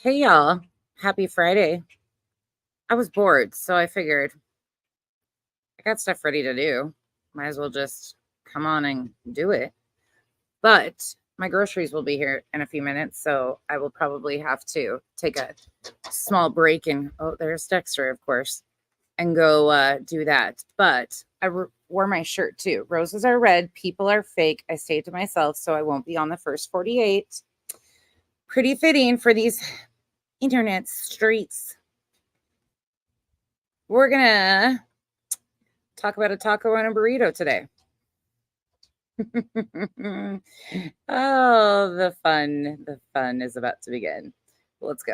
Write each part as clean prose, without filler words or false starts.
Hey y'all, happy Friday. I was bored, so I figured I got stuff ready to do. Might as well just come on and do it. But my groceries will be here in a few minutes, so I will probably have to take a small break and, oh, there's Dexter, of course, and go do that. But I wore my shirt too. Roses are red, people are fake. I stayed to myself, so I won't be on the first 48. Pretty fitting for these internet streets. We're gonna talk about a taco and a burrito today. Oh, the fun is about to begin. Let's go.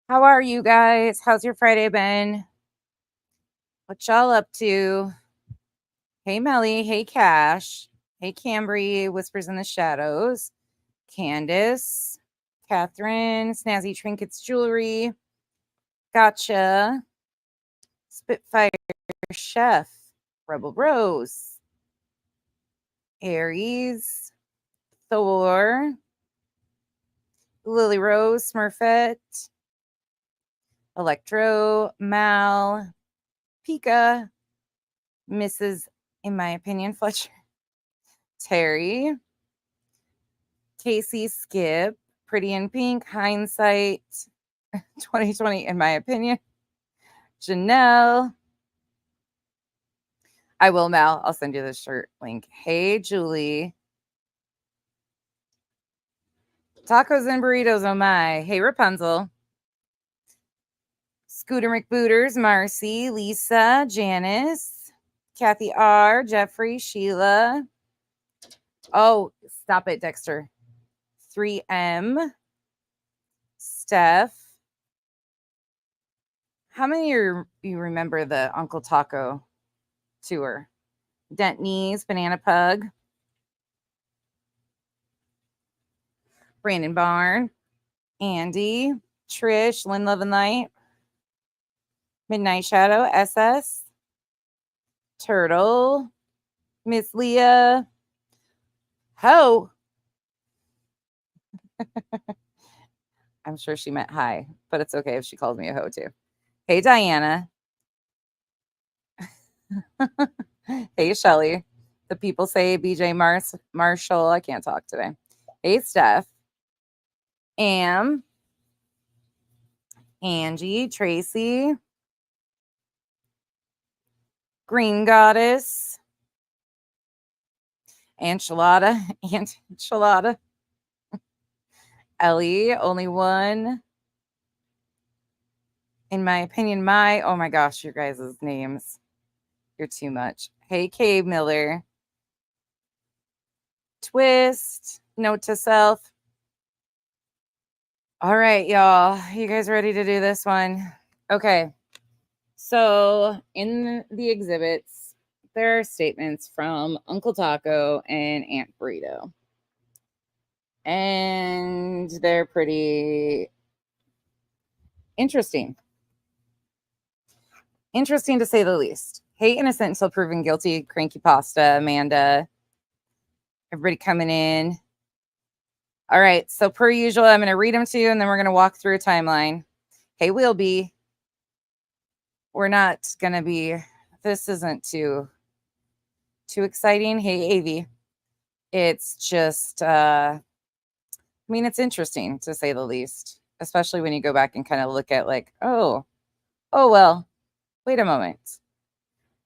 How are you guys? How's your Friday been? What y'all up to? Hey, Melly. Hey, Cash. Hey, Cambry. Whispers in the Shadows. Candace. Catherine. Snazzy Trinkets Jewelry. Gotcha. Spitfire Chef. Rebel Rose. Aries. Thor. Lily Rose. Smurfette. Electro, Mal, Pika, Mrs. in my opinion, Fletcher, Terry, Casey, Skip, Pretty in Pink, Hindsight, 2020 in my opinion, Janelle. I will, Mal. I'll send you the shirt link. Hey, Julie. Tacos and burritos, oh my. Hey, Rapunzel. Scooter McBooters, Marcy, Lisa, Janice, Kathy R, Jeffrey, Sheila. Oh, stop it, Dexter. 3M, Steph. How many of you remember the Uncle Taco tour? Dent Knees, Banana Pug, Brandon Barn, Andy, Trish, Lynn Love and Light, Midnight Shadow, SS, Turtle, Miss Leah, Ho. I'm sure she meant hi, but it's okay if she calls me a ho too. Hey, Diana. Hey, Shelly. The people say BJ Marshall. I can't talk today. Hey, Steph. Am. Angie, Tracy. Green Goddess. Enchilada. Ellie, only one. In my opinion, oh my gosh, your guys' names. You're too much. Hey, Kay Miller. Twist. Note to self. All right, y'all. You guys ready to do this one? Okay. So in the exhibits, there are statements from Uncle Taco and Aunt Burrito. And they're pretty interesting. Interesting to say the least. Hey, innocent until proven guilty. Cranky Pasta, Amanda. Everybody coming in. All right. So per usual, I'm going to read them to you, and then we're going to walk through a timeline. Hey, we'll be. We're not going to be. This isn't too exciting. Hey, Avi. It's just, I mean, it's interesting to say the least, especially when you go back and kind of look at like, oh, well, wait a moment.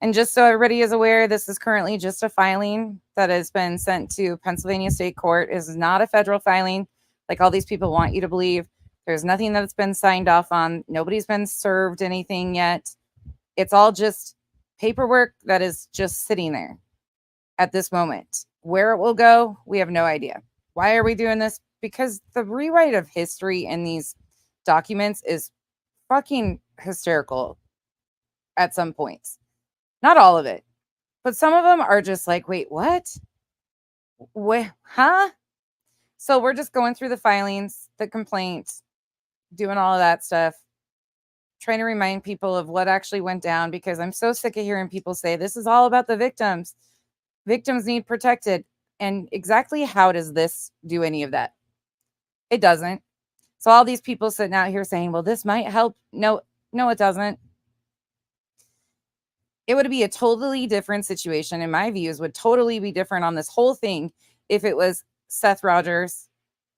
And just so everybody is aware, this is currently just a filing that has been sent to Pennsylvania State Court. It is not a federal filing like all these people want you to believe. There's nothing that's been signed off on. Nobody's been served anything yet. It's all just paperwork that is just sitting there at this moment. Where it will go, we have no idea. Why are we doing this? Because the rewrite of history in these documents is fucking hysterical at some points. Not all of it, but some of them are just like, wait, what? Huh? So we're just going through the filings, the complaints, doing all of that stuff, trying to remind people of what actually went down, because I'm so sick of hearing people say this is all about the victims. Victims need protected. And exactly how does this do any of that? It doesn't. So all these people sitting out here saying, well, this might help. No, it doesn't. It would be a totally different situation. In my views, would totally be different on this whole thing if it was Seth Rogers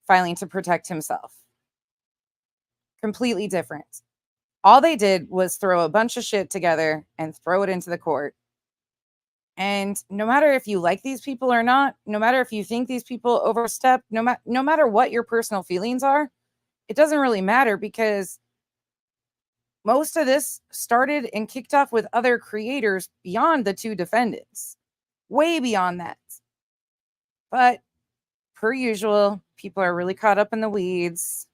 filing to protect himself. Completely different. All they did was throw a bunch of shit together and throw it into the court. And no matter if you like these people or not, no matter if you think these people overstep, no matter what your personal feelings are, it doesn't really matter, because most of this started and kicked off with other creators beyond the two defendants, way beyond that. But per usual, people are really caught up in the weeds.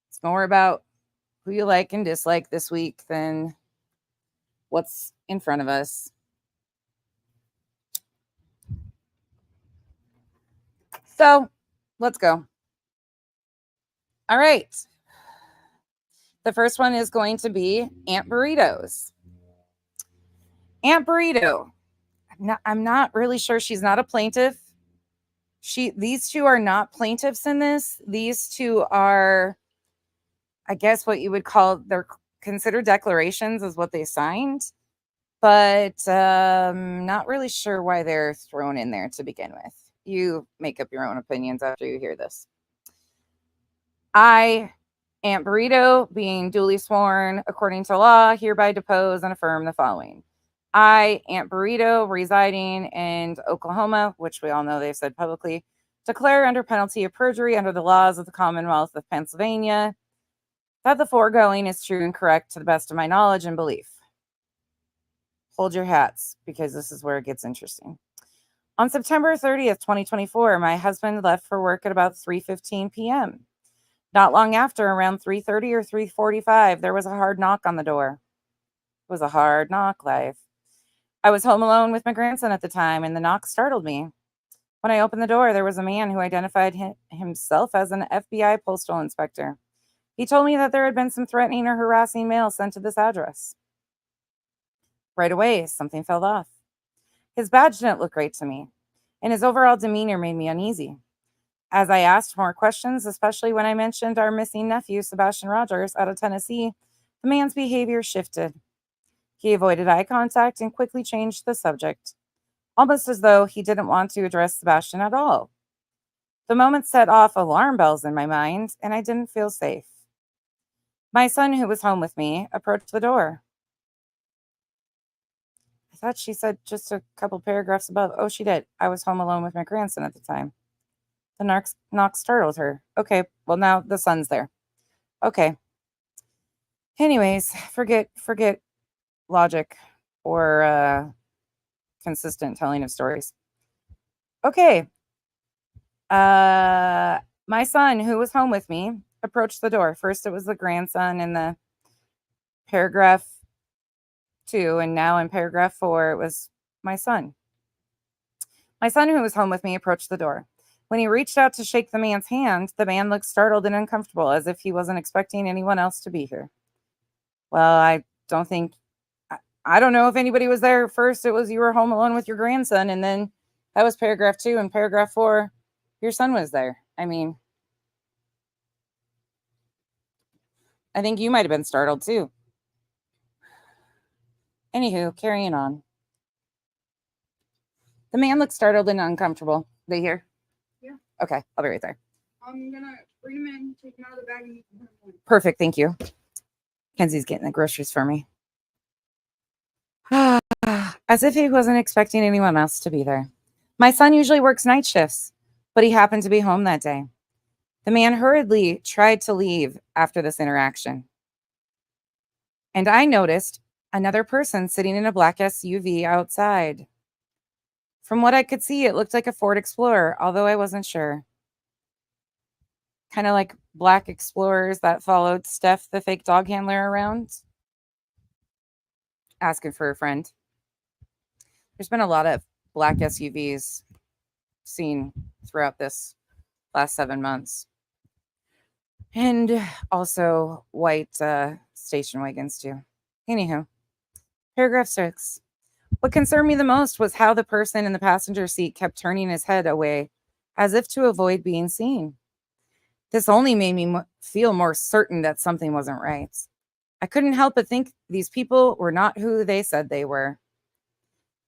It's more about who you like and dislike this week than what's in front of us. So let's go. All right. The first one is going to be Aunt Burritos. Aunt Burrito. I'm not really sure. She's not a plaintiff. These two are not plaintiffs in this. These two are, I guess, what you would call, they're considered declarations is what they signed, but not really sure why they're thrown in there to begin with. You make up your own opinions after you hear this. I, Aunt Burrito, being duly sworn according to law, hereby depose and affirm the following. I, Aunt Burrito, residing in Oklahoma, which we all know they've said publicly, declare under penalty of perjury under the laws of the Commonwealth of Pennsylvania that the foregoing is true and correct to the best of my knowledge and belief. Hold your hats, because this is where it gets interesting. On September 30th, 2024, my husband left for work at about 3:15 p.m. Not long after, around 3:30 or 3:45, there was a hard knock on the door. It was a hard knock, life. I was home alone with my grandson at the time, and the knock startled me. When I opened the door, there was a man who identified himself as an FBI postal inspector. He told me that there had been some threatening or harassing mail sent to this address. Right away, something fell off. His badge didn't look great to me, and his overall demeanor made me uneasy. As I asked more questions, especially when I mentioned our missing nephew, Sebastian Rogers, out of Tennessee, the man's behavior shifted. He avoided eye contact and quickly changed the subject, almost as though he didn't want to address Sebastian at all. The moment set off alarm bells in my mind, and I didn't feel safe. My son, who was home with me, approached the door. I thought she said just a couple paragraphs above. Oh, she did. I was home alone with my grandson at the time. The knock startled her. Okay, well, now the son's there. Okay. Anyways, forget logic or consistent telling of stories. Okay. My son, who was home with me, approached the door. First, it was the grandson in the paragraph 2, and now in paragraph 4, it was my son. My son, who was home with me, approached the door. When he reached out to shake the man's hand, the man looked startled and uncomfortable, as if he wasn't expecting anyone else to be here. Well, I don't know if anybody was there. First, it was you were home alone with your grandson, and then that was paragraph 2, and paragraph 4, your son was there. I mean, I think you might have been startled too. Anywho, carrying on. The man looks startled and uncomfortable. They hear? Yeah. Okay, I'll be right there. I'm gonna bring him in, take him out of the bag, and Perfect, thank you. Kenzie's getting the groceries for me. As if he wasn't expecting anyone else to be there. My son usually works night shifts, but he happened to be home that day. The man hurriedly tried to leave after this interaction. And I noticed another person sitting in a black SUV outside. From what I could see, it looked like a Ford Explorer, although I wasn't sure. Kind of like black Explorers that followed Steph, the fake dog handler, around, asking for a friend. There's been a lot of black SUVs seen throughout this last 7 months. And also white station wagons too. Anywho, paragraph 6. What concerned me the most was how the person in the passenger seat kept turning his head away as if to avoid being seen. This only made me feel more certain that something wasn't right. I couldn't help but think these people were not who they said they were.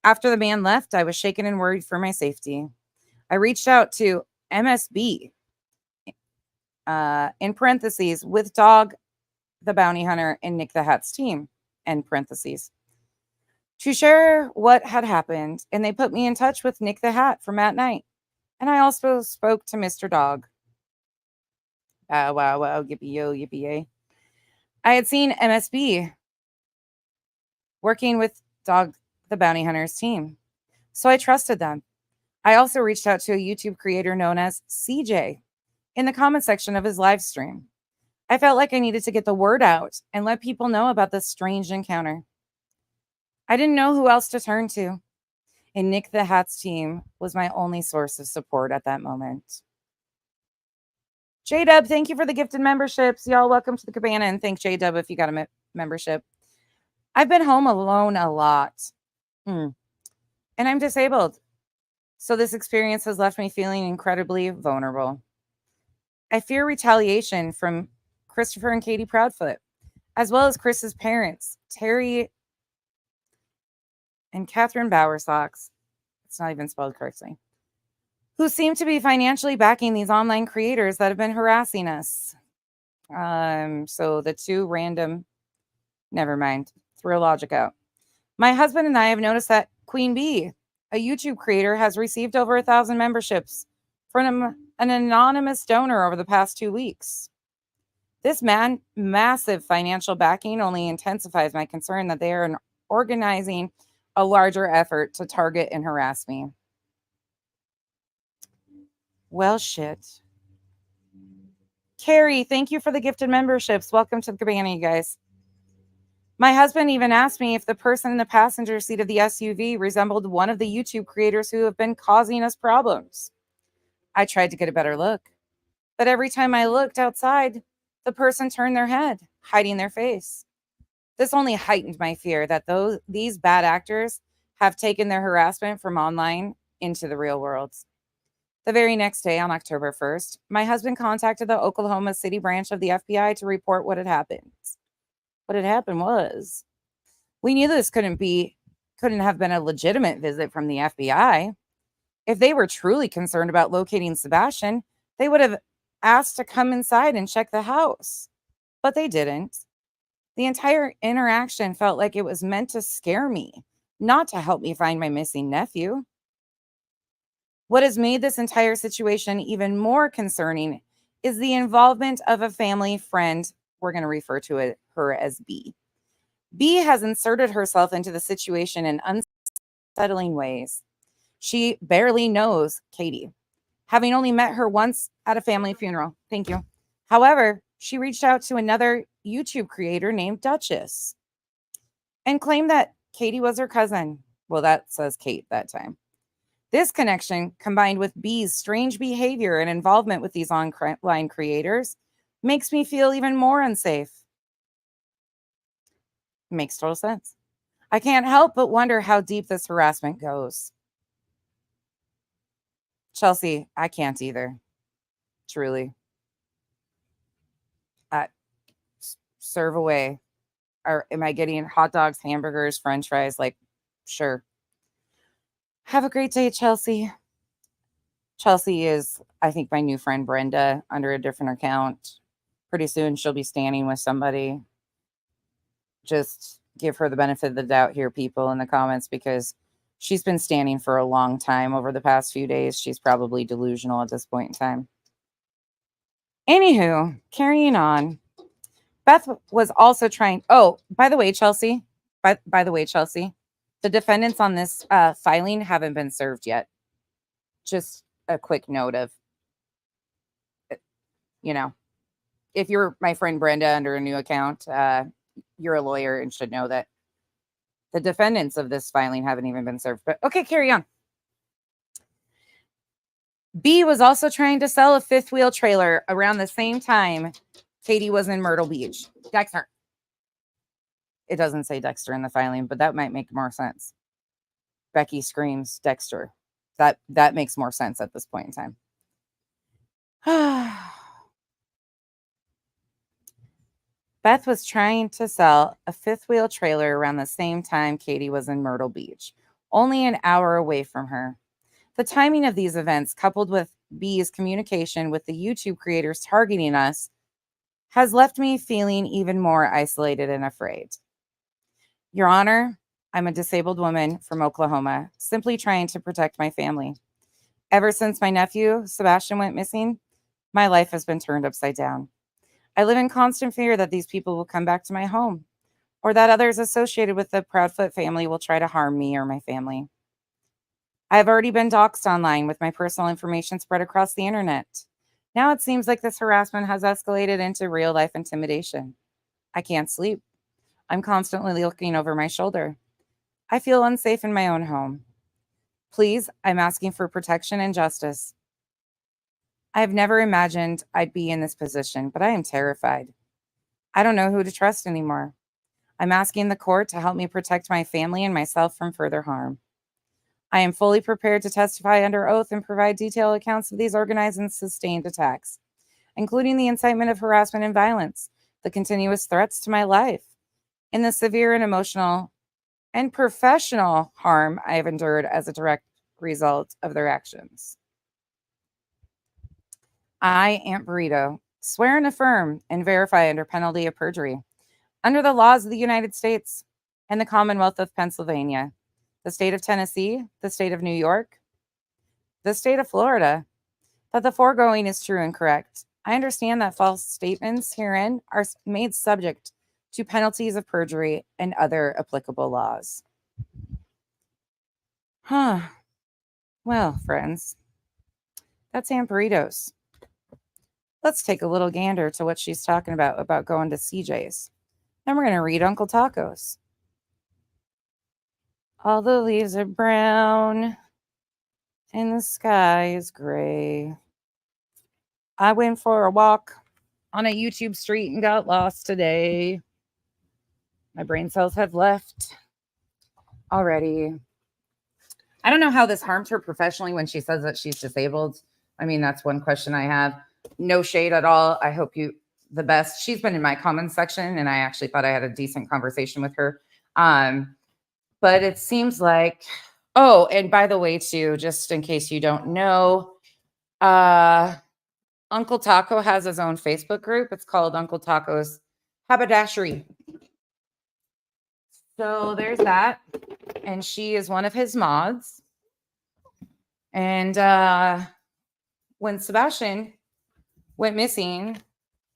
After the man left, I was shaken and worried for my safety. I reached out to MSB, in parentheses, with Dog the Bounty Hunter and Nick the Hat's team, end parentheses, to share what had happened, and they put me in touch with Nick the Hat from that night. And I also spoke to Mr. Dog. Wow, yippee yo, yippee yay. I had seen MSB working with Dog the Bounty Hunter's team, so I trusted them. I also reached out to a YouTube creator known as CJ in the comment section of his live stream. I felt like I needed to get the word out and let people know about this strange encounter. I didn't know who else to turn to, and Nick the Hat's team was my only source of support at that moment. J-Dub, thank you for the gifted memberships. Y'all, welcome to the cabana, and thank J-Dub if you got a membership. I've been home alone a lot, and I'm disabled, so this experience has left me feeling incredibly vulnerable. I fear retaliation from Christopher and Katie Proudfoot, as well as Chris's parents, Terry and Catherine Bowersox. It's not even spelled correctly. Who seem to be financially backing these online creators that have been harassing us. So the two random, never mind, throw logic out. My husband and I have noticed that Queen Bee, a YouTube creator, has received over 1,000 memberships from an anonymous donor over the past 2 weeks. This massive financial backing only intensifies my concern that they are organizing a larger effort to target and harass me. Well, shit. Carrie, thank you for the gifted memberships. Welcome to the cabana, you guys. My husband even asked me if the person in the passenger seat of the SUV resembled one of the YouTube creators who have been causing us problems. I tried to get a better look, but every time I looked outside, the person turned their head, hiding their face. This only heightened my fear that these bad actors have taken their harassment from online into the real world. The very next day, on October 1st, my husband contacted the Oklahoma City branch of the FBI to report what had happened. What had happened was, we knew this couldn't have been a legitimate visit from the FBI. If they were truly concerned about locating Sebastian, they would have asked to come inside and check the house. But they didn't. The entire interaction felt like it was meant to scare me, not to help me find my missing nephew. What has made this entire situation even more concerning is the involvement of a family friend. We're going to refer to her as B. B has inserted herself into the situation in unsettling ways. She barely knows Katie, having only met her once at a family funeral. Thank you. However, she reached out to another YouTube creator named Duchess and claimed that Katie was her cousin. Well, that says Kate that time. This connection, combined with B's strange behavior and involvement with these online creators, makes me feel even more unsafe. Makes total sense. I can't help but wonder how deep this harassment goes. Chelsea, I can't either. Truly. Serve away. Or am I getting hot dogs, hamburgers, french fries? Like, sure. Have a great day, Chelsea. Chelsea is, I think, my new friend Brenda under a different account. Pretty soon she'll be standing with somebody. Just give her the benefit of the doubt here, people, in the comments, because she's been standing for a long time over the past few days. She's probably delusional at this point in time. Anywho, carrying on. Beth was also trying. Oh, by the way, Chelsea. By the way, Chelsea, the defendants on this filing haven't been served yet. Just a quick note of, if you're my friend Brenda under a new account, you're a lawyer and should know that the defendants of this filing haven't even been served. But okay, carry on. B was also trying to sell a fifth wheel trailer around the same time Katie was in Myrtle Beach. Dexter. It doesn't say Dexter in the filing, but that might make more sense. Becky screams Dexter. That makes more sense at this point in time. Beth was trying to sell a fifth wheel trailer around the same time Katie was in Myrtle Beach, only an hour away from her. The timing of these events, coupled with B's communication with the YouTube creators targeting us, has left me feeling even more isolated and afraid. Your Honor, I'm a disabled woman from Oklahoma, simply trying to protect my family. Ever since my nephew, Sebastian, went missing, my life has been turned upside down. I live in constant fear that these people will come back to my home, or that others associated with the Proudfoot family will try to harm me or my family. I have already been doxxed online with my personal information spread across the internet. Now it seems like this harassment has escalated into real-life intimidation. I can't sleep. I'm constantly looking over my shoulder. I feel unsafe in my own home. Please, I'm asking for protection and justice. I have never imagined I'd be in this position, but I am terrified. I don't know who to trust anymore. I'm asking the court to help me protect my family and myself from further harm. I am fully prepared to testify under oath and provide detailed accounts of these organized and sustained attacks, including the incitement of harassment and violence, the continuous threats to my life, and the severe and emotional and professional harm I have endured as a direct result of their actions. I, Aunt Burrito, swear and affirm and verify under penalty of perjury, under the laws of the United States and the Commonwealth of Pennsylvania, the state of Tennessee, the state of New York, the state of Florida, that the foregoing is true and correct. I understand that false statements herein are made subject to penalties of perjury and other applicable laws. Well, friends, that's Aunt Burritos. Let's take a little gander to what she's talking about going to CJ's. Then we're going to read Uncle Tacos. All the leaves are brown and the sky is gray. I went for a walk on a YouTube street and got lost today. My brain cells have left already. I don't know how this harmed her professionally when she says that she's disabled. I mean, that's one question I have. No shade at all. I hope you the best. She's been in my comments section, and I actually thought I had a decent conversation with her. But it seems like, oh, and by the way, too, just in case you don't know, Uncle Taco has his own Facebook group. It's called Uncle Taco's Haberdashery. So there's that. And she is one of his mods. And when Sebastian went missing,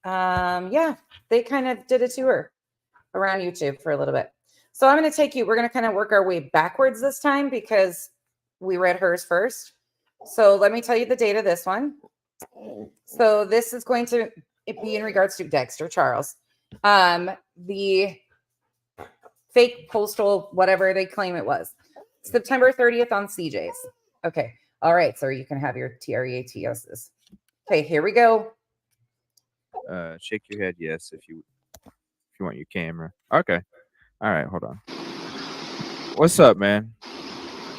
they kind of did a tour around YouTube for a little bit. So I'm going to take you, we're going to kind of work our way backwards this time because we read hers first. So let me tell you the date of this one. So this is going to be in regards to Dexter Charles. The fake postal, whatever they claim it was. September 30th on CJ's. Okay. All right, sir, you can have your TREATSs. Okay, here we go. Shake your head yes if you want your camera. Okay. All right, hold on. What's up, man?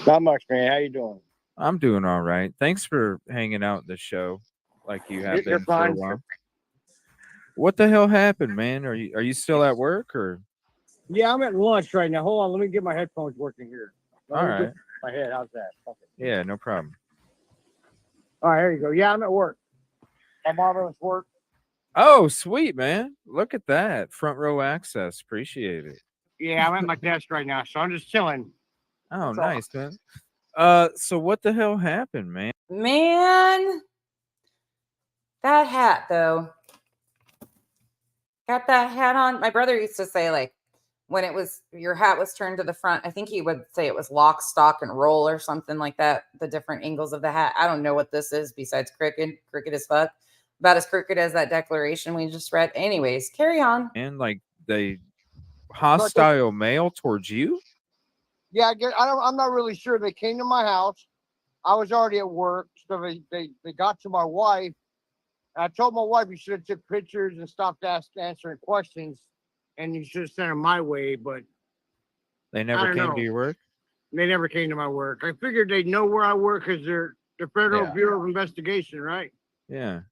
Not much, man. How you doing? I'm doing all right. Thanks for hanging out the show. like you have You're been for a fine. while. What the hell happened, man? Are you still at work or? Yeah, I'm at lunch right now. Hold on, let me get my headphones working here. All right. My head, how's that? Okay. Yeah, no problem. All right, here you go. Yeah, I'm at work. My marvelous work. Oh, sweet, man. Look at that. Front row access. Appreciate it. Yeah, I'm at my desk right now, so I'm just chilling. Oh, That's all. nice, man. So what the hell happened, man? Man, that hat though. Got that hat on. My brother used to say, like, when it was your hat was turned to the front, I think he would say it was lock, stock, and roll or something like that. The different angles of the hat. I don't know what this is besides crooked as fuck. About as crooked as that declaration we just read. Anyways, carry on. And like they hostile mail towards you? Yeah, I'm not really sure. They came to my house. I was already at work, so they got to my wife. I told my wife you should have took pictures and stopped answering questions, and you should have sent them my way. But They never came to your work? they never came to my work. I figured they'd know where I work because they're the Federal Yeah. Bureau of Investigation, right? Yeah.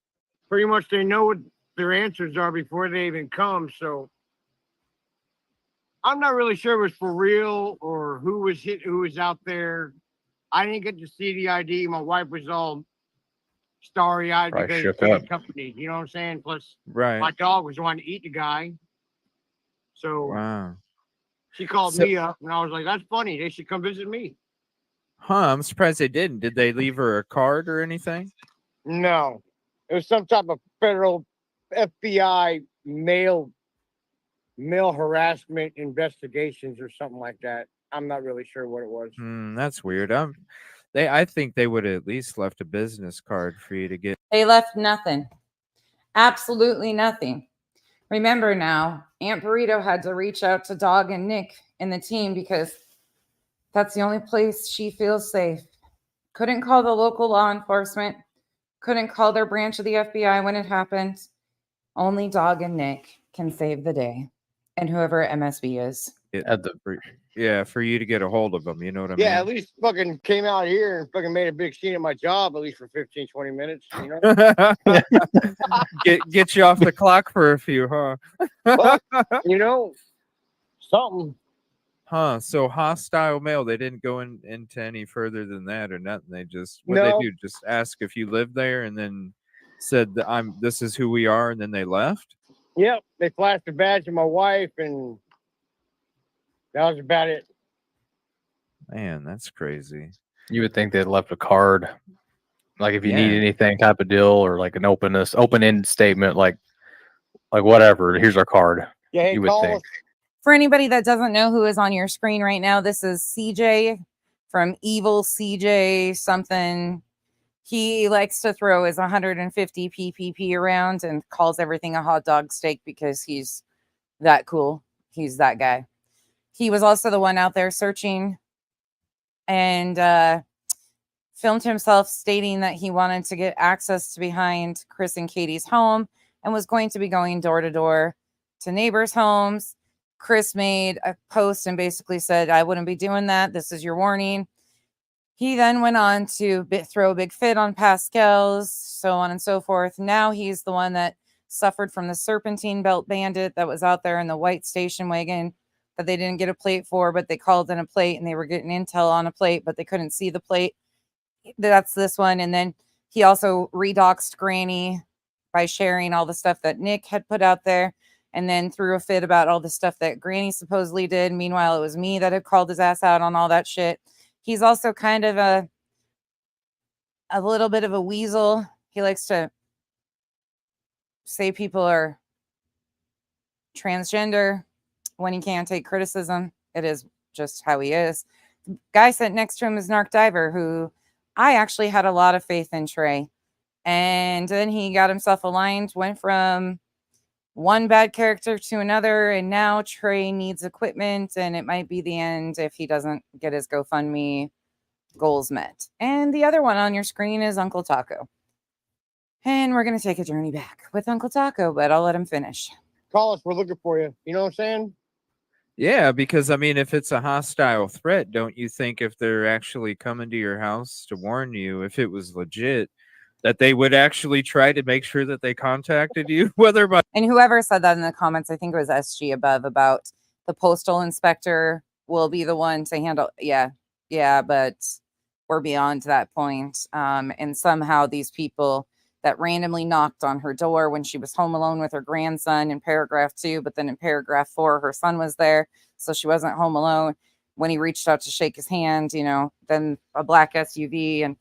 Pretty much they know what their answers are before they even come. So I'm not really sure it was for real or who was out there. I didn't get to see the ID. My wife was all starry-eyed Probably because shook of the up. company. You know what I'm saying? Plus, Right. my dog was wanting to eat the guy. So Wow. she called So- me up, and I was like, that's funny. They should come visit me. Huh, I'm surprised they didn't. Did they leave her a card or anything? No. It was some type of federal FBI mail harassment investigations or something like that. I'm not really sure what it was. That's weird. I think they would have at least left a business card for you to get. They left nothing. Absolutely nothing. Remember now, Aunt Burrito had to reach out to Dog and Nick and the team because that's the only place she feels safe. Couldn't call the local law enforcement. Couldn't call their branch of the FBI when it happened. Only Dog and Nick can save the day. And whoever MSB is. For you to get a hold of them. You know what I Yeah, mean? at least fucking came out here and fucking made a big scene at my job, at least for 15, 20 minutes. You know? get you off the clock for a few, huh? But, you know, something. Huh. So hostile mail, they didn't go into any further than that or nothing. They just what No. they do, just ask if you live there and then said that this is who we are, and then they left. Yep, they flashed a badge to my wife, and that was about it. Man, that's crazy. You would think they'd left a card, like if you need Yeah. anything type of deal, or like an open-end statement, like whatever. Here's our card. Yeah, hey, You would call think. us. For anybody that doesn't know who is on your screen right now, this is CJ from Evil CJ something. He likes to throw his 150 PPP around and calls everything a hot dog steak because he's that cool. He's that guy. He was also the one out there searching and filmed himself stating that he wanted to get access to behind Chris and Katie's home and was going to be going door to door to neighbors' homes. Chris made a post and basically said, I wouldn't be doing that. This is your warning. He then went on to throw a big fit on Pascal's, so on and so forth. Now he's the one that suffered from the serpentine belt bandit that was out there in the white station wagon that they didn't get a plate for, but they called in a plate and they were getting intel on a plate, but they couldn't see the plate. That's this one. And then he also redoxed Granny by sharing all the stuff that Nick had put out there, and then threw a fit about all the stuff that Granny supposedly did. Meanwhile, it was me that had called his ass out on all that shit. He's also kind of a little bit of a weasel. He likes to say people are transgender when he can't take criticism. It is just how he is. The guy sitting next to him is Narc Diver, who I actually had a lot of faith in Trey. And then he got himself aligned, went from one bad character to another, and now Trey needs equipment, and it might be the end if he doesn't get his GoFundMe goals met. And the other one on your screen is Uncle Taco. And we're going to take a journey back with Uncle Taco, but I'll let him finish. Call us. We're looking for you. You know what I'm saying? Yeah, because I mean, if it's a hostile threat, don't you think if they're actually coming to your house to warn you, if it was legit, that they would actually try to make sure that they contacted you, whether by And whoever said that in the comments, I think it was SG above, about the postal inspector will be the one to handle. Yeah, but we're beyond that point. And somehow these people that randomly knocked on her door when she was home alone with her grandson in paragraph 2, but then in paragraph 4, her son was there, so she wasn't home alone. When he reached out to shake his hand, you know, then a black SUV and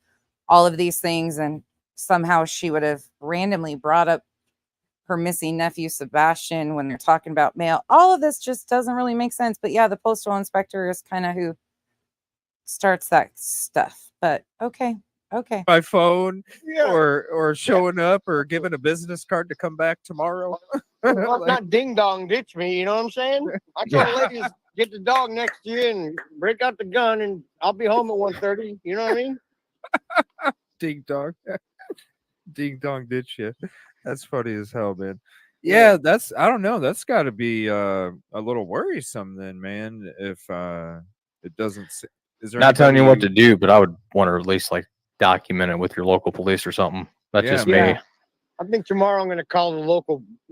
all of these things, and somehow she would have randomly brought up her missing nephew Sebastian when they're talking about mail. All of this just doesn't really make sense. But yeah, the postal inspector is kind of who starts that stuff. But okay. by phone Yeah. or showing up or giving a business card to come back tomorrow. Well, Like, not ding dong ditch me, you know what I'm saying? I told the ladies, get the dog next to you and break out the gun, and I'll be home at 1:30. You know what I mean? ding dong. Ding dong did shit. That's funny as hell, man. Yeah, that's I don't know. That's got to be a little worrisome then, man. If it doesn't. Is there Not telling you what to anybody- do, but I would want to at least like document it with your local police or something. That's Yeah, just man. me. I think tomorrow I'm gonna call the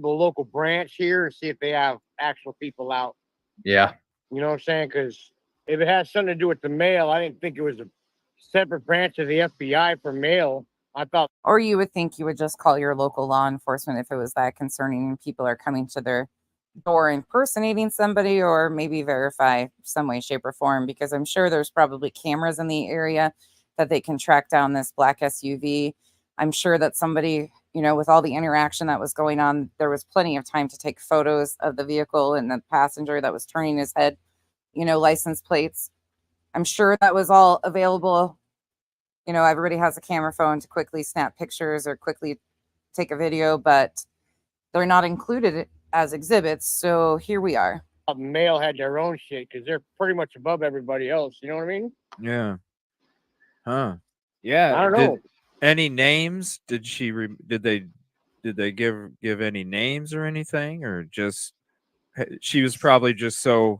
local branch here and see if they have actual people out. Yeah. You know what I'm saying? Because if it has something to do with the mail, I didn't think it was a separate branch of the FBI for mail. I thought, Or you would think you would just call your local law enforcement if it was that concerning and people are coming to their door impersonating somebody, or maybe verify some way, shape, or form, because I'm sure there's probably cameras in the area that they can track down this black SUV. I'm sure that somebody, you know, with all the interaction that was going on, there was plenty of time to take photos of the vehicle and the passenger that was turning his head, you know, license plates. I'm sure that was all available. You know, everybody has a camera phone to quickly snap pictures or quickly take a video, but they're not included as exhibits. So here we are. mail had their own shit because they're pretty much above everybody else. You know what I mean? Yeah. Huh. Yeah. I don't know. Any names? Did she? Did they give any names or anything, or just she was probably just so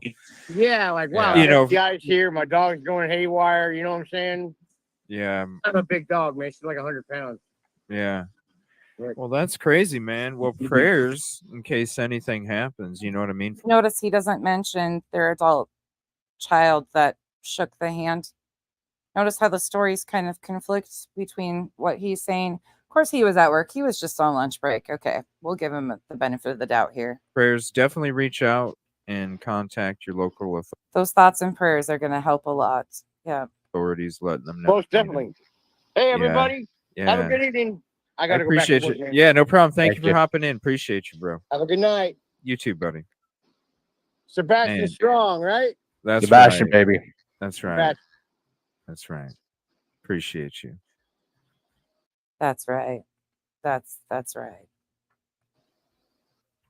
Yeah, like wow, You know- FBI's here. My dog's going haywire. You know what I'm saying? yeah. I'm a big dog, man. She's like 100 pounds. Yeah. Right. Well, that's crazy, man. Well, prayers in case anything happens. You know what I mean? Notice he doesn't mention their adult child that shook the hand. Notice how the stories kind of conflict between what he's saying. Of course, he was at work. He was just on lunch break. Okay, we'll give him the benefit of the doubt here. Prayers, definitely reach out and contact your local Those thoughts and prayers are going to help a lot. Yeah. authorities, letting them know. Most definitely. Hey, everybody. Yeah. Have a good evening. I I got to go back to appreciate work, you. man. Yeah, no problem. Thank Thank you for you. hopping in. Appreciate you, bro. Have a good night. You too, buddy. Sebastian Man. Strong, right? That's Sebastian, right. baby. That's right. Sebastian. That's right. Appreciate you. That's right. That's right.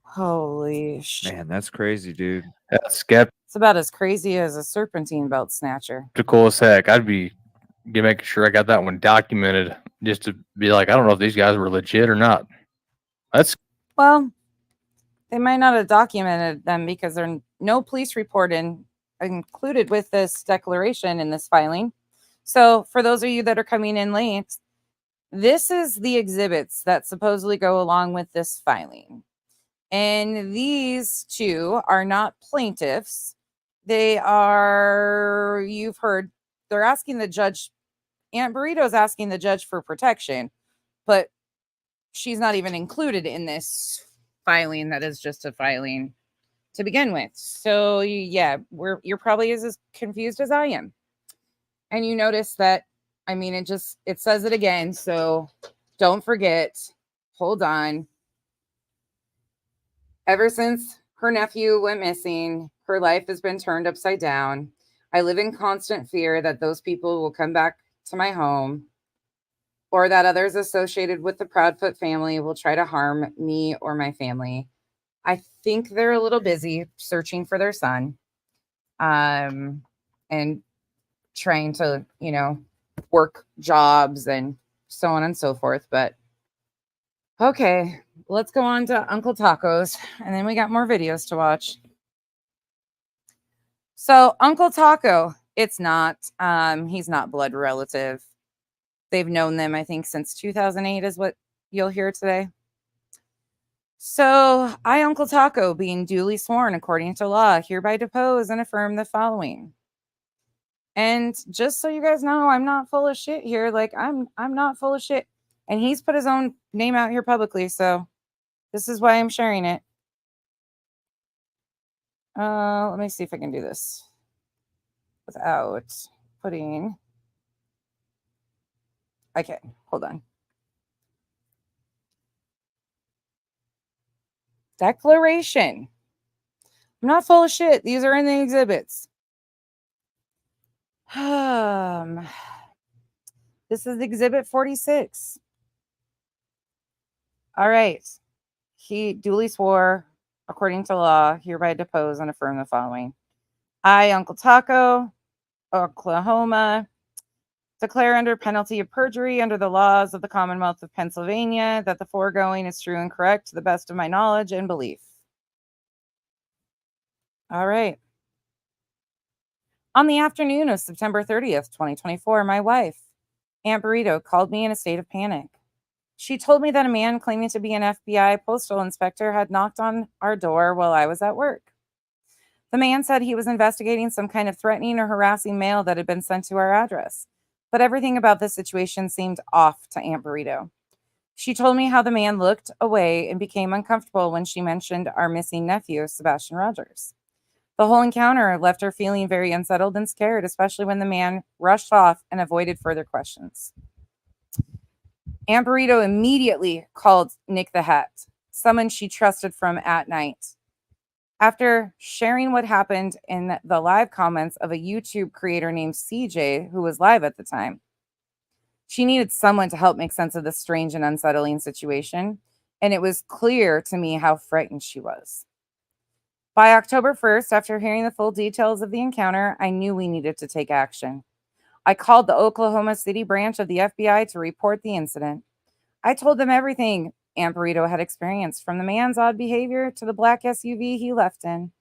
Holy shit. Man, that's crazy, dude. That's skeptical It's about as crazy as a serpentine belt snatcher. as heck. I'd be making sure I got that one documented just to be like, I don't know if these guys were legit or not. That's Well, they might not have documented them because there's no police report included with this declaration in this filing. So for those of you that are coming in late, this is the exhibits that supposedly go along with this filing. And these two are not plaintiffs. They are, you've heard, they're asking the judge, Aunt Burrito's asking the judge for protection, but she's not even included in this filing that is just a filing to begin with. So yeah, you're probably as confused as I am. And you notice that, I mean, it says it again. So don't forget, hold on. Ever since her nephew went missing, her life has been turned upside down. I live in constant fear that those people will come back to my home, or that others associated with the Proudfoot family will try to harm me or my family. I think they're a little busy searching for their son, and trying to, work jobs and so on and so forth. But okay, let's go on to Uncle Taco's, and then we got more videos to watch. So Uncle Taco, it's not, he's not blood relative They've known them, I think, since 2008 is what you'll hear today. So I, Uncle Taco, being duly sworn according to law, hereby depose and affirm the following. And just so you guys know, I'm not full of shit here. Like I'm not full of shit. And he's put his own name out here publicly, so this is why I'm sharing it. Let me see if I can do this without putting. Okay, hold on. Declaration. I'm not full of shit. These are in the exhibits. This is exhibit 46. All right. He duly swore, according to law, hereby depose and affirm the following. I, Uncle Taco, Oklahoma, declare under penalty of perjury under the laws of the Commonwealth of Pennsylvania that the foregoing is true and correct to the best of my knowledge and belief. All right. On the afternoon of September 30th, 2024, my wife, Aunt Burrito, called me in a state of panic. She told me that a man claiming to be an FBI postal inspector had knocked on our door while I was at work. The man said he was investigating some kind of threatening or harassing mail that had been sent to our address, but everything about this situation seemed off to Aunt Burrito. She told me how the man looked away and became uncomfortable when she mentioned our missing nephew, Sebastian Rogers. The whole encounter left her feeling very unsettled and scared, especially when the man rushed off and avoided further questions. Aunt Burrito immediately called Nick the Hat, someone she trusted from at night. After sharing what happened in the live comments of a YouTube creator named CJ, who was live at the time, she needed someone to help make sense of this strange and unsettling situation, and it was clear to me how frightened she was. By October 1st, after hearing the full details of the encounter, I knew we needed to take action. I called the Oklahoma City branch of the FBI to report the incident. I told them everything Aunt Burrito had experienced, from the man's odd behavior to the black SUV he left in.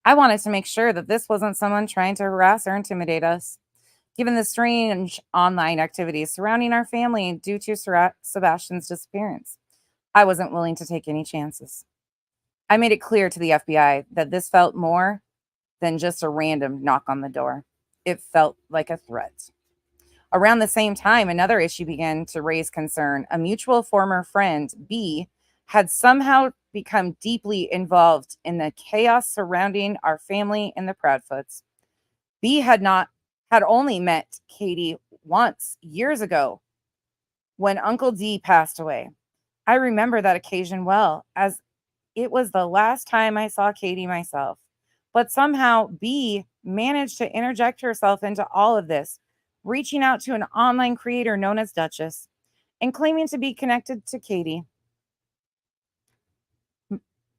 I wanted to make sure that this wasn't someone trying to harass or intimidate us. Given the strange online activities surrounding our family due to Sebastian's disappearance, I wasn't willing to take any chances. I made it clear to the FBI that this felt more than just a random knock on the door. It felt like a threat. Around the same time, another issue began to raise concern. A mutual former friend, B, had somehow become deeply involved in the chaos surrounding our family and the Proudfoots. B had only met Katie once years ago when Uncle D passed away. I remember that occasion well, as it was the last time I saw Katie myself. But somehow B managed to interject herself into all of this, reaching out to an online creator known as Duchess and claiming to be connected to Katie.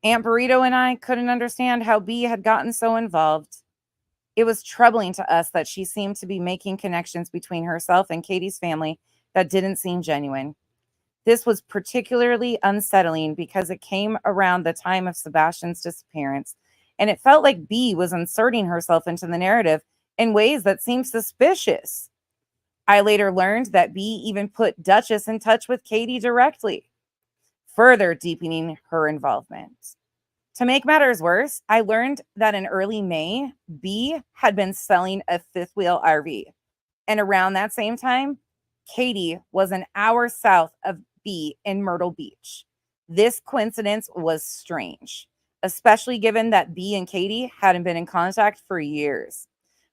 Aunt Burrito and I couldn't understand how B had gotten so involved. It was troubling to us that she seemed to be making connections between herself and Katie's family that didn't seem genuine. This was particularly unsettling because it came around the time of Sebastian's disappearance, and it felt like B was inserting herself into the narrative in ways that seemed suspicious. I later learned that B even put Duchess in touch with Katie directly, further deepening her involvement. To make matters worse, I learned that in early May, B had been selling a fifth wheel RV. And around that same time, Katie was an hour south of B in Myrtle Beach. This coincidence was strange, especially given that B and Katie hadn't been in contact for years.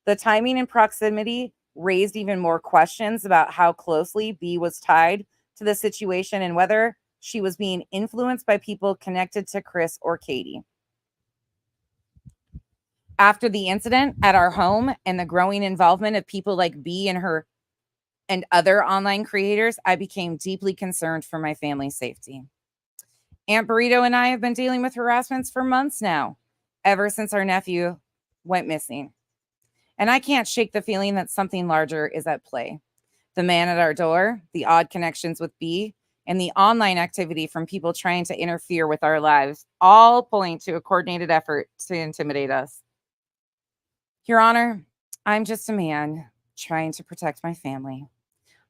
The timing and proximity raised even more questions about how closely B was tied to the situation and whether she was being influenced by people connected to Chris or Katie. After the incident at our home and the growing involvement of people like B and her and other online creators, I became deeply concerned for my family's safety. Aunt Burrito and I have been dealing with harassments for months now, ever since our nephew went missing. And I can't shake the feeling that something larger is at play. The man at our door, the odd connections with B, and the online activity from people trying to interfere with our lives all point to a coordinated effort to intimidate us. Your Honor, I'm just a man trying to protect my family.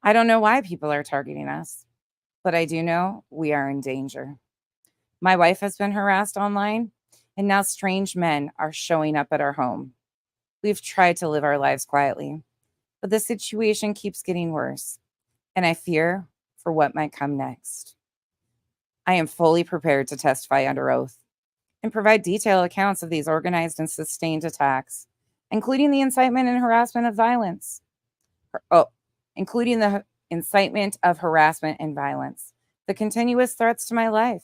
I don't know why people are targeting us, but I do know we are in danger. My wife has been harassed online, and now strange men are showing up at our home. We've tried to live our lives quietly, but the situation keeps getting worse, and I fear for what might come next. I am fully prepared to testify under oath and provide detailed accounts of these organized and sustained attacks, including the incitement and harassment of violence. Including the incitement of harassment and violence, the continuous threats to my life,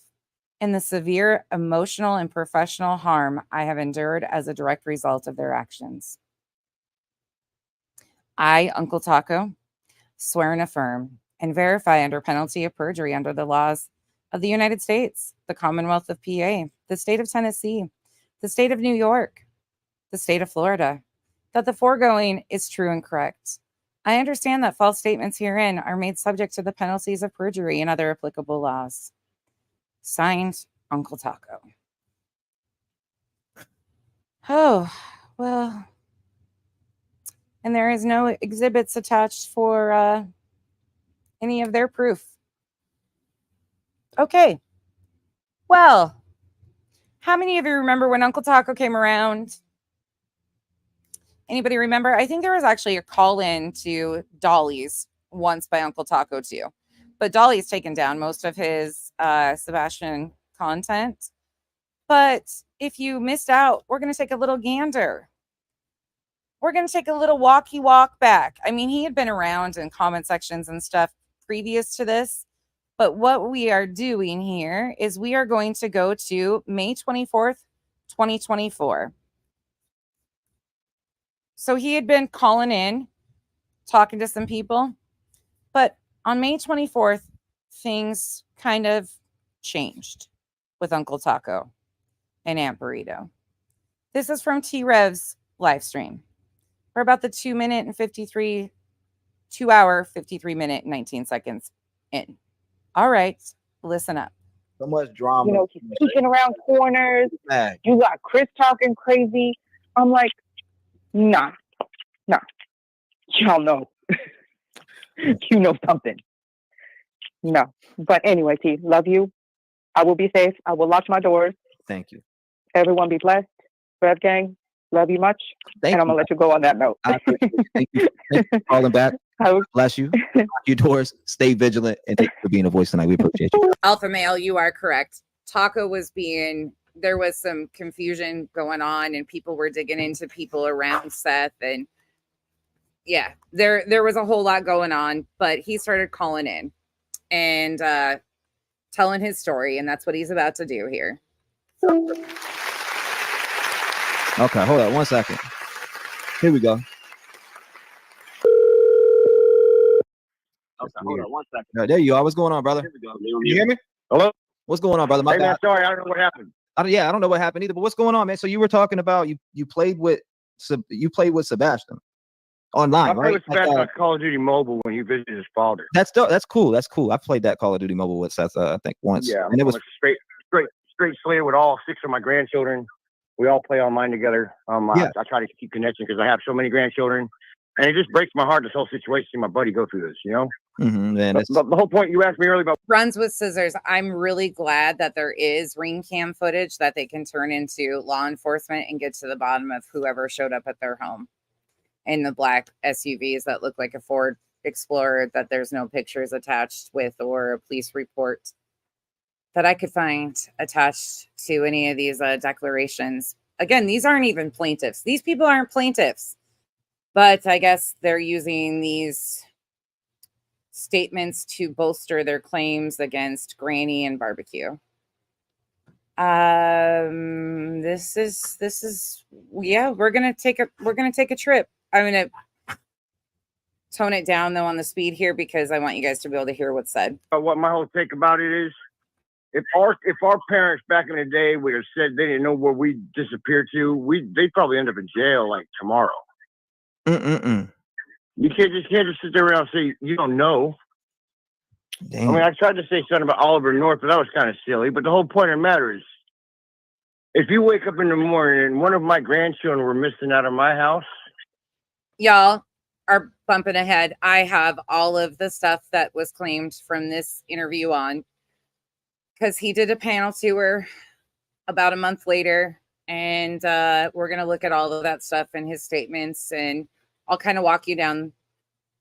and the severe emotional and professional harm I have endured as a direct result of their actions. I, Uncle Taco, swear and affirm and verify under penalty of perjury under the laws of the United States, the Commonwealth of PA, the state of Tennessee, the state of New York, the state of Florida, that the foregoing is true and correct. I understand that false statements herein are made subject to the penalties of perjury and other applicable laws. Signed, Uncle Taco. Oh, well. And there is no exhibits attached for any of their proof. Okay. Well, how many of you remember when Uncle Taco came around? Anybody remember? I think there was actually a call-in to Dolly's once by Uncle Taco too. But Dolly's taken down most of his Sebastian content. But if you missed out, we're going to take a little gander. We're going to take a little walk back. I mean, he had been around in comment sections and stuff previous to this. But what we are doing here is we are going to go to May 24th, 2024. So he had been calling in, talking to some people. But on May 24th, things kind of changed with Uncle Taco and Aunt Burrito. This is from Trev's live stream. We're about the 2 hour, 53 minute, 19 seconds in. All right, listen up. So much drama. You know, he's peeking around corners. Mad. You got Chris talking crazy. I'm like, nah. Y'all know. You know something. No. But anyway, T, love you. I will be safe. I will lock my doors. Thank you. Everyone be blessed. Trev gang, love you much. Thank and I'm going to let you go on that note. I appreciate it. Thank you. Thank you for calling back. Bless you. Lock your doors. Stay vigilant. And thank you for being a voice tonight. We appreciate you. Alpha male, you are correct. Taco was there was some confusion going on and people were digging into people around Seth. And yeah, there was a whole lot going on, but he started calling in and telling his story. And that's what he's about to do here. Okay, hold on 1 second. Here we go. Okay, hold on 1 second. No, there you are. What's going on, brother? Here we go. Can you hear me? Hello? What's going on, brother? My hey, man, bad. sorry, I don't know what happened. I don't know what happened either. But what's going on, man? So you were talking about you played with Sebastian online, I right? played with Sebastian on Call of Duty Mobile when you visited his father. That's cool. That's cool. I played that Call of Duty Mobile with Seth, I think once. Yeah, and it was straight slated with all 6 of my grandchildren. We all play online together. I try to keep connection because I have so many grandchildren, and it just breaks my heart, this whole situation, seeing my buddy go through this, you know? Mm-hmm, man, the whole point you asked me earlier about runs with scissors. I'm really glad that there is ring cam footage that they can turn into law enforcement and get to the bottom of whoever showed up at their home in the black SUVs that look like a Ford Explorer that there's no pictures attached with or a police report that I could find attached to any of these declarations. Again, these aren't even plaintiffs. These people aren't plaintiffs, but I guess they're using these statements to bolster their claims against Granny and Barbecue. This is we're gonna take a trip. I'm gonna tone it down though on the speed here because I want you guys to be able to hear what's said. what my whole take about it is. If our parents back in the day would have said they didn't know where we disappeared to, they'd probably end up in jail like tomorrow. You can't just sit there and say you don't know. Damn. I mean, I tried to say something about Oliver North, but that was kind of silly. But the whole point of the matter is, if you wake up in the morning and one of my grandchildren were missing out of my house, Y'all, are bumping ahead. I have all of the stuff that was claimed from this interview on, because he did a panel tour about a month later, and we're going to look at all of that stuff and his statements, and I'll kind of walk you down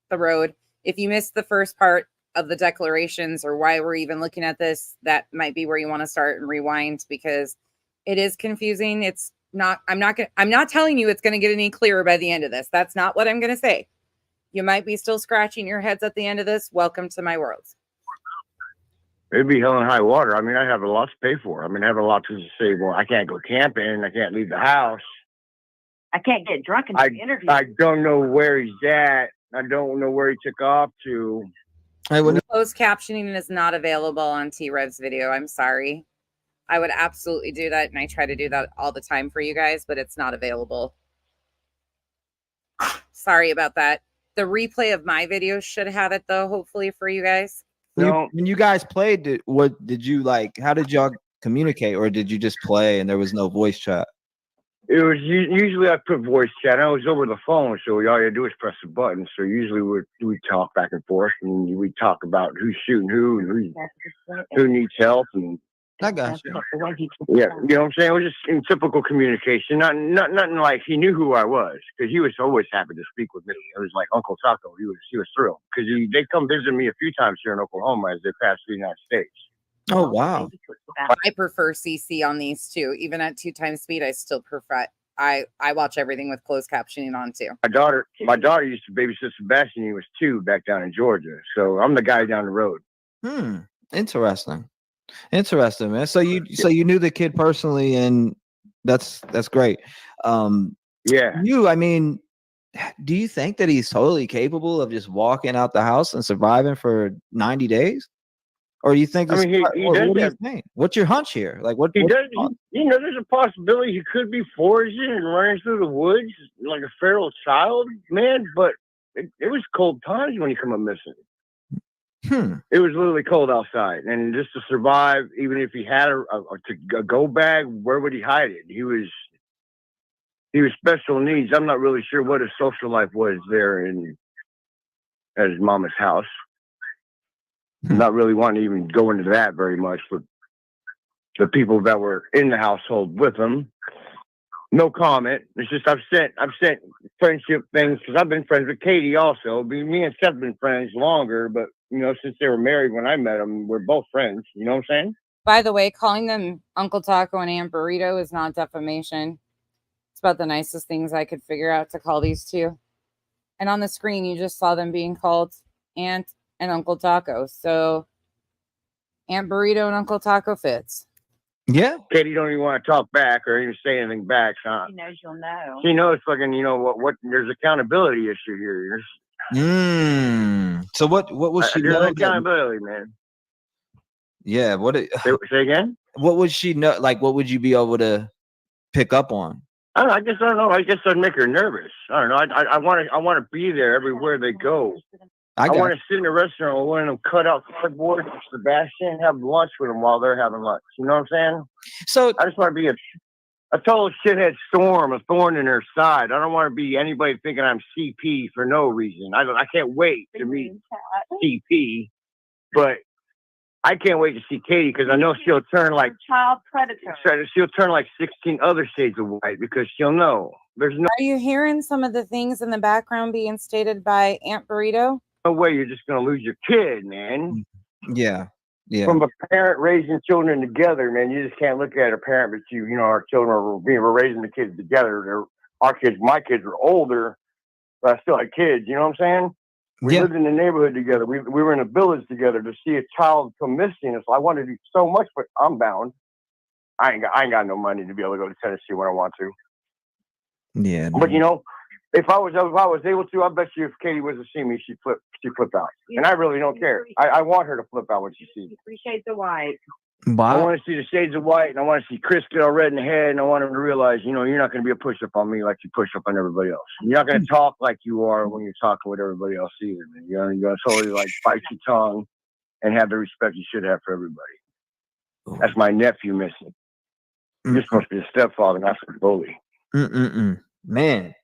the road. If you missed the first part of the declarations or why we're even looking at this, that might be where you want to start and rewind, because it is confusing. It's not, I'm not telling you it's going to get any clearer by the end of this. That's not what I'm going to say. You might be still scratching your heads at the end of this. Welcome to my world. It'd be hell and high water. I mean, I have a lot to pay for. I mean, I have a lot to say, well, I can't go camping. I can't leave the house. I can't get drunk and do interviews. I don't know where he's at. I don't know where he took off to. Closed captioning is not available on T-Rev's video. I'm sorry. I would absolutely do that, and I try to do that all the time for you guys, but it's not available. Sorry about that. The replay of my video should have it, though, hopefully, for you guys. When you guys played, what did you like? How did y'all communicate, or did you just play and there was no voice chat? It was usually I put voice chat. I was over the phone, so all you had to do is press a button. So usually we talk back and forth, and we talk about who's shooting who and who needs help. And I got you. Yeah, you know what I'm saying? It was just in typical communication. Nothing like he knew who I was, because he was always happy to speak with me. It was like Uncle Taco. He was thrilled, because they come visit me a few times here in Oklahoma as they pass through the United States. Oh wow! I prefer CC on these too. Even at 2x speed, I still prefer. I watch everything with closed captioning on too. My daughter used to babysit Sebastian. He was 2 back down in Georgia. So I'm the guy down the road. Interesting, man. So you knew the kid personally, and that's great. Yeah. I mean, do you think that he's totally capable of just walking out the house and surviving for 90 days? Or you think? He does what do you think? What's your hunch here? Like what? He does. There's a possibility he could be foraging and running through the woods like a feral child, man. But it was cold times when he come up missing. It was literally cold outside, and just to survive, even if he had a go bag, where would he hide it? He was special needs. I'm not really sure what his social life was there at his mama's house. Not really wanting to even go into that very much, but the people that were in the household with him, no comment. It's just I've sent friendship things, because I've been friends with Katie also. Me and Seth have been friends longer, but since they were married when I met them, we're both friends. You know what I'm saying? By the way, calling them Uncle Taco and Aunt Burrito is not defamation. It's about the nicest things I could figure out to call these two. And on the screen, you just saw them being called Aunt and Uncle Taco. So Aunt Burrito and Uncle Taco fits. Yeah. Katie don't even want to talk back or even say anything back. Huh? She knows you'll know. She knows fucking, what there's accountability issue here. So what would she know? There's accountability, man. Yeah. Say again? What would she know? Like, what would you be able to pick up on? I don't know. I guess I'd make her nervous. I don't know. I want to be there everywhere they go. I want to sit in a restaurant with one of them cut out cardboard with Sebastian and have lunch with them while they're having lunch. You know what I'm saying? So I just want to be a total shithead storm, a thorn in her side. I don't want to be anybody thinking I'm CP for no reason. I can't wait to meet CP, but I can't wait to see Katie, because I know she'll turn like child predator. She'll turn like 16 other shades of white, because she'll know. There's no. Are you hearing some of the things in the background being stated by Aunt Burrito? No way you're just going to lose your kid, man. Yeah. From a parent raising children together, man, you just can't look at a parent, but our children we're raising the kids together. My kids are older, but I still had kids. You know what I'm saying? We lived in the neighborhood together. We were in a village together. To see a child come missing, I wanted to do so much, but I'm bound. I ain't got no money to be able to go to Tennessee when I want to. Yeah. But if I was able to, I bet you if Katie was to see me, she'd flip out. And I really don't care. I want her to flip out when she sees me. Appreciate the white. I want to see the shades of white, and I want to see Chris get all red in the head, and I want him to realize, you're not going to be a push-up on me like you push up on everybody else. You're not going to talk like you are when you're talking with everybody else either, man. You're going to totally bite your tongue and have the respect you should have for everybody. That's my nephew missing. You're supposed to be a stepfather, not a bully. Man.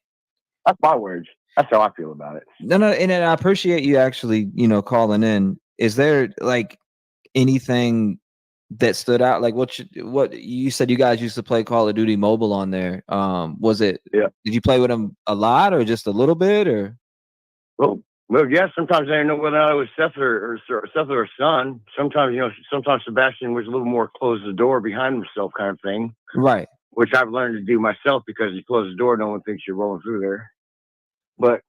That's my words. That's how I feel about it. No, and I appreciate you actually, calling in. Is there like anything that stood out? Like what you said you guys used to play Call of Duty Mobile on there. Was it? Yeah. Did you play with him a lot or just a little bit or? Well, yeah. Sometimes I didn't know whether or not it was Seth or son. Sometimes, sometimes Sebastian was a little more close the door behind himself kind of thing. Right. Which I've learned to do myself because you close the door, no one thinks you're rolling through there. But,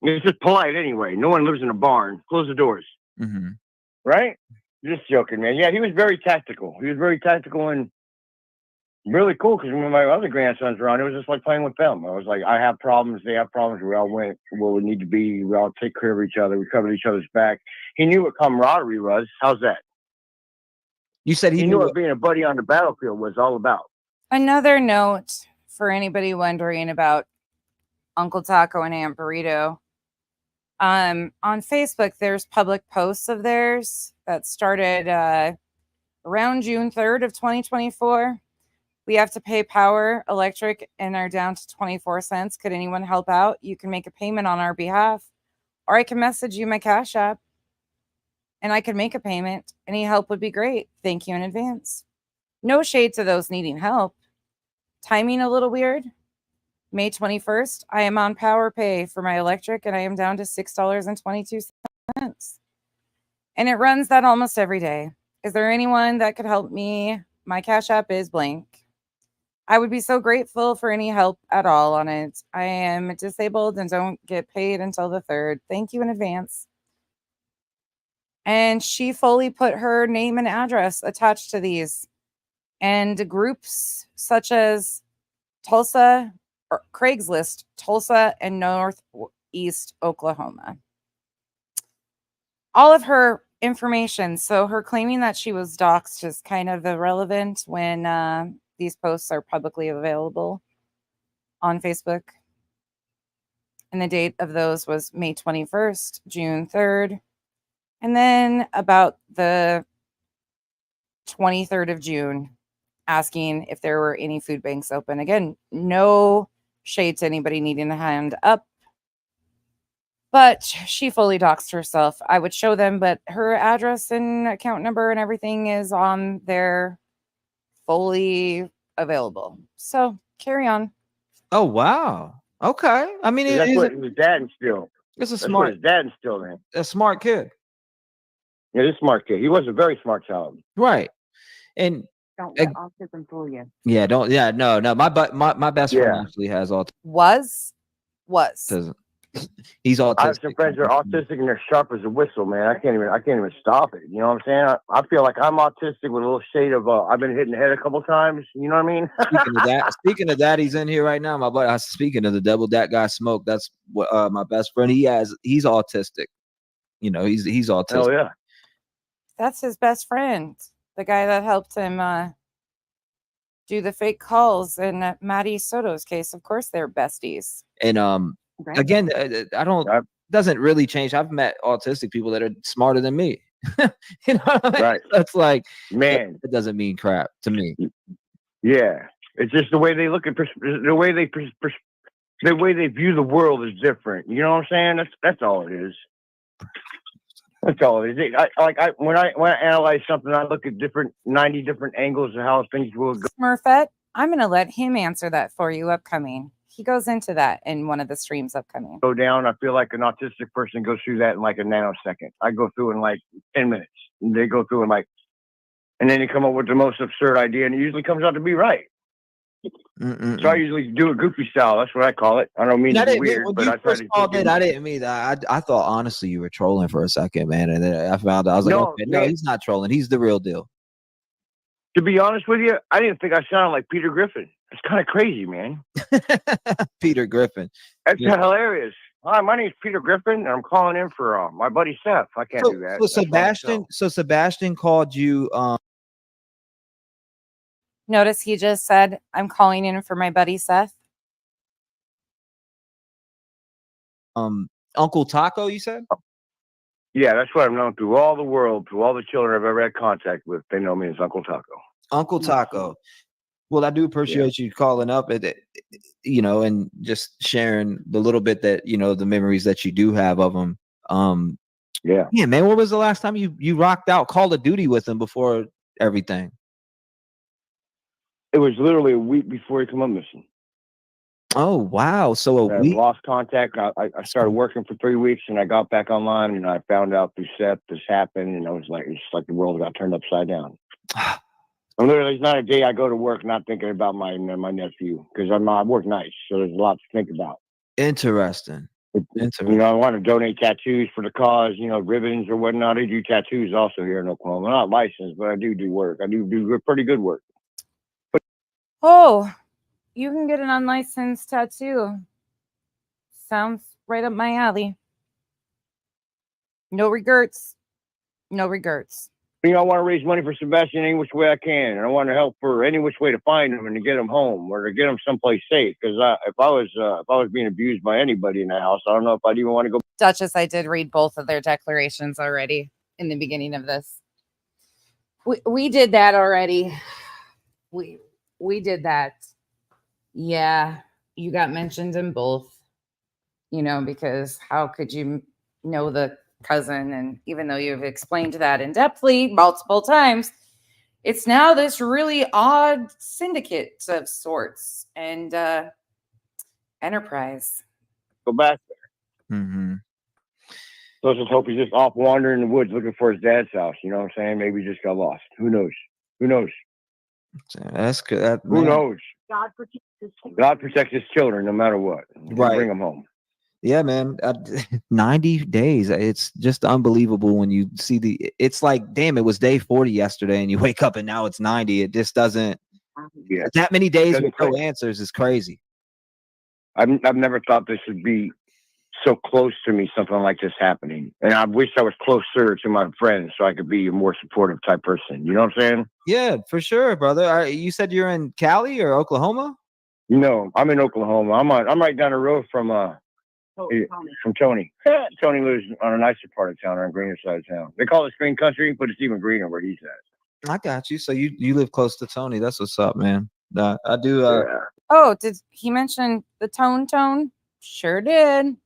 it's just polite anyway. No one lives in a barn. Close the doors. Mm-hmm. Right? Just joking, man. Yeah, he was very tactical. He was very tactical and really cool because when my other grandsons were on, it was just like playing with them. I was like, I have problems. They have problems. We all went where we need to be. We all take care of each other. We covered each other's back. He knew what camaraderie was. How's that? You said he knew what being a buddy on the battlefield was all about. Another note for anybody wondering about Uncle Taco and Aunt Burrito. On Facebook, there's public posts of theirs that started around June 3rd of 2024. We have to pay power, electric, and are down to 24 cents. Could anyone help out? You can make a payment on our behalf, or I can message you my Cash App, and I could make a payment. Any help would be great. Thank you in advance. No shade to those needing help. Timing a little weird. May 21st, I am on power pay for my electric, and I am down to $6.22. And it runs that almost every day. Is there anyone that could help me? My Cash App is blank. I would be so grateful for any help at all on it. I am disabled and don't get paid until the 3rd. Thank you in advance. And she fully put her name and address attached to these. And groups such as Tulsa, or Craigslist, Tulsa, and Northeast Oklahoma. All of her information. So her claiming that she was doxxed is kind of irrelevant when these posts are publicly available on Facebook. And the date of those was May 21st, June 3rd. And then about the 23rd of June, asking if there were any food banks open. Again, no shade to anybody needing a hand up. But she fully doxed herself. I would show them, but her address and account number and everything is on there, fully available. So carry on. Oh, wow. Okay. I mean, that's what his dad instilled. It's a That's smart. what his dad instilled in him. A smart kid. Yeah, this smart kid. He was a very smart child. Right. And Don't let autism fool you. yeah, don't. Yeah, no. My best friend actually has autism. Was. He's autistic. I have some friends that are autistic and they're sharp as a whistle, man. I can't even stop it. You know what I'm saying? I feel like I'm autistic with a little shade of I've been hitting the head a couple times. You know what I mean? Speaking of that, he's in here right now. My buddy. Speaking of the double that guy Smoke, that's what my best friend. He's autistic. He's autistic. Oh yeah. That's his best friend. The guy that helped him do the fake calls in Maddie Soto's case. Of course, they're besties. And again, doesn't really change. I've met autistic people that are smarter than me. Right. That's like, man, it doesn't mean crap to me. Yeah, it's just the way they look at the way they view the world is different. You know what I'm saying? That's all it is. That's all it is. When I analyze something, I look at 90 different angles of how things will go. Smurfette, I'm going to let him answer that for you upcoming. He goes into that in one of the streams upcoming. Go down. I feel like an autistic person goes through that in like a nanosecond. I go through in like 10 minutes. And they go through in and then they come up with the most absurd idea, and it usually comes out to be right. So I usually do a goofy style. That's what I call it. I don't mean to be weird, but I try to. I didn't mean that. I thought honestly you were trolling for a second, man, and then I found out I was like, no, he's not trolling. He's the real deal. To be honest with you, I didn't think I sounded like Peter Griffin. It's kind of crazy, man. Peter Griffin. That's hilarious. Hi, my name's Peter Griffin, and I'm calling in for my buddy Seth. I can't do that. So Sebastian called you. Notice he just said, I'm calling in for my buddy Seth. Uncle Taco, you said? Yeah, that's what I'm known through all the world, through all the children I've ever had contact with. They know me as Uncle Taco. Uncle Taco. Well, I do appreciate you calling up and and just sharing the little bit that the memories that you do have of him. Yeah. Yeah, man. When was the last time you rocked out Call of Duty with him before everything? It was literally a week before he come up missing. Oh wow! So a I week. lost contact. I started working for 3 weeks, and I got back online, and I found out through Seth this happened, and I was like, it's like the world got turned upside down. And literally, there's not a day I go to work not thinking about my nephew, because I work nights, so there's a lot to think about. Interesting. I want to donate tattoos for the cause, ribbons or whatnot. I do tattoos also here in Oklahoma. I'm not licensed, but I do work. I do pretty good work. Oh, you can get an unlicensed tattoo. Sounds right up my alley. No regrets. No regrets. I want to raise money for Sebastian any which way I can, and I want to help for any which way to find him and to get him home or to get him someplace safe. Because if I was being abused by anybody in the house, I don't know if I'd even want to go. Duchess, I did read both of their declarations already in the beginning of this. We did that already. We did that. Yeah, you got mentioned in both. Because how could you know the cousin? And even though you've explained that in depthly multiple times, it's now this really odd syndicate of sorts and enterprise. Go back there. Mm-hmm. So let's just hope he's just off wandering in the woods looking for his dad's house. You know what I'm saying? Maybe he just got lost. Who knows? That's good. Who knows? God protects his children no matter what. Right. Bring them home. Yeah, man. 90 days. It's just unbelievable when you see it's like, damn, it was day 40 yesterday and you wake up and now it's 90. It just doesn't. Yeah. That many days with no answers is crazy. I've never thought this would be so close to me, something like this happening. And I wish I was closer to my friends so I could be a more supportive type person. You know what I'm saying? Yeah, for sure, brother. You said you're in Cali or Oklahoma? No, I'm in Oklahoma. I'm right down the road from Tony. Tony lives on a nicer part of town, on a greener side of town. They call it green country, but it's even greener where he's at. I got you. So you live close to Tony. That's what's up, man. I do. Yeah. Oh, did he mention the Tone? Sure did.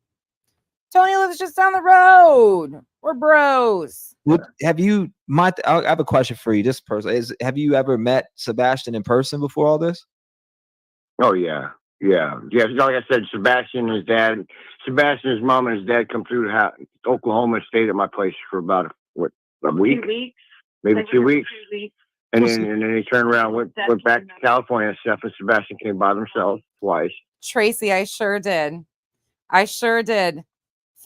Tony lives just down the road. We're bros. Have you? I have a question for you. This person have you ever met Sebastian in person before all this? Oh yeah. Like I said, Sebastian, his mom, and his dad come through Oklahoma, stayed at my place for about a week, 2 weeks, maybe 2 weeks, 2 weeks. and then they turned around, went back to California. Seth and Sebastian came by themselves twice. Tracy, I sure did.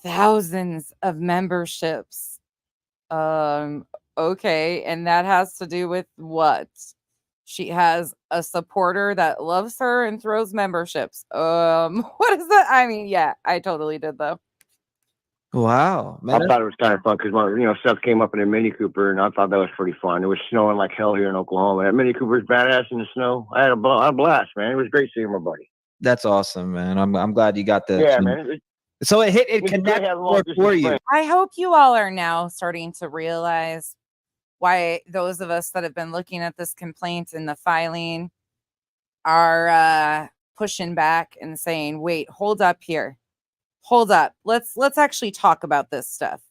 Thousands of memberships. Okay, and that has to do with what? She has a supporter that loves her and throws memberships. What is that? I mean, yeah, I totally did though. Wow, man. I thought it was kind of fun because Seth came up in a Mini Cooper, and I thought that was pretty fun. It was snowing like hell here in Oklahoma. That Mini Cooper's badass in the snow. I had a blast, man. It was great seeing my buddy. That's awesome, man. I'm glad you got that. Yeah, man. So it connected more for you. I hope you all are now starting to realize why those of us that have been looking at this complaint and the filing are pushing back and saying, wait, hold up here. Hold up. Let's actually talk about this stuff.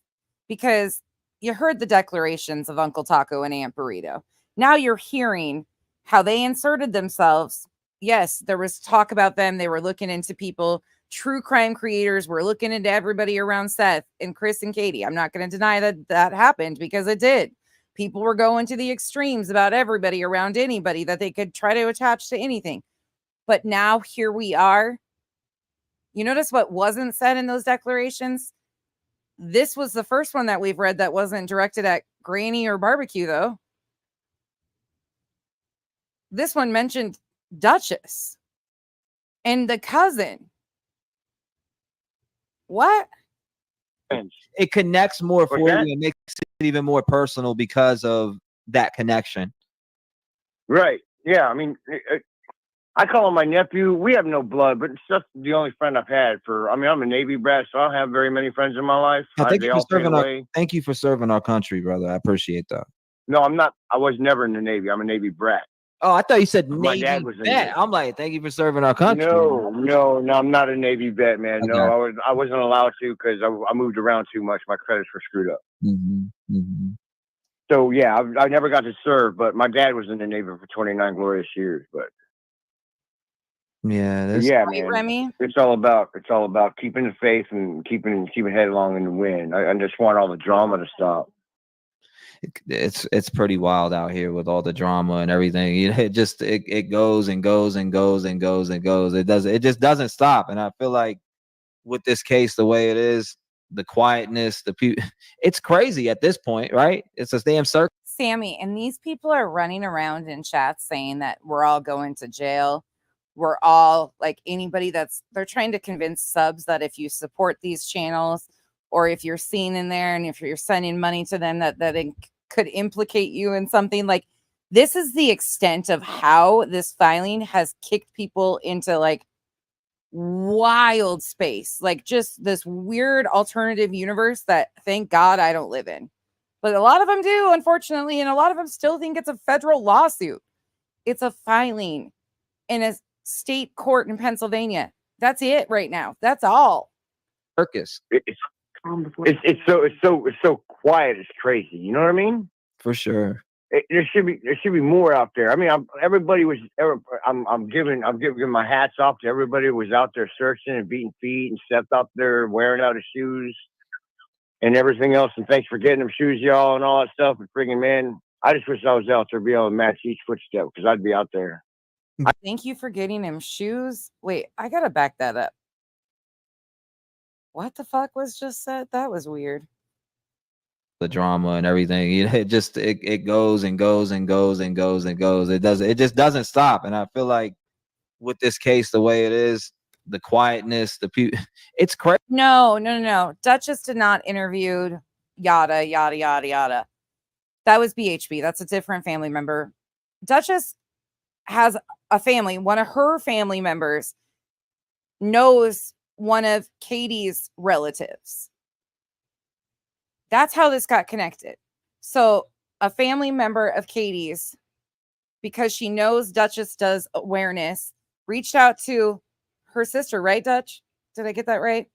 Because you heard the declarations of Uncle Taco and Aunt Burrito. Now you're hearing how they inserted themselves. Yes, there was talk about them. They were looking into people. True crime creators were looking into everybody around Seth and Chris and Katie. I'm not going to deny that happened because it did. People were going to the extremes about everybody around anybody that they could try to attach to anything. But now here we are. You notice what wasn't said in those declarations? This was the first one that we've read that wasn't directed at Granny or Barbecue, though. This one mentioned Duchess and the cousin. What? It connects more for What's you that? and makes it even more personal because of that connection. Right. Yeah. I mean, I call him my nephew. We have no blood, but Seth's the only friend I've had I'm a Navy brat, so I don't have very many friends in my life. Thank you for serving our country, brother. I appreciate that. No, I'm not. I was never in the Navy. I'm a Navy brat. Oh, I thought you said My dad Navy was a vet. I'm like, thank you for serving our country. No, I'm not a Navy vet, man. Okay. No, I wasn't allowed to because I moved around too much. My credits were screwed up. So yeah, I never got to serve, but my dad was in the Navy for 29 glorious years. But Yeah, But that's yeah, Right, man. Remy? It's all about keeping the faith and keeping headlong in the wind. I just want all the drama to stop. it's pretty wild out here with all the drama and everything. You know, it goes and goes and goes and goes and goes. It just doesn't stop. And I feel like with this case, the way it is, the quietness, the people, it's crazy at this point, right? It's a damn circle. Sammy, and these people are running around in chats saying that we're all going to jail. We're all like anybody they're trying to convince subs that if you support these channels or if you're seen in there and if you're sending money to them that could implicate you in something. Like, this is the extent of how this filing has kicked people into like wild space, like just this weird alternative universe that thank God I don't live in. But a lot of them do, unfortunately, and a lot of them still think it's a federal lawsuit. It's a filing in a state court in Pennsylvania. That's it right now. That's all. Circus. It's so quiet. It's crazy. You know what I mean? For sure. There should be more out there. I mean, I'm giving my hats off to everybody who was out there searching and beating feet and stepped up there wearing out his shoes and everything else. And thanks for getting them shoes, y'all, and all that stuff. And friggin' man, I just wish I was out there to be able to match each footstep because I'd be out there. Thank you for getting him shoes. Wait, I gotta back that up. What the fuck was just said? That was weird. The drama and everything, you know, it goes and goes and goes and goes and goes. It just doesn't stop. And I feel like with this case, the way it is, the quietness, the people, it's crazy. No. Duchess did not interviewed yada yada yada yada. That was BHB. That's a different family member. Duchess has a family. One of her family members knows one of Katie's relatives. That's how this got connected. So a family member of Katie's, because she knows Duchess does awareness, reached out to her sister, right, Dutch? Did I get that right?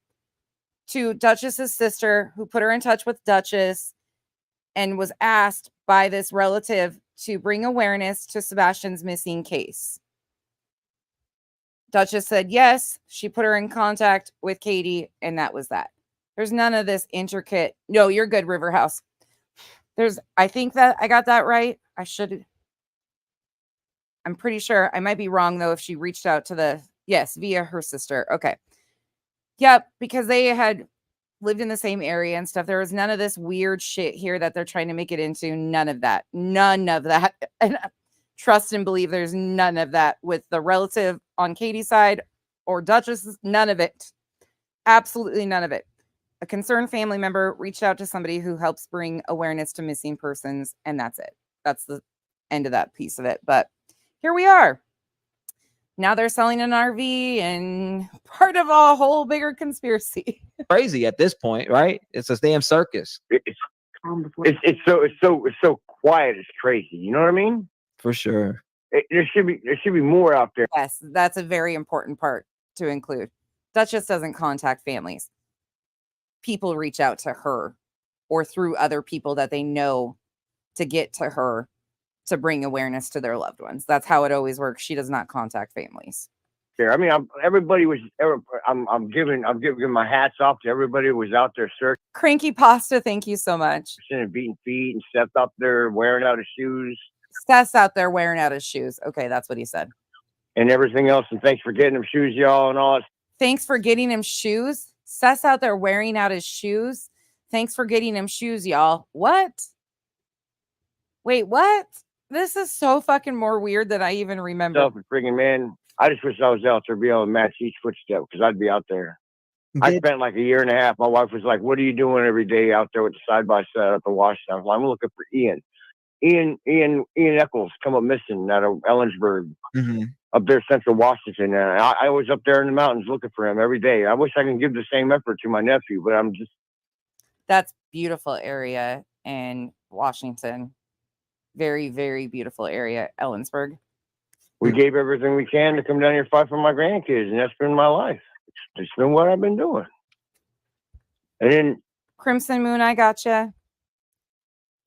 To Duchess's sister, who put her in touch with Duchess and was asked by this relative to bring awareness to Sebastian's missing case. Duchess said yes. She put her in contact with Katie, and that was that. There's none of this intricate. No, you're good, Riverhouse. I think that I got that right. I'm pretty sure. I might be wrong, though, if she reached out to via her sister. Okay. Yep, because they had lived in the same area and stuff. There was none of this weird shit here that they're trying to make it into. None of that. None of that. And trust and believe there's none of that with the relative on Katie's side or Duchess. None of it. Absolutely none of it. A concerned family member reached out to somebody who helps bring awareness to missing persons, and that's it. That's the end of that piece of it. But here we are. Now they're selling an RV and part of a whole bigger conspiracy. Crazy at this point, right? It's a damn circus. It's so quiet. It's crazy. You know what I mean? For sure. There should be more out there. Yes, that's a very important part to include. Duchess doesn't contact families. People reach out to her or through other people that they know to get to her to bring awareness to their loved ones. That's how it always works. She does not contact families. I mean, I'm giving my hats off to everybody who was out there searching. Cranky Pasta, thank you so much. And beating feet and stepped up there wearing out his shoes. Seth's out there wearing out his shoes. Okay, that's what he said. And everything else. And thanks for getting them shoes, y'all, and all that. Thanks for getting him shoes. Seth's out there wearing out his shoes. Thanks for getting him shoes, y'all. What? Wait, what? This is so fucking more weird than I even remember. Friggin' man, I just wish I was out there to be able to match each footstep because I'd be out there. I spent like a year and a half. My wife was like, "What are you doing every day out there with the side by side at the Washington?" I was like, "I'm looking for Ian Eccles come up missing out of Ellensburg, up there, Central Washington. And I was up there in the mountains looking for him every day. I wish I could give the same effort to my nephew, but I'm just." That's beautiful area in Washington. Very, very beautiful area, Ellensburg. we gave everything we can to come down here and fight for my grandkids, and that's been my life. It's been what I've been doing. And then Crimson Moon, I gotcha.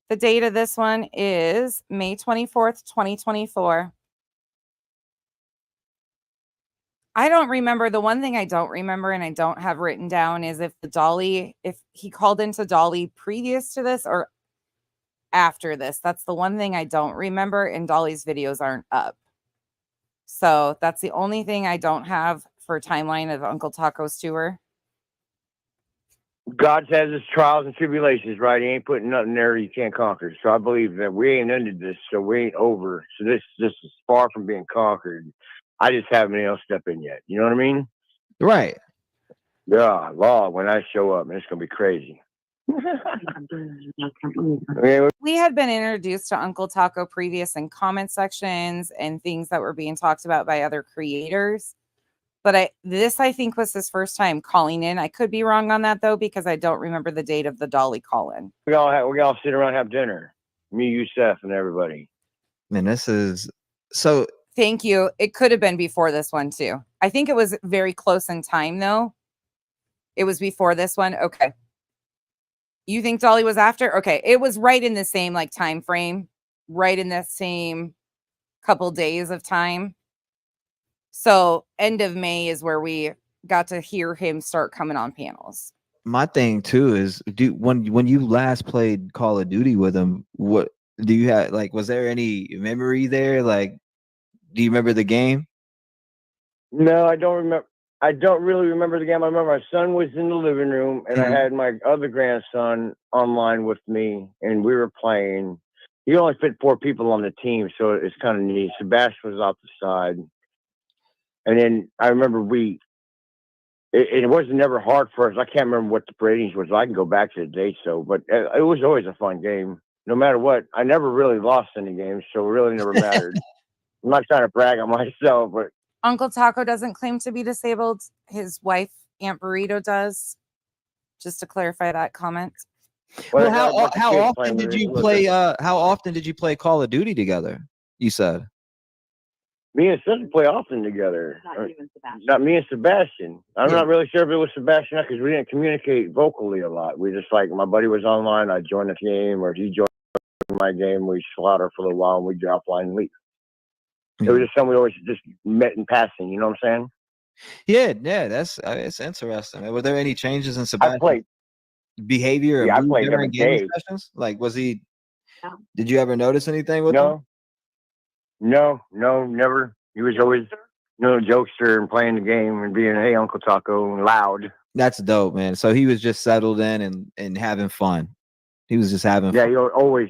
The date of this one is May 24th, 2024. I don't remember. The one thing I don't remember and I don't have written down is if he called into Dolly previous to this or after this. That's the one thing I don't remember, and Dolly's videos aren't up. So that's the only thing I don't have for timeline of Uncle Taco's tour. God has his trials and tribulations, right? He ain't putting nothing there you can't conquer. So I believe that we ain't ended this, so we ain't over. So this is far from being conquered. I just haven't else step in yet. You know what I mean? Right. Yeah, law, when I show up, man, it's going to be crazy. We had been introduced to Uncle Taco previous in comment sections and things that were being talked about by other creators. But I think was his first time calling in. I could be wrong on that though, because I don't remember the date of the Dolly call-in. We all sit around and have dinner. Me, you, Seth, and everybody. Man, this is so. Thank you. It could have been before this one too. I think it was very close in time though. It was before this one. Okay. You think Dolly was after? Okay. It was right in the same like time frame, right in the same couple days of time. So end of May is where we got to hear him start coming on panels. My thing too is, when you last played Call of Duty with him, what do you have? Like, was there any memory there? Like, do you remember the game? No, I don't remember. I don't really remember the game. I remember my son was in the living room, and I had my other grandson online with me, and we were playing. You only fit 4 people on the team, so it's kind of neat. Sebastian was off the side. And then I remember it wasn't never hard for us. I can't remember what the ratings was. I can go back to the date, but it was always a fun game. No matter what, I never really lost any games, so it really never mattered. I'm not trying to brag on myself, but Uncle Taco doesn't claim to be disabled. His wife, Aunt Burrito, does. Just to clarify that comment. Well, how often did you play? How often did you play Call of Duty together? You said. Me and Seth play often together. Not me and Sebastian. I'm not really sure if it was Sebastian because we didn't communicate vocally a lot. We just like my buddy was online, I joined the game, or he joined my game. We slaughter for a little while and we drop line and leave. It was just something we always just met in passing. You know what I'm saying? Yeah, that's it's interesting. Were there any changes in Sebastian's behavior? Yeah, I played every day. Sessions? Like, was he? Did you ever notice anything with him? No, never. He was always, jokester and playing the game and being, hey, Uncle Taco, and loud. That's dope, man. So he was just settled in and having fun. He was just having fun. Yeah, he always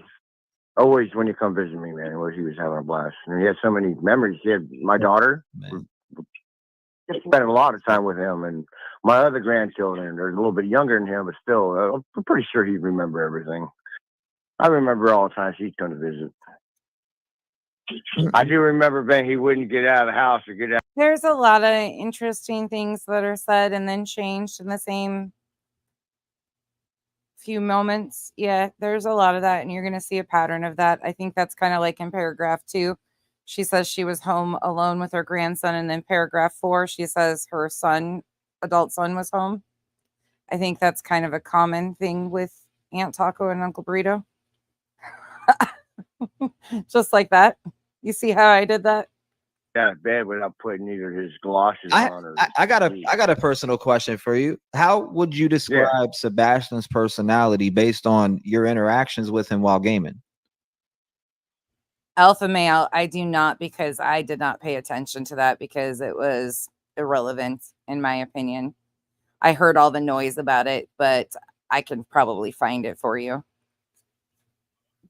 when you come visit me, man, he was having a blast. And he had so many memories. He had my daughter. Spent a lot of time with him, and my other grandchildren. They're a little bit younger than him, but still, I'm pretty sure he'd remember everything. I remember all the times he'd come to visit. I do remember, Ben, he wouldn't get out of the house or get out. There's a lot of interesting things that are said and then changed in the same few moments. Yeah, there's a lot of that, and you're going to see a pattern of that. I think that's kind of like in paragraph 2. She says she was home alone with her grandson, and then paragraph 4, she says her adult son was home. I think that's kind of a common thing with Aunt Taco and Uncle Burrito. Just like that. You see how I did that? Yeah, bed without putting either his galoshes on or. I got a personal question for you. How would you describe Sebastian's personality based on your interactions with him while gaming? Alpha male, I do not, because I did not pay attention to that because it was irrelevant in my opinion. I heard all the noise about it, but I can probably find it for you.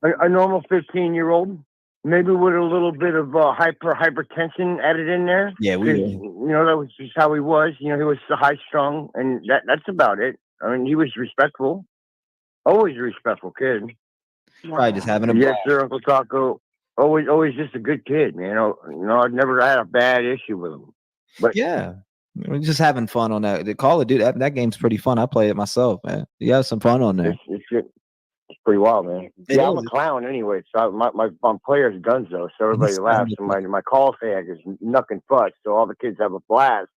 A normal 15-year-old, maybe with a little bit of hypertension added in there. Yeah, that was just how he was. He was high strung, and that's about it. I mean, he was respectful, always a respectful kid. Probably just having a yes, sir, Uncle Taco. Always just a good kid, man. I've never had a bad issue with him. But yeah, we're just having fun on that. The Call of Duty, that game's pretty fun. I play it myself, man. You have some fun on there. It's good. pretty wild, man. It Yeah, I'm a is. clown anyway. So my player's Gunzo, so everybody He's laughs. wonderful. And my call tag is Knuckin' Fuss, so all the kids have a blast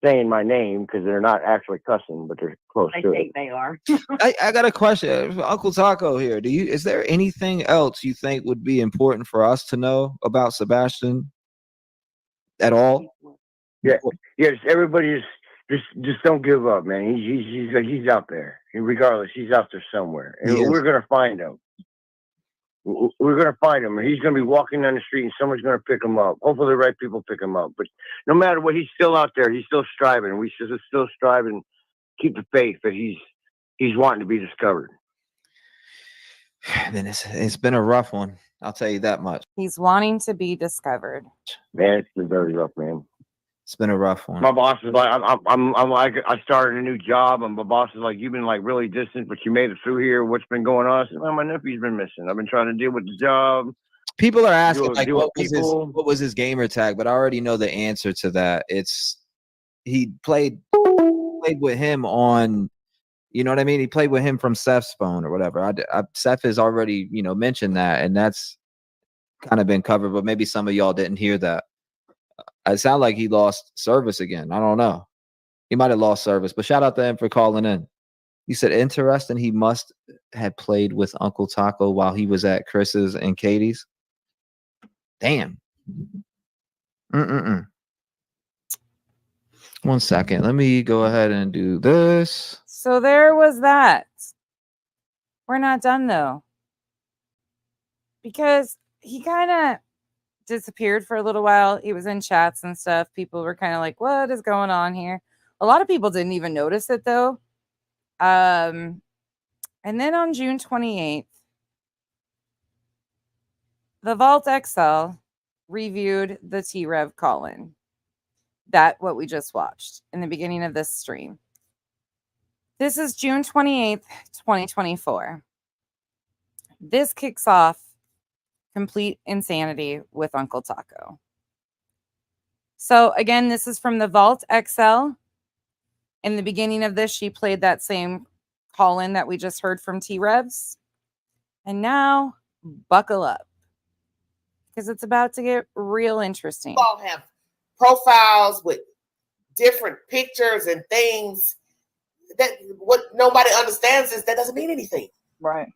saying my name because they're not actually cussing, but they're close They to it. think they are. I got a question, Uncle Taco here. Is there anything else you think would be important for us to know about Sebastian at all? Yeah, just everybody just don't give up, man. He's out there. Regardless, he's out there somewhere, and He is. we're gonna find him. We're gonna find him, and he's gonna be walking down the street, and someone's gonna pick him up. Hopefully, the right people pick him up. But no matter what, he's still out there. He's still striving. We should still strive and keep the faith that he's wanting to be discovered. Then it's been a rough one. I'll tell you that much. He's wanting to be discovered. Man, it's been very rough, man. It's been a rough one. My boss is like, I'm like, I started a new job, and my boss is like, you've been like really distant, but you made it through here. What's been going on? I said, well, my nephew's been missing. I've been trying to deal with the job. People are asking like, deal what with was his gamer tag? But I already know the answer to that. It's he played with him on, you know what I mean? He played with him from Seth's phone or whatever. Seth has already, mentioned that, and that's kind of been covered. But maybe some of y'all didn't hear that. It sounded like he lost service again. I don't know. He might have lost service, but shout out to him for calling in. He said, interesting. He must have played with Uncle Taco while he was at Chris's and Katie's. Damn. One second. Let me go ahead and do this. So there was that. We're not done though. Because he kind of disappeared for a little while. He was in chats and stuff. People were kind of like, what is going on here? A lot of people didn't even notice it though. And then on June 28th, the Vault XL reviewed the Trev call-in. That what we just watched in the beginning of this stream. This is June 28th, 2024. This kicks off complete insanity with Uncle Taco. So again, this is from the Vault XL. In the beginning of this, she played that same call-in that we just heard from T-Revs. And now, buckle up. Because it's about to get real interesting. All have profiles with different pictures and things. That what nobody understands is that doesn't mean anything. Right.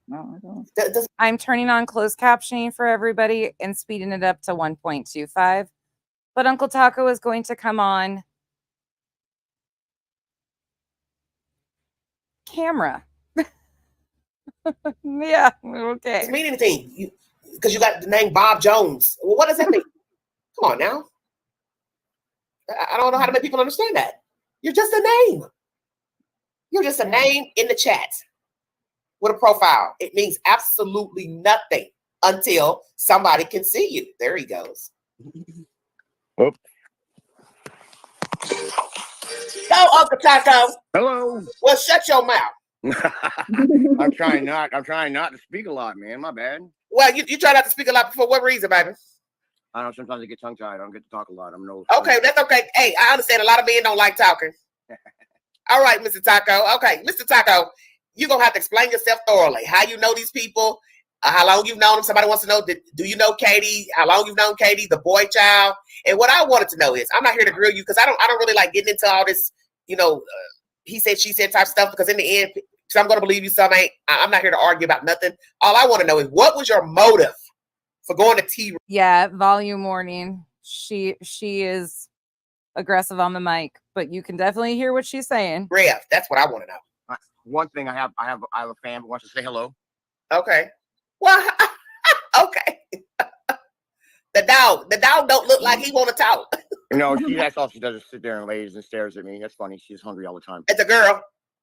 No, I don't. I'm turning on closed captioning for everybody and speeding it up to 1.25. But Uncle Taco is going to come on camera. Yeah, okay. Doesn't mean anything. Because you got the name Bob Jones. Well, what does that mean? Come on now. I don't know how to make people understand that. You're just a name. You're just a name in the chat with a profile. It means absolutely nothing until somebody can see you. There he goes. Whoop. Go, Uncle Taco. Hello. Well, shut your mouth. I'm trying not to speak a lot, man. My bad. Well, you try not to speak a lot for what reason, baby? I don't know. Sometimes I get tongue tied. I don't get to talk a lot. I'm no. Okay, that's okay. Hey, I understand a lot of men don't like talking. All right, Mr. Taco. Okay, Mr. Taco, you're going to have to explain yourself thoroughly. How you know these people, how long you've known them. Somebody wants to know, do you know Katie? How long you've known Katie, the boy child? And what I wanted to know is, I'm not here to grill you because I don't really like getting into all this, he said, she said type stuff, because in the end, so I'm going to believe you, some ain't. I'm not here to argue about nothing. All I want to know is, what was your motive for going to T? Yeah, volume warning. She is aggressive on the mic, but you can definitely hear what she's saying. Trev, that's what I want to know. One thing I have a fan who wants to say hello. Okay. Well, okay. The dog don't look like he want to talk. That's all she does is sit there and lays and stares at me. That's funny. She's hungry all the time. It's a girl.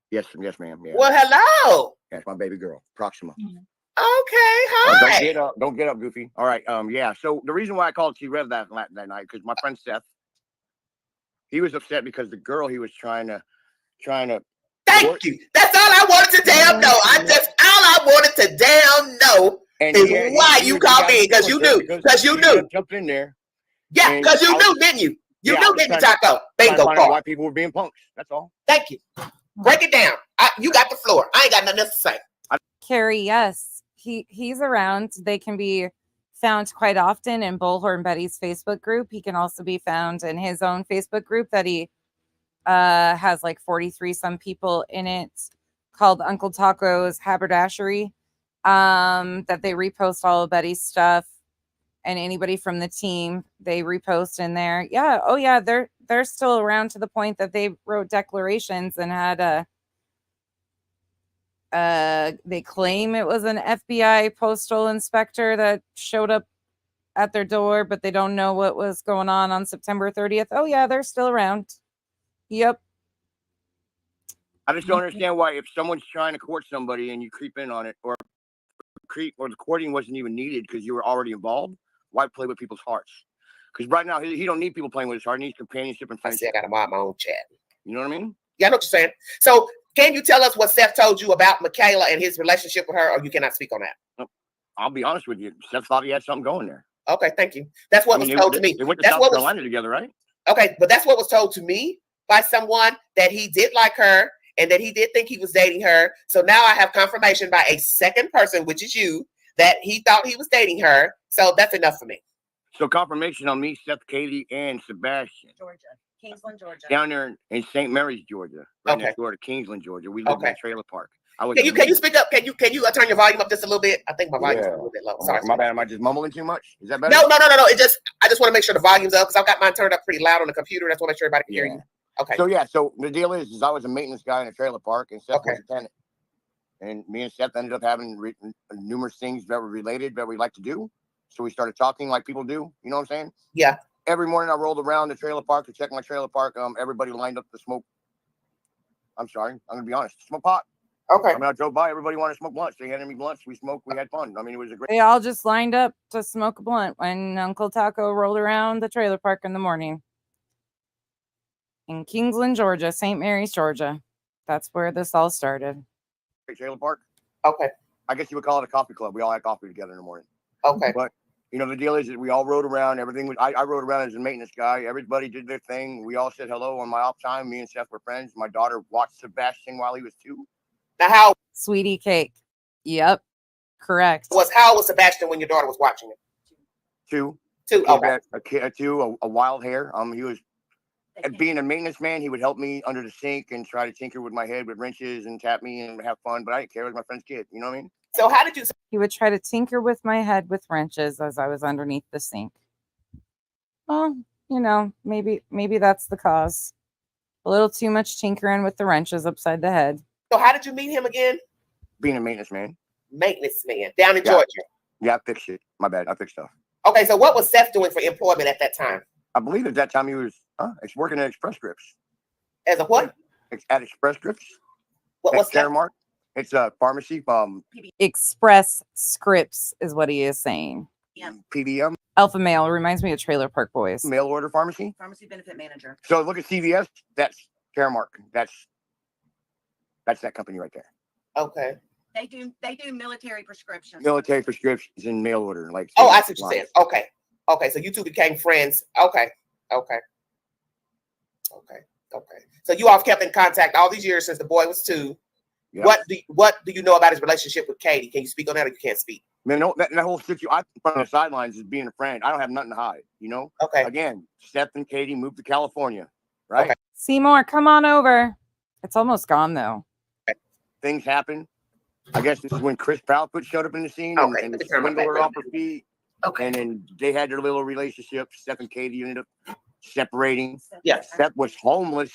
Yes, ma'am. Yeah. Well, hello. That's my baby girl, Proxima. Okay, hi. Don't get up, Goofy. All right. Yeah. So the reason why I called Trev that night, because my friend Seth, he was upset because the girl he was trying to. Thank you. That's all I wanted to damn know. All I wanted to damn know is why you called me, because you knew. Because you knew. Jumped in there. Yeah, because you knew, didn't you? You knew, didn't you, Taco? Bingo. Why people were being punks. That's all. Thank you. Break it down. You got the floor. I ain't got nothing else to say. Carrie, yes, he's around. They can be found quite often in Bullhorn Betty's Facebook group. He can also be found in his own Facebook group that he has like 43 some people in it, called Uncle Taco's Haberdashery, that they repost all of Betty's stuff, and anybody from the team they repost in there. Yeah, oh yeah, they're still around to the point that they wrote declarations and had they claim it was an FBI postal inspector that showed up at their door, but they don't know what was going on September 30th. Oh yeah, they're still around. Yep. I just don't understand why, if someone's trying to court somebody and you creep in on it, or the courting wasn't even needed because you were already involved, why play with people's hearts? Because right now he don't need people playing with his heart. He needs companionship and I see. friendship. I got to mind my own chat. You know what I mean? Yeah, I know what you're saying. So, can you tell us what Seth told you about Michaela and his relationship with her, or you cannot speak on that? I'll be honest with you. Seth thought he had something going there. Okay, thank you. That's what was told to me. They went to That's South what Carolina together, right? Okay, but that's what was told to me by someone, that he did like her and that he did think he was dating her. So now I have confirmation by a second person, which is you, that he thought he was dating her. So that's enough for me. So confirmation on me, Seth, Katie, and Sebastian. Georgia, Kingsland, Georgia. Down there in St. Mary's, Georgia. Right Okay. next door to Kingsland, Georgia. We live in a trailer park. Can you speak up? Can you turn your volume up just a little bit? I think my volume's a little bit low. Sorry. My bad. Am I just mumbling too much? Is that better? No. I just want to make sure the volume's up, because I've got mine turned up pretty loud on the computer. That's why I make sure everybody can hear you. Okay. So the deal is I was a maintenance guy in a trailer park, and Seth was a tenant. And me and Seth ended up having numerous things that were related that we like to do. So we started talking like people do. You know what I'm saying? Yeah. Every morning I rolled around the trailer park to check my trailer park. Everybody lined up to smoke. I'm sorry. I'm going to be honest. Smoke pot. Okay. I mean, I drove by. Everybody wanted to smoke blunts. They handed me blunts. We smoked. We had fun. I mean, it was a great. They all just lined up to smoke a blunt when Uncle Taco rolled around the trailer park in the morning. In Kingsland, Georgia, St. Mary's, Georgia. That's where this all started. Trailer park. Okay. I guess you would call it a coffee club. We all had coffee together in the morning. Okay. But you know, the deal is that we all rode around. Everything was. I rode around as a maintenance guy. Everybody did their thing. We all said hello on my off time. Me and Seth were friends. My daughter watched Sebastian while he was 2. Now, how Sweetie cake. Yep. Correct. how was Sebastian when your daughter was watching it? 2. Okay. A wild hair. He was. Being a maintenance man, he would help me under the sink and try to tinker with my head with wrenches and tap me and have fun. But I didn't care. It was my friend's kid. You know what I mean? So how did you? He would try to tinker with my head with wrenches as I was underneath the sink. Well, you know, maybe that's the cause. A little too much tinkering with the wrenches upside the head. So how did you meet him again? Being a maintenance man. Maintenance man down in Georgia. Yeah, I fixed it. My bad. I fixed stuff. Okay, so what was Seth doing for employment at that time? I believe at that time he was working at Express Scripts. As a what? At Express Scripts. What's that? Caremark. It's a pharmacy. Express Scripts is what he is saying. Yeah. PBM. Alpha Male reminds me of Trailer Park Boys. Mail order pharmacy. Pharmacy benefit manager. So look at CVS. That's Caremark. That's that company right there. Okay. They do military prescriptions. Military prescriptions and mail order. Like. Oh, I see what you're saying. Okay. Okay. So you two became friends. Okay. So you all kept in contact all these years since the boy was 2. Yep. What do you know about his relationship with Katie? Can you speak on that, or you can't speak? Man, no, that whole situation, I in front of the sidelines is being a friend. I don't have nothing to hide, you know? Okay. Again, Seth and Katie moved to California, right? Okay. Seymour, come on over. It's almost gone, though. Okay. Things happen. I guess this is when Chris Proudfoot showed up in the scene and swindled her off her feet. Okay. And then they had their little relationship. Seth and Katie ended up separating. Yes. Seth was homeless.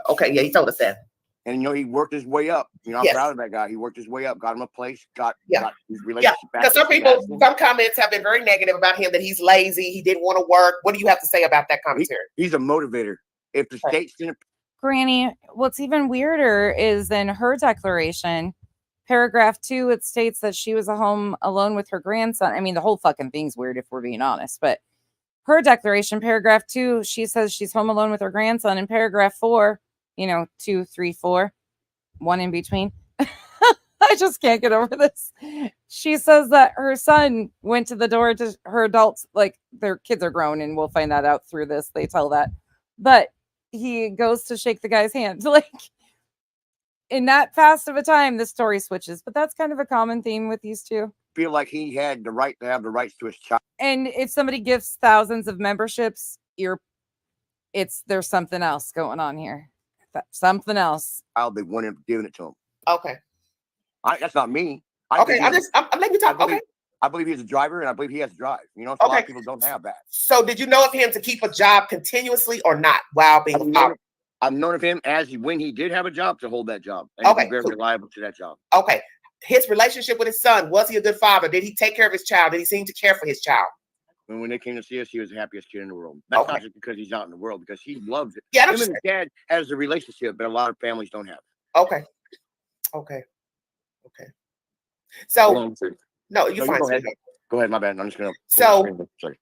Okay, yeah, he told us that. And, you know, he worked his way up. You know, I'm proud of that guy. He worked his way up, got him a place, got his relationship back. Because some comments have been very negative about him, that he's lazy, he didn't want to work. What do you have to say about that commentary? He's a motivator. If the state's didn't. Granny, what's even weirder is in her declaration, paragraph 2, it states that she was home alone with her grandson. I mean, the whole fucking thing's weird if we're being honest, but her declaration, paragraph 2, she says she's home alone with her grandson. In paragraph 4, 2, 3, 4, 1 in between. I just can't get over this. She says that her son went to the door to her adults, like their kids are grown, and we'll find that out through this. They tell that, but he goes to shake the guy's hand. Like, in that fast of a time, the story switches. But that's kind of a common theme with these two. Feel like he had the right to have the rights to his child. And if somebody gives thousands of memberships, there's something else going on here. Something else. They wanted giving it to him. Okay. That's not me. I'm letting you talk. Okay. I believe he's a driver, and I believe he has to drive. You know, so a lot of people don't have that. So, did you know of him to keep a job continuously or not while being a father? I've known of him when he did have a job to hold that job, and he was very reliable to that job. Okay. His relationship with his son, was he a good father? Did he take care of his child? Did he seem to care for his child? And when they came to see us, he was the happiest kid in the world. That's not just because he's out in the world, because he loves it. Yeah, him and his dad has a relationship that a lot of families don't have. Okay. So, no, you're fine. Go ahead. Go ahead, my bad. I'm just gonna. So, sorry.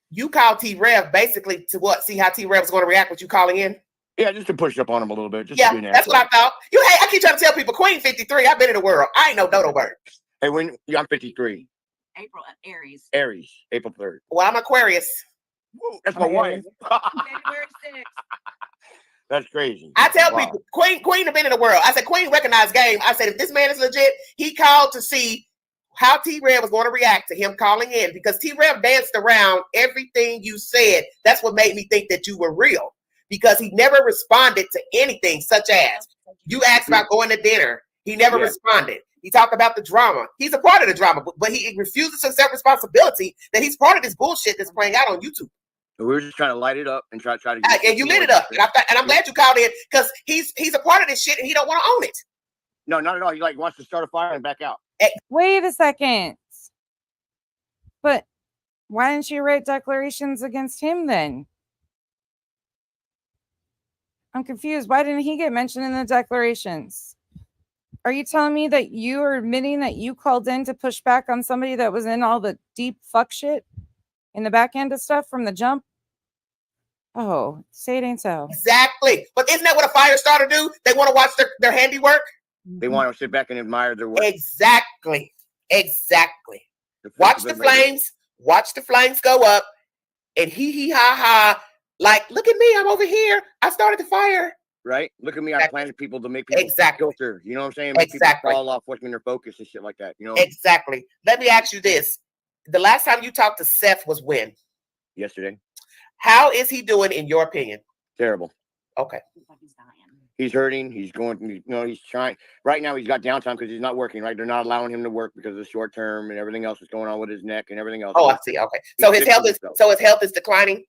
You called T-Rev basically to what? See how T-Rev was going to react with you calling in? Yeah, just to push up on him a little bit. Just yeah, that's what I thought. I keep trying to tell people, Queen 53. I've been in the world. I ain't no dodo bird. Hey, I'm 53. April, Aries. Aries, April 3rd. Well, I'm Aquarius. Whoa, that's my wife. February 6th. That's crazy. I tell people, Queen have been in the world. I said, Queen recognized game. I said, if this man is legit, he called to see how T-Rev was going to react to him calling in, because T-Rev danced around everything you said. That's what made me think that you were real, because he never responded to anything, such as you asked about going to dinner. He never responded. He talked about the drama. He's a part of the drama, but he refuses to accept responsibility that he's part of this bullshit that's playing out on YouTube. We were just trying to light it up and try to. And you lit it up, and I'm glad you called in, because he's a part of this shit and he don't want to own it. No, not at all. He wants to start a fire and back out. Wait a second. But why didn't you write declarations against him then? I'm confused. Why didn't he get mentioned in the declarations? Are you telling me that you are admitting that you called in to push back on somebody that was in all the deep fuck shit in the back end of stuff from the jump? Oh, say it ain't so. Exactly. But isn't that what a fire starter do? They want to watch their handiwork. They want to sit back and admire their work. Exactly. Watch the flames. Watch the flames go up, and hee ha ha. Like, look at me, I'm over here. I started the fire. Right? Look at me. I planted people to make people filter. You know what I'm saying? Make people fall off, watching their focus and shit like that. You know? Exactly. Let me ask you this. The last time you talked to Seth was when? Yesterday. How is he doing in your opinion? Terrible. Okay. He's hurting. He's going, he's trying. Right now, he's got downtime because he's not working, right? They're not allowing him to work because of the short term and everything else that's going on with his neck and everything else. Oh, I see. Okay. So his health is declining?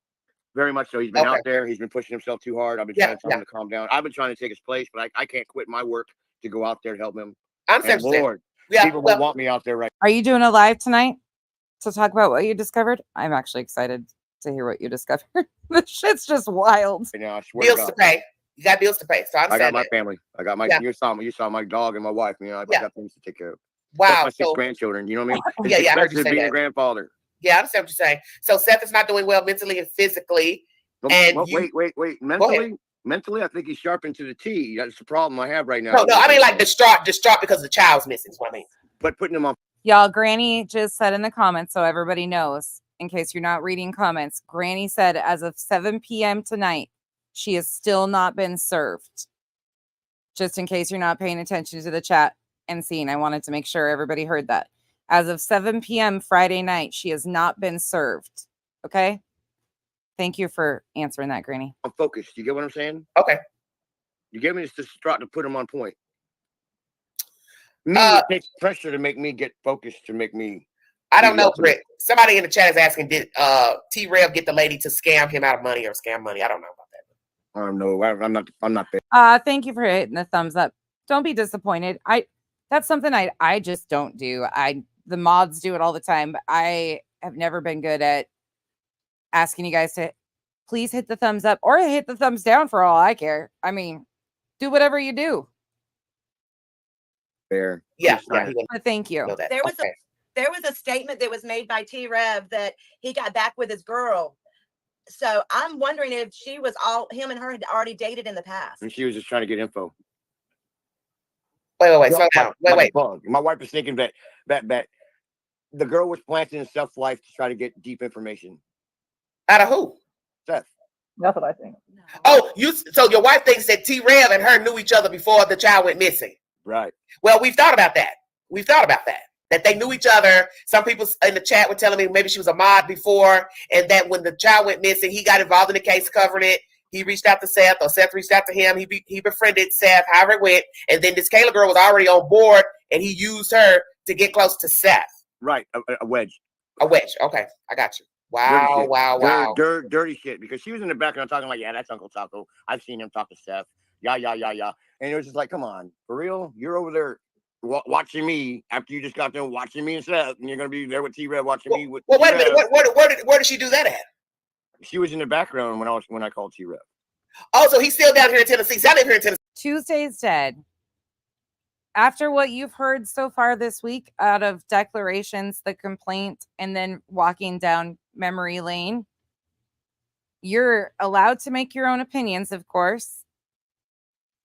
Very much so. He's been out there. He's been pushing himself too hard. I've been trying to tell him to calm down. I've been trying to take his place, but I can't quit my work to go out there to help him. I'm saying, Lord, people will want me out there right now. Are you doing a live tonight to talk about what you discovered? I'm actually excited to hear what you discovered. This shit's just wild. Right now, I swear bills to pay. You got bills to pay. So I got my family. I got my you saw my dog and my wife. I got things to take care of. Wow. That's my 6 grandchildren. You know what I mean? Yeah, I heard you say being that. a grandfather. Yeah, I understand what you're saying. So Seth is not doing well mentally and physically. And wait. Mentally, I think he's sharpened to the T. That's the problem I have right now. No, I mean like distraught because the child's missing is what I mean. But putting him on. Y'all, Granny just said in the comments, so everybody knows, in case you're not reading comments, Granny said as of 7 p.m. tonight, she has still not been served. Just in case you're not paying attention to the chat and seeing, I wanted to make sure everybody heard that. As of 7 p.m. Friday night, she has not been served. Okay? Thank you for answering that, Granny. I'm focused. You get what I'm saying? Okay. You gave me this distraught to put him on point. It takes pressure to make me get focused, to make me. I don't know, Britt. Somebody in the chat is asking, did T-Rev get the lady to scam him out of money or scam money? I don't know about that. I don't know. I'm not there. Thank you for hitting the thumbs up. Don't be disappointed. That's something I just don't do. The mods do it all the time, but I have never been good at asking you guys to please hit the thumbs up or hit the thumbs down for all I care. I mean, do whatever you do. Fair. Yeah. But thank you. There was a statement that was made by T-Rev that he got back with his girl. So I'm wondering if him and her had already dated in the past. And she was just trying to get info. Wait. Slow down. Wait. My wife is thinking that the girl was planting in Seth's life to try to get deep information. Out of who? Seth. That's what I think. Oh, so your wife thinks that T Rev and her knew each other before the child went missing. Right. Well, we've thought about that. That they knew each other. Some people in the chat were telling me maybe she was a mod before, and that when the child went missing, he got involved in the case covering it. He reached out to Seth, or Seth reached out to him. He befriended Seth, however it went. And then this Kayla girl was already on board, and he used her to get close to Seth. Right. A wedge. A wedge. Okay, I got you. Wow. Dirty shit. Because she was in the background talking like, yeah, that's Uncle Taco. I've seen him talk to Seth. Yeah. And it was just like, come on, for real? You're over there watching me after you just got done watching me and Seth, and you're going to be there with T-Red watching me. With well, wait a minute. Where did she do that at? She was in the background when I called T-Red. Oh, so he's still down here in Tennessee. So I live here in Tennessee. Tuesday's dead. After what you've heard so far this week out of declarations, the complaint, and then walking down memory lane, you're allowed to make your own opinions, of course.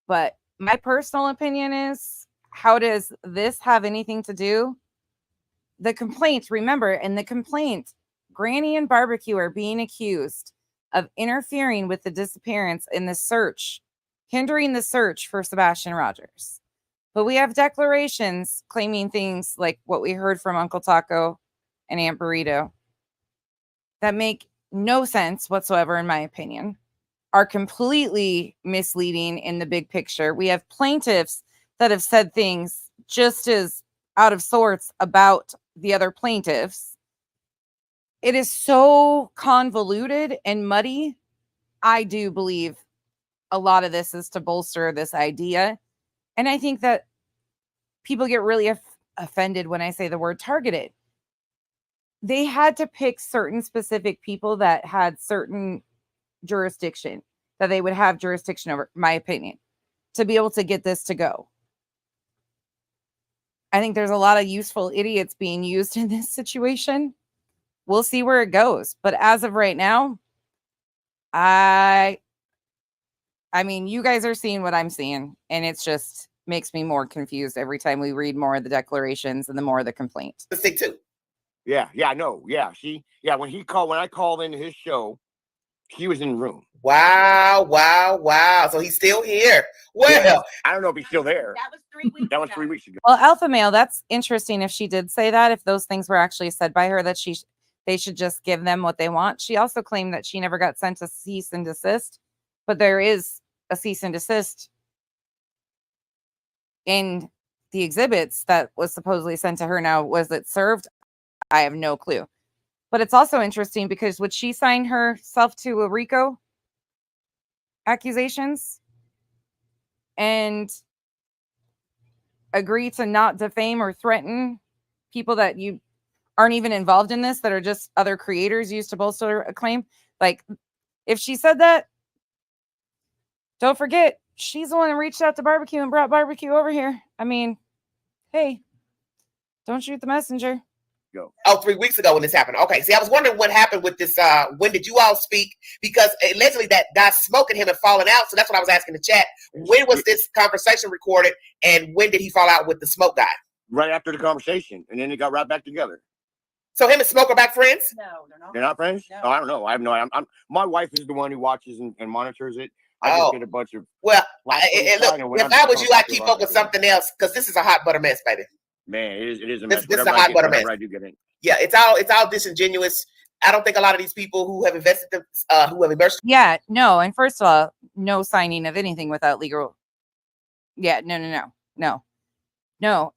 But my personal opinion is, how does this have anything to do? The complaint, remember, in the complaint, Granny and Barbecue are being accused of interfering with the disappearance in the search, hindering the search for Sebastian Rogers. But we have declarations claiming things like what we heard from Uncle Taco and Aunt Burrito that make no sense whatsoever, in my opinion, are completely misleading in the big picture. We have plaintiffs that have said things just as out of sorts about the other plaintiffs. It is so convoluted and muddy. I do believe a lot of this is to bolster this idea. And I think that people get really offended when I say the word targeted. They had to pick certain specific people that had certain jurisdiction, that they would have jurisdiction over, my opinion, to be able to get this to go. I think there's a lot of useful idiots being used in this situation. We'll see where it goes. But as of right now, I mean, you guys are seeing what I'm seeing, and it's just makes me more confused every time we read more of the declarations and the more of the complaint. Thing too. Yeah, no. Yeah, when I called into his show, he was in the room. Wow. So he's still here. Well, yeah, I don't know if he's still there. That was 3 weeks. That was ago. 3 weeks ago. Well, Alpha Male, that's interesting if she did say that, if those things were actually said by her, that they should just give them what they want. She also claimed that she never got sent a cease and desist, but there is a cease and desist in the exhibits that was supposedly sent to her. Now, was it served? I have no clue. But it's also interesting because would she sign herself to a RICO accusations and agree to not defame or threaten people that you aren't even involved in this, that are just other creators used to bolster a claim? Like, if she said that, don't forget, she's the one who reached out to Barbecue and brought Barbecue over here. I mean, hey, don't shoot the messenger. Go. Oh, 3 weeks ago when this happened. Okay, see, I was wondering what happened with this. When did you all speak? Because allegedly that guy smoking him and falling out. So that's what I was asking the chat. When was this conversation recorded, and when did he fall out with the smoke guy? Right after the conversation, and then they got right back together. So him and Smoke are back friends? No, they're not. They're not friends? No. Oh, I don't know. I have no idea. My wife is the one who watches and monitors it. I just get a bunch of. Well, look, if I was you, I'd keep up with something else, because this is a hot butter mess, baby. Man, it is a mess. This is a hot butter mess. I do get in. Yeah, it's all disingenuous. I don't think a lot of these people who have invested, who have immersed. Yeah, no. And first of all, no signing of anything without legal. Yeah, no.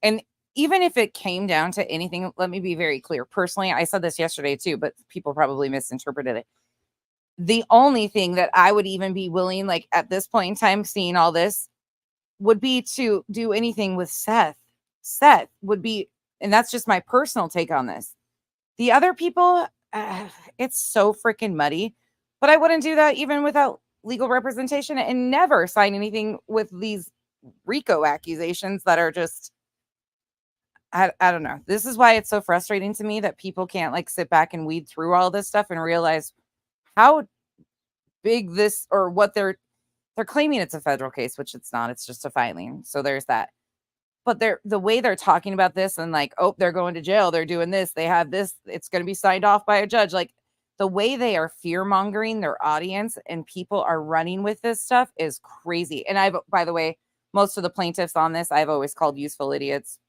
And even if it came down to anything, let me be very clear. Personally, I said this yesterday too, but people probably misinterpreted it. The only thing that I would even be willing, like at this point in time, seeing all this, would be to do anything with Seth. Seth would be, and that's just my personal take on this. The other people, it's so freaking muddy, but I wouldn't do that even without legal representation, and never sign anything with these RICO accusations that are just, I don't know. This is why it's so frustrating to me that people can't like sit back and weed through all this stuff and realize how big this, or what they're claiming it's a federal case, which it's not. It's just a filing. So there's that. But the way they're talking about this, and like, oh, they're going to jail, they're doing this, they have this, it's going to be signed off by a judge. Like, the way they are fear mongering their audience and people are running with this stuff is crazy. And by the way, most of the plaintiffs on this, I've always called useful idiots.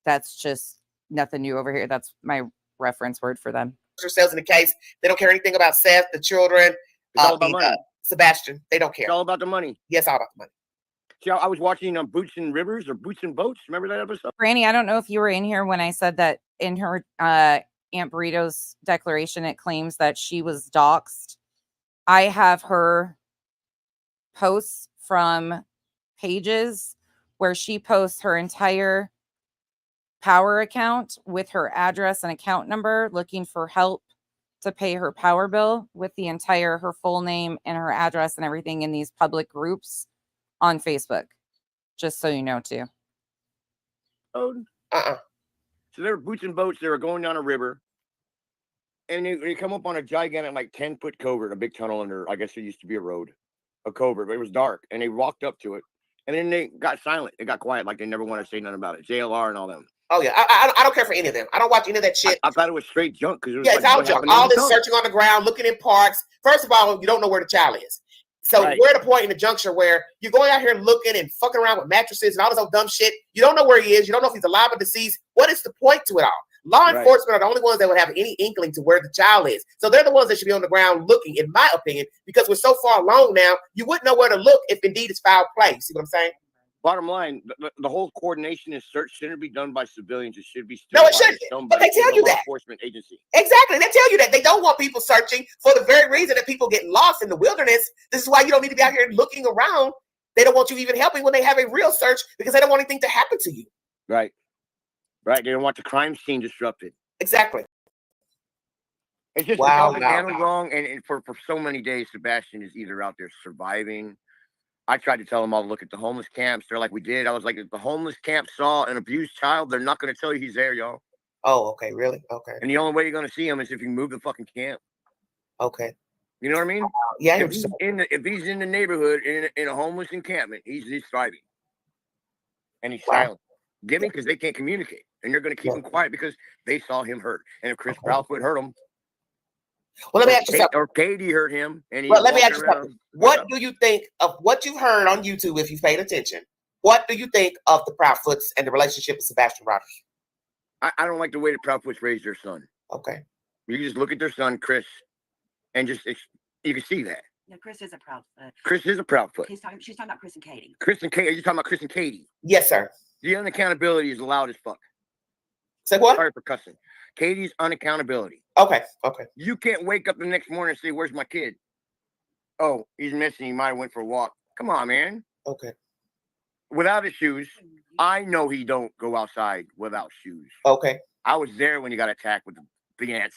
That's just nothing new over here. That's my reference word for them. Themselves in the case. They don't care anything about Seth, the children, It's all about money. Sebastian. They don't care. It's all about the money. Yes, all about the money. See, I was watching Boots and Rivers or Boots and Boats. Remember that episode? Granny, I don't know if you were in here when I said that in her Aunt Burrito's declaration, it claims that she was doxxed. I have her posts from pages where she posts her entire power account with her address and account number, looking for help to pay her power bill with her full name and her address and everything in these public groups on Facebook. Just so you know, too. Oh, So they were Boots and Boats. They were going down a river. And they come up on a gigantic, like 10-foot culvert, a big tunnel under, I guess it used to be a road, a culvert, but it was dark. And they walked up to it. And then they got silent. They got quiet, like they never want to say nothing about it. JLR and all them. Oh, yeah. I don't care for any of them. I don't watch any of that shit. I thought it was straight junk. Cause it was it's all junk. All this searching on the ground, looking in parks. First of all, you don't know where the child is. So we're at a point in the juncture where you're going out here looking and fucking around with mattresses and all this old dumb shit. You don't know where he is. You don't know if he's alive or deceased. What is the point to it all? Law enforcement are the only ones that would have any inkling to where the child is. So they're the ones that should be on the ground looking, in my opinion, because we're so far along now, you wouldn't know where to look if indeed it's foul play. See what I'm saying? Bottom line, the whole coordination and search shouldn't be done by civilians. It should be it shouldn't. But they tell you that. Enforcement agency. Exactly. They tell you that. They don't want people searching for the very reason that people get lost in the wilderness. This is why you don't need to be out here looking around. They don't want you even helping when they have a real search because they don't want anything to happen to you. Right. Right. They don't want the crime scene disrupted. Exactly. It's just wrong. And for so many days, Sebastian is either out there surviving. I tried to tell them all to look at the homeless camps. They're like, we did. I was like, if the homeless camp saw an abused child, they're not going to tell you he's there, y'all. Oh, okay. Really? Okay. And the only way you're going to see him is if you move the fucking camp. Okay. You know what I mean? Yeah. If he's in the neighborhood in a homeless encampment, he's thriving. And he's silent. Give him because they can't communicate. And they're going to keep him quiet because they saw him hurt. And if Chris Proudfoot hurt him, well, let me ask you something. Or Katie hurt him. And let me ask you something. What do you think of what you've heard on YouTube, if you've paid attention? What do you think of the Proudfoots and the relationship with Sebastian Rogers? I don't like the way the Proudfoots raised their son. Okay. You just look at their son, Chris, and you can see that. No, Chris is a Proudfoot. Chris is a Proudfoot. She's talking about Chris and Katie. Chris and Katie. Are you talking about Chris and Katie? Yes, sir. The unaccountability is loud as fuck. Say what? Sorry for cussing. Katie's unaccountability. Okay. Okay. You can't wake up the next morning and say, "Where's my kid?" Oh, he's missing. He might have went for a walk. Come on, man. Okay. Without his shoes, I know he don't go outside without shoes. Okay. I was there when he got attacked with the ants.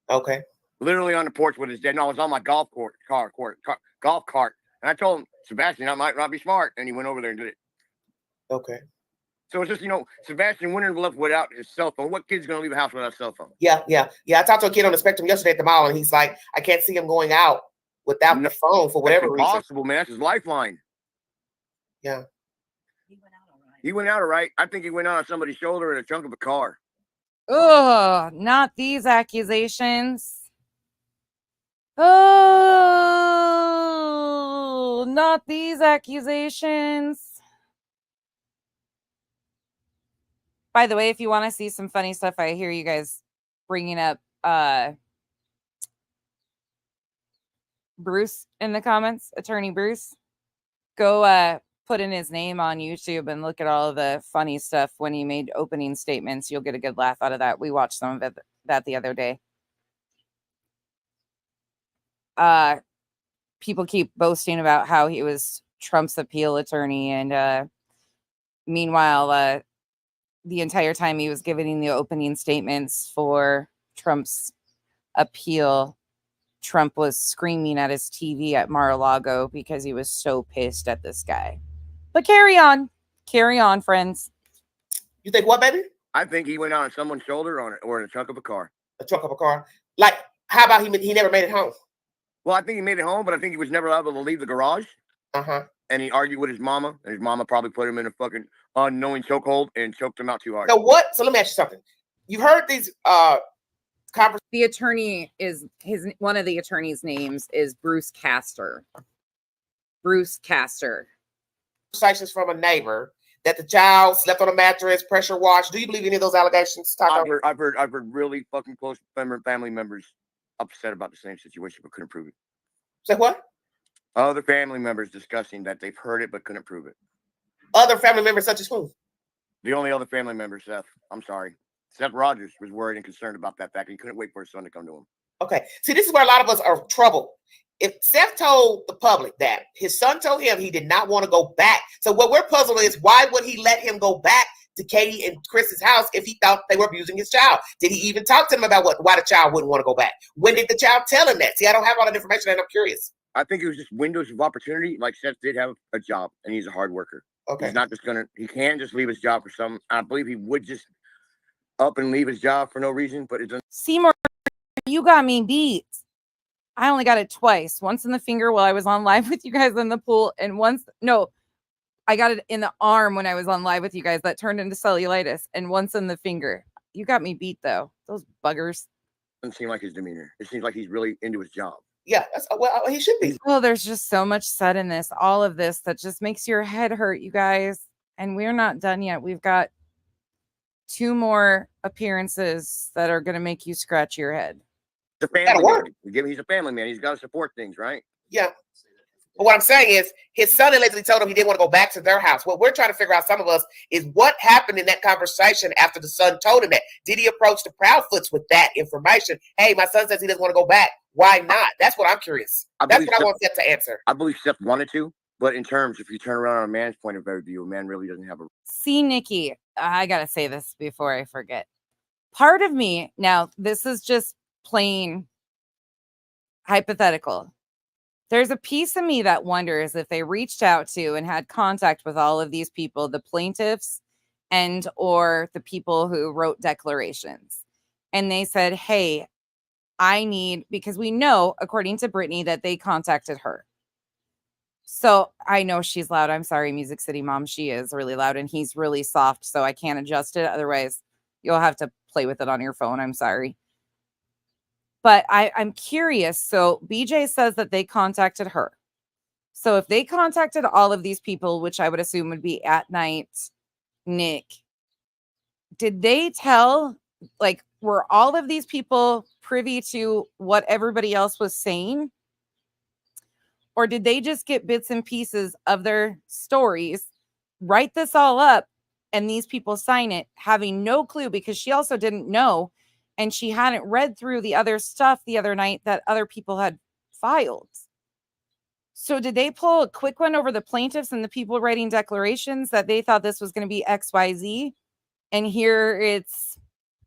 Okay. Literally on the porch with his dad. No, I was on my golf cart, and I told him, Sebastian, that might not be smart, and he went over there and did it. Okay. So it's just, Sebastian went and left without his cell phone. What kid's going to leave a house without a cell phone? Yeah. I talked to a kid on the spectrum yesterday at the mall, and he's like, I can't see him going out without the phone for whatever reason. Impossible, man. That's his lifeline. Yeah. He went out all right. I think he went out on somebody's shoulder in a trunk of a car. Oh, not these accusations. Oh, not these accusations. By the way, if you want to see some funny stuff, I hear you guys bringing up Bruce in the comments, Attorney Bruce. Go put in his name on YouTube and look at all of the funny stuff when he made opening statements. You'll get a good laugh out of that. We watched some of that the other day. People keep boasting about how he was Trump's appeal attorney, and meanwhile, the entire time he was giving the opening statements for Trump's appeal, Trump was screaming at his TV at Mar-a-Lago because he was so pissed at this guy. But carry on, friends. You think what, baby? I think he went out on someone's shoulder or in the trunk of a car. A trunk of a car? Like, how about he never made it home? Well, I think he made it home, but I think he was never able to leave the garage. Uh-huh. And he argued with his mama, and his mama probably put him in a fucking unknowing chokehold and choked him out too hard. So let me ask you something. You heard these The attorney is one of the attorney's names is Bruce Castor. Bruce Castor. Conversations from a neighbor that the child slept on a mattress, pressure washed. Do you believe any of those allegations, Taco? I've heard really fucking close family members upset about the same situation but couldn't prove it. Say what? Other family members discussing that they've heard it but couldn't prove it. Other family members such as who? The only other family member, Seth. I'm sorry. Seth Rogers was worried and concerned about that fact. He couldn't wait for his son to come to him. Okay. See, this is where a lot of us are troubled. If Seth told the public that his son told him he did not want to go back. So what we're puzzled is, why would he let him go back to Katie and Chris's house if he thought they were abusing his child? Did he even talk to him about why the child wouldn't want to go back? When did the child tell him that? See, I don't have all that information and I'm curious. I think it was just windows of opportunity. Like Seth did have a job and he's a hard worker. Okay. He's not just he can't just leave his job for some. I believe he would just up and leave his job for no reason, but it doesn't. Seymour, you got me beat. I only got it twice. Once in the finger while I was on live with you guys in the pool, and I got it in the arm when I was on live with you guys that turned into cellulitis, and once in the finger. You got me beat though. Those buggers. Doesn't seem like his demeanor. It seems like he's really into his job. Yeah, well, he should be. Well, there's just so much said in this, all of this that just makes your head hurt, you guys. And we're not done yet. We've got 2 more appearances that are going to make you scratch your head. The family man. He's a family man. He's got to support things, right? Yeah. But what I'm saying is, his son allegedly told him he didn't want to go back to their house. What we're trying to figure out, some of us, is what happened in that conversation after the son told him that. Did he approach the Proudfoots with that information? Hey, my son says he doesn't want to go back. Why not? That's what I'm curious. That's what I want Seth to answer. I believe Seth wanted to, but in terms, if you turn around on a man's point of view, a man really doesn't have a... See, Nikki, I got to say this before I forget. Part of me, now, this is just plain hypothetical. There's a piece of me that wonders if they reached out to and had contact with all of these people, the plaintiffs and or the people who wrote declarations. And they said, hey, I need, because we know, according to Brittany, that they contacted her. So I know she's loud. I'm sorry, Music City Mom. She is really loud and he's really soft. So I can't adjust it. Otherwise, you'll have to play with it on your phone. I'm sorry. But I'm curious. So BJ says that they contacted her. So if they contacted all of these people, which I would assume would be at night, Nick, did they tell, like, were all of these people privy to what everybody else was saying? Or did they just get bits and pieces of their stories, write this all up, and these people sign it, having no clue, because she also didn't know. And she hadn't read through the other stuff the other night that other people had filed. So did they pull a quick one over the plaintiffs and the people writing declarations that they thought this was going to be XYZ? And here it's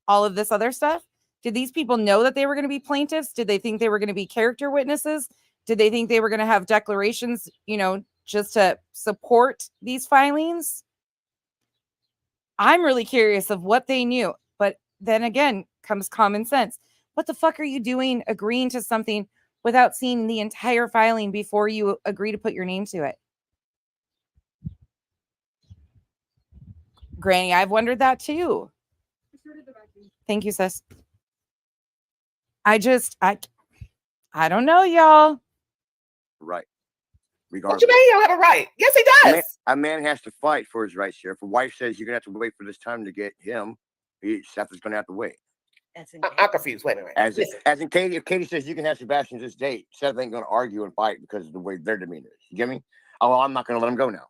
all of this other stuff? Did these people know that they were going to be plaintiffs? Did they think they were going to be character witnesses? Did they think they were going to have declarations, just to support these filings? I'm really curious of what they knew. But then again, comes common sense. What the fuck are you doing agreeing to something without seeing the entire filing before you agree to put your name to it? Granny, I've wondered that too. Thank you, sis. I don't know, y'all. Right. What Regardless. you mean you don't have a right? Yes, he does. A man has to fight for his rights here. If a wife says you're going to have to wait for this time to get him, Seth is going to have to wait. I'm confused. Wait a minute. As in Katie, if Katie says you can have Sebastian this date, Seth ain't going to argue and fight because of the way their demeanor is. You get me? Oh, well, I'm not going to let him go now.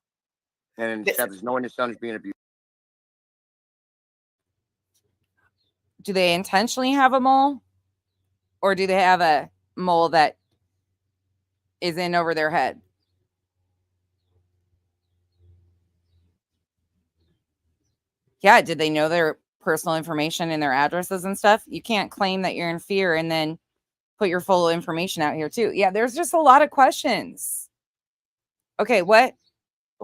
And Seth is knowing his son is being abused. Do they intentionally have a mole? Or do they have a mole that is in over their head? Yeah, did they know their personal information and their addresses and stuff? You can't claim that you're in fear and then put your full information out here too. Yeah, there's just a lot of questions. Okay, what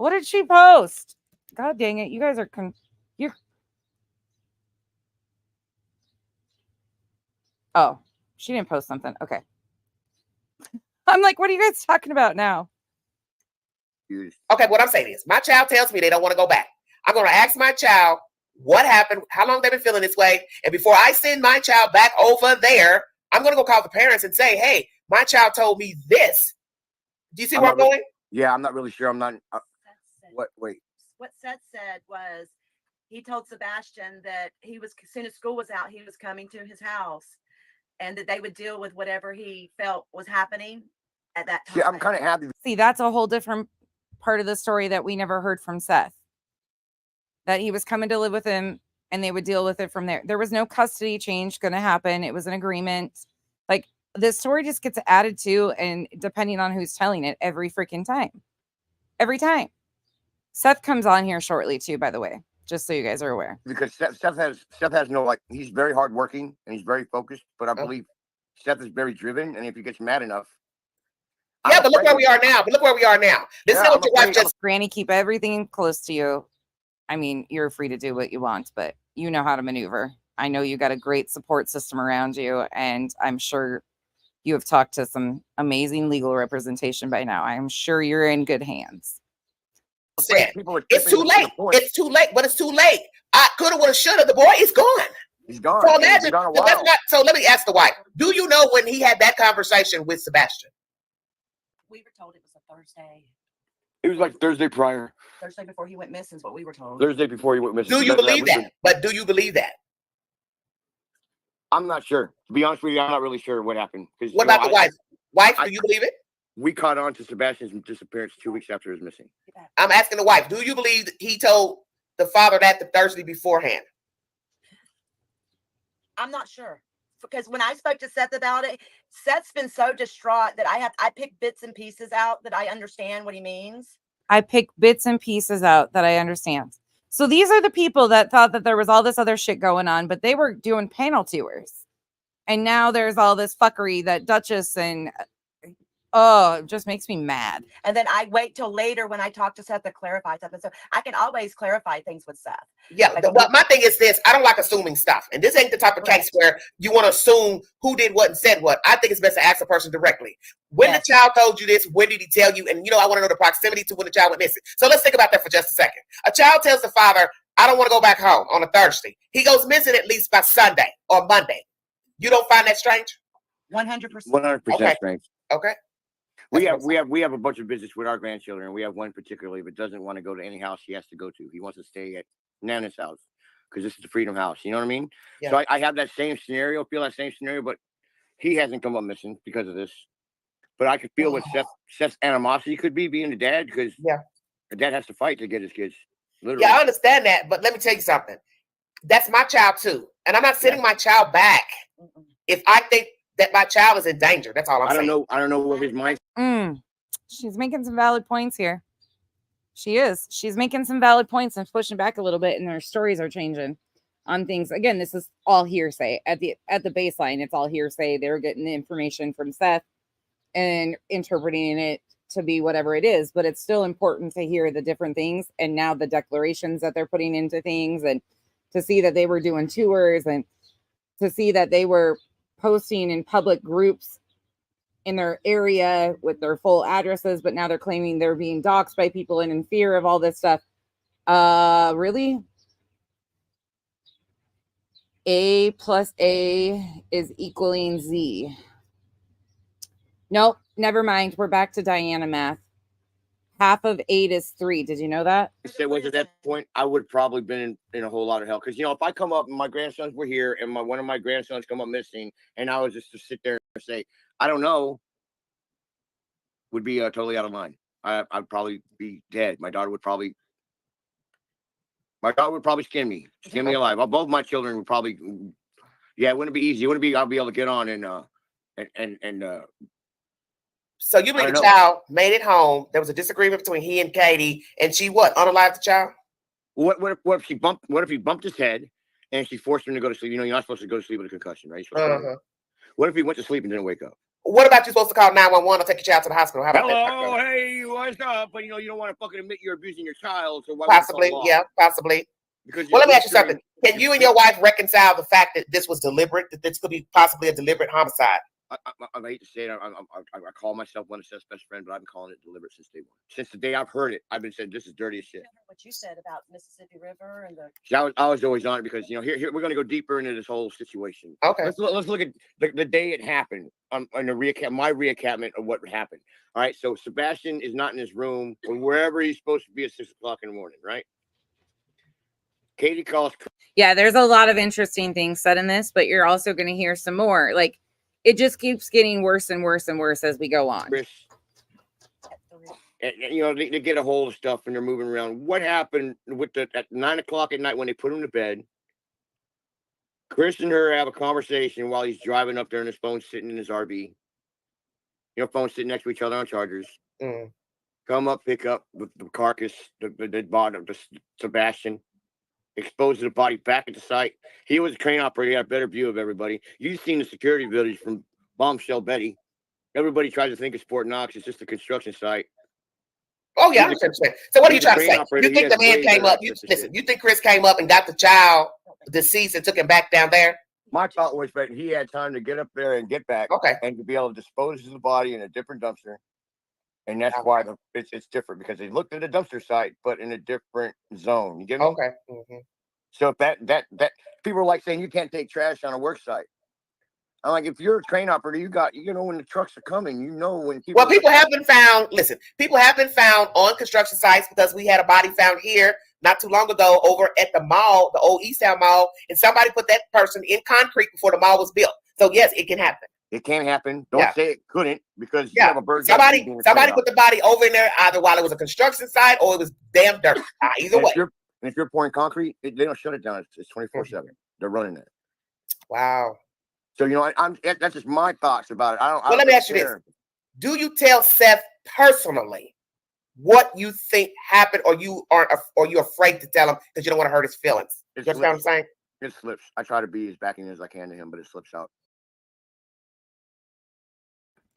did she post? God dang it, you guys are Oh, she didn't post something. Okay. I'm like, what are you guys talking about now? Okay, what I'm saying is, my child tells me they don't want to go back. I'm going to ask my child, what happened, how long they've been feeling this way. And before I send my child back over there, I'm going to go call the parents and say, hey, my child told me this. Do you see where I'm going? Yeah, I'm not really sure. I'm not. Wait. What Seth said was he told Sebastian that as soon as school was out, he was coming to his house and that they would deal with whatever he felt was happening at that time. Yeah, I'm kind of happy. See, that's a whole different part of the story that we never heard from Seth. That he was coming to live with him and they would deal with it from there. There was no custody change going to happen. It was an agreement. Like, this story just gets added to, and depending on who's telling it, every freaking time. Every time. Seth comes on here shortly too, by the way, just so you guys are aware. Because Seth has no, like, he's very hardworking and he's very focused, but I believe Seth is very driven, and if he gets mad enough. Yeah, but look where we are now. This is what your wife just. Granny, keep everything close to you. I mean, you're free to do what you want, but you know how to maneuver. I know you got a great support system around you, and I'm sure you have talked to some amazing legal representation by now. I'm sure you're in good hands. It's too late. It's too late, but it's too late. I coulda, woulda, shoulda. The boy is gone. He's gone. So, He's gone a while. So let me ask the wife. Do you know when he had that conversation with Sebastian? We were told it was a Thursday. It was like Thursday prior. Thursday before he went missing is what we were told. Thursday before he went missing. Do you believe that? But do you believe that? I'm not sure. To be honest with you, I'm not really sure what happened. What about the wife? Wife, do you believe it? We caught on to Sebastian's disappearance 2 weeks after his missing. I'm asking the wife. Do you believe that he told the father that the Thursday beforehand? I'm not sure. Because when I spoke to Seth about it, Seth's been so distraught that I pick bits and pieces out that I understand what he means. I pick bits and pieces out that I understand. So these are the people that thought that there was all this other shit going on, but they were doing panel tours. And now there's all this fuckery that Duchess and it just makes me mad. And then I wait till later when I talk to Seth to clarify something. So I can always clarify things with Seth. Yeah, but my thing is this. I don't like assuming stuff. And this ain't the type of case where you want to assume who did what and said what. I think it's best to ask the person directly. When the child told you this, when did he tell you? And, I want to know the proximity to when the child went missing. So let's think about that for just a second. A child tells the father, I don't want to go back home on a Thursday. He goes missing at least by Sunday or Monday. You don't find that strange? 100%. 100% strange. Okay. We have a bunch of visits with our grandchildren. We have one particularly that doesn't want to go to any house he has to go to. He wants to stay at Nana's house because this is the Freedom House. You know what I mean? Yeah. So I have that same scenario, but he hasn't come up missing because of this. But I could feel what Seth's animosity could be being the dad, because the dad has to fight to get his kids. Literally. Yeah, I understand that, but let me tell you something. That's my child too, and I'm not sending my child back if I think that my child is in danger. That's all I'm saying. I don't know what his mind. She's making some valid points here. She is. She's making some valid points and pushing back a little bit, and their stories are changing on things. Again, this is all hearsay at the baseline. It's all hearsay. They're getting the information from Seth and interpreting it to be whatever it is, but it's still important to hear the different things. And now the declarations that they're putting into things, and to see that they were doing tours, and to see that they were posting in public groups in their area with their full addresses, but now they're claiming they're being doxxed by people and in fear of all this stuff. Really? A plus A is equaling Z. Nope, never mind. We're back to Diana math. Half of 8 is 3. Did you know that? If it was at that point, I would have probably been in a whole lot of hell. Because, if I come up and my grandsons were here and one of my grandsons come up missing, and I was just to sit there and say, I don't know, would be totally out of line. I'd probably be dead. My daughter would probably skin me alive. Both my children would probably, it wouldn't be easy. It wouldn't be, I'll be able to get on and so you believe the child made it home. There was a disagreement between he and Katie, and she unalived the child? What if he bumped his head and she forced him to go to sleep? You're not supposed to go to sleep with a concussion, right? What if he went to sleep and didn't wake up? What about you supposed to call 911 or take your child to the hospital? How about that? Hey, what's up? But you don't want to fucking admit you're abusing your child. So why possibly, possibly. Because let me ask you something. Can you and your wife reconcile the fact that this was deliberate, that this could be possibly a deliberate homicide? I hate to say it. I call myself one of Seth's best friends, but I've been calling it deliberate since day one. Since the day I've heard it, I've been saying this is dirty as shit. What you said about Mississippi River and the. See, I was always on it because here we're going to go deeper into this whole situation. Okay. Let's look at the day it happened on the my reaccountment of what happened. All right. So Sebastian is not in his room or wherever he's supposed to be at 6 o'clock in the morning. Right. Katie calls. Yeah, there's a lot of interesting things said in this, but you're also going to hear some more. Like, it just keeps getting worse and worse and worse as we go on. Chris, and, they get a hold of stuff and they're moving around. What happened at 9 o'clock at night when they put him to bed? Chris and her have a conversation while he's driving up there and his phone's sitting in his RV. Phones sitting next to each other on chargers. Mm. Come up, pick up the carcass, the dead body of Sebastian. Exposes the body back at the site. He was a crane operator. He had a better view of everybody. You've seen the security footage from Bombshell Betty. Everybody tries to think it's Fort Knox. It's just a construction site. Oh yeah, I understand. So what are you trying to say? Operator. You think the man came up? You think Chris came up and got the child deceased and took him back down there? My thought was that he had time to get up there and get back. Okay. And to be able to dispose of the body in a different dumpster. And that's why it's different, because they looked at the dumpster site, but in a different zone. You get me? Okay. Mm-hmm. So if that people are like saying you can't take trash on a work site. I'm like, if you're a crane operator, you know when the trucks are coming, when people. Well, people have been found. Listen, people have been found on construction sites because we had a body found here not too long ago over at the mall, the old East Town Mall, and somebody put that person in concrete before the mall was built. So yes, it can happen. It can happen. Don't say it couldn't, because you have a bird. Somebody put the body over in there either while it was a construction site or it was damn dirt. Either way. If you're pouring concrete, they don't shut it down. It's 24/7. They're running it. Wow. So that's just my thoughts about it. Well, let me ask you this: do you tell Seth personally what you think happened, or you afraid to tell him because you don't want to hurt his feelings? You understand what I'm saying? It slips. I try to be as backing as I can to him, but it slips out.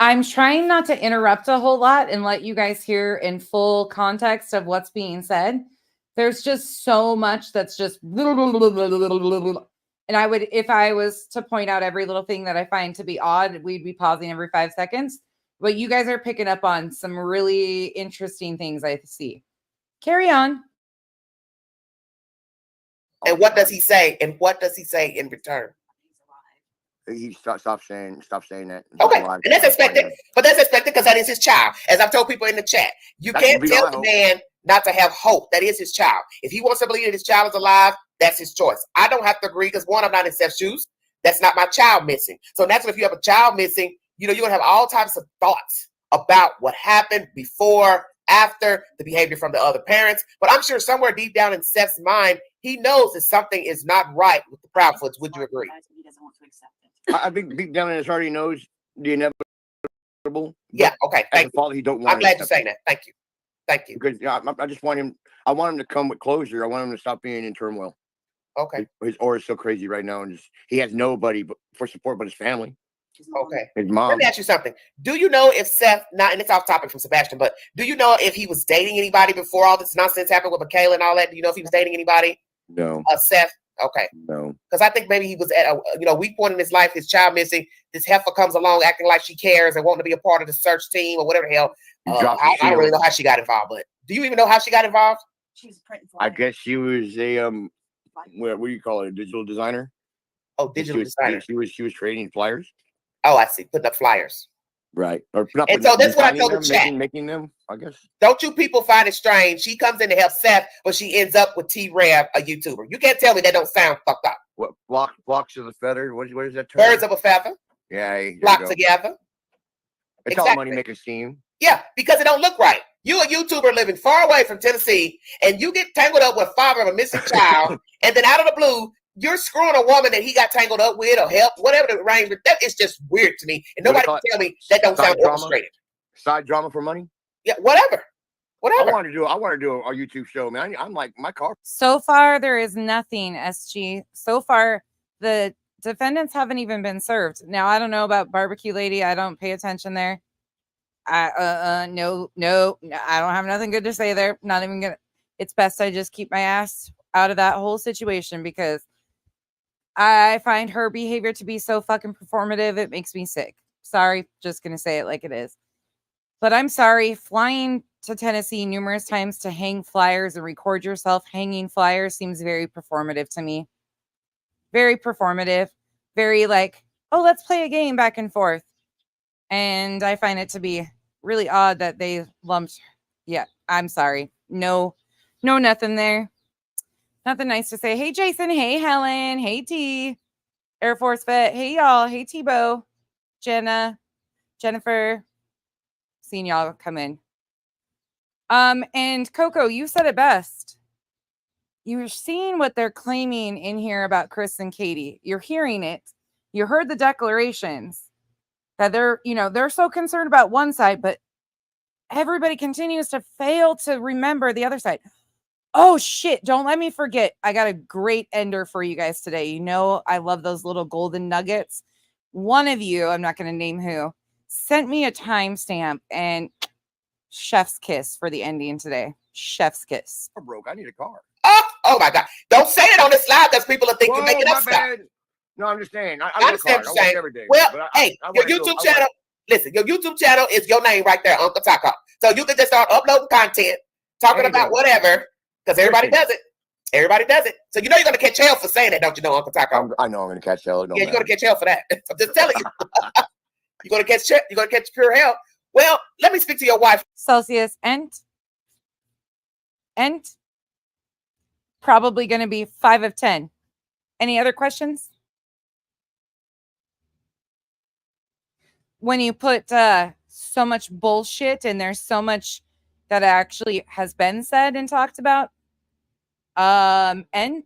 I'm trying not to interrupt a whole lot and let you guys hear in full context of what's being said. There's just so much that's just and I would, if I was to point out every little thing that I find to be odd, we'd be pausing every 5 seconds. But you guys are picking up on some really interesting things I see. Carry on. And what does he say? And what does he say in return? He stop saying that. Okay, and that's expected. But that's expected because that is his child. As I've told people in the chat, you can't tell the man not to have hope. That is his child. If he wants to believe that his child is alive, that's his choice. I don't have to agree because, one, I'm not in Seth's shoes. That's not my child missing. So naturally, if you have a child missing, you're going to have all types of thoughts about what happened before, after, the behavior from the other parents. But I'm sure somewhere deep down in Seth's mind, he knows that something is not right with the Proudfoots. Would you agree? He doesn't want to accept it. I think deep down in his heart, he knows the inevitable. Yeah. Okay. As a father, he don't want. I'm glad you're saying that. Thank you. Thank you. Because I just want him. I want him to come with closure. I want him to stop being in turmoil. Okay. His aura is so crazy right now, and he has nobody for support but his family. Okay. His mom. Let me ask you something. Do you know if Seth, and it's off topic from Sebastian, but do you know if he was dating anybody before all this nonsense happened with Michaela and all that? Do you know if he was dating anybody? No. Seth? Okay. No. Because I think maybe he was at a weak point in his life, his child missing. This heifer comes along acting like she cares and wanting to be a part of the search team or whatever the hell. I don't really know how she got involved, but do you even know how she got involved? She was printing I guess she was a what do you call it? A digital designer? Oh, digital designer. She was creating flyers. Oh, I see. Putting up flyers. Right. And so that's what I told the chat. Making them, I guess. Don't you people find it strange? She comes in to help Seth, but she ends up with T-Rev, a YouTuber. You can't tell me that don't sound fucked up. What flocks of a feather? What is that term? Birds of a feather. Yeah. Flock together. It's all money making scheme. Yeah, because it don't look right. You a YouTuber living far away from Tennessee, and you get tangled up with father of a missing child, and then out of the blue, you're screwing a woman that he got tangled up with or help, whatever the arrangement. That is just weird to me. And nobody can tell me that don't sound orchestrated. Side drama for money? Yeah, whatever. I want to do a YouTube show, man. I'm like my car. So far, there is nothing, SG. So far, the defendants haven't even been served. Now, I don't know about Barbecue Lady. I don't pay attention there. No, I don't have nothing good to say there. Not even gonna. It's best I just keep my ass out of that whole situation because I find her behavior to be so fucking performative. It makes me sick. Sorry, just going to say it like it is. But I'm sorry, flying to Tennessee numerous times to hang flyers and record yourself hanging flyers seems very performative to me. Very performative. Very like, oh, let's play a game back and forth. And I find it to be really odd that they lumped. Yeah, I'm sorry. No, nothing there. Nothing nice to say. Hey, Jason. Hey, Helen. Hey, T. Air Force Vet. Hey, y'all. Hey, Tebow. Jenna. Jennifer. Seeing y'all come in. And Coco, you said it best. You're seeing what they're claiming in here about Chris and Katie. You're hearing it. You heard the declarations that they're so concerned about one side, but everybody continues to fail to remember the other side. Oh shit, don't let me forget. I got a great ender for you guys today. You know, I love those little golden nuggets. One of you, I'm not going to name who, sent me a timestamp and chef's kiss for the ending today. Chef's kiss. I'm broke. I need a car. Oh my God. Don't say it on this live because people will think you're making up stuff. Bad. No, I'm just saying. I understand what you're saying. Every day, well, but hey, your YouTube channel, listen, your YouTube channel is your name right there, Uncle Taco. So you can just start uploading content, talking about whatever, because everybody does it. Everybody does it. So you know you're going to catch hell for saying that, don't you know, Uncle Taco? I know I'm going to catch hell. You're going to catch hell for that. I'm just telling you. You're going to catch pure hell. Well, let me speak to your wife. Celsius and probably going to be 5 of 10. Any other questions? When you put so much bullshit and there's so much that actually has been said and talked about. And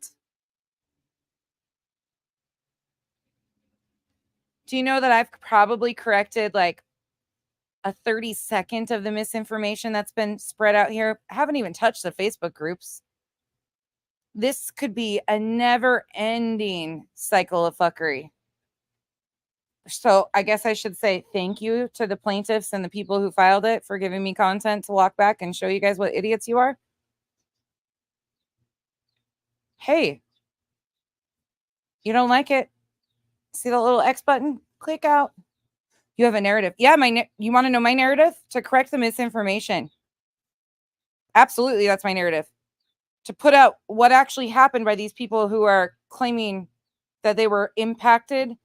do you know that I've probably corrected like a 32nd of the misinformation that's been spread out here? I haven't even touched the Facebook groups. This could be a never-ending cycle of fuckery. So I guess I should say thank you to the plaintiffs and the people who filed it for giving me content to walk back and show you guys what idiots you are. Hey, you don't like it? See the little X button? Click out. You have a narrative. Yeah, you want to know my narrative? To correct the misinformation. Absolutely, that's my narrative. To put out what actually happened by these people who are claiming that they were impacted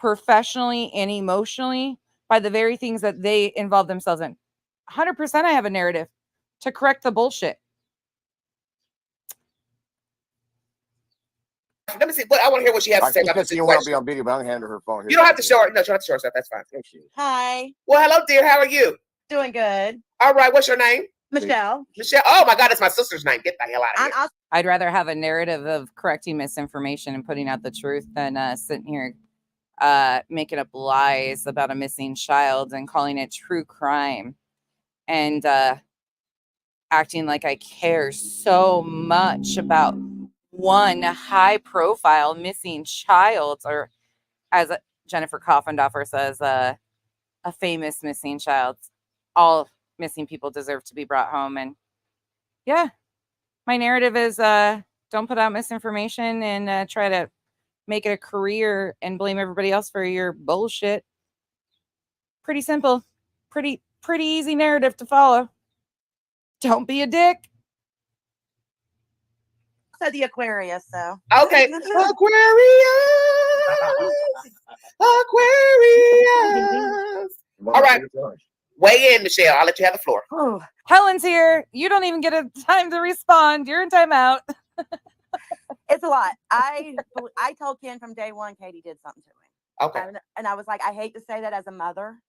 professionally and emotionally by the very things that they involved themselves in. 100% I have a narrative to correct the bullshit. Let me see. But I want to hear what she has to say about this You want to be on video, but I'm going to hand her phone. You don't have to show her. No, you don't have to show her stuff. That's fine. Hi. Well, hello, dear. How are you? Doing good. All right. What's your name? Michelle. Michelle. Oh my God, it's my sister's name. Get the hell out of here. I'd rather have a narrative of correcting misinformation and putting out the truth than sitting here making up lies about a missing child and calling it true crime and acting like I care so much about one high profile missing child, or as Jennifer Coffendorfer says, a famous missing child. All missing people deserve to be brought home. And yeah, my narrative is don't put out misinformation and try to make it a career and blame everybody else for your bullshit. Pretty simple. Pretty easy narrative to follow. Don't be a dick. So the Aquarius, though. Okay. Aquarius. All right. Weigh in, Michelle. I'll let you have the floor. Oh, Helen's here. You don't even get a time to respond. You're in timeout. It's a lot. I told Ken from day one, Katie did something to him. Okay. And I was like, I hate to say that as a mother,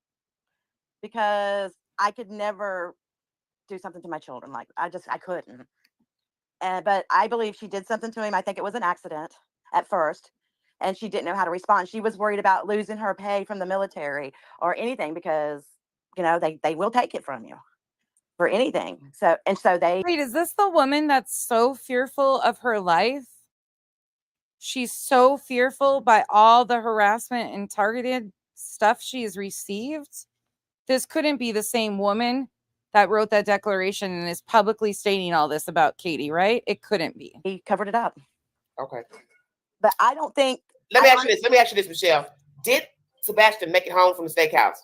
because I could never do something to my children. Like I couldn't. But I believe she did something to him. I think it was an accident at first, and she didn't know how to respond. She was worried about losing her pay from the military or anything, because they will take it from you for anything. So they. Wait, is this the woman that's so fearful of her life? She's so fearful by all the harassment and targeted stuff she's received. This couldn't be the same woman that wrote that declaration and is publicly stating all this about Katie, right? It couldn't be. He covered it up. Okay. But I don't think. Let me ask you this, Michelle. Sebastian make it home from the steakhouse?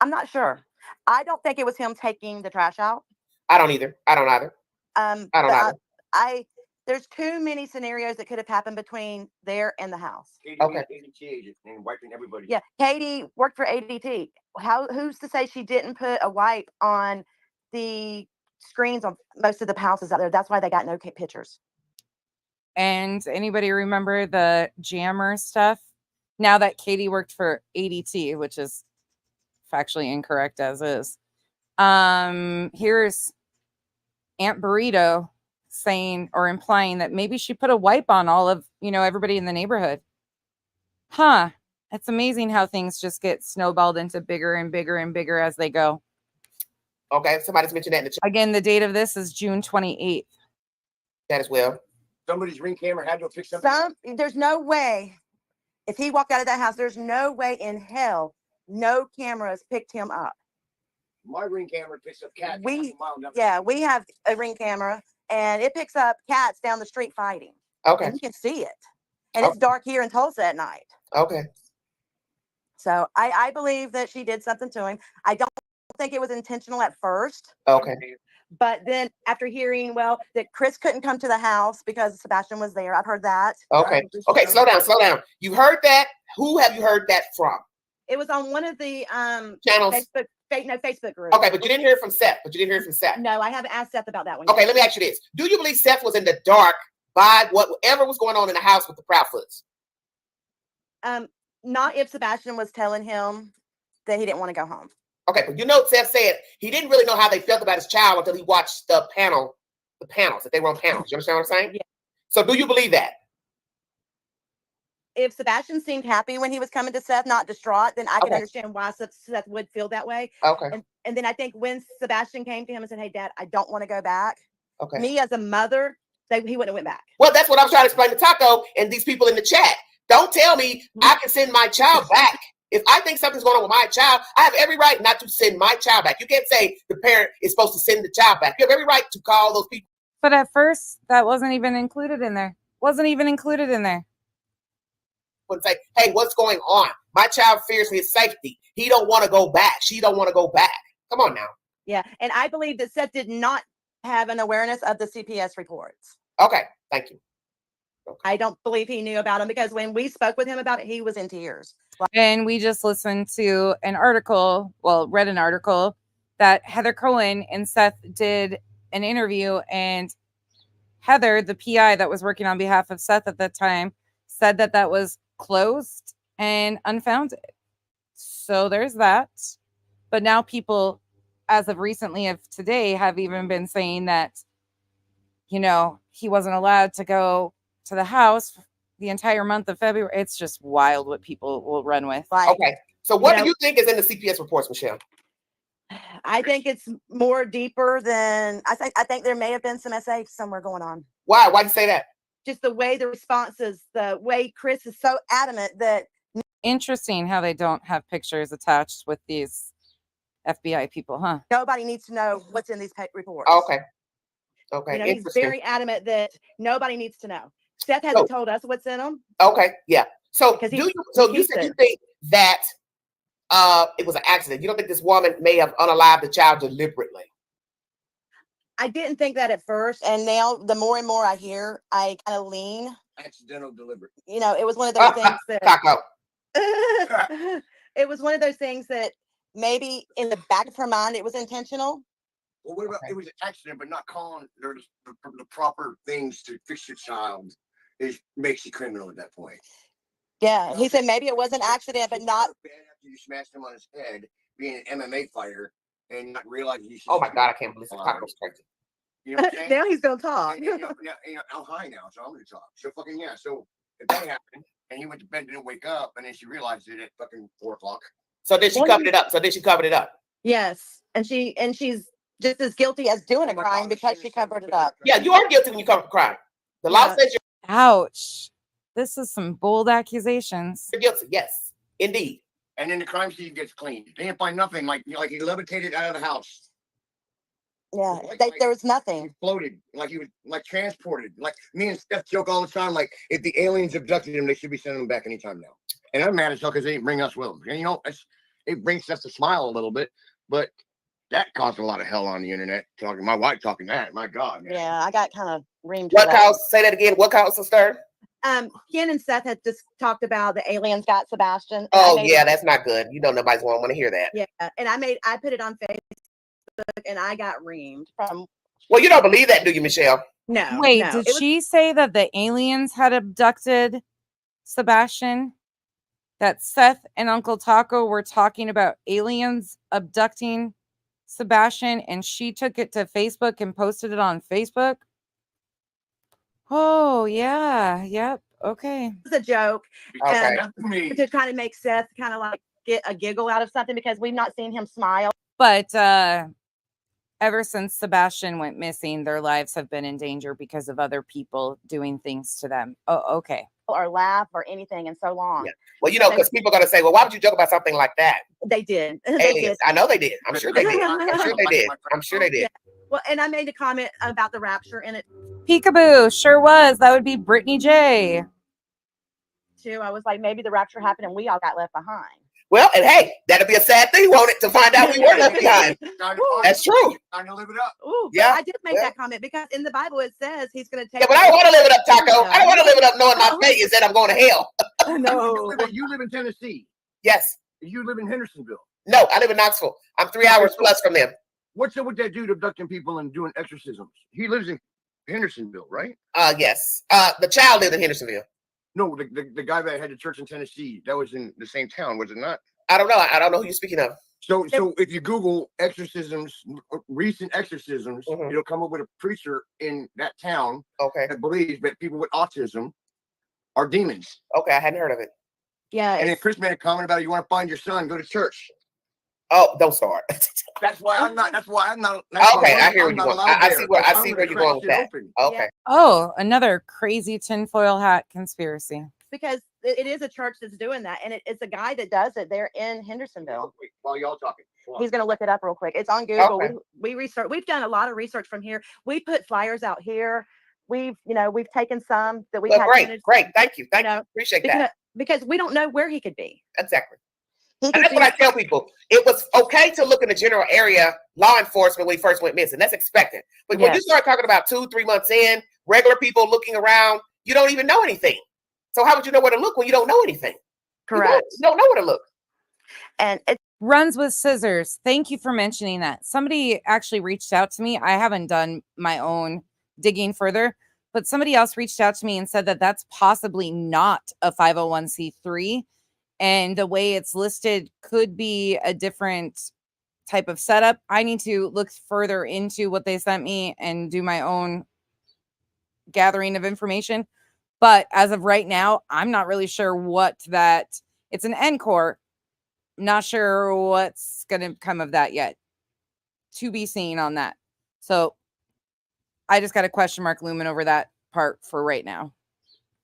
I'm not sure. I don't think it was him taking the trash out. I don't either. I don't either. I don't But either. there's too many scenarios that could have happened between there and the house. Okay. And wiping everybody. Yeah, Katie worked for ADT. Who's to say she didn't put a wipe on the screens on most of the houses out there? That's why they got no pictures. And anybody remember the jammer stuff? Now that Katie worked for ADT, which is factually incorrect as is. Here's Aunt Burrito saying or implying that maybe she put a wipe on all of, everybody in the neighborhood. Huh. It's amazing how things just get snowballed into bigger and bigger and bigger as they go. Okay, somebody's mentioned that in the chat. Again, the date of this is June 28th. That as well. Somebody's ring camera had to fix something. There's no way, if he walked out of that house, there's no way in hell no cameras picked him up. My ring camera picks up cats. We have a ring camera, and it picks up cats down the street fighting. Okay. And you can see it. And it's dark here in Tulsa at night. Okay. So I believe that she did something to him. I don't think it was intentional at first. Okay. But then after hearing, that Chris couldn't come to the house because Sebastian was there. I've heard that. Okay. Okay, slow down. You heard that? Who have you heard that from? It was on one of the channels. Facebook group. Okay, but you didn't hear it from Seth. No, I haven't asked Seth about that one. Okay, let me ask you this. Do you believe Seth was in the dark by whatever was going on in the house with the Proudfoots? Not if Sebastian was telling him that he didn't want to go home. Okay, but Seth said he didn't really know how they felt about his child until he watched the panels, that they were on panels. You understand what I'm saying? Yeah. So do you believe that? If Sebastian seemed happy when he was coming to Seth, not distraught, then I can understand why Seth would feel that way. Okay. And then I think when Sebastian came to him and said, "Hey, Dad, I don't want to go back." Okay. Me as a mother, he wouldn't have went back. Well, that's what I'm trying to explain to Taco and these people in the chat. Don't tell me I can send my child back. If I think something's going on with my child, I have every right not to send my child back. You can't say the parent is supposed to send the child back. You have every right to call those people. But at first, that wasn't even included in there. And say, hey, what's going on? My child fears for his safety. He don't want to go back. She don't want to go back. Come on now. Yeah, and I believe that Seth did not have an awareness of the CPS reports. Okay, thank you. Okay. I don't believe he knew about them because when we spoke with him about it, he was in tears. And we just listened to read an article that Heather Cohen and Seth did an interview, and Heather, the PI that was working on behalf of Seth at that time, said that was closed and unfounded. So there's that. But now people, as of recently of today, have even been saying that, he wasn't allowed to go to the house the entire month of February. It's just wild what people will run with. Okay. So what do you think is in the CPS reports, Michelle? I think it's more deeper than I think there may have been some SA somewhere going on. Why? Why do you say that? Just the way the responses, the way Chris is so adamant that. Interesting how they don't have pictures attached with these FBI people, huh? Nobody needs to know what's in these reports. Okay. Okay. He's very adamant that nobody needs to know. Seth hasn't told us what's in them. Okay. Yeah. So you said you think that it was an accident. You don't think this woman may have unalived the child deliberately? I didn't think that at first, and now the more and more I hear, I kind of lean. Accidental delivery. It was one of those things that. Taco. It was one of those things that maybe in the back of her mind it was intentional. Well, what about it was an accident, but not calling the proper things to fix your child makes you criminal at that point. Yeah, he said maybe it was an accident, but not. Bad after you smashed him on his head, being an MMA fighter, and not realizing you should. Oh my God, I can't believe Taco's crazy. You know what I'm saying? Now he's gonna talk. And, I'm high now, so I'm gonna talk. So fucking yeah. So if that happened, and he went to bed, didn't wake up, and then she realized it at fucking 4 o'clock. So then she covered it up. Yes, and she's just as guilty as doing a crime because she covered it up. Yeah, you are guilty when you cover a crime. The law says you're. Ouch. This is some bold accusations. You're guilty. Yes, indeed. And then the crime scene gets cleaned. They didn't find nothing. Like he levitated out of the house. Yeah, there was nothing. He floated, like he was transported. Like me and Steph joke all the time. Like if the aliens abducted him, they should be sending him back anytime now. And I'm mad as hell because they didn't bring us with them. And, you know, it brings us to smile a little bit, but that caused a lot of hell on the internet. Talking, my wife talking that. My God. Man. Yeah, I got kind of reamed. for What that. caused? Say that again. What caused the stir? Ken and Seth had just talked about the aliens got Sebastian. and Oh I made yeah, it- that's not good. You know nobody's gonna want to hear that. yeah, and I put it on Facebook, and I got reamed from. Well, you don't believe that, do you, Michelle? No, Wait, no, did it was- she say that the aliens had abducted Sebastian? That Seth and Uncle Taco were talking about aliens abducting Sebastian, and she took it to Facebook and posted it on Facebook? Oh, yeah. Yep. Okay. It was a joke Okay. to kind of make Seth kind of like get a giggle out of something because we've not seen him smile. But ever since Sebastian went missing, their lives have been in danger because of other people doing things to them. Oh, okay. Or laugh or anything in so long. Yeah. Well, you know, because people are gonna say, "Well, why would you joke about something like that?" They did. They Aliens. did. I know they did. I'm sure they did. I'm sure they did. I'm sure they did. Well, and I made a comment about the rapture in it Peekaboo. Sure was. That would be Brittany J. too. I was like, maybe the rapture happened and we all got left behind. Well, and hey, that'll be a sad thing, won't it, to find out we were left behind? That's true. Trying to live it up. Ooh, but Yeah, I did make yeah. that comment because in the Bible it says he's going to take. Yeah, but I don't want to live it up, Taco. I don't want to live it up knowing my fate is that I'm going to hell. No. You live in Tennessee. Yes. You live in Hendersonville. No, I live in Knoxville. I'm 3 hours plus from them. What's up with that dude abducting people and doing exorcisms? He lives in Hendersonville, right? Yes. The child lived in Hendersonville. No, the guy that had the church in Tennessee, that was in the same town, was it not? I don't know. I don't know who you're speaking of. So if you Google exorcisms, recent exorcisms, it'll come up with a preacher in that town that believes that people with autism are demons. Okay, I hadn't heard of it. Yeah. And then Chris made a comment about it. You want to find your son, go to church. Oh, don't start. That's why I'm not. Okay, I hear where you're going. I see where you're going with that. Okay. Oh, another crazy tinfoil hat conspiracy. Because it is a church that's doing that, and it's a guy that does it. They're in Hendersonville. While y'all talking, he's going to look it up real quick. It's on Google. Okay. We research. We've done a lot of research from here. We put flyers out here. We've taken some that we. Well, great. Thank you. Appreciate that. Because we don't know where he could be. Exactly. And that's what I tell people. It was okay to look in the general area, law enforcement, when we first went missing. That's expected. But when you start talking about 2-3 months in, regular people looking around, you don't even know anything. So how would you know where to look when you don't know anything? Correct. You don't know where to look. And it runs with scissors. Thank you for mentioning that. Somebody actually reached out to me. I haven't done my own digging further, but somebody else reached out to me and said that that's possibly not a 501c3. And the way it's listed could be a different type of setup. I need to look further into what they sent me and do my own gathering of information. But as of right now, I'm not really sure what that, it's an NCOR. Not sure what's going to come of that yet. To be seen on that. So I just got a question mark looming over that part for right now.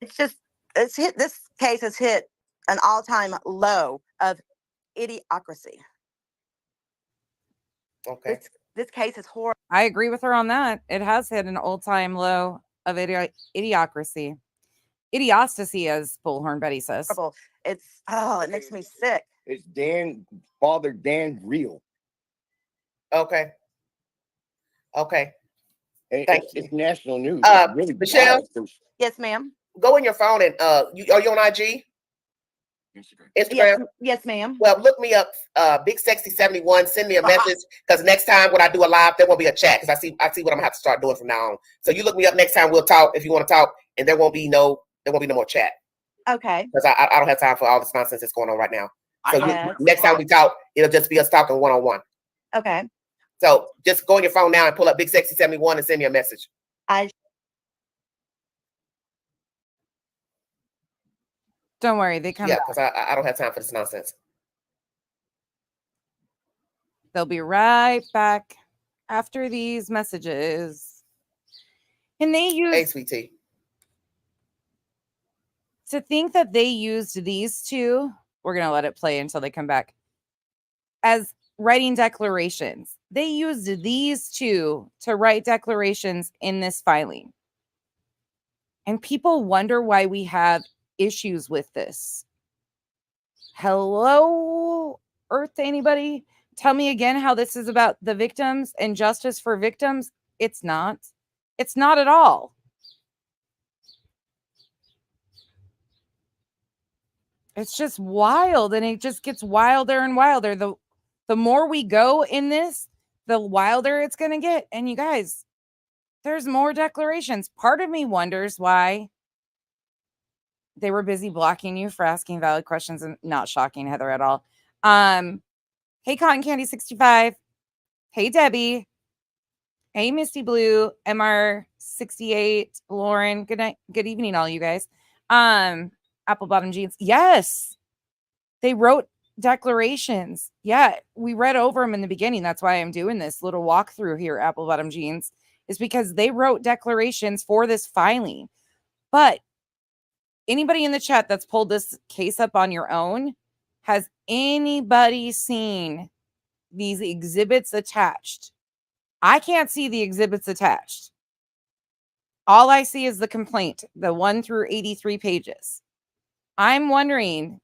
this case has hit an all-time low of idiocracy. Okay. This case is horrible. I agree with her on that. It has hit an all-time low of idiocracy. Idiostasy, as Bullhorn Betty says. It makes me sick. It's Father Dan Real. Okay. It's national news. Really Michelle? Yes, ma'am. Go in your phone and are you on IG? Instagram? Yes, ma'am. Well, look me up, Big Sexy 71. Send me a message because next time when I do a live, there won't be a chat because I see what I'm gonna have to start doing from now on. So you look me up next time. We'll talk if you want to talk, and there won't be no more chat. Okay. Because I don't have time for all this nonsense that's going on right now. So next time we talk, it'll just be us talking one-on-one. Okay. So just go on your phone now and pull up Big Sexy 71 and send me a message. Don't worry, they come. Yeah, because I don't have time for this nonsense. They'll be right back after these messages. And they use. Hey, sweet tea. To think that they used these two, we're going to let it play until they come back, as writing declarations. They used these two to write declarations in this filing. And people wonder why we have issues with this. Hello, Earth, anybody? Tell me again how this is about the victims and justice for victims. It's not. It's not at all. It's just wild, and it just gets wilder and wilder. The more we go in this, the wilder it's going to get. And you guys, there's more declarations. Part of me wonders why they were busy blocking you for asking valid questions, and not shocking, Heather, at all. Hey, Cotton Candy 65. Hey, Debbie. Hey, Misty Blue, MR68, Lauren. Good night. Good evening, all you guys. Apple Bottom Jeans. Yes. They wrote declarations. Yeah, we read over them in the beginning. That's why I'm doing this little walkthrough here, Apple Bottom Jeans, is because they wrote declarations for this filing. But anybody in the chat that's pulled this case up on your own, has anybody seen these exhibits attached? I can't see the exhibits attached. All I see is the complaint, the 1 through 83 pages. I'm wondering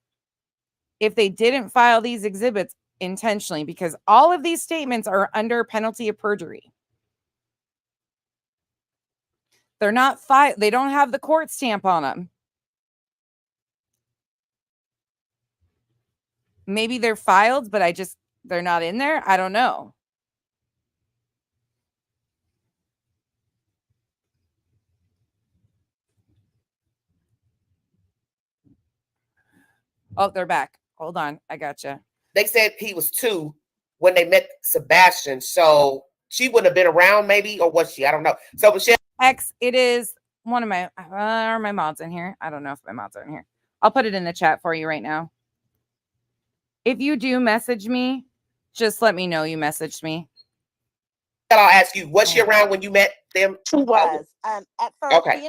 if they didn't file these exhibits intentionally, because all of these statements are under penalty of perjury. They're not filed. They don't have the court stamp on them. Maybe they're filed, but they're not in there. I don't know. Oh, they're back. Hold on. I gotcha. They said he was 2 when they met Sebastian. So she wouldn't have been around, maybe, or was she? I don't know. So Michelle. X, it is one of my, are my mods in here? I don't know if my mods are in here. I'll put it in the chat for you right now. If you do message me, just let me know you messaged me. I'll ask you, was she around when you met them? She was. At first, Okay. she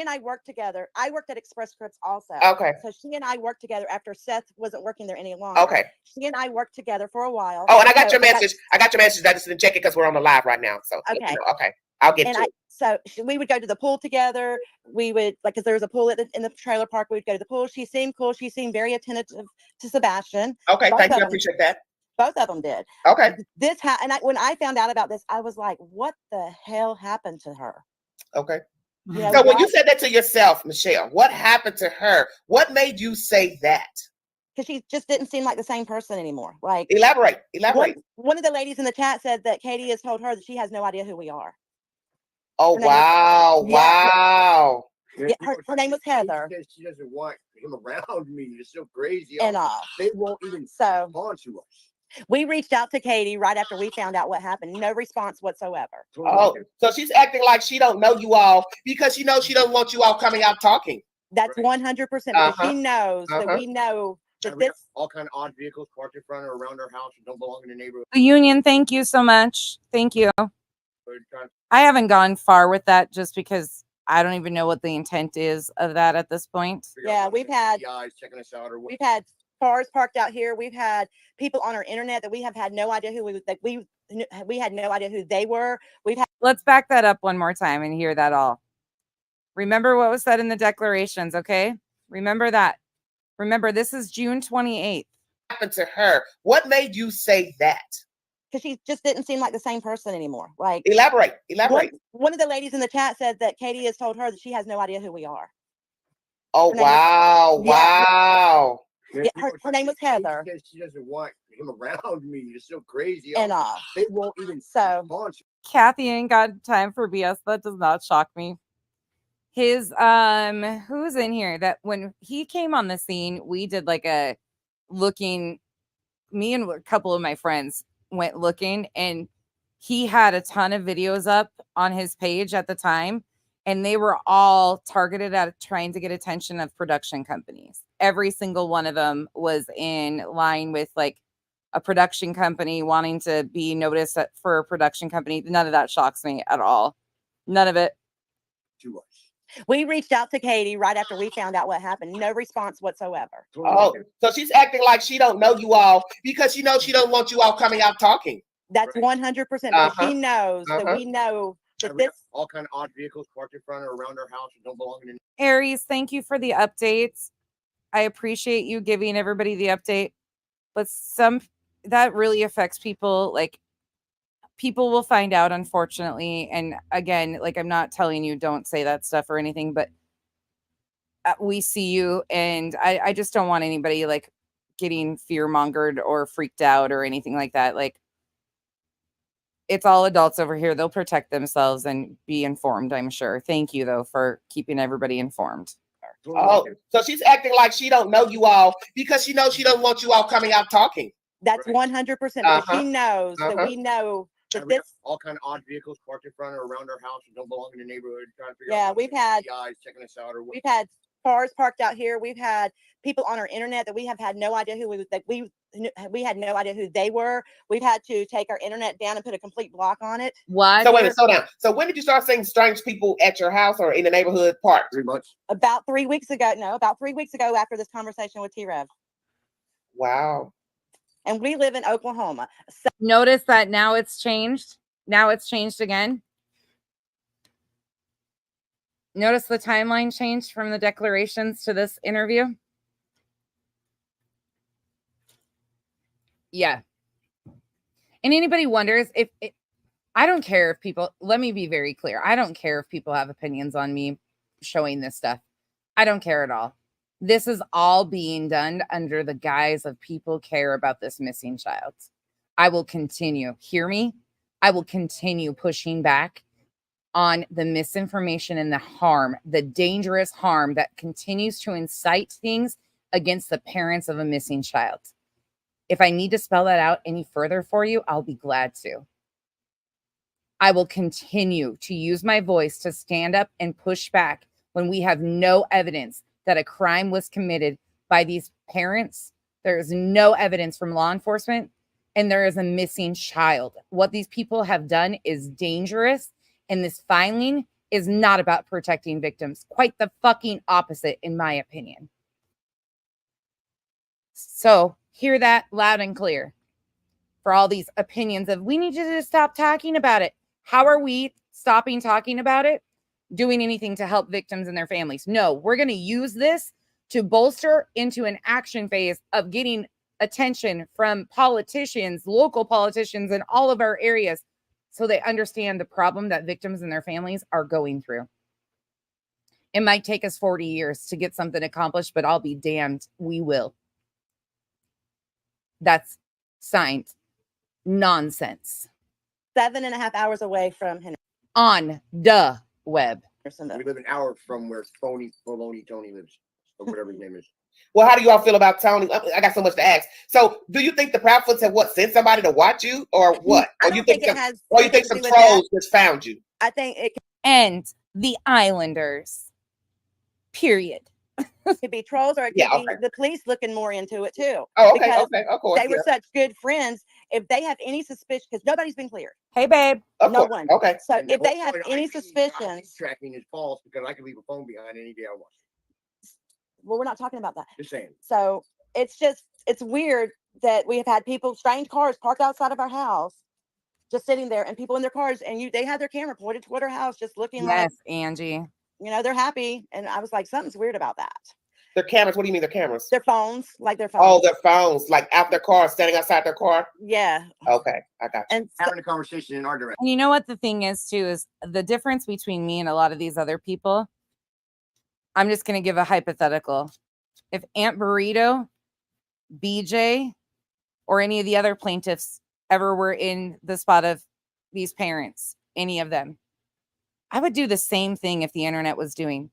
and I worked together. I worked at Express Scripts also. Okay. So she and I worked together after Seth wasn't working there any longer. Okay. She and I worked together for a while. Oh, and I got your message. I got your message. I just didn't check it because we're on the live right now. So okay. Okay. I'll get to it. So we would go to the pool together. We would, like, because there was a pool in the trailer park. We would go to the pool. She seemed cool. She seemed very attentive to Sebastian. Okay, thank you. I appreciate that. Both of them did. Okay. When I found out about this, I was like, what the hell happened to her? Okay. You know, so when you said that to yourself, Michelle, what happened to her? What made you say that? Because she just didn't seem like the same person anymore. Like, elaborate. One of the ladies in the chat said that Katie has told her that she has no idea who we are. Oh, wow. Yeah, her name was Heather. She doesn't want him around me. It's so crazy. And they won't even respond to us. We reached out to Katie right after we found out what happened. No response whatsoever. Oh, so she's acting like she don't know you all because she knows she don't want you all coming out talking. That's 100%. Because she knows that we know that this all kind of odd vehicles parked in front or around our house and don't belong in the neighborhood. The Union, thank you so much. Thank you. I haven't gone far with that just because I don't even know what the intent is of that at this point. Yeah, we've had checking us out, or we've had cars parked out here. We've had people on our internet that we have had no idea who we had no idea who they were. Let's back that up one more time and hear that all. Remember what was said in the declarations, okay? Remember that. Remember, this is June 28th. What happened to her? What made you say that? Because she just didn't seem like the same person anymore. Like, elaborate. One of the ladies in the chat said that Katie has told her that she has no idea who we are. Oh, wow. Yeah, her name was Heather. She doesn't want him around me. It's so crazy. And they won't even respond. Kathy ain't got time for BS. That does not shock me. His who's in here that when he came on the scene, we did like a looking, me and a couple of my friends went looking, and he had a ton of videos up on his page at the time, and they were all targeted at trying to get attention of production companies. Every single one of them was in line with like a production company wanting to be noticed for a production company. None of that shocks me at all. None of it. To us. We reached out to Katie right after we found out what happened. No response whatsoever. Oh, so she's acting like she don't know you all because she knows she don't want you all coming out talking. That's 100%. She knows that we know that this all kind of odd vehicles parked in front or around our house and don't belong in. Aries, thank you for the updates. I appreciate you giving everybody the update, but that really affects people. Like, people will find out, unfortunately. And again, like, I'm not telling you don't say that stuff or anything, but we see you, and I just don't want anybody like getting fear mongered or freaked out or anything like that. Like, it's all adults over here. They'll protect themselves and be informed, I'm sure. Thank you, though, for keeping everybody informed. Oh, so she's acting like she don't know you all because she knows she don't want you all coming out talking. That's 100%. Because she knows that we know that And we have this. all kind of odd vehicles parked in front or around our house that don't belong in the neighborhood. Trying to figure Yeah, out we've had guys checking us out or what. we've had cars parked out here. We've had people on our internet that we have had no idea who we had no idea who they were. We've had to take our internet down and put a complete block on it. What? So wait a minute, slow down. So when did you start seeing strange people at your house or in the neighborhood parked? 3 months. About 3 weeks ago. No, about 3 weeks ago after this conversation with Trev. Wow. And we live in Oklahoma. So Notice that now it's changed. Now it's changed again. Notice the timeline changed from the declarations to this interview. Yeah. And anybody wonders if I don't care if people, let me be very clear. I don't care if people have opinions on me showing this stuff. I don't care at all. This is all being done under the guise of people care about this missing child. I will continue. Hear me? I will continue pushing back on the misinformation and the harm, the dangerous harm that continues to incite things against the parents of a missing child. If I need to spell that out any further for you, I'll be glad to. I will continue to use my voice to stand up and push back when we have no evidence that a crime was committed by these parents. There is no evidence from law enforcement, and there is a missing child. What these people have done is dangerous, and this filing is not about protecting victims. Quite the fucking opposite, in my opinion. So hear that loud and clear. For all these opinions of, we need you to stop talking about it. How are we stopping talking about it? Doing anything to help victims and their families? No, we're going to use this to bolster into an action phase of getting attention from politicians, local politicians in all of our areas, so they understand the problem that victims and their families are going through. It might take us 40 years to get something accomplished, but I'll be damned, we will. That's signed. Nonsense. 7.5 hours away from him. On the web. We live an hour from where Tony lives, or whatever his name is. Well, how do you all feel about Tony? I got so much to ask. So, do you think the Proudfoots have sent somebody to watch you, or what? I Or don't you think it has or you think anything some to do with trolls just found you? I think it And the Islanders. Period. could be trolls, or it could Yeah, be the police looking more into it too. Oh, okay, Because okay, of course. they were such good friends. If they have any suspicion, because nobody's been cleared. Hey, babe. Of No course. one. Okay. So And the if they whole have point of any IP suspicions, tracking is false because I can leave a phone behind any day I want. well, we're not talking about that. Just saying. So it's weird that we have had people, strange cars parked outside of our house, just sitting there, and people in their cars, and they had their camera pointed toward our house, just looking like, Yes, Angie. they're happy. And I was like, something's weird about that. Their cameras. What do you mean their cameras? Their phones, like their phones. Oh, their phones, like out their car, standing outside their car. Yeah. Okay, I got you. And Having a conversation in our direction. And you know what the thing is, too, is the difference between me and a lot of these other people. I'm just going to give a hypothetical. If Aunt Burrito, BJ, or any of the other plaintiffs ever were in the spot of these parents, any of them, I would do the same thing if the internet was doing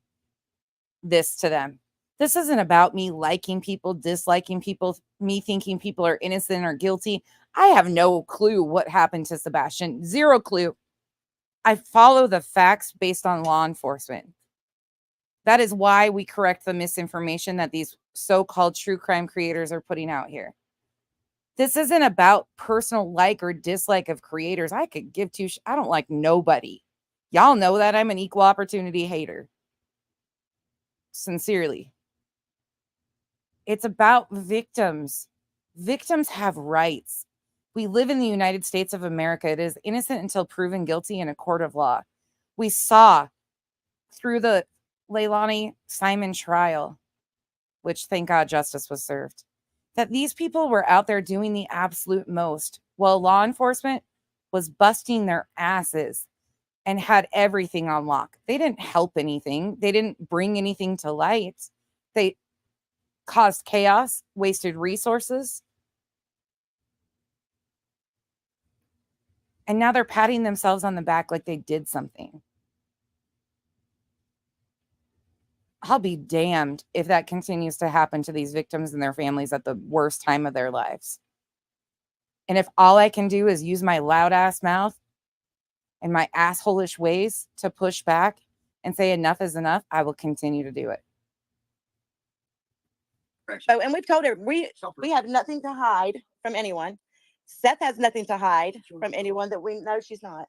this to them. This isn't about me liking people, disliking people, me thinking people are innocent or guilty. I have no clue what happened to Sebastian. Zero clue. I follow the facts based on law enforcement. That is why we correct the misinformation that these so-called true crime creators are putting out here. This isn't about personal like or dislike of creators. I could give two. I don't like nobody. Y'all know that I'm an equal opportunity hater. Sincerely. It's about victims. Victims have rights. We live in the United States of America. It is innocent until proven guilty in a court of law. We saw through the Leilani Simon trial which thank God justice was served, that these people were out there doing the absolute most while law enforcement was busting their asses and had everything on lock. They didn't help anything. They didn't bring anything to light. They caused chaos, wasted resources. And now they're patting themselves on the back like they did something. I'll be damned if that continues to happen to these victims and their families at the worst time of their lives. And if all I can do is use my loud ass mouth and my assholish ways to push back and say enough is enough, I will continue to do it. So, and we've told her we have nothing to hide from anyone. Seth has nothing to hide from anyone that we know. She's not.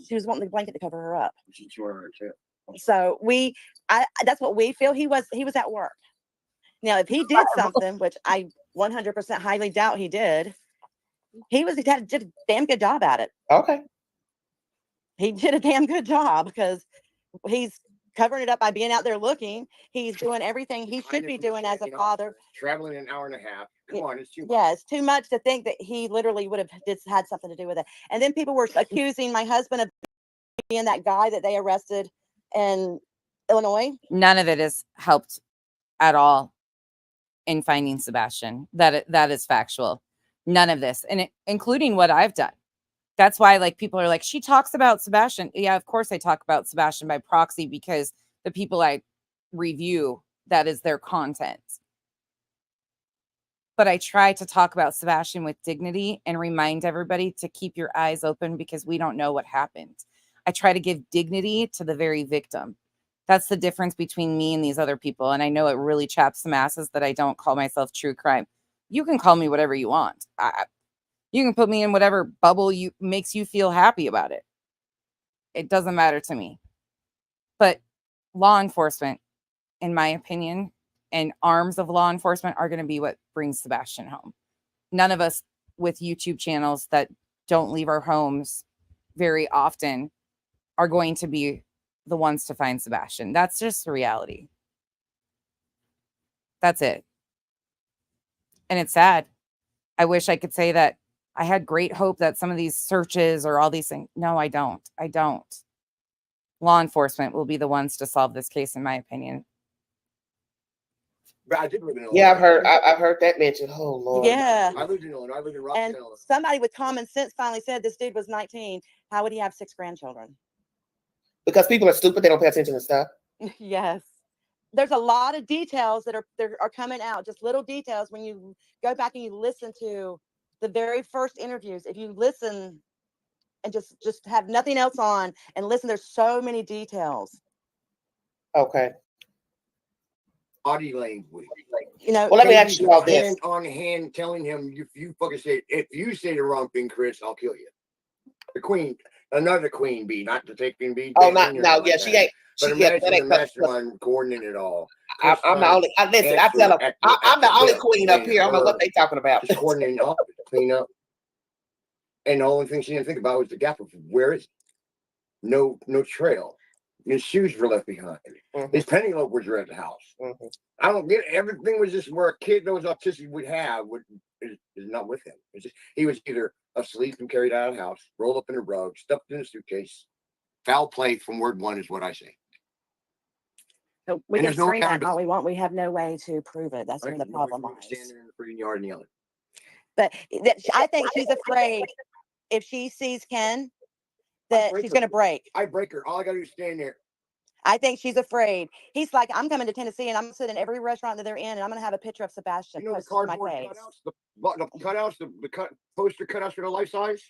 She was wanting the blanket to cover her up. So that's what we feel. He was at work. Now, if he did something, which I 100% highly doubt he did, he did a damn good job at it. Okay. He did a damn good job because he's covering it up by being out there looking. He's doing everything he should be doing as a father. Traveling an hour and a half. Come on, it's too much. Yeah, it's too much to think that he literally would have just had something to do with it. And then people were accusing my husband of being that guy that they arrested in Illinois. None of it has helped at all in finding Sebastian. That is factual. None of this, and including what I've done. That's why, like, people are like, she talks about Sebastian. Yeah, of course I talk about Sebastian by proxy because the people I review, that is their content. But I try to talk about Sebastian with dignity and remind everybody to keep your eyes open because we don't know what happened. I try to give dignity to the very victim. That's the difference between me and these other people. And I know it really chaps some asses that I don't call myself true crime. You can call me whatever you want. You can put me in whatever bubble makes you feel happy about it. It doesn't matter to me. But law enforcement, in my opinion, and arms of law enforcement are going to be what brings Sebastian home. None of us with YouTube channels that don't leave our homes very often are going to be the ones to find Sebastian. That's just the reality. That's it. And it's sad. I wish I could say that I had great hope that some of these searches or all these things. No, I don't. I don't. Law enforcement will be the ones to solve this case, in my opinion. But I did live in Illinois. Yeah, I've heard that mentioned. Oh Lord. Yeah. I lived in Illinois. I lived in And Rockville. somebody with common sense finally said this dude was 19. How would he have 6 grandchildren? Because people are stupid, they don't pay attention to stuff. Yes. There's a lot of details that are coming out, just little details. When you go back and you listen to the very first interviews, if you listen and just have nothing else on and listen, there's so many details. Okay. Body language. You know, Well, let me ask you all this. Hand on hand telling him, if you say the wrong thing, Chris, I'll kill you. The queen, another queen bee, not the taking bee. Oh, no, yeah, she ain't. But imagine the mastermind coordinating it all. I'm the only. Listen, I tell them, I'm the only queen up here. I don't know what they talking about. Just coordinating all of it, clean up. And the only thing she didn't think about was the gap of where is it? No trail. His shoes were left behind. Mm-hmm. His penny loafers were at the house. Mm-hmm. I don't get it. Everything was just where a kid that was autistic would have is not with him. It's just, he was either asleep and carried out of the house, rolled up in a rug, stuffed in a suitcase. Foul play from word one is what I say. So we can scream that all we want. We have no way to prove it. That's where the problem lies. Standing in the freaking yard and yelling. But I think she's afraid if she sees Ken that she's going to break. I break her. All I got to do is stand there. I think she's afraid. He's like, I'm coming to Tennessee and I'm going to sit in every restaurant that they're in and I'm going to have a picture of Sebastian. You know the posted to my cardboard face. cutouts, the poster cutouts for the life size?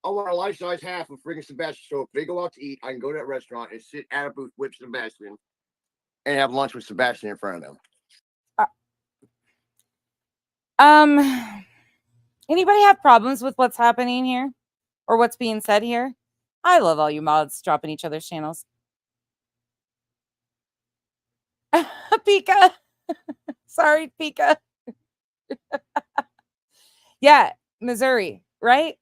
I want a life size half of freaking Sebastian. So if they go out to eat, I can go to that restaurant and sit at a booth with Sebastian and have lunch with Sebastian in front of them. Anybody have problems with what's happening here or what's being said here? I love all you mods dropping each other's channels. Pika. Sorry, Pika. Yeah, Missouri, right?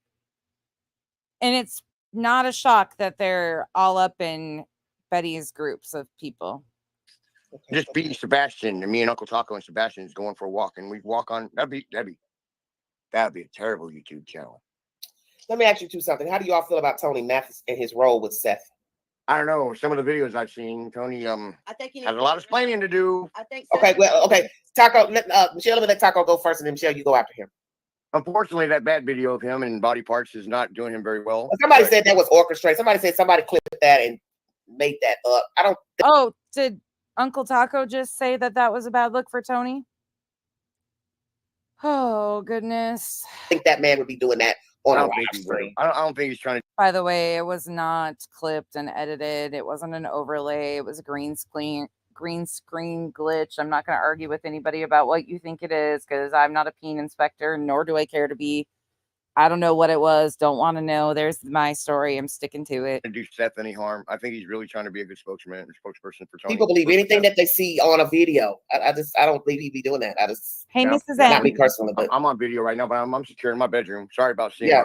And it's not a shock that they're all up in Betty's groups of people. Just beating Sebastian, and me and Uncle Taco and Sebastian is going for a walk, and we walk on. That'd be a terrible YouTube channel. Let me ask you something. How do you all feel about Tony Mathis and his role with Seth? I don't know. Some of the videos I've seen, Tony I think he has a needs lot to of explaining to do. I think Okay, well, okay. Taco, Michelle, let me let Taco go first, and then Michelle, you go after him. Unfortunately, that bad video of him and body parts is not doing him very well. Well, somebody said that was orchestrated. Somebody said somebody clipped that and made that up. I don't Oh, did Uncle Taco just say that that was a bad look for Tony? Oh, goodness. think that man would be doing that on I a don't live think he will. stream. I don't think he's trying to. By the way, it was not clipped and edited. It wasn't an overlay. It was a green screen glitch. I'm not going to argue with anybody about what you think it is because I'm not a peen inspector, nor do I care to be. I don't know what it was. Don't want to know. There's my story. I'm sticking to it. Do Seth any harm. I think he's really trying to be a good spokesman or spokesperson for Tony. People believe anything that they see on a video. I don't believe he'd be doing that. Hey, Yeah, Mrs. Not M. me personally, but I'm on video right now, but I'm secure in my bedroom. Sorry about seeing Yeah.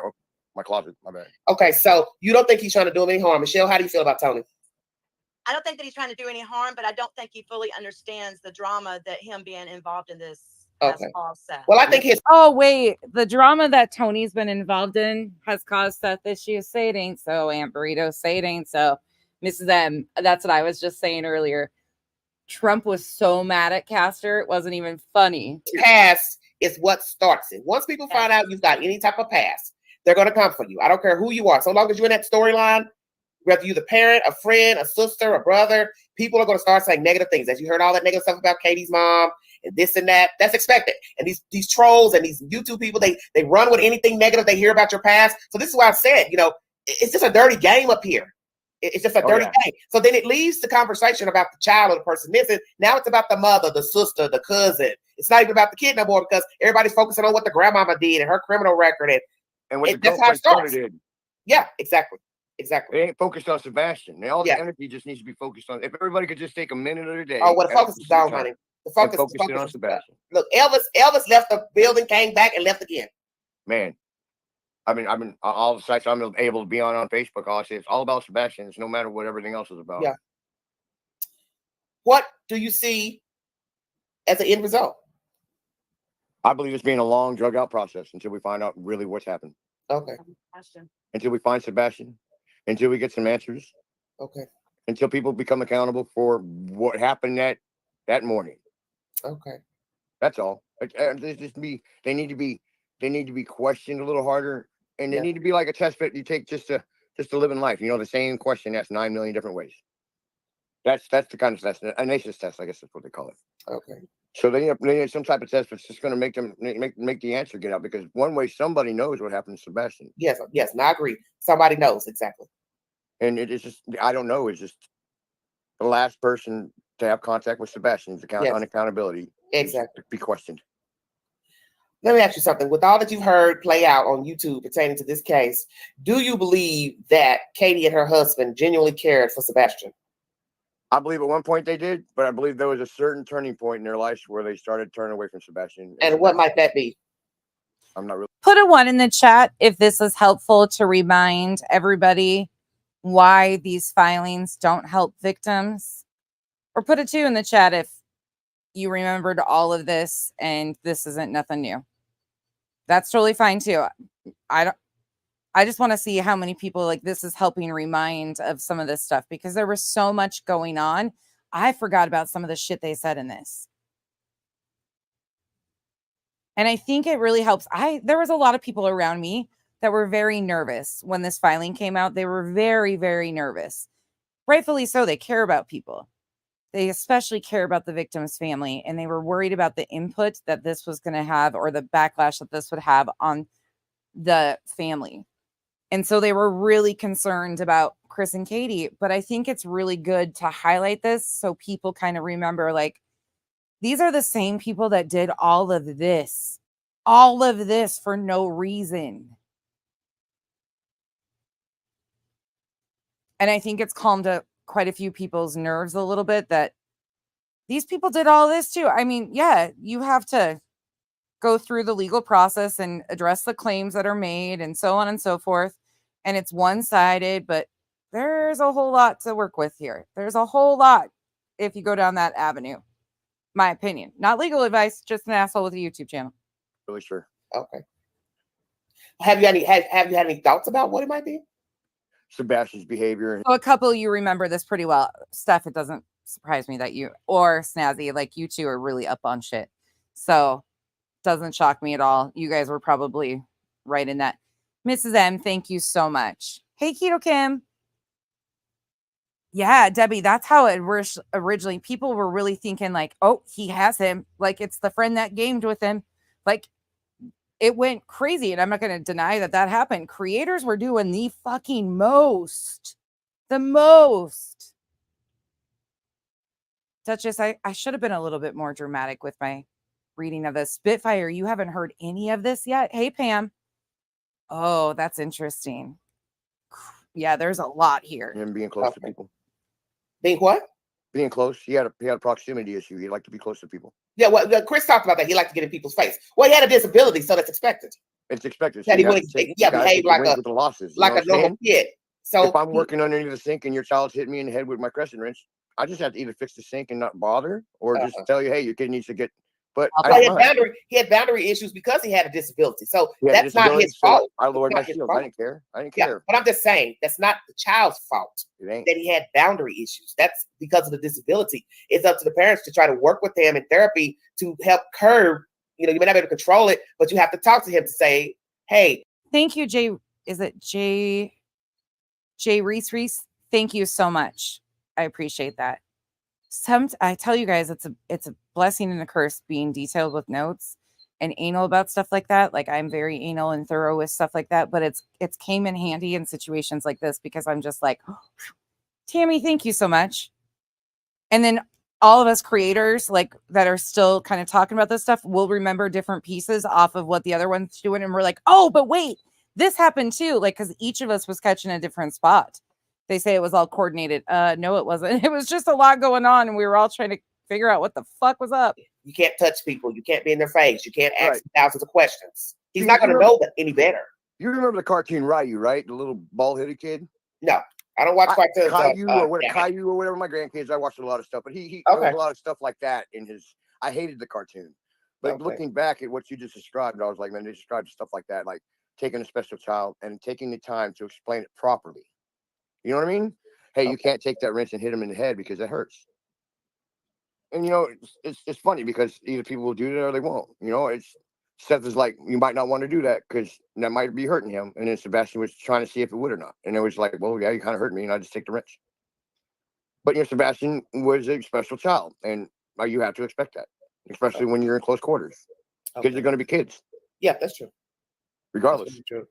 my closet. My bad. okay. So you don't think he's trying to do him any harm, Michelle? How do you feel about Tony? I don't think that he's trying to do any harm, but I don't think he fully understands the drama that him being involved in this has Okay. caused Seth. Well, I think his Oh, wait. The drama that Tony's been involved in has caused Seth issues. Say it ain't so. Aunt Burrito, say it ain't so. Mrs. M, that's what I was just saying earlier. Trump was so mad at Castor, it wasn't even funny. past is what starts it. Once people find out you've got any type of past, they're going to come for you. I don't care who you are. So long as you're in that storyline, whether you're the parent, a friend, a sister, a brother, people are going to start saying negative things. As you heard all that negative stuff about Katie's mom and this and that, that's expected. And these trolls and these YouTube people, they run with anything negative they hear about your past. So this is why I said, it's just a dirty game up here. It's just a dirty game. So then it leaves the conversation about the child or the person missing. Now it's about the mother, the sister, the cousin. It's not even about the kid no more because everybody's focusing on what the grandmama did and her criminal record. And what the that's how it girlfriend starts. did. Yeah, exactly. They ain't focused on Sebastian. All the Yeah. energy just needs to be focused on. If everybody could just take a minute of the day. Oh, well, the focus is gone, honey. The focus it on is Sebastian. Look, Elvis left the building, came back, and left again. Man, I've been all the sites I'm able to be on Facebook. I'll say it's all about Sebastian. It's no matter what everything else is about. Yeah. What do you see as an end result? I believe it's being a long, drug out process until we find out really what's happened. Okay. Until we find Sebastian, until we get some answers, Okay. until people become accountable for what happened that morning. Okay. That's all. They need to be questioned a little harder, and they need to be like a test fit you take just to live in life. The same question that's 9 million different ways. That's the kind of test, a NACES test, I guess that's what they call it. Okay. So they need some type of test that's just going to make them make the answer get out, because one way somebody knows what happened to Sebastian. Yes, and I agree. Somebody knows exactly. And it's just, I don't know, it's just the last person to have contact with Sebastian's on accountability. Exactly. Be questioned. Let me ask you something. With all that you've heard play out on YouTube pertaining to this case, do you believe that Katie and her husband genuinely cared for Sebastian? I believe at one point they did, but I believe there was a certain turning point in their lives where they started turning away from Sebastian. And what might that be? I'm not really. Put a 1 in the chat if this is helpful to remind everybody why these filings don't help victims. Or put a 2 in the chat if you remembered all of this and this isn't nothing new. That's totally fine too. I just want to see how many people this is helping remind of some of this stuff, because there was so much going on. I forgot about some of the shit they said in this. And I think it really helps. There was a lot of people around me that were very nervous when this filing came out. They were very, very nervous. Rightfully so. They care about people. They especially care about the victim's family, and they were worried about the input that this was going to have, or the backlash that this would have on the family. And so they were really concerned about Chris and Katie. But I think it's really good to highlight this so people kind of remember, these are the same people that did all of this for no reason. And I think it's calmed quite a few people's nerves a little bit that these people did all this too. I mean, yeah, you have to go through the legal process and address the claims that are made and so on and so forth. And it's one-sided, but there's a whole lot to work with here. There's a whole lot. if you go down that avenue. My opinion. Not legal advice, just an asshole with a YouTube channel. Really sure. Okay. Have you had any thoughts about what it might be? Sebastian's behavior. So a couple you remember this pretty well. Steph, it doesn't surprise me that you or Snazzy, like you two are really up on shit. So doesn't shock me at all. You guys were probably right in that. Mrs. M, thank you so much. Hey, Keto Kim. Yeah, Debbie, that's how it was originally. People were really thinking like, oh, he has him. Like it's the friend that gamed with him. Like it went crazy. And I'm not going to deny that that happened. Creators were doing the fucking most. The most. Duchess, I should have been a little bit more dramatic with my reading of this. Spitfire, you haven't heard any of this yet? Hey, Pam. Oh, that's interesting. Yeah, there's a lot here. Him being close to people. Being what? Being close. He had a proximity issue. He'd like to be close to people. Yeah, well, Chris talked about that. He liked to get in people's face. Well, he had a disability, so that's expected. It's expected. That he would behave like a normal kid. So if I'm working underneath the sink and your child's hitting me in the head with my crescent wrench, I just have to either fix the sink and not bother, or just tell you, hey, your kid needs to get. But he had boundary issues because he had a disability. So that's not his fault. I lowered my shield. I didn't care. But I'm just saying that's not the child's fault that he had boundary issues. That's because of the disability. It's up to the parents to try to work with him in therapy to help curb. You know, you may not be able to control it, but you have to talk to him to say, hey. Thank you, Jay. Is it Jay Reese? Thank you so much. I appreciate that. I tell you guys, it's a blessing and a curse being detailed with notes and anal about stuff like that. Like I'm very anal and thorough with stuff like that, but it's came in handy in situations like this because I'm just like, oh, Tammy, thank you so much. And then all of us creators like that are still kind of talking about this stuff will remember different pieces off of what the other one's doing. And we're like, oh, but wait, this happened too. Like, cause each of us was catching a different spot. They say it was all coordinated. No, it wasn't. It was just a lot going on. And we were all trying to figure out what the fuck was up. You can't touch people. You can't be in their face. You can't ask thousands of questions. He's not going to know that any better. You remember the cartoon Ryu, right? The little bald-headed kid? No, I don't watch cartoons. Caillou or whatever. My grandkids, I watched a lot of stuff. But he there was a lot of stuff like that in his. I hated the cartoon. But looking back at what you just described, I was like, man, they described stuff like that, like taking a special child and taking the time to explain it properly. You know what I mean? Hey, you can't take that wrench and hit him in the head because it hurts. And you know, it's funny because either people will do it or they won't. You know, Seth is like, you might not want to do that because that might be hurting him. And then Sebastian was trying to see if it would or not. And it was like, well, yeah, you kind of hurt me, and I just take the wrench. But you know, Sebastian was a special child, and you have to expect that, especially when you're in close quarters. Kids are going to be kids. Yeah, that's true. Regardless. That's true.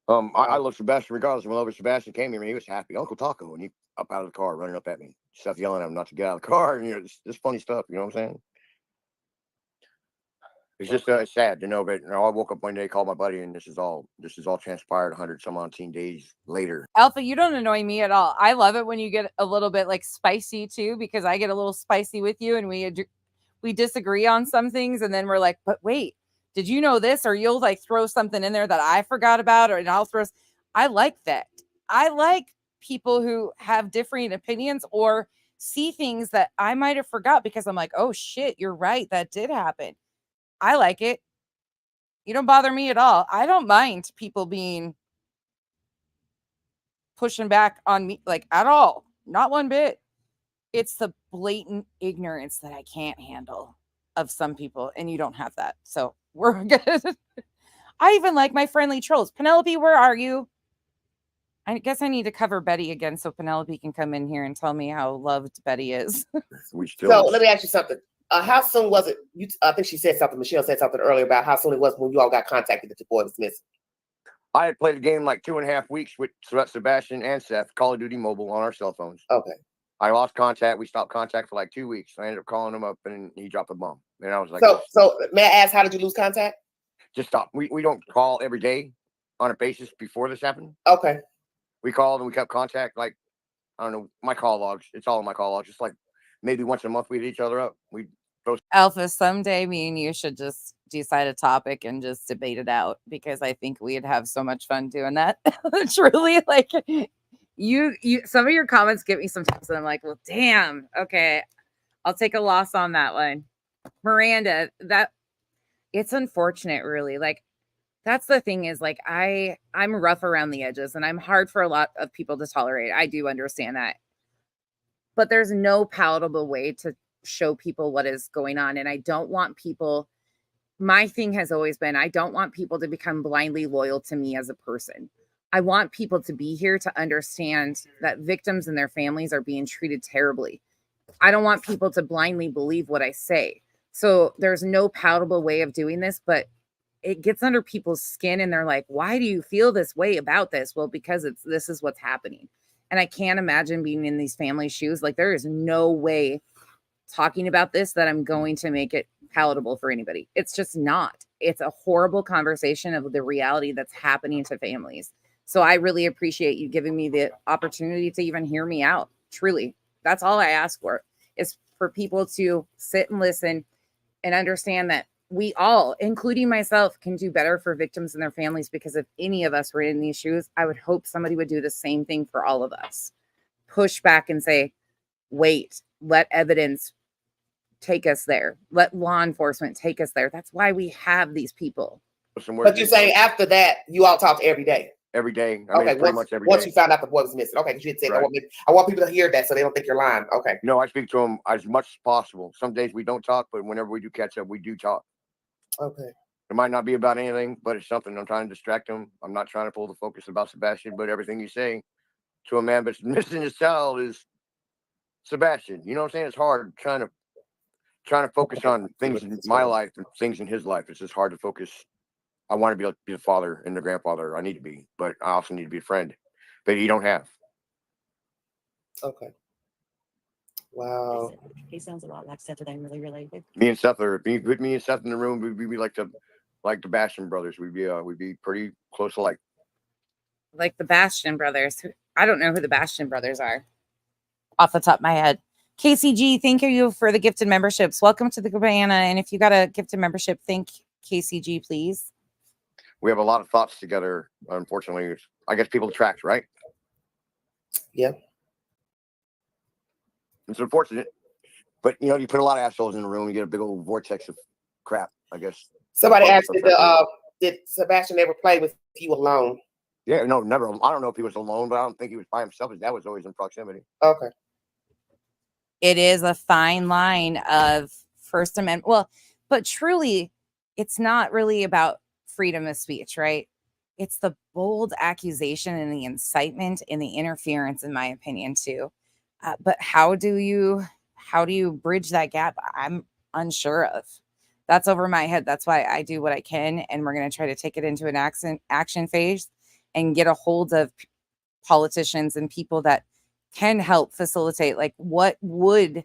I love Sebastian regardless. Whenever Sebastian came here, he was happy. Uncle Taco, and he up out of the car, running up at me, Seth yelling at him not to get out of the car, and you know, just funny stuff. You know what I'm saying? It's just sad to know. But you know, I woke up one day, called my buddy, and this is all transpired 100 some odd days later. Alpha, you don't annoy me at all. I love it when you get a little bit like spicy too, because I get a little spicy with you, and we disagree on some things, and then we're like, but wait. Did you know this? Or you'll like throw something in there that I forgot about, and I'll throw. I like that. I like people who have differing opinions or see things that I might have forgot because I'm like, oh shit, you're right. That did happen. I like it. You don't bother me at all. I don't mind people pushing back on me like at all. Not one bit. It's the blatant ignorance that I can't handle of some people, and you don't have that. So we're good. I even like my friendly trolls. Penelope, where are you? I guess I need to cover Betty again so Penelope can come in here and tell me how loved Betty is. So let me ask you something. How soon was it? I think she said something. Michelle said something earlier about how soon it was when you all got contacted that your boy was missing. I had played a game like 2.5 weeks with Sebastian and Seth, Call of Duty Mobile on our cell phones. Okay. I lost contact. We stopped contact for like 2 weeks. I ended up calling him up, and he dropped a bomb. And I was like, so may I ask, how did you lose contact? Just stop. We don't call every day on a basis before this happened. Okay. We called and we kept contact. Like, I don't know, my call logs. It's all in my call logs. Just like maybe once a month we'd hit each other up. Alpha, someday me and you should just decide a topic and just debate it out, because I think we'd have so much fun doing that. Truly, like, you some of your comments get me sometimes, and I'm like, well, damn, okay, I'll take a loss on that one. Miranda, that it's unfortunate, really. Like, that's the thing is, like, I'm rough around the edges, and I'm hard for a lot of people to tolerate. I do understand that. But there's no palatable way to show people what is going on. And I don't want people, my thing has always been, I don't want people to become blindly loyal to me as a person. I want people to be here to understand that victims and their families are being treated terribly. I don't want people to blindly believe what I say. So there's no palatable way of doing this, but it gets under people's skin and they're like, why do you feel this way about this? Well, because this is what's happening. And I can't imagine being in these family shoes. Like, there is no way talking about this that I'm going to make it palatable for anybody. It's just not. It's a horrible conversation of the reality that's happening to families. So I really appreciate you giving me the opportunity to even hear me out. Truly, that's all I ask for, is for people to sit and listen and understand that we all, including myself, can do better for victims and their families, because if any of us were in these shoes, I would hope somebody would do the same thing for all of us. Push back and say, wait, let evidence take us there. Let law enforcement take us there. That's why we have these people. But you say after that, you all talk every day. Every day. I mean, Okay, pretty much every once day. you found out the boy was missing. Okay, because you had said, Right. I want people to hear that so they don't think you're lying. Okay. No, I speak to him as much as possible. Some days we don't talk, but whenever we do catch up, we do talk. Okay. It might not be about anything, but it's something. I'm trying to distract him. I'm not trying to pull the focus about Sebastian, but everything you say to a man that's missing his child is Sebastian. You know what I'm saying? It's hard trying to focus on things in my life and things in his life. It's just hard to focus. I want to be the father and the grandfather I need to be, but I also need to be a friend that you don't have. Okay. Wow. He sounds a lot like Seth. Are they really related? Me and Seth are. If you put me and Seth in the room, we'd be like the Bastion brothers. We'd be pretty close to like the Bastion brothers. I don't know who the Bastion brothers are off the top of my head. KCG, thank you for the gifted memberships. Welcome to the Cabana. And if you got a gifted membership, thank KCG, please. We have a lot of thoughts together. Unfortunately, I guess people attract, right? Yeah. It's unfortunate, but you put a lot of assholes in the room, you get a big old vortex of crap, I guess. Somebody asked, did Sebastian ever play with you alone? Yeah, no, never. I don't know if he was alone, but I don't think he was by himself. His dad was always in proximity. Okay. It is a fine line of First Amendment. Well, but truly, it's not really about freedom of speech, right? It's the bold accusation and the incitement and the interference, in my opinion, too. But how do you bridge that gap? I'm unsure of. That's over my head. That's why I do what I can, and we're going to try to take it into an action phase and get a hold of politicians and people that can help facilitate, like, what would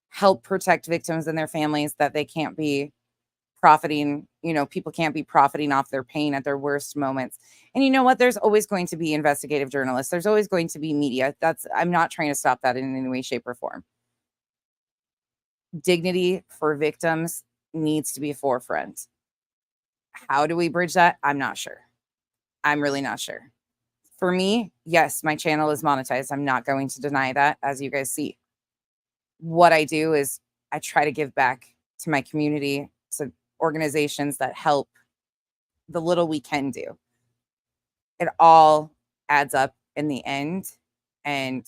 help protect victims and their families, that they can't be profiting, people can't be profiting off their pain at their worst moments. And you know what? There's always going to be investigative journalists. There's always going to be media. I'm not trying to stop that in any way, shape, or form. Dignity for victims needs to be forefront. How do we bridge that? I'm not sure. I'm really not sure. For me, yes, my channel is monetized. I'm not going to deny that, as you guys see. What I do is I try to give back to my community, to organizations that help the little we can do. It all adds up in the end. And,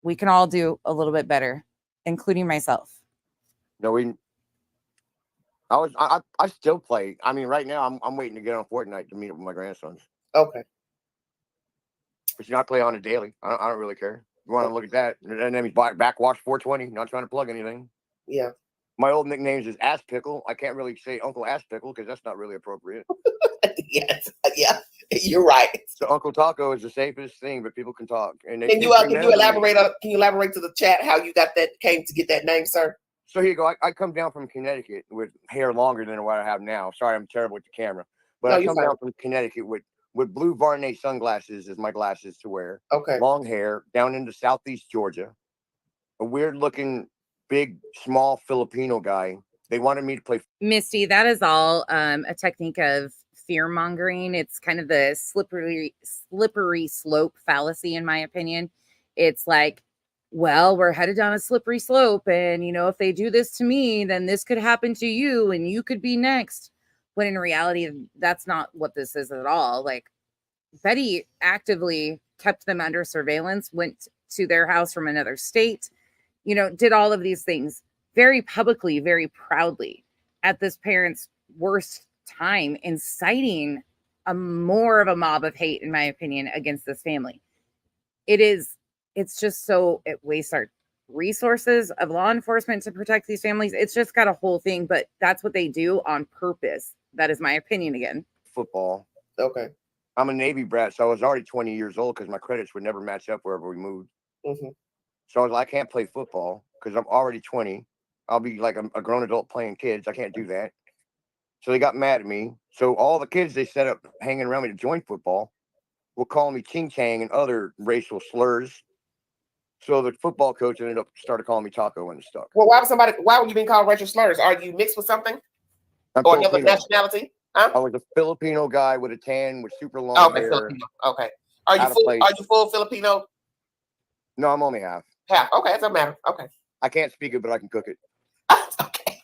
we can all do a little bit better, including myself. No, I still play. I mean, right now I'm waiting to get on Fortnite to meet up with my grandsons. Okay. But I play on it daily. I don't really care. You want to look at that? And then he's backwash 420. Not trying to plug anything. Yeah. My old nicknames is Ass Pickle. I can't really say Uncle Ass Pickle because that's not really appropriate. Yes. Yeah. You're right. So Uncle Taco is the safest thing, but people can talk. And Can you elaborate to the chat how you came to get that name, sir? So here you go. I come down from Connecticut with hair longer than what I have now. Sorry, I'm terrible with the camera. But I come down from Connecticut with blue Varney sunglasses as my glasses to wear. Okay. Long hair down into Southeast Georgia. A weird looking, big, small Filipino guy. They wanted me to play. Misty, that is all a technique of fear mongering. It's kind of the slippery slope fallacy, in my opinion. It's like, well, we're headed down a slippery slope, and if they do this to me, then this could happen to you, and you could be next. When in reality, that's not what this is at all. Like, Betty actively kept them under surveillance, went to their house from another state, did all of these things very publicly, very proudly at this parent's worst time, inciting more of a mob of hate, in my opinion, against this family. It's just so it wastes our resources of law enforcement to protect these families. It's just got a whole thing, but that's what they do on purpose. That is my opinion again. Football. Okay. I'm a Navy brat, so I was already 20 years old because my credits would never match up wherever we moved. Mm-hmm. So I was like, I can't play football because I'm already 20. I'll be like a grown adult playing kids. I can't do that. So they got mad at me. So all the kids they set up hanging around me to join football will call me Ching Chang and other racial slurs. So the football coach started calling me Taco and stuff. Well, why would you being called racial slurs? Are you mixed with something? Or another nationality? Huh? I was a Filipino guy with a tan with super long hair. Filipino. Okay. Are you full Filipino? No, I'm only half. Half. Okay, it doesn't matter. Okay. I can't speak it, but I can cook it. Okay.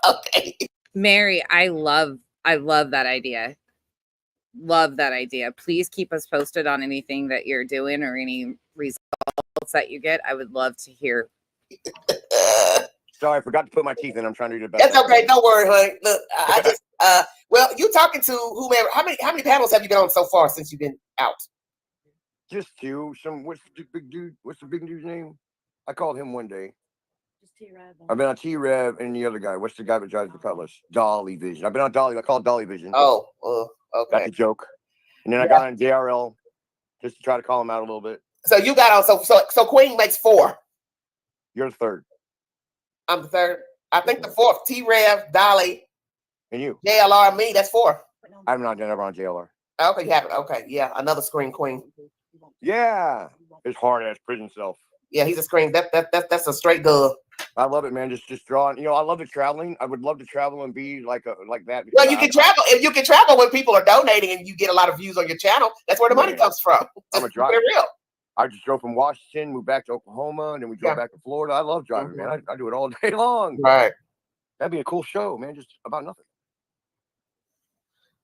Okay. Mary, I love that idea. Love that idea. Please keep us posted on anything that you're doing or any results that you get. I would love to hear. Sorry, I forgot to put my teeth in. I'm trying to do the best. That's okay. Don't worry, honey. Look, I just well, you talking to whomever. How many panels have you been on so far since you've been out? Just two. What's the big dude? What's the big dude's name? I called him one day. Just T-Rev. I've been on T-Rev and the other guy. What's the guy that drives the Cutlass? Dolly Vision. I've been on Dolly. I called Dolly Vision. Oh, okay. That's a joke. And then I got on JRL just to try to call him out a little bit. So you got on. So Queen makes 4. You're the third. I'm the third. I think the fourth. T-Rev, Dolly, and you. JLR, me. That's 4. I'm not never on JLR. Okay, you have it. Okay, yeah, another screen queen. Yeah, his hard ass prison self. Yeah, he's a screen. That's a straight dub. I love it, man. Just drawing. I love the traveling. I would love to travel and be like that. Well, you can travel. If you can travel when people are donating and you get a lot of views on your channel, that's where the money comes from. I'm a driver. Real. I just drove from Washington, moved back to Oklahoma, and then we drove back to Florida. I love driving, man. I do it all day long. Right. That'd be a cool show, man. Just about nothing.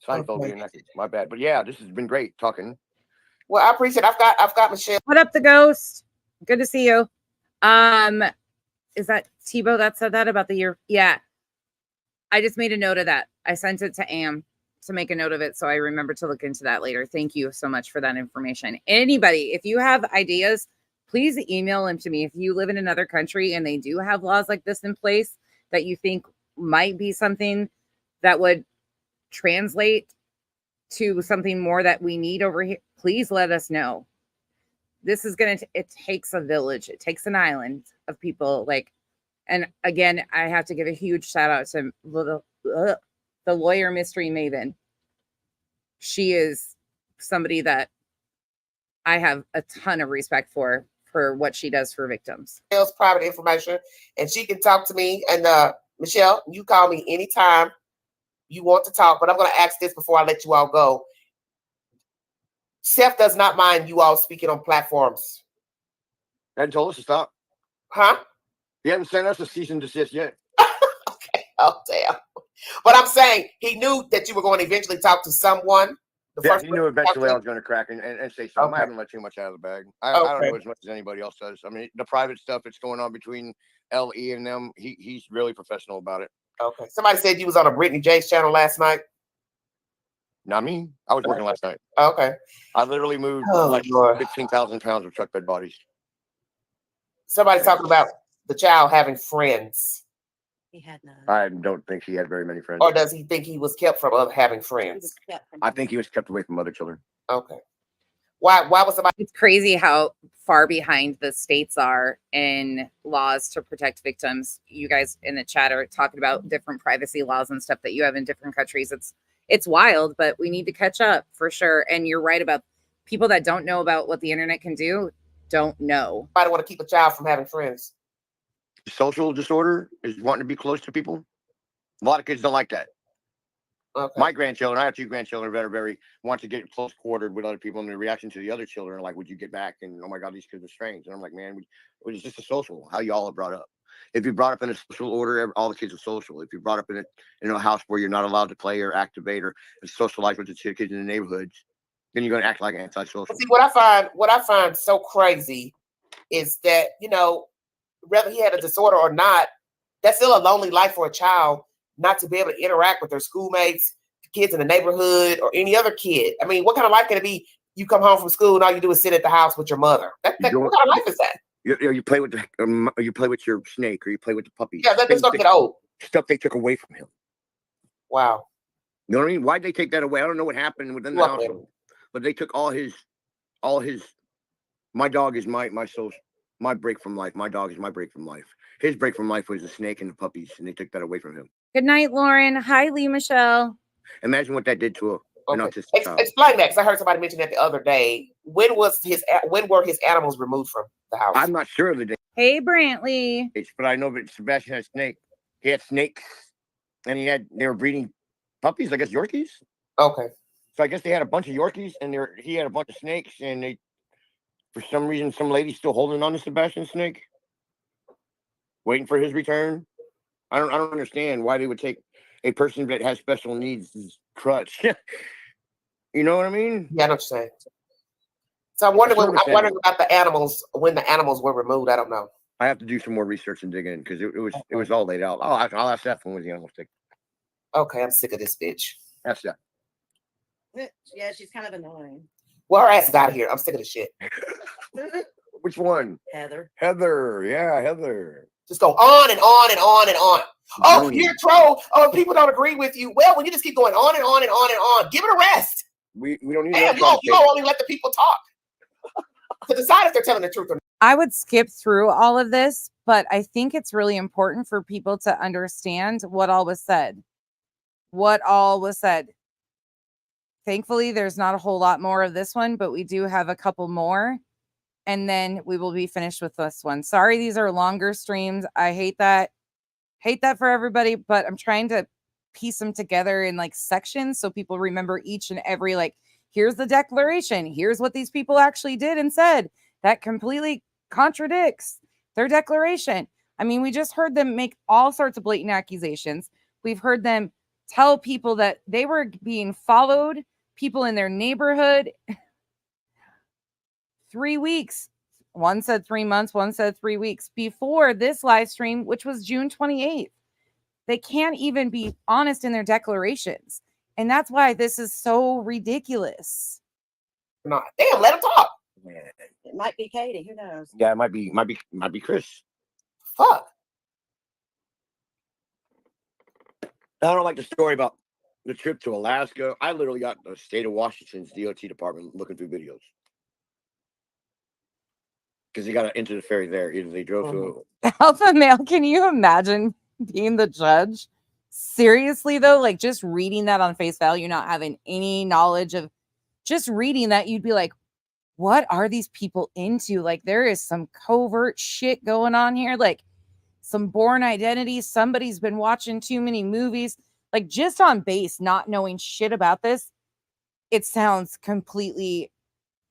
Seinfeld being naked. My bad. But yeah, this has been great talking. Well, I appreciate it. I've got Michelle. What up, the ghost? Good to see you. Is that Tebow that said that about the year? Yeah. I just made a note of that. I sent it to Am to make a note of it, so I remember to look into that later. Thank you so much for that information. Anybody, if you have ideas, please email them to me. If you live in another country and they do have laws like this in place that you think might be something that would translate to something more that we need over here, please let us know. This is it takes a village. It takes an island of people. And again, I have to give a huge shout out to the lawyer mystery maven. She is somebody that I have a ton of respect for what she does for victims. Private information, and she can talk to me. And Michelle, you call me anytime you want to talk. But I'm going to ask this before I let you all go. Seth does not mind you all speaking on platforms. And told us to stop. Huh? He hasn't sent us a cease and desist yet. Okay. Oh, damn. But I'm saying he knew that you were going to eventually talk to someone. He knew eventually I was going to crack and say something. Okay. I haven't let too much out of the bag. I don't know as much as anybody else does. I mean, the private stuff that's going on between LE and them, he's really professional about it. Okay. Somebody said you was on a Brittany J's channel last night. Not me. I was working last night. Okay. I literally moved 15,000 pounds of truck bed bodies. Somebody's talking about the child having friends. He had none. I don't think he had very many friends. Or does he think he was kept from having friends? I think he was kept away from other children. Okay. Why was somebody? It's crazy how far behind the states are in laws to protect victims. You guys in the chat are talking about different privacy laws and stuff that you have in different countries. It's wild, but we need to catch up for sure. And you're right about people that don't know about what the internet can do, don't know. I don't want to keep a child from having friends. Social disorder is wanting to be close to people. A lot of kids don't like that. Okay. My grandchildren, I have 2 grandchildren that are very want to get close quartered with other people, and the reaction to the other children are like, "Would you get back?" And oh my God, these kids are strange. And I'm like, man, it's just a social how you all are brought up. If you're brought up in a social order, all the kids are social. If you're brought up in a house where you're not allowed to play or activate or socialize with the kids in the neighborhoods, then you're going to act like antisocial. See, what I find so crazy is that, whether he had a disorder or not, that's still a lonely life for a child not to be able to interact with their schoolmates, kids in the neighborhood, or any other kid. I mean, what kind of life can it be? You come home from school and all you do is sit at the house with your mother. What kind of life is that? You play with you play with your snake, or you play with the puppy. Yeah, that's not get old. Stuff they took away from him. Wow. You know what I mean? Why'd they take that away? I don't know what happened within the household, but they took all his. My dog is my soul, my break from life. My dog is my break from life. His break from life was the snake and the puppies, and they took that away from him. Good night, Lauren. Hi, Lee Michelle. Imagine what that did to an autistic child. Explain that, because I heard somebody mention that the other day. When were his animals removed from the house? I'm not sure of the day. Hey, Brantley. But I know that Sebastian had a snake. He had snakes, and they were breeding puppies, I guess Yorkies. Okay. So I guess they had a bunch of Yorkies, and he had a bunch of snakes, and for some reason, some lady's still holding on to Sebastian's snake, waiting for his return. I don't understand why they would take a person that has special needs as crutch. You know what I mean? Yeah, I know what you're saying. So I'm wondering about the animals, when the animals were removed. I don't know. I have to do some more research and dig in, because it was all laid out. I'll ask Seth when was the animals taken. Okay, I'm sick of this bitch. That's that. Yeah, she's kind of annoying. Well, her ass is out of here. I'm sick of this shit. Which one? Heather. Yeah, Heather. Just go on and on and on and on. Oh, you're a troll. Oh, people don't agree with you. Well, when you just keep going on and on and on and on, give it a rest. We don't need. Damn, you don't only let the people talk to decide if they're telling the truth or not. I would skip through all of this, but I think it's really important for people to understand what all was said. Thankfully, there's not a whole lot more of this one, but we do have a couple more, and then we will be finished with this one. Sorry, these are longer streams. I hate that. Hate that for everybody, but I'm trying to piece them together in like sections so people remember each and every, like, here's the declaration. Here's what these people actually did and said. That completely contradicts their declaration. I mean, we just heard them make all sorts of blatant accusations. We've heard them tell people that they were being followed, people in their neighborhood. 3 weeks. One said 3 months, one said 3 weeks before this live stream, which was June 28th. They can't even be honest in their declarations. And that's why this is so ridiculous. Not. Damn, let them talk. It might be Katie. Who knows? Yeah, it might be Chris. Fuck. I don't like the story about the trip to Alaska. I literally got the state of Washington's DOT department looking through videos. Because you got to enter the ferry there. Either they drove to Alpha male, can you imagine being the judge? Seriously, though, like just reading that on face value, not having any knowledge of just reading that, you'd be like, what are these people into? Like, there is some covert shit going on here. Like, some born identity. Somebody's been watching too many movies. Like, just on base, not knowing shit about this, it sounds completely,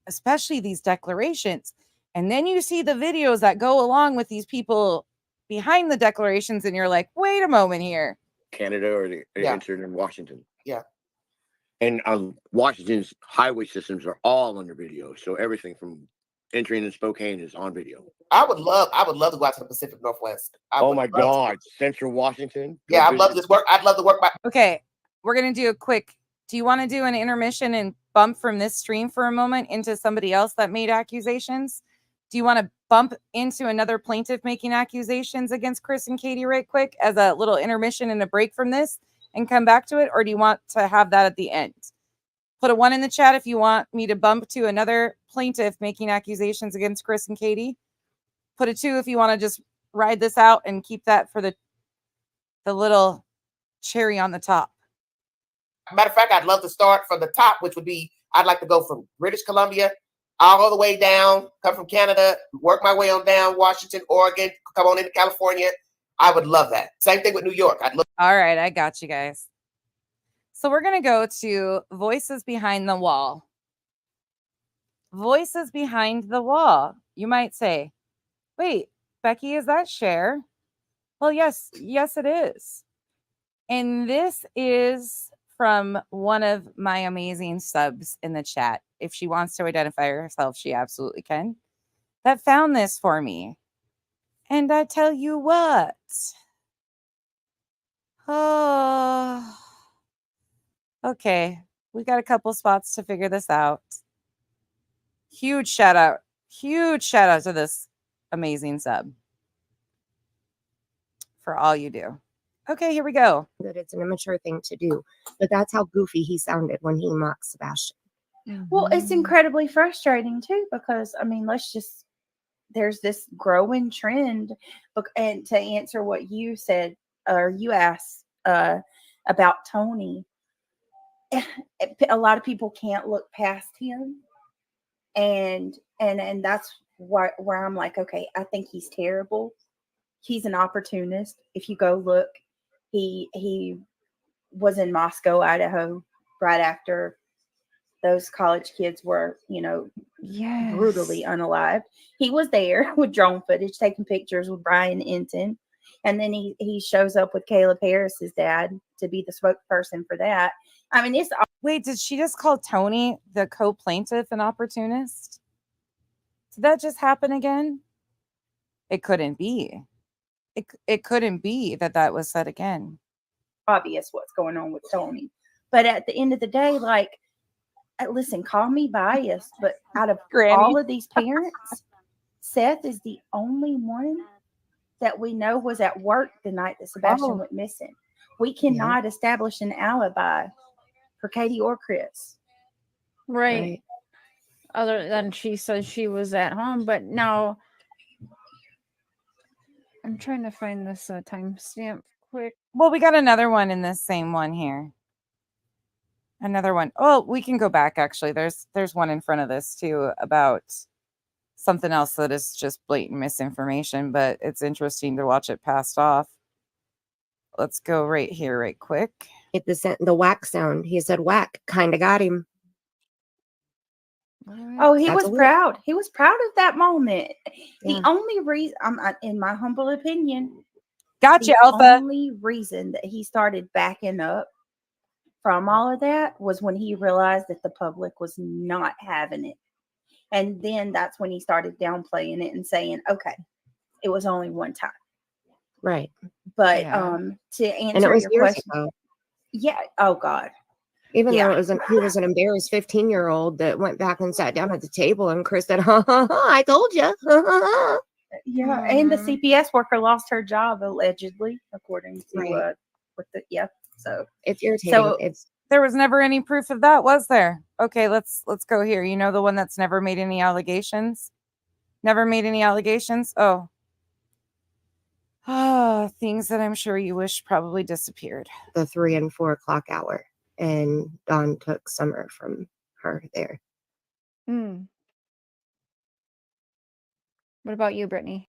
especially these declarations. And then you see the videos that go along with these people behind the declarations, and you're like, wait a moment here. Canada, or they entered in Washington. Yeah. And Washington's highway systems are all under video. So everything from entering in Spokane is on video. I would love to go out to the Pacific Northwest. Oh my God. Central Washington. Yeah, I'd love this work. I'd love to work by. Okay, we're going to do a quick. Do you want to do an intermission and bump from this stream for a moment into somebody else that made accusations? Do you want to bump into another plaintiff making accusations against Chris and Katie right quick as a little intermission and a break from this and come back to it? Or do you want to have that at the end? Put a 1 in the chat if you want me to bump to another plaintiff making accusations against Chris and Katie. Put a 2 if you want to just ride this out and keep that for the little cherry on the top. Matter of fact, I'd love to start from the top, which would be, I'd like to go from British Columbia all the way down, come from Canada, work my way on down, Washington, Oregon, come on into California. I would love that. Same thing with New York. I'd love. All right, I got you guys. So we're going to go to voices behind the wall. Voices behind the wall. You might say, wait, Becky, is that Cher? Well, yes, it is. And this is from one of my amazing subs in the chat. If she wants to identify herself, she absolutely can. That found this for me. And I tell you what. Oh, okay. We got a couple spots to figure this out. Huge shout out to this amazing sub for all you do. Okay, here we go. That it's an immature thing to do, but that's how goofy he sounded when he mocked Sebastian. Well, it's incredibly frustrating too, because I mean, there's this growing trend, and to answer what you said, or you asked about Tony, a lot of people can't look past him, and that's where I'm like, okay, I think he's terrible. He's an opportunist. If you go look, he was in Moscow, Idaho, right after those college kids were, brutally unalived. He was there with drone footage, taking pictures with Brian Enton. And then he shows up with Caleb Harris's dad to be the spokesperson for that. I mean, wait, did she just call Tony, the co-plaintiff, an opportunist? Did that just happen again? It couldn't be. It couldn't be that was said again. Obvious what's going on with Tony. But at the end of the day, like, listen, call me biased, but out of all of these parents, Seth is the only one that we know was at work the night that Sebastian went missing. We cannot establish an alibi for Katie or Chris. Right. Other than she said she was at home, but now I'm trying to find this timestamp quick. Well, we got another one in this same one here. Another one. Oh, we can go back actually. There's one in front of this too about something else that is just blatant misinformation, but it's interesting to watch it passed off. Let's go right here, right quick. The whack sound. He said whack. Kind of got him. Oh, he was proud. He was proud of that moment. The only reason, in my humble opinion, gotcha, Alpha. The only reason that he started backing up from all of that was when he realized that the public was not having it. And then that's when he started downplaying it and saying, okay, it was only one time. Right. But to answer your question. Ago. Yeah. Oh God. Even though he was an embarrassed 15-year-old that went back and sat down at the table, and Chris said, ha, ha, ha, I told you. Yeah. And the CPS worker lost her job allegedly, according to So it's irritating. So there was never any proof of that, was there? Okay, let's go here. You know, the one that's never made any allegations? Never made any allegations? Oh, things that I'm sure you wish probably disappeared. The 3 and 4 o'clock hour. And Dawn took Summer from her there. What about you, Brittany?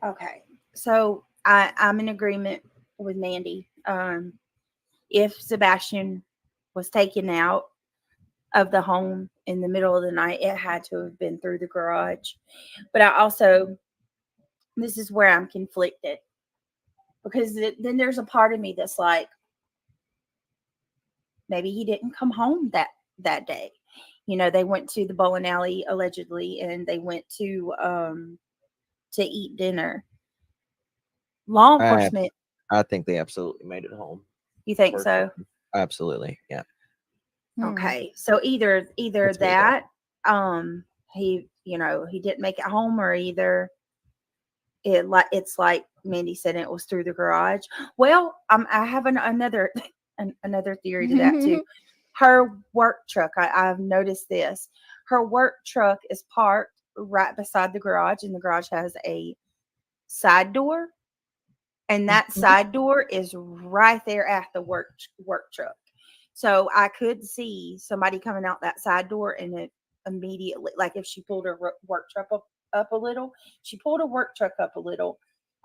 Okay. So I'm in agreement with Mandy. If Sebastian was taken out of the home in the middle of the night, it had to have been through the garage. But I also, this is where I'm conflicted, because then there's a part of me that's like, maybe he didn't come home that day. You know, they went to the bowling alley allegedly, and they went to eat dinner. Law enforcement. I think they absolutely made it home. You think so? Absolutely, yeah. Okay, so either that, he didn't make it home, or either it's like Mandy said, it was through the garage. Well, I have another theory to that too. Her work truck, I've noticed this. Her work truck is parked right beside the garage, and the garage has a side door, and that side door is right there at the work truck. So I could see somebody coming out that side door, and it immediately, like if she pulled her work truck up a little,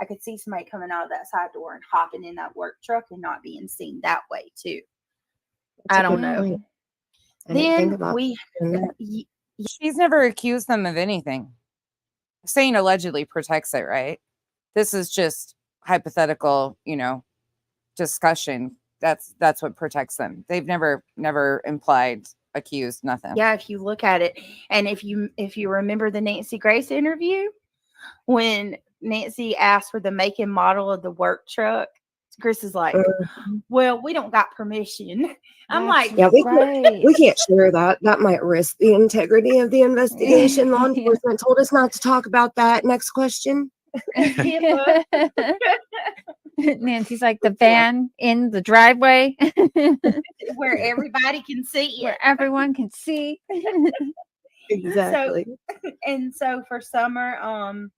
I I could see somebody coming out of that side door and hopping in that work truck and not being seen that way too. That's I a don't good know. point. I didn't think Then about we, that. She's never accused them of anything. Saying allegedly protects it, right? This is just hypothetical, discussion. That's what protects them. They've never implied, accused, nothing. yeah, if you look at it, and if you remember the Nancy Grace interview, when Nancy asked for the make and model of the work truck, Chris is like, well, we don't got permission. I'm like, Yeah, we can't share that. That might risk the integrity of the investigation. Law enforcement told us not to talk about that. Next question. Nancy's like the van in the driveway where everybody can see it. where everyone can see. Exactly. So for Summer,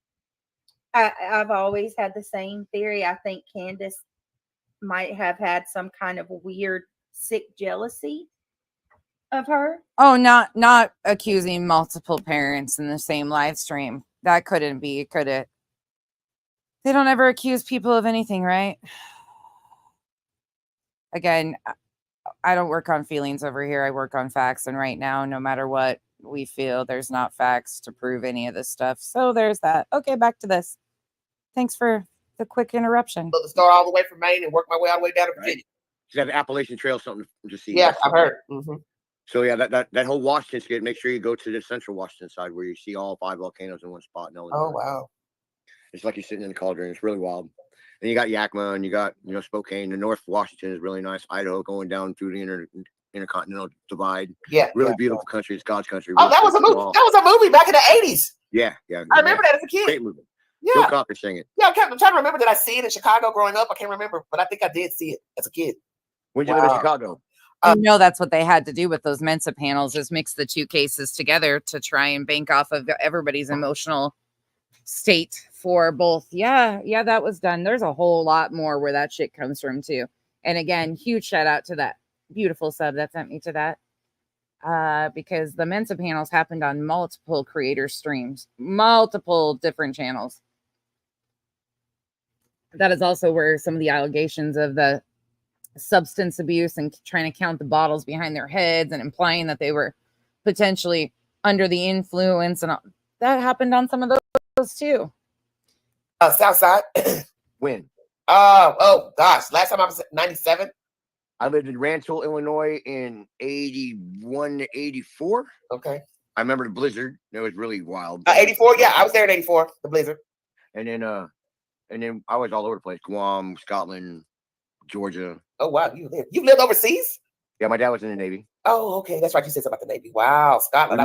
I've always had the same theory. I think Candace might have had some kind of weird, sick jealousy of her. Oh, not accusing multiple parents in the same live stream. That couldn't be, could it? They don't ever accuse people of anything, right? Again, I don't work on feelings over here. I work on facts. And right now, no matter what we feel, there's not facts to prove any of this stuff. So there's that. Okay, back to this. Thanks for the quick interruption. But to start all the way from Maine and work my way all the way down to Virginia. You have the Appalachian Trail, something to see. Yeah, I've heard. Mm-hmm. So yeah, that whole Washington skid. Make sure you go to the central Washington side where you see all 5 volcanoes in one spot. Oh wow! It's like you're sitting in the cauldron. It's really wild. And you got Yakima, and you got Spokane. The North Washington is really nice. Idaho going down through the intercontinental divide. Yeah, really beautiful country. It's God's country. Oh, that was a movie. That was a movie back in the 80s. Yeah. I remember that as a kid. Great movie. Yeah. Bill Cosby sang it. Yeah, I'm trying to remember. Did I see it in Chicago growing up? I can't remember, but I think I did see it as a kid. When did you live in Chicago? That's what they had to do with those Mensa panels, is mix the two cases together to try and bank off of everybody's emotional state for both. Yeah, that was done. There's a whole lot more where that shit comes from too. And again, huge shout out to that beautiful sub that sent me to that. Because the Mensa panels happened on multiple creator streams, multiple different channels. That is also where some of the allegations of the substance abuse and trying to count the bottles behind their heads and implying that they were potentially under the influence, and all, that happened on some of those too. Southside. When? Oh gosh, last time I was 97. I lived in Rancho, Illinois in 81 to 84. Okay. I remember the blizzard. It was really wild. 84, yeah, I was there in 84, the blizzard. And then I was all over the place. Guam, Scotland, Georgia. Oh wow, you lived overseas? Yeah, my dad was in the Navy. Oh, okay. That's right. You said something about the Navy. Wow, Scotland.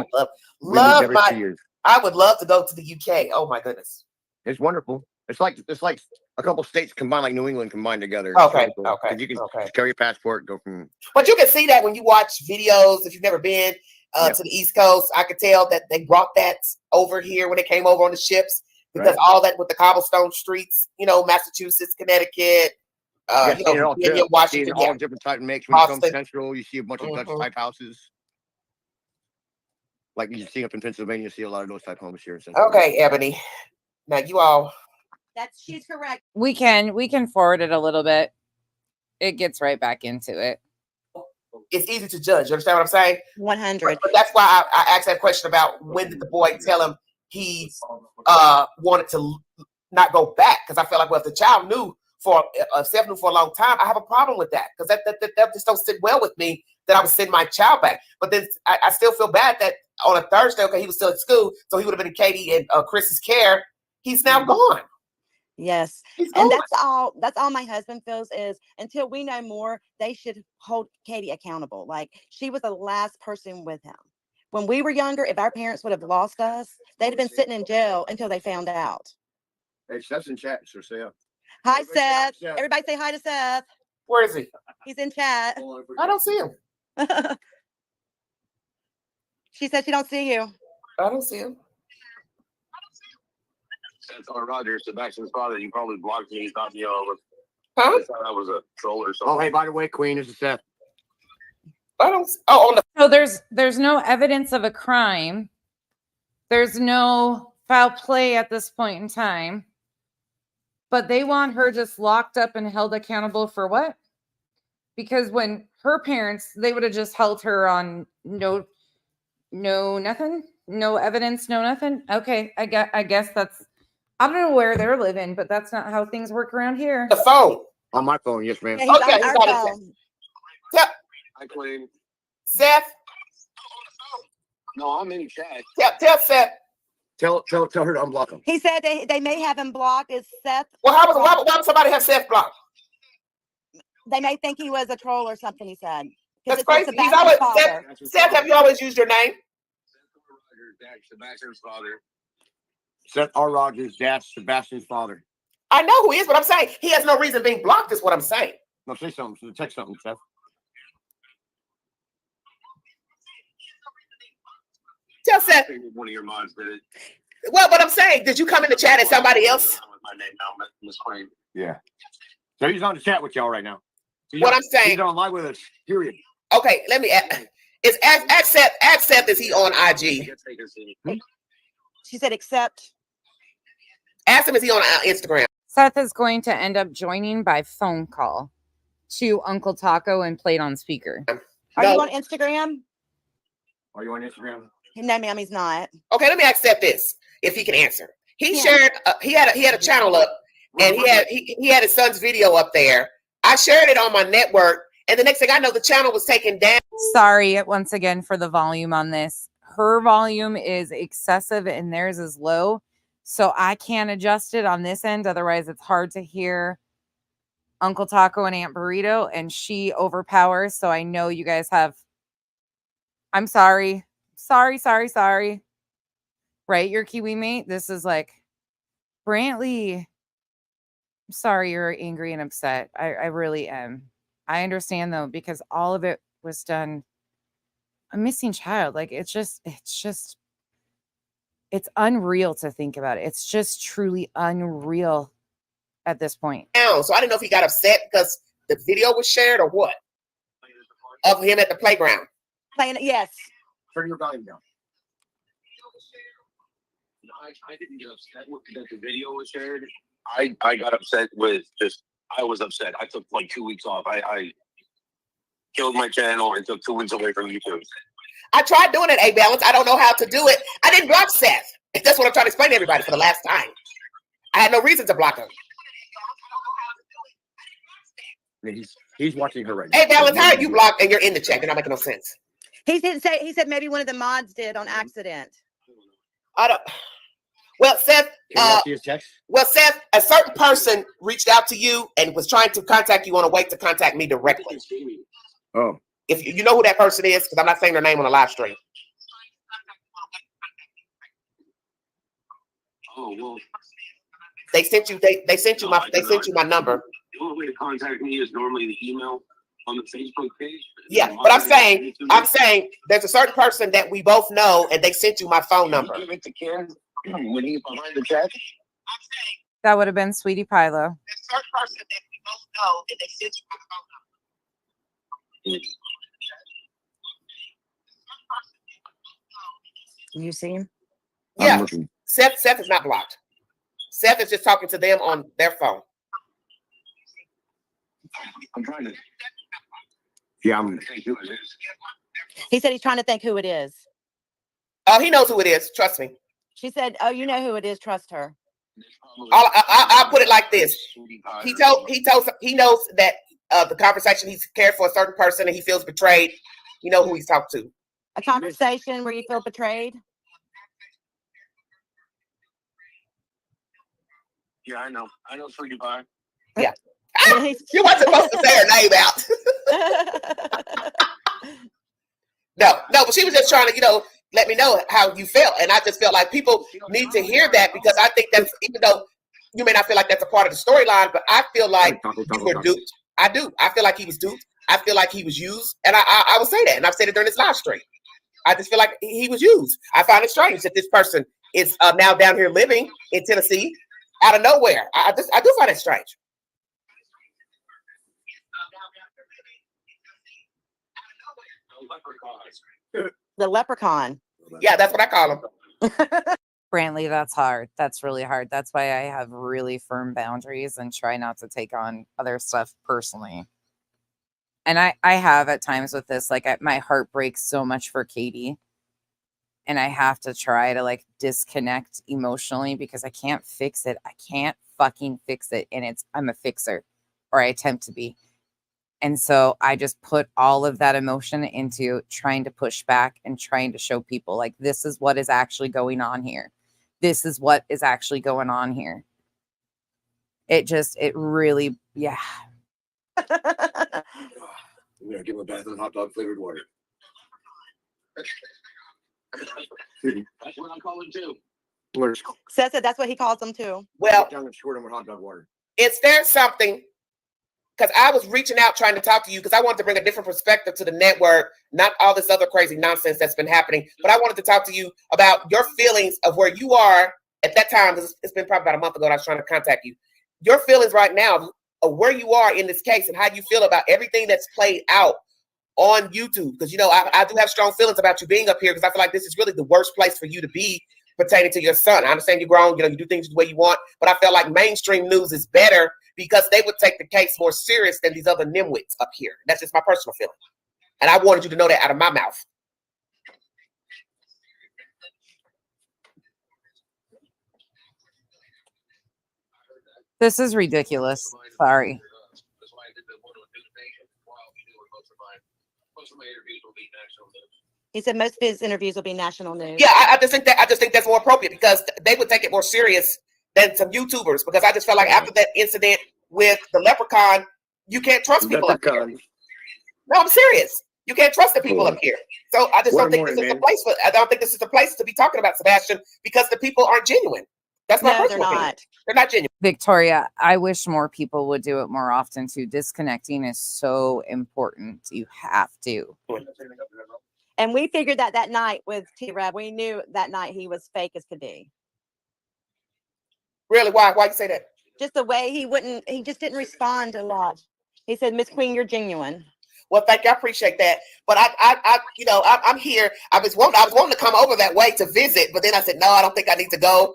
I would love to go to the UK. Oh my goodness. It's wonderful. It's like a couple states combined, like New England combined together. Okay. Really cool. Okay. You can just carry your passport, go from. But you can see that when you watch videos. If you've never been to the East Coast, I could tell that they brought that over here when they came over on the ships, because all that with the cobblestone streets, Massachusetts, Connecticut, Washington, all different type of makes. When you come central, you see a bunch of Dutch type houses. Like you see up in Pennsylvania, you see a lot of those type homes here in Central. Okay, Ebony. Now you all. She's correct. We can forward it a little bit. It gets right back into it. It's easy to judge. You understand what I'm saying? 100. But that's why I asked that question about when did the boy tell him he wanted to not go back? Because I feel like, well, if the child knew Seth knew for a long time, I have a problem with that, because that just don't sit well with me that I would send my child back. But then I still feel bad that on a Thursday, okay, he was still at school, so he would have been in Katie and Chris's care. He's now gone. Yes. He's And gone. that's all my husband feels is until we know more, they should hold Katie accountable. Like, she was the last person with him. When we were younger, if our parents would have lost us, they'd have been sitting in jail until they found out. Hey, Seth's in chat, so say up. Hi, Seth. Everybody say hi to Seth. Where is he? He's in chat. I don't see him. She said she don't see you. I don't see him. Seth or Roger, Sebastian's father, you probably blocked me. He thought me over. Huh? I thought I was a troll or something. Oh, hey, by the way, Queen, this is Seth. I don't. Oh, on the. So there's no evidence of a crime. There's no foul play at this point in time. But they want her just locked up and held accountable for what? Because when her parents, they would have just held her on no nothing, no evidence, no nothing. Okay, I guess that's, I don't know where they're living, but that's not how things work around here. The phone. On my phone, yes, ma'am. Yeah, he's Okay, on he's our on his phone. I claim. Seth, No, I'm in chat. tell Seth. Tell her to unblock him. He said they may have him blocked. Is Seth? Well, why would somebody have Seth blocked? They may think he was a troll or something. He said. 'Cause That's it says crazy. He's Sebastian's always father. Seth. Have you always used your name? Sebastian's father. Seth R. Rogers, that's Sebastian's father. I know who he is, but I'm saying he has no reason being blocked. Is what I'm saying. No, say something. Text something, Seth. Tell Seth. One of your mods did it. Well, but I'm saying, did you come in the chat as somebody else? My name now, Miss Crane. Yeah. So he's on the chat with y'all right now. What I'm saying. He's on live with us. Period. Okay, let me ask Seth, is he on IG? She said, "Accept." Ask him, is he on Instagram? Seth is going to end up joining by phone call to Uncle Taco and played on speaker. Are you on Instagram? Are you on Instagram? No, ma'am, he's not. Okay, let me ask Seth this, if he can answer. He shared, he had a channel up, and he had his son's video up there. I shared it on my network, and the next thing I know, the channel was taken down. Sorry once again for the volume on this. Her volume is excessive and theirs is low. So I can't adjust it on this end. Otherwise, it's hard to hear Uncle Taco and Aunt Burrito, and she overpowers. So I know you guys have. I'm sorry. Sorry. Right, your Kiwi mate? This is like, Brantley, I'm sorry you're angry and upset. I really am. I understand though, because all of it was done. A missing child. Like it's unreal to think about it. It's just truly unreal at this point. So I didn't know if he got upset because the video was shared or what? Of him at the playground. Playing it, yes. Turn your volume down. I didn't get upset with that the video was shared. I got upset with I was upset. I took like 2 weeks off. I killed my channel and took 2 weeks away from YouTube. I tried doing it, A-Balance. I don't know how to do it. I didn't block Seth. That's what I'm trying to explain to everybody for the last time. I had no reason to block him. He's watching her right now. A-Balance, how are you blocked and you're in the chat? You're not making no sense. He didn't say. He said maybe one of the mods did on accident. I don't. Well, Seth. Seth, a certain person reached out to you and was trying to contact you on a way to contact me directly. Oh. If you know who that person is, because I'm not saying their name on the live stream. Oh well. They sent you. They sent you my number. The only way to contact me is normally the email on the Facebook page. Yeah, but I'm saying there's a certain person that we both know, and they sent you my phone number. Give it to Ken when he's behind the chat. That would have been Sweetie Pilo. There's a certain person that we both know, and they sent you my phone number. You see him? Yeah, Seth is not blocked. Seth is just talking to them on their phone. I'm trying to. Yeah, He said he's trying to think who it is. Oh, he knows who it is. Trust me. She said, "Oh, you know who it is. Trust her." I'll put it like this. He knows that the conversation he's cared for a certain person and he feels betrayed. You know who he's talked to. A conversation where you feel betrayed. Yeah, I know, Sweetie Pie. Yeah. You weren't supposed to say her name out. No, but she was just trying to, let me know how you felt. And I just felt like people need to hear that, because I think that's, even though you may not feel like that's a part of the storyline, but I feel like you were duped. I do. I feel like he was duped. I feel like he was used. And I will say that. And I've said it during this live stream. I just feel like he was used. I find it strange that this person is now down here living in Tennessee out of nowhere. I do find it strange. The leprechaun. Yeah, that's what I call him. Brantley, that's hard. That's really hard. That's why I have really firm boundaries and try not to take on other stuff personally. And I have at times with this, like my heart breaks so much for Katie. And I have to try to like disconnect emotionally because I can't fix it. I can't fucking fix it. And I'm a fixer, or I attempt to be. And so I just put all of that emotion into trying to push back and trying to show people like, this is what is actually going on here. This is what is actually going on here. It really, yeah. I'm gonna give him a bath in hot dog flavored water. That's what I call him too. Seth said that's what he calls them too. Well, down and squirt him with hot dog water. is there something? Because I was reaching out trying to talk to you because I wanted to bring a different perspective to the network, not all this other crazy nonsense that's been happening. But I wanted to talk to you about your feelings of where you are at that time. It's been probably about a month ago that I was trying to contact you. Your feelings right now of where you are in this case and how you feel about everything that's played out on YouTube. Because, you know, I do have strong feelings about you being up here because I feel like this is really the worst place for you to be pertaining to your son. I understand you're grown, you know, you do things the way you want, but I feel like mainstream news is better because they would take the case more serious than these other nimwits up here. That's just my personal feeling. And I wanted you to know that out of my mouth. This is ridiculous. Sorry. He said most of his interviews will be national news. Yeah, I just think that's more appropriate because they would take it more serious than some YouTubers. Because I just felt like after that incident with the leprechaun, you can't trust people up here. No, I'm serious. You can't trust the people up here. So I just don't think this is the place for. I don't think this is the place to be talking about Sebastian because the people aren't genuine. That's my personal opinion. They're not genuine. Victoria, I wish more people would do it more often too. Disconnecting is so important. You have to. And we figured that night with Trev, we knew that night he was fake as could be. Really? Why? Why you say that? Just the way he just didn't respond a lot. He said, Miss Queen, you're genuine. Well, thank you. I appreciate that. But I'm here. I was wanting to come over that way to visit, but then I said, no, I don't think I need to go.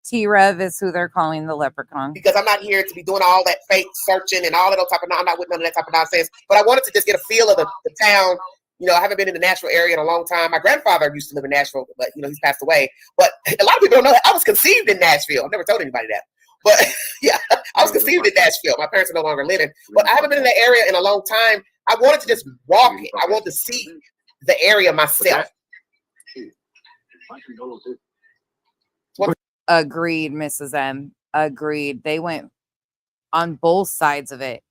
Trev is who they're calling the leprechaun. Because I'm not here to be doing all that fake searching and all that type of. I'm not with none of that type of nonsense. But I wanted to just get a feel of the town. You know, I haven't been in the Nashville area in a long time. My grandfather used to live in Nashville, but you know, he's passed away. But a lot of people don't know that I was conceived in Nashville. I've never told anybody that. But yeah, I was conceived in Nashville. My parents are no longer living. But I haven't been in that area in a long time. I wanted to just walk it. I wanted to see the area myself. Agreed, Mrs. M. Agreed. They went on both sides of it.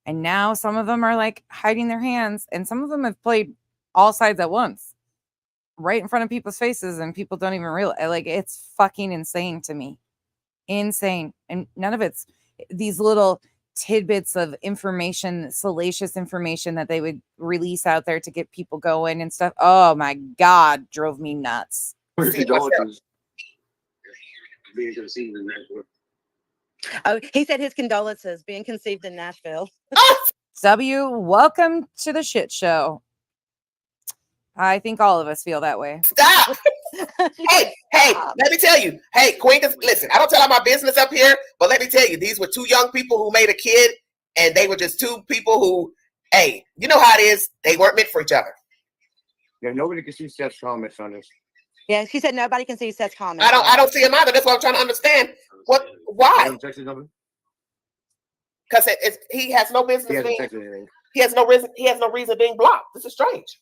And now some of them are like hiding their hands, and some of them have played all sides at once, right in front of people's faces, and people don't even realize. Like, it's fucking insane to me. Insane. And none of it's these little tidbits of information, salacious information that they would release out there to get people going and stuff. Oh my God, drove me nuts. Oh, he said his condolences being conceived in Nashville. W, welcome to the shit show. I think all of us feel that way. Stop. hey, let me tell you. Hey, Queen, listen, I don't tell all my business up here, but let me tell you, these were two young people who made a kid, and they were just two people who, hey, you know how it is. They weren't meant for each other. Yeah, nobody can see Seth's comments on this. Yeah, she said nobody can see Seth's comments. I don't see him either. That's what I'm trying to understand. Why? Because he has no business being. He has no reason being blocked. This is strange.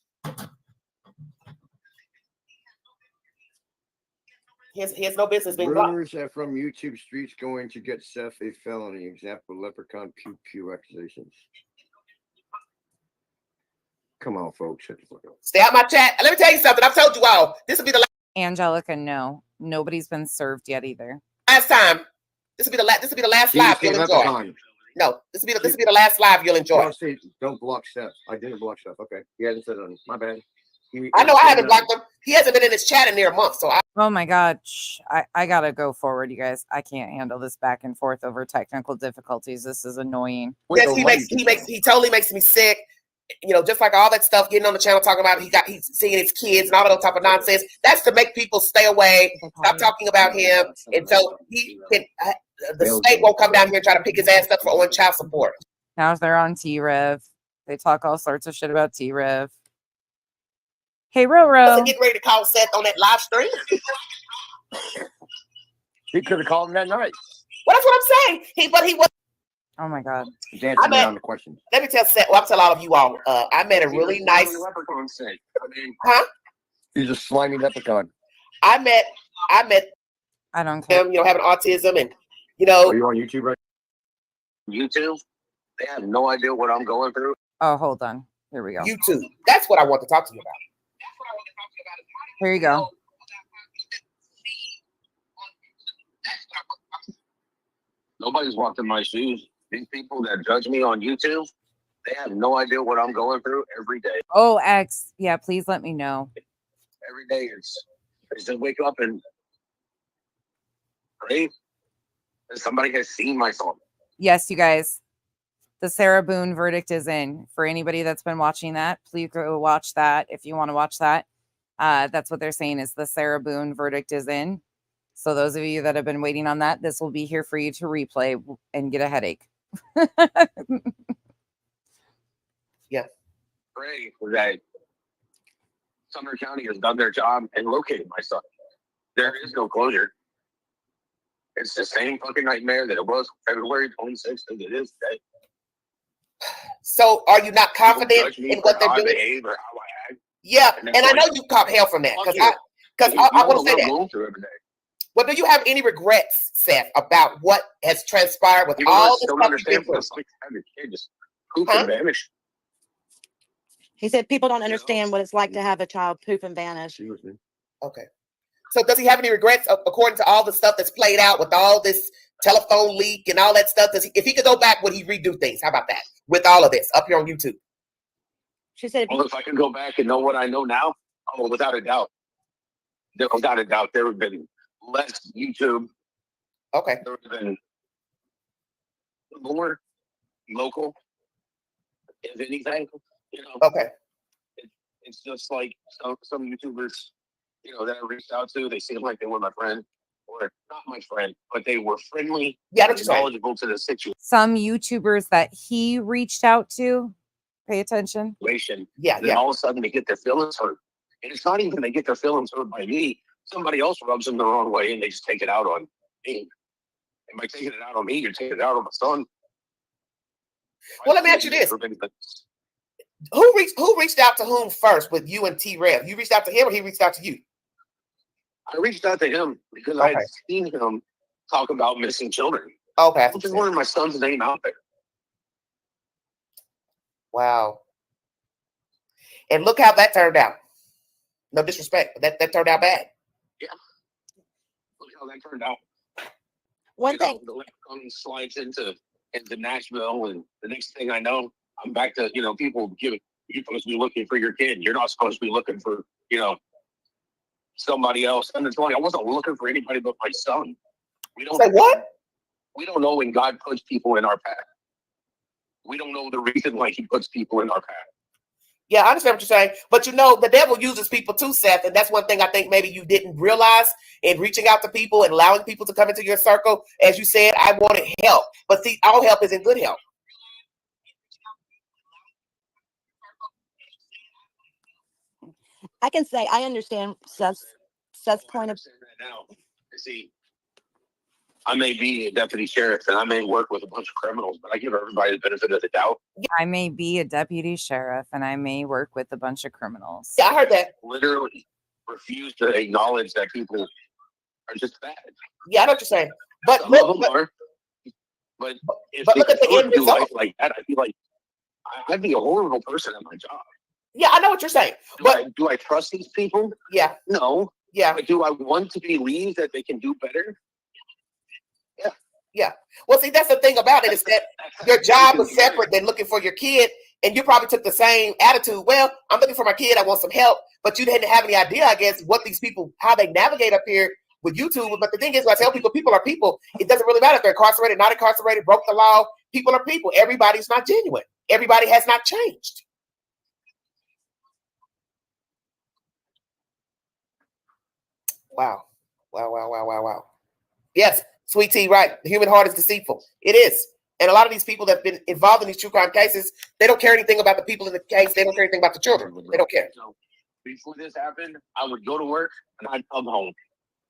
He has no business being blocked. Rumors that from YouTube streets going to get Seth a felony. Example: leprechaun pew pew accusations. Come on, folks. Stay out my chat. Let me tell you something. I've told you all. This will be the last. Angelica, no. Nobody's been served yet either. Last time. This will be the last live you'll enjoy. No, this will be the last live you'll enjoy. Don't block Seth. I didn't block Seth. Okay. He hasn't said it. My bad. I know I haven't blocked him. He hasn't been in his chat in near a month. So oh my God. I gotta go forward, you guys. I can't handle this back and forth over technical difficulties. This is annoying. Yes, he totally makes me sick. you know, just like all that stuff, getting on the channel talking about he's seeing his kids and all that type of nonsense. That's to make people stay away, stop talking about him, and so he can. The state won't come down here and try to pick his ass up for owing child support. Now they're on Trev. They talk all sorts of shit about Trev. Hey, Roro. So getting ready to call Seth on that live stream. He could have called him that night. Well, that's what I'm saying. But he was. Oh my God. He's answering on the questions. Let me tell Seth. Well, I'll tell all of you all. I met a really nice. Huh? He's a slimy leprechaun. I met. I don't care. Him, you know, having autism, and you know. Are you on YouTube right? YouTube, they have no idea what I'm going through. Oh, hold on. Here we go. YouTube. That's what I want to talk to you about. Here you go. Nobody's walked in my shoes. These people that judge me on YouTube, they have no idea what I'm going through every day. Oh, X. Yeah, please let me know. Every day it's just wake up and pray. And somebody has seen my song. Yes, you guys. The Sarah Boone verdict is in. For anybody that's been watching that, please go watch that if you want to watch that. That's what they're saying is the Sarah Boone verdict is in. So those of you that have been waiting on that, this will be here for you to replay and get a headache. Yeah. Pray that Sumner County has done their job and located my son. There is no closure. It's the same fucking nightmare that it was February 26th as it is today. So are you not confident in what they're doing? Behave or how I act. Yeah, and I know you caught hell from that because I want to say that. But do you have any regrets, Seth, about what has transpired with all the stuff you've been through? Huh? He said people don't understand what it's like to have a child poof and vanish. Okay. So does he have any regrets according to all the stuff that's played out with all this telephone leak and all that stuff? If he could go back, would he redo things? How about that? With all of this up here on YouTube. She said, well, if I can go back and know what I know now, oh, without a doubt. Without a doubt, there would have been less YouTube. Okay. There would have been more local, if anything. You know. Okay. It's just like some YouTubers, you know, that I reached out to. They seemed like they were my friend, or not my friend, but they were friendly. Yeah, and knowledgeable to the situation. Some YouTubers that he reached out to, pay attention. Yeah, and then all of a sudden they get their feelings hurt, and it's not even they get their feelings hurt by me. Somebody else rubs them the wrong way, and they just take it out on me. And by taking it out on me, you're taking it out on my son. Well, let me ask you this. Who reached out to whom first with you and Trev? You reached out to him or he reached out to you? I reached out to him because I had seen him talk about missing children. Okay. I just wanted my son's name out there. Wow. And look how that turned out. No disrespect, but that turned out bad. Yeah. Look how that turned out. One thing. The leprechaun slides into Nashville, and the next thing I know, I'm back to, you know, people you're supposed to be looking for your kid. You're not supposed to be looking for, you know, somebody else. And it's funny, I wasn't looking for anybody but my son. We don't say what? We don't know when God puts people in our path. We don't know the reason why he puts people in our path. Yeah, I understand what you're saying. But you know, the devil uses people too, Seth. And that's one thing I think maybe you didn't realize in reaching out to people and allowing people to come into your circle. As you said, I wanted help. But see, all help isn't good help. I can say I understand Seth's point of now. See, I may be a deputy sheriff and I may work with a bunch of criminals, but I give everybody the benefit of the doubt. I may be a deputy sheriff and I may work with a bunch of criminals. Yeah, I heard that. Literally refuse to acknowledge that people are just bad. Yeah, I know what you're saying. But some of them are. But if they look at the could end do result. life like that, I feel like I'd be a horrible person at my job. Yeah, I know what you're saying. Do I trust these people? Yeah. No. Yeah. But do I want to believe that they can do better? Yeah. Yeah. Well, see, that's the thing about it is that your job is separate than looking for your kid. And you probably took the same attitude. Well, I'm looking for my kid. I want some help. But you didn't have any idea, I guess, what these people, how they navigate up here with YouTube. But the thing is, when I tell people are people. It doesn't really matter if they're incarcerated, not incarcerated, broke the law. People are people. Everybody's not genuine. Everybody has not changed. Wow. Wow. Yes, Sweet Tea, right. The human heart is deceitful. It is. And a lot of these people that have been involved in these true crime cases, they don't care anything about the people in the case. They don't care anything about the children. They don't care. So before this happened, I would go to work and I'd come home.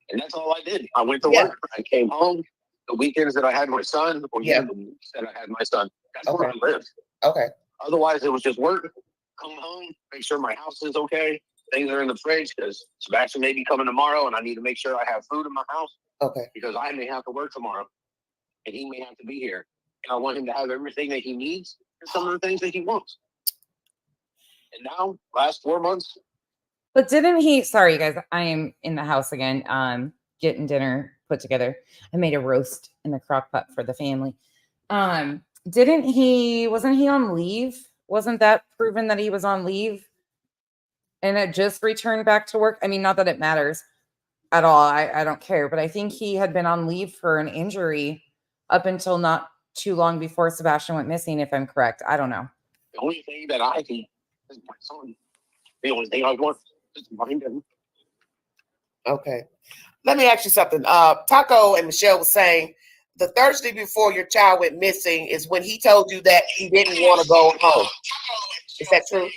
And that's all I did. I went to work. I came home. The weekends that I had my son, or even the weeks that I had my son, that's where I lived. Okay. Otherwise, it was just work, come home, make sure my house is okay. Things are in the fridge because Sebastian may be coming tomorrow and I need to make sure I have food in my house. Okay. Because I may have to work tomorrow and he may have to be here. And I want him to have everything that he needs and some of the things that he wants. And now, last 4 months. But didn't he, sorry, you guys, I am in the house again, getting dinner put together. I made a roast in the crock pot for the family. Wasn't he on leave? Wasn't that proven that he was on leave? And it just returned back to work? I mean, not that it matters at all. I don't care. But I think he had been on leave for an injury up until not too long before Sebastian went missing, if I'm correct. I don't know. The only thing that I can is my son. The only thing I want is to find him. Okay. Let me ask you something. Taco and Michelle was saying the Thursday before your child went missing is when he told you that he didn't want to go home. Is that true?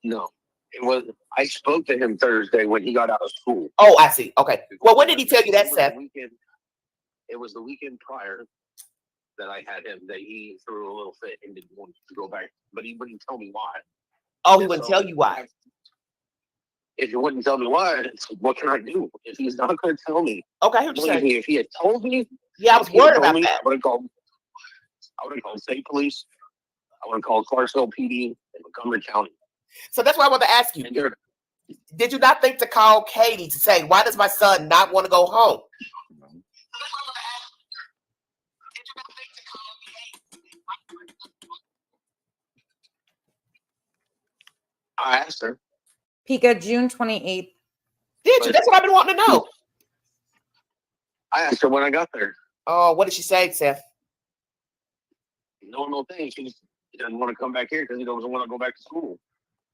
No, it was. I spoke to him Thursday when he got out of school. Oh, I see. Okay. Well, when did he tell you that, Seth? It was the weekend prior that I had him that he threw a little fit and didn't want to go back, but he wouldn't tell me why. Oh, he wouldn't tell you why. If he wouldn't tell me why, what can I do? If he's not going to tell me, okay, what you believe say? me, if he had told me, yeah, I was worried about that. I would have called state police. I would have called Clarksville PD and Montgomery County. So that's why I want to ask you. Did you not think to call Katie to say, why does my son not want to go home? I asked her. Pika, June 28th. Did you? That's what I've been wanting to know. I asked her when I got there. Oh, what did she say, Seth? Normal thing. He doesn't want to come back here because he doesn't want to go back to school.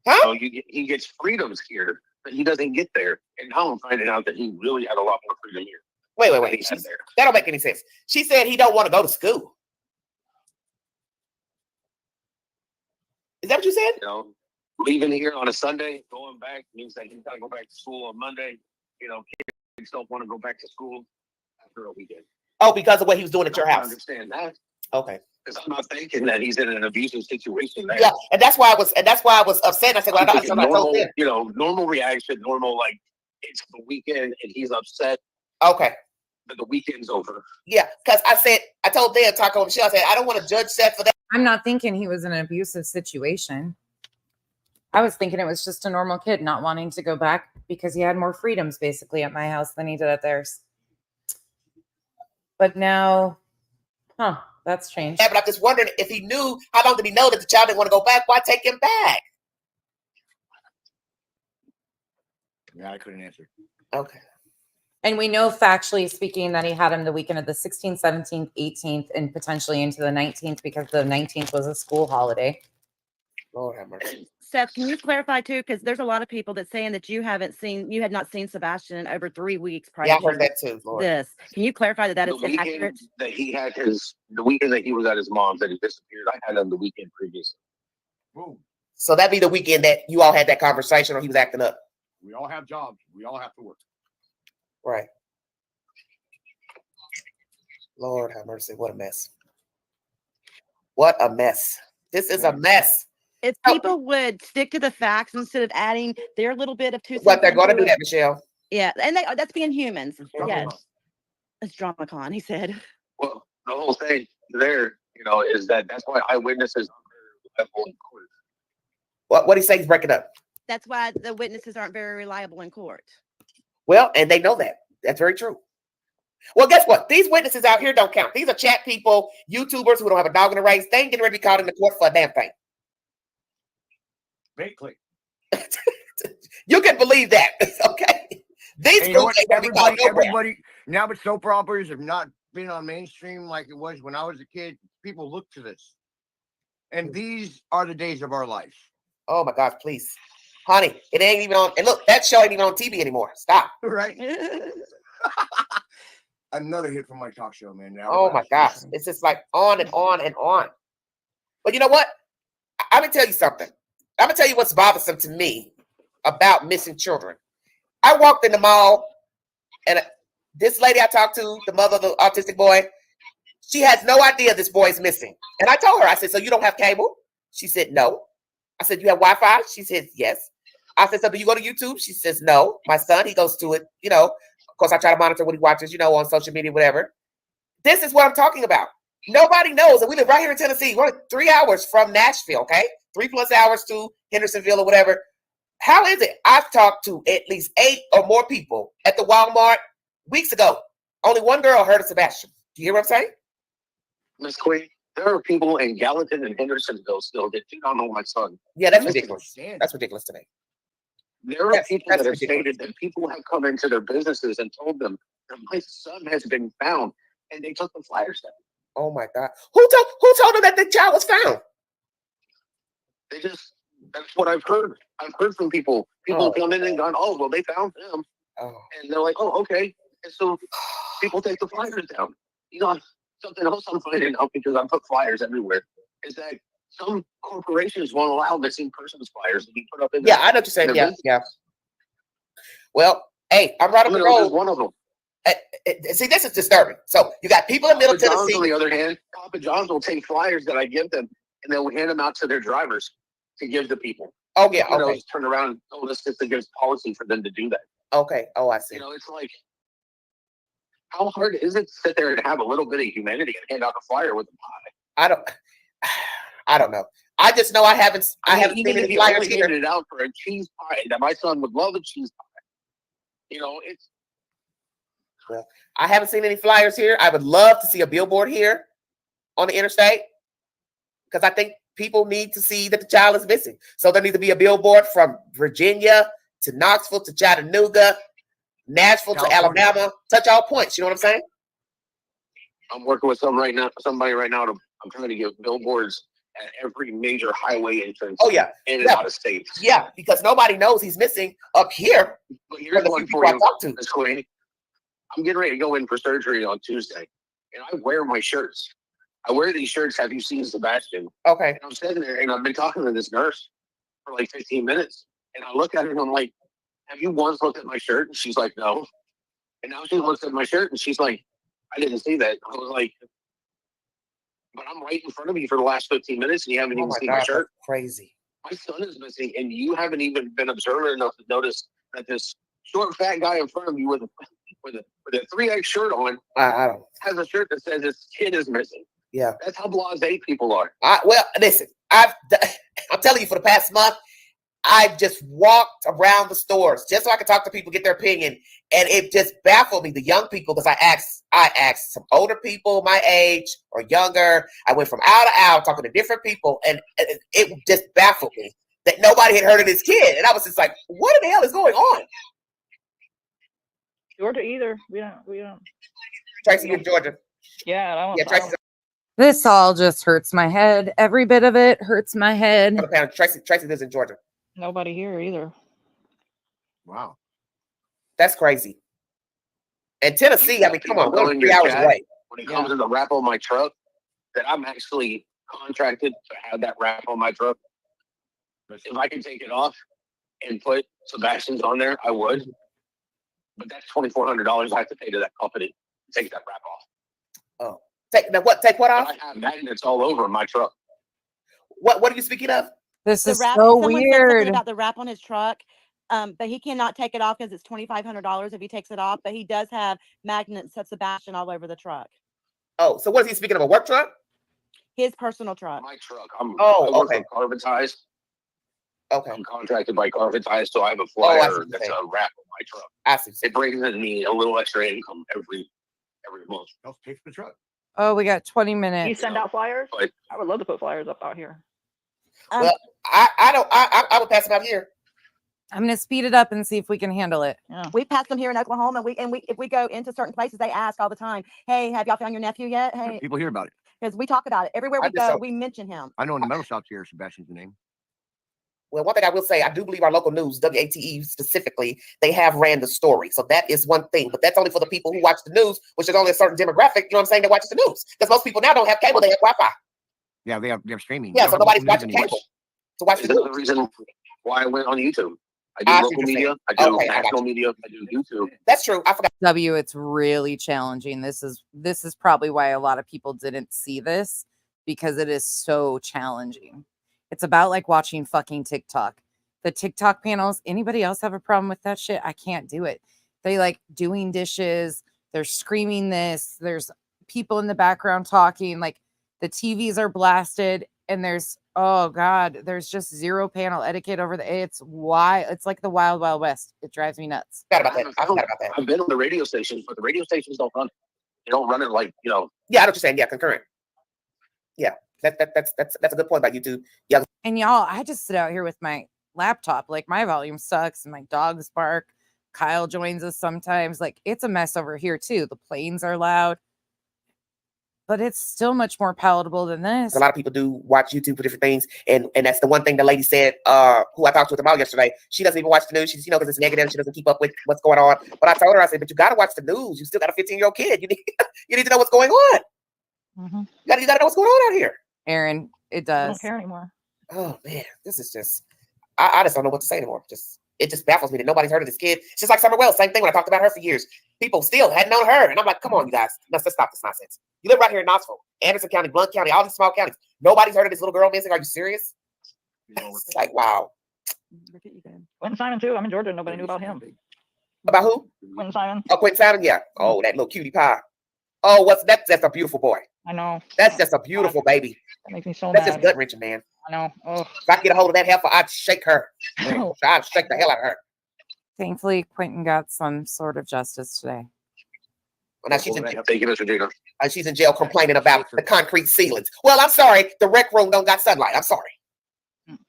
Huh? So he gets freedoms here, but he doesn't get there. And now I'm finding out that he really had a lot more freedom here. Wait. That don't make any sense. She said he don't want to go to school. Is that what you said? You know, leaving here on a Sunday, going back means that he's got to go back to school on Monday. You know, kids don't want to go back to school after a weekend. Oh, because of what he was doing at your I house. understand that. Okay. Because I'm not thinking that he's in an abusive situation there. Yeah, and that's why I was upset. I said, well, I told him. You know, normal reaction, normal, like, it's the weekend and he's upset. Okay. But the weekend's over. Yeah, because I told Dan, Taco and Michelle, I said, I don't want to judge Seth for that. I'm not thinking he was in an abusive situation. I was thinking it was just a normal kid not wanting to go back because he had more freedoms basically at my house than he did at theirs. But now, that's changed. Yeah, but I'm just wondering if he knew, how long did he know that the child didn't want to go back? Why take him back? Yeah, I couldn't answer. Okay. And we know factually speaking that he had him the weekend of the 16th, 17th, 18th, and potentially into the 19th because the 19th was a school holiday. Lord have mercy. Seth, can you clarify too? Because there's a lot of people that saying that you had not seen Sebastian in over 3 weeks prior. Yeah, I heard that too. Lord. This. Can you clarify that is The weekend inaccurate? that he had the weekend that he was at his mom's that he disappeared, I had him the weekend previously. Boom. So that'd be the weekend that you all had that conversation or he was acting up. We all have jobs. We all have to work. Right. Lord have mercy. What a mess. What a mess. This is a mess. If people would stick to the facts instead of adding their little bit of 2 cents. But they're going to into do it. that, Michelle. Yeah, and that's being humans. Yes. Con. It's drama con, he said. Well, the whole thing there, you know, is that's why eyewitnesses are level in court. What do you say? He's breaking up. That's why the witnesses aren't very reliable in court. Well, and they know that. That's very true. Well, guess what? These witnesses out here don't count. These are chat people, YouTubers who don't have a dog in the race. They ain't getting ready to be called in the court for a damn thing. Bait click. You can believe that. Okay. These And you know what? fools ain't gonna be called nowhere. Everybody now, but soap operas have not been on mainstream like it was when I was a kid. People look to this, and these are the days of our life. Oh my gosh, please. Honey, it ain't even on. And look, that show ain't even on TV anymore. Stop. Right. Another hit from my talk show, man. Now Oh my gosh. It's just like on and on and on. But you know what? I'm going to tell you something. I'm going to tell you what's bothersome to me about missing children. I walked in the mall and this lady I talked to, the mother of the autistic boy, she has no idea this boy is missing. And I told her, I said, so you don't have cable? She said, no. I said, you have Wi-Fi? She said, yes. I said, so do you go to YouTube? She says, no. My son, he goes to it. You know, of course, I try to monitor what he watches, you know, on social media, whatever. This is what I'm talking about. Nobody knows. And we live right here in Tennessee. We're 3 hours from Nashville, okay? 3+ hours to Hendersonville or whatever. How is it? I've talked to at least 8 or more people at the Walmart weeks ago. Only one girl heard of Sebastian. Do you hear what I'm saying? Miss Queen, there are people in Gallatin and Hendersonville still that do not know my son. Yeah, that's ridiculous. That's ridiculous to me. There are people that have stated that people have come into their businesses and told them that my son has been found, and they took the flyers down. Oh my God! Who told them that the child was found? That's what I've heard. I've heard from people. People come in and gone, oh well, they found him, and they're like, oh okay. And so people take the flyers down. You know, something else I'm finding out because I put flyers everywhere is that some corporations won't allow missing persons flyers to be put up in. Yeah, I know what you're saying. Yeah, yeah. Well, hey, I'm right on the road. One of them. See, this is disturbing. So you got people in Middle Tennessee. On the other hand, Papa John's will take flyers that I give them, and they'll hand them out to their drivers to give to people. Oh yeah, you know, okay. Turn around and told us it's against policy for them to do that. Okay. Oh, I see. You know, it's like, how hard is it to sit there and have a little bit of humanity and hand out a flyer with a pie? I don't know. I just know I haven't seen any flyers here. Handed it out for a cheese pie that my son would love a cheese pie. You know, it's. Well, I haven't seen any flyers here. I would love to see a billboard here on the interstate because I think people need to see that the child is missing. So there needs to be a billboard from Virginia to Knoxville to Chattanooga, Nashville to Alabama, touch all points. You know what I'm saying? I'm working with somebody right now. I'm trying to get billboards at every major highway entrance. Oh yeah, in and out of state. Yeah, because nobody knows he's missing up here. But here's one for you, Ms. Queen. I'm getting ready to go in for surgery on Tuesday, and I wear my shirts. I wear these shirts. Have you seen Sebastian? Okay. And I'm sitting there, and I've been talking to this nurse for like 15 minutes, and I look at her, and I'm like, "Have you once looked at my shirt?" And she's like, "No." And now she looks at my shirt, and she's like, "I didn't see that." I was like, "But I'm right in front of you for the last 15 minutes, and you haven't even seen my shirt." Crazy. My son is missing, and you haven't even been observant enough to notice that this short, fat guy in front of you with a 3X shirt on has a shirt that says his kid is missing. Yeah, that's how blasé people are. Well, listen, I'm telling you, for the past month, I've just walked around the stores just so I could talk to people, get their opinion, and it just baffled me. The young people, because I asked some older people my age or younger. I went from aisle to aisle talking to different people, and it just baffled me that nobody had heard of this kid, and I was just like, "What in the hell is going on?" Georgia either. We don't. Tracy, you're in Georgia. Yeah, I don't. Yeah, Tracy. This all just hurts my head. Every bit of it hurts my head. Tracy lives in Georgia. Nobody here either. Wow. That's crazy. And Tennessee, I mean, come on, we're 3 hours away. When it comes to the wrap on my truck, that I'm actually contracted to have that wrap on my truck. If I could take it off and put Sebastian's on there, I would. But that's $2,400 I have to pay to that company to take that wrap off. Oh, take what off? I have magnets all over my truck. What are you speaking of? This is wrap, so someone said something weird. about the wrap on his truck, but he cannot take it off because it's $2,500 if he takes it off. But he does have magnets of Sebastian all over the truck. Oh, so what is he speaking of? A work truck? His personal truck. My truck. I work for Carventize. Okay. I'm contracted by Carventize, so I have a flyer that's a wrap on my truck. I see. It brings in me a little extra income every month. Helps pay for the truck. Oh, we got 20 minutes. You send out flyers? I would love to put flyers up out here. Well, I would pass them out here. I'm gonna speed it up and see if we can handle it. Yeah. We pass them here in Oklahoma. If we go into certain places, they ask all the time, "Hey, have y'all found your nephew yet?" Hey, People hear about it. because we talk about it everywhere we go. We mention him. I know in the metal shops here, Sebastian's the name. Well, one thing I will say, I do believe our local news, WATE specifically, they have ran the story. So that is one thing. But that's only for the people who watch the news, which is only a certain demographic, you know what I'm saying, that watches the news. Because most people now don't have cable, they have Wi-Fi. Yeah, they have streaming. Yeah, They so don't have nobody's local news watching anymore. cable to watch Is the another news. reason why I went on YouTube. I I do see local what you're media. saying. I do Okay, I got national you. media. I do YouTube. That's true. I forgot. It's really challenging. This is probably why a lot of people didn't see this, because it is so challenging. It's about like watching fucking TikTok. The TikTok panels, anybody else have a problem with that shit? I can't do it. They like doing dishes, they're screaming this, there's people in the background talking, like the TVs are blasted, and there's, oh God, there's just zero panel etiquette over the, it's like the wild, wild west. It drives me nuts. I forgot about that. I've been on the radio stations, but the radio stations don't run. They don't run it like, Yeah, I know what you're saying. Yeah, concurrent. Yeah, that's a good point about YouTube. Yeah. And y'all, I just sit out here with my laptop. Like my volume sucks and my dogs bark. Kyle joins us sometimes. Like it's a mess over here too. The planes are loud, but it's still much more palatable than this. A lot of people do watch YouTube for different things, and that's the one thing the lady said, who I talked with about yesterday. She doesn't even watch the news. She's, because it's negative. She doesn't keep up with what's going on. But I told her, I said, but you got to watch the news. You still got a 15-year-old kid. You need to know what's going on. Mm-hmm. You got to know what's going on out here. Aaron, it I does. don't care anymore. Oh man, this is just, I just don't know what to say anymore. It just baffles me that nobody's heard of this kid. It's just like Summer Wells, same thing when I talked about her for years. People still hadn't known her. And I'm like, come on, you guys. Let's stop this nonsense. You live right here in Knoxville, Anderson County, Blount County, all these small counties. Nobody's heard of this little girl missing. Are you serious? It's like, wow. Quentin Simon too. I'm in Georgia. Nobody knew about him. About who? Quentin Simon. Oh, Quentin Simon, yeah. Oh, that little cutie pie. Oh, that's a beautiful boy. I know. That's just a beautiful baby. That makes me so That's mad. just gut wrenching, man. I know. Oh. If I could get a hold of that heifer, I'd shake her. I'd shake the hell out of her. Thankfully, Quentin got some sort of justice today. Well, now she's in Thank you, Mr. Jada. She's in jail complaining about the concrete ceilings. Well, I'm sorry, the rec room don't got sunlight. I'm sorry.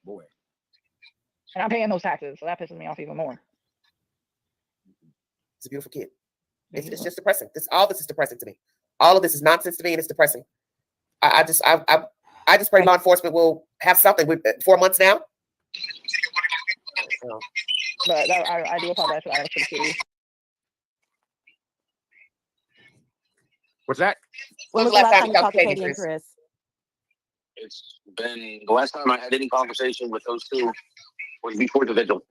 Boy. And I'm paying those taxes, so that pisses me off even more. It's a beautiful kid. It's just depressing. All this is depressing to me. All of this is nonsense to me, and it's depressing. I just pray law enforcement will have something. With 4 months now. But I do apologize for that. I was pretty. What's that? When was the last time you talked to Katie and Chris? It's been the last time I had any conversation with those two was before the vigil.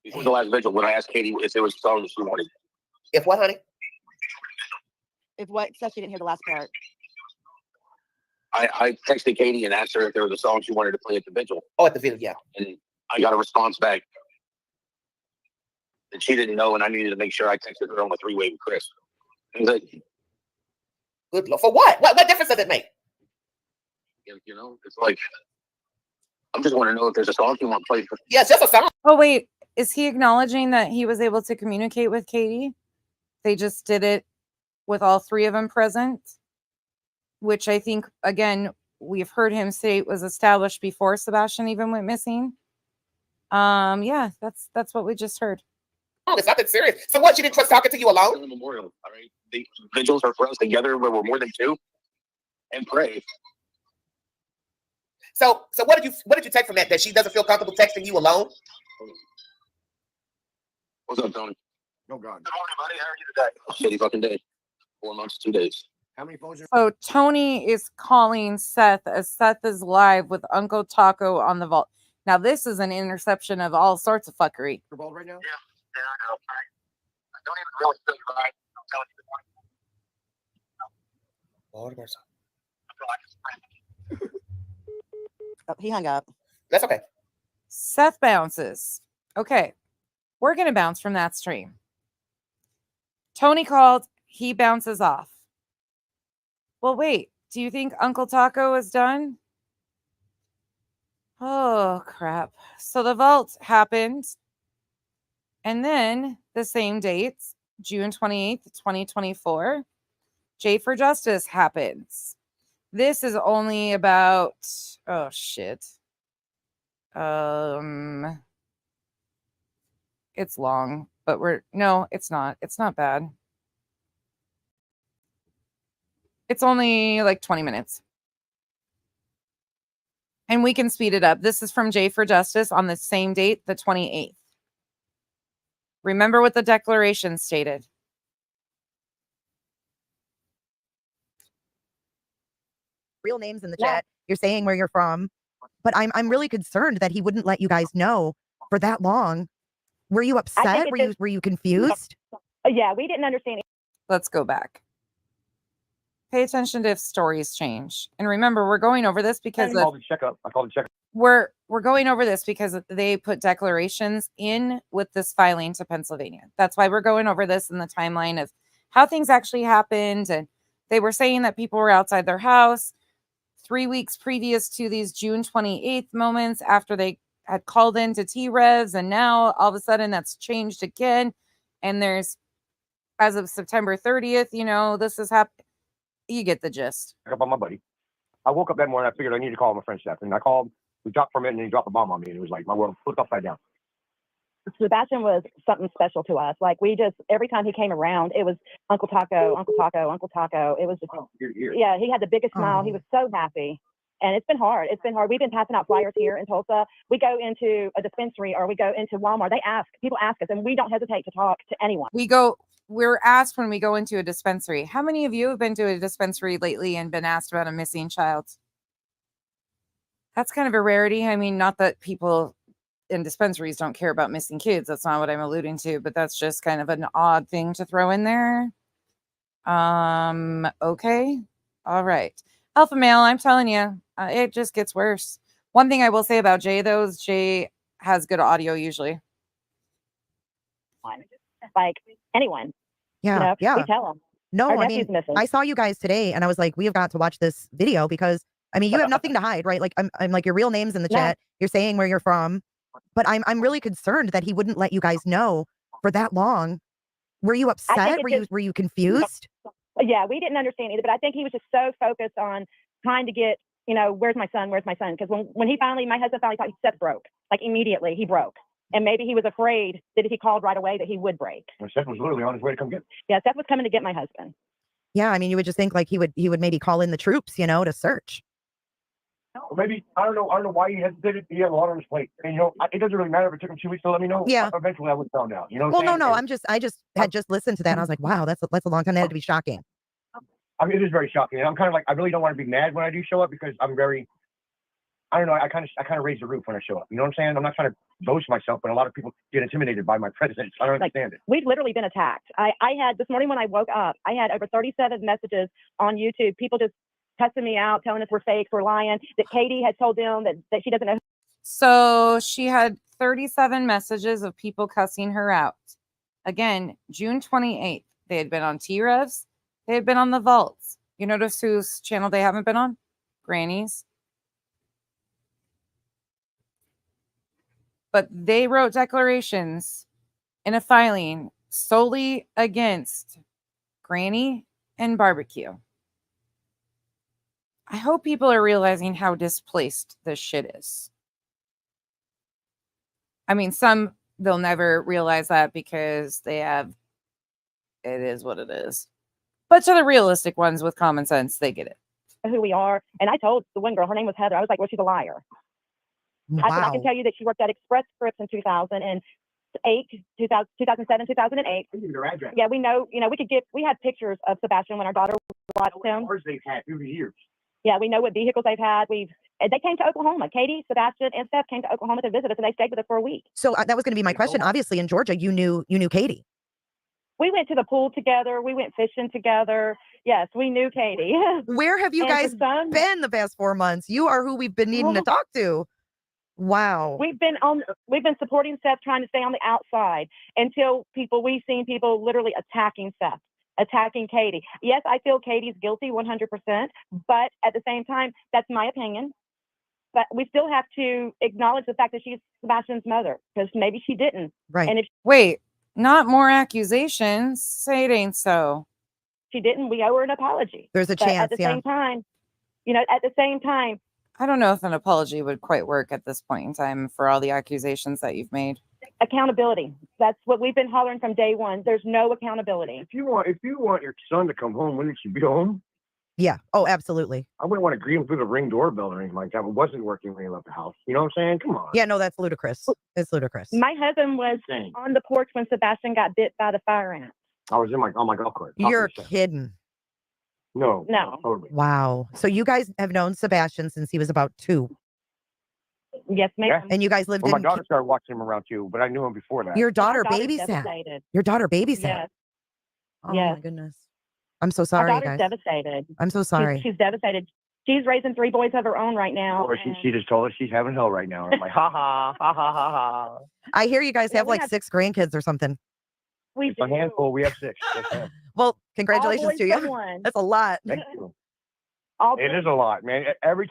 Before the last vigil, when I asked Katie if there was songs she wanted. If what, honey? If what? Except she didn't hear the last part. I texted Katie and asked her if there was a song she wanted to play at the vigil. Oh, at the vigil, yeah. And I got a response back that she didn't know, and I needed to make sure I texted her on the three-way with Chris. I was like, good Lord, for what? What difference does it make? It's like, I'm just want to know if there's a song you want to play. Yeah, it's just a song. Oh, wait. Is he acknowledging that he was able to communicate with Katie? They just did it with all three of them present, which I think, again, we've heard him say it was established before Sebastian even went missing. Yeah, that's what we just heard. Oh, it's nothing serious. So what? She didn't trust talking to you alone? Memorial, all right. The vigils are for us together where we're more than two, and pray. So what did you take from that? That she doesn't feel comfortable texting you alone? What's up, Tony? Oh God. Good morning, buddy. How are you today? Shitty fucking day. 4 months, 2 days. How many phones are? So Tony is calling Seth as Seth is live with Uncle Taco on the vault. Now this is an interception of all sorts of fuckery. You're bald right now? Yeah, I know. I don't even really feel right. I'm telling you the morning. Lord mercy. Oh, he hung up. That's okay. Seth bounces. Okay, we're going to bounce from that stream. Tony called. He bounces off. Well, wait. Do you think Uncle Taco is done? Oh, crap. So the vault happened. And then the same dates, June 28th, 2024, J for Justice happens. This is only about, oh shit. It's long, but no, it's not. It's not bad. It's only like 20 minutes. And we can speed it up. This is from Jay for Justice on the same date, the 28th. Remember what the declaration stated. Real names in the chat. You're saying where you're from, but I'm really concerned that he wouldn't let you guys know for that long. Were you upset? Were you confused? Yeah, we didn't understand. Let's go back. Pay attention to if stories change. And remember, we're going over this because I called the checkup. we're going over this because they put declarations in with this filing to Pennsylvania. That's why we're going over this in the timeline of how things actually happened. And they were saying that people were outside their house 3 weeks previous to these June 28th moments after they had called into T-Revs, and now all of a sudden that's changed again. And there's, as of September 30th, you know, this has happened. You get the gist. Up on my buddy. I woke up that morning. I figured I need to call my friend Seth, and I called. We talked for a minute, and he dropped a bomb on me, and it was like my world flipped upside down. Sebastian was something special to us. Like we just, every time he came around, it was Uncle Taco, Uncle Taco, Uncle Taco. It was just, yeah, he had the biggest smile. He was so happy. And it's been hard. It's been hard. We've been passing out flyers here in Tulsa. We go into a dispensary or we go into Walmart. People ask us, and we don't hesitate to talk to anyone. We're asked when we go into a dispensary. How many of you have been to a dispensary lately and been asked about a missing child? That's kind of a rarity. I mean, not that people in dispensaries don't care about missing kids. That's not what I'm alluding to, but that's just kind of an odd thing to throw in there. Okay. All right. Alpha male, I'm telling you, it just gets worse. One thing I will say about Jay, though, is Jay has good audio usually. Like anyone. Yeah, You know, we tell them. No, Our I nephew's mean, missing. I saw you guys today, and I was like, we have got to watch this video because, I mean, you have nothing to hide, right? Like, I'm like, your real name's in the chat. You're saying where you're from, but I'm really concerned that he wouldn't let you guys know for that long. Were you upset? Were you confused? Yeah, we didn't understand either, but I think he was just so focused on trying to get, you know, where's my son? Where's my son? Because when my husband finally thought, Seth broke, like immediately he broke. And maybe he was afraid that if he called right away that he would break. And Seth was literally on his way to come get me. Yeah, Seth was coming to get my husband. Yeah, I mean, you would just think like he would maybe call in the troops, you know, to search. Or maybe, I don't know why he hesitated. He had a lot on his plate. And, you know, it doesn't really matter if it took him 2 weeks to let me know. Yeah. Eventually I would found out, you know Well, what I'm no, saying? I just had just listened to that and I was like, wow, that's a long time. That had to be shocking. I mean, it is very shocking. And I'm kind of like, I really don't want to be mad when I do show up because I'm very, I don't know, I kind of raise the roof when I show up. You know what I'm saying? I'm not trying to boast myself, but a lot of people get intimidated by my presence. I don't understand it. We've literally been attacked. I had, this morning when I woke up, I had over 37 messages on YouTube, people just cussing me out, telling us we're fakes, we're lying, that Katie had told them that she doesn't know. So she had 37 messages of people cussing her out. Again, June 28th. They had been on T-Revs. They had been on the Vaults. You notice whose channel they haven't been on? Granny's. But they wrote declarations in a filing solely against Granny and Barbecue. I hope people are realizing how displaced this shit is. I mean, some, they'll never realize that because it is what it is. But to the realistic ones with common sense, they get it. Who we are. And I told the one girl, her name was Heather. I was like, well, she's a liar. Wow. I said, I can tell you that she worked at Express Scripts in 2008, 2007, 2008. Their address. Yeah, we know, we had pictures of Sebastian when our daughter watched him. Cars they've had through the years. Yeah, we know what vehicles they've had. They came to Oklahoma. Katie, Sebastian, and Seth came to Oklahoma to visit us, and they stayed with us for a week. So that was going to be my question. Obviously, in Georgia, you knew Katie. We went to the pool together. We went fishing together. Yes, we knew Katie. Where have you guys been the past 4 months? You are who we've been needing to talk to. Wow. We've been supporting Seth, trying to stay on the outside until we've seen people literally attacking Seth, attacking Katie. Yes, I feel Katie's guilty 100%, but at the same time, that's my opinion. But we still have to acknowledge the fact that she's Sebastian's mother, because maybe she didn't. Right. And if Wait, not more accusations. Say it ain't so. she didn't, we owe her an apology. There's a But chance, at the yeah. same time, I don't know if an apology would quite work at this point in time for all the accusations that you've made. accountability. That's what we've been hollering from day one. There's no accountability. If you want your son to come home, when he should be home. Yeah. Oh, absolutely. I wouldn't want to greet him through the Ring doorbell or anything like that. It wasn't working when he left the house. You know what I'm saying? Come on. Yeah, no, that's ludicrous. It's ludicrous. My husband was Dang. on the porch when Sebastian got bit by the fire ant. I was on my golf cart. talking You're to Seth. kidding. No. No. Totally. Wow. So you guys have known Sebastian since he was about 2. Yes, ma'am. Yeah. And you guys lived Well, my in daughter started watching him around 2, but I knew him before that. your daughter My daughter's babysat. devastated. Your daughter babysat. Yes. Oh Yes. my goodness. I'm so My sorry, daughter's guys. devastated. I'm so sorry. She's devastated. She's raising 3 boys of her own right now. Or she just told us she's having hell right now. I'm like, ha ha, ha ha, ha ha. I hear you guys Yeah, have we like have- 6 grandkids or something. We It's a handful. We have 6. Yes, ma'am. Well, congratulations boys to but you. one. That's a lot. Thank you. All It boys. is a lot, man. Every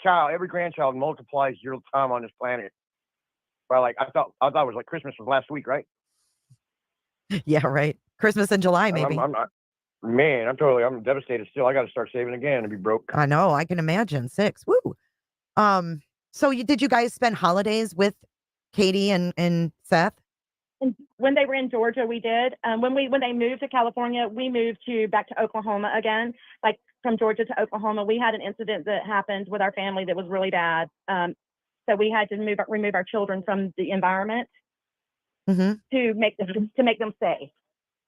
grandchild multiplies your time on this planet. By like, I thought it was like Christmas was last week, right? Yeah, right. Christmas in July, maybe. I'm devastated still. I got to start saving again to be broke. I know. I can imagine 6. Woo. So did you guys spend holidays with Katie and Seth? And when they were in Georgia, we did. When they moved to California, we moved back to Oklahoma again. Like from Georgia to Oklahoma, we had an incident that happened with our family that was really bad. So we had to remove our children from the environment to make them safe.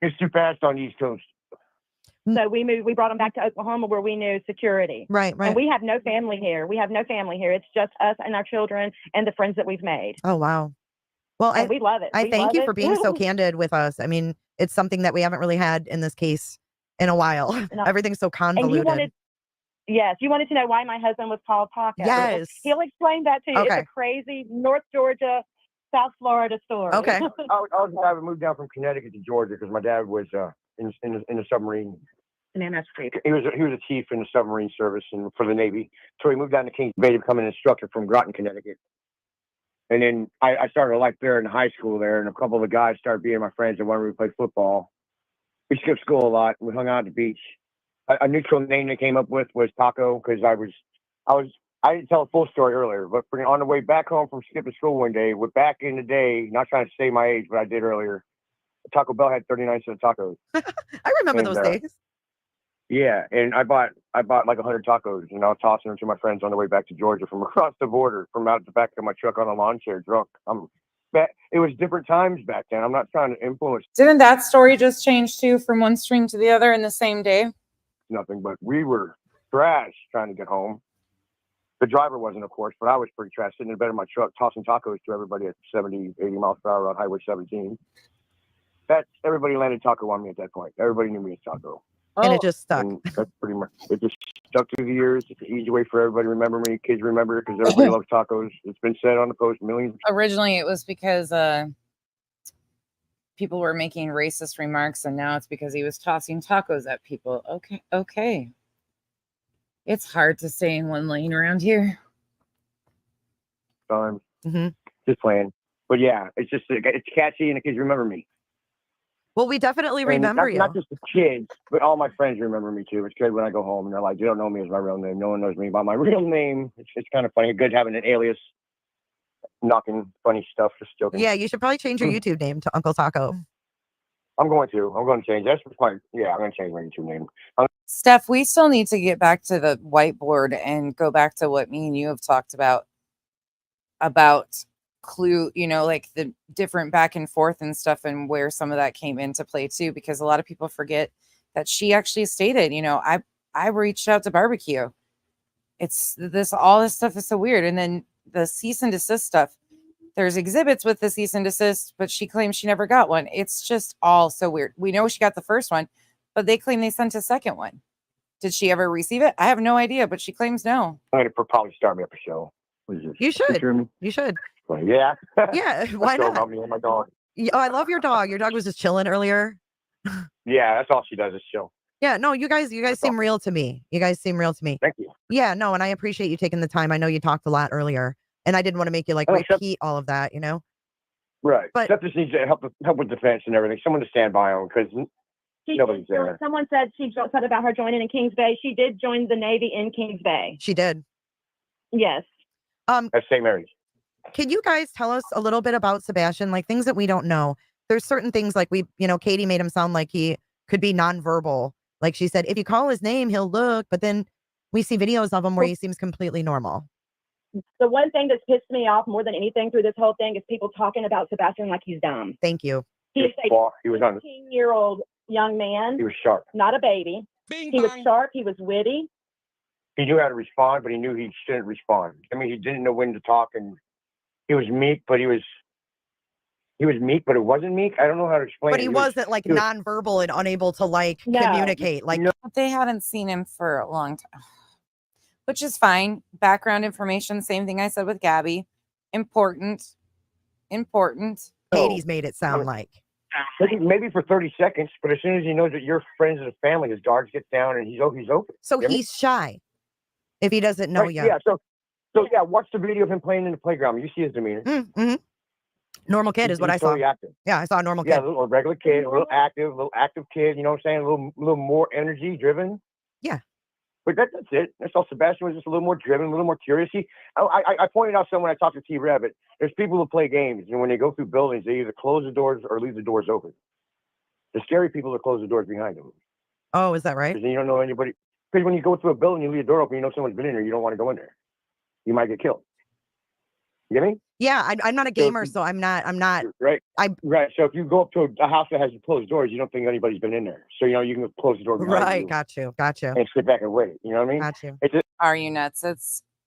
It's too fast on the East Coast. So we brought them back to Oklahoma where we knew security. Right. And we have no family here. It's just us and our children and the friends that we've made. Oh, wow. Well, And we love it. I We thank love you it. for being so candid with us. I mean, it's something that we haven't really had in this case in a while. No. Everything's so And convoluted. you wanted to know why my husband was called Taco. Yes. He'll explain that to you. Okay. It's a crazy North Georgia, South Florida story. Okay. I was the guy who moved down from Connecticut to Georgia because my dad was in the submarine. He was a chief in the submarine service and for the Navy. So he moved down to Kings Bay to become an instructor from Groton, Connecticut. And then I started a life there in high school there, and a couple of the guys started being my friends and wanted me to play football. We skipped school a lot. We hung out at the beach. A neutral name they came up with was Taco because I didn't tell a full story earlier, but on the way back home from skipping school one day, back in the day, not trying to say my age, but I did earlier, Taco Bell had 39-cent tacos. I remember those days. Yeah, and I bought like 100 tacos, and I was tossing them to my friends on the way back to Georgia from across the border, from out the back of my truck on a lawn chair, drunk. It was different times back then. I'm not trying to influence Didn't that story just change too from one string to the other in the same day? nothing, but we were trash trying to get home. The driver wasn't, of course, but I was pretty trash, sitting in the bed of my truck, tossing tacos to everybody at 70, 80 miles per hour on Highway 17. Everybody landed taco on me at that point. Everybody knew me as Taco. And it just stuck. And that's pretty much it. Just stuck through the years. It's an easy way for everybody to remember me. Kids remember because everybody loves tacos. It's been said on the post millions. Originally, it was because people were making racist remarks, and now it's because he was tossing tacos at people. Okay. It's hard to stay in one lane around here. Times. Mm-hmm. Just playing. But yeah, it's catchy, and the kids remember me. Well, we definitely And remember you. Not just the kids, but all my friends remember me too. It's good when I go home and they're like, "You don't know me as my real name. No one knows me by my real name." It's kind of funny. It's good having an alias, knocking funny stuff. Just joking. Yeah, you should probably change your YouTube name to Uncle Taco. I'm going to change. I'm going to change my YouTube name. Steph, we still need to get back to the whiteboard and go back to what me and you have talked about clue, like the different back and forth and stuff, and where some of that came into play too, because a lot of people forget that she actually stated, I reached out to barbecue. All this stuff is so weird. And then the cease and desist stuff, there's exhibits with the cease and desist, but she claims she never got one. It's just all so weird. We know she got the first one, but they claim they sent a second one. Did she ever receive it? I have no idea, but she claims no. I'm going to probably start me up a show. You should. You should. Well, yeah. Yeah. Why Show not? about me and my dog. Oh, I love your dog. Your dog was just chilling earlier. Yeah, that's all she does is chill. Yeah. No, you guys seem real to me. You guys seem real to me. Thank you. Yeah. No, and I appreciate you taking the time. I know you talked a lot earlier, and I didn't want to make you repeat all of that. Right. But Seth just needs to help with defense and everything. Someone to stand by him because nobody's there. Someone said she said about her joining in Kings Bay. She did join the Navy in Kings Bay. She did. Yes. At St. Mary's. Can you guys tell us a little bit about Sebastian, like things that we don't know? There's certain things like Katie made him sound like he could be nonverbal. Like she said, if you call his name, he'll look, but then We see videos of him where he seems completely normal. The one thing that's pissed me off more than anything through this whole thing is people talking about Sebastian like he's dumb. Thank you. He is a He was on. 15-year-old young man. He was sharp. Not a baby. He was sharp. He was witty. He knew how to respond, but he knew he shouldn't respond. I mean, he didn't know when to talk, and he was meek, but he was meek, but it wasn't meek. I don't know how to explain. But it. he wasn't like nonverbal and unable to like communicate. Like they hadn't seen him for a long time, which is fine. Background information, same thing I said with Gabby. Important. Katie's made it sound like. Maybe for 30 seconds, but as soon as he knows that you're friends with the family, his guard gets down and he's open. So he's shy if he doesn't know yet. Yeah. So yeah, watch the video of him playing in the playground. You see his demeanor. Mm-hmm. Normal kid is what I saw. Totally active. Yeah, I saw a normal kid. Yeah, a regular kid, a little active kid. You know what I'm saying? A little more energy driven. Yeah. But that's it. That's all. Sebastian was just a little more driven, a little more curious. I pointed out when I talked to T-Rabbit, there's people who play games, and when they go through buildings, they either close the doors or leave the doors open. The scary people that close the doors behind them. Oh, is that right? Because you don't know anybody. Because when you go through a building, you leave the door open, you know someone's been in there, you don't want to go in there. You might get killed. You get me? Yeah, I'm not a gamer, so I'm not. Right. Right. So if you go up to a house that has closed doors, you don't think anybody's been in there. So you can close the door behind Right. you. Got you. And sit back and wait. You know what I mean? Got you. Are you nuts?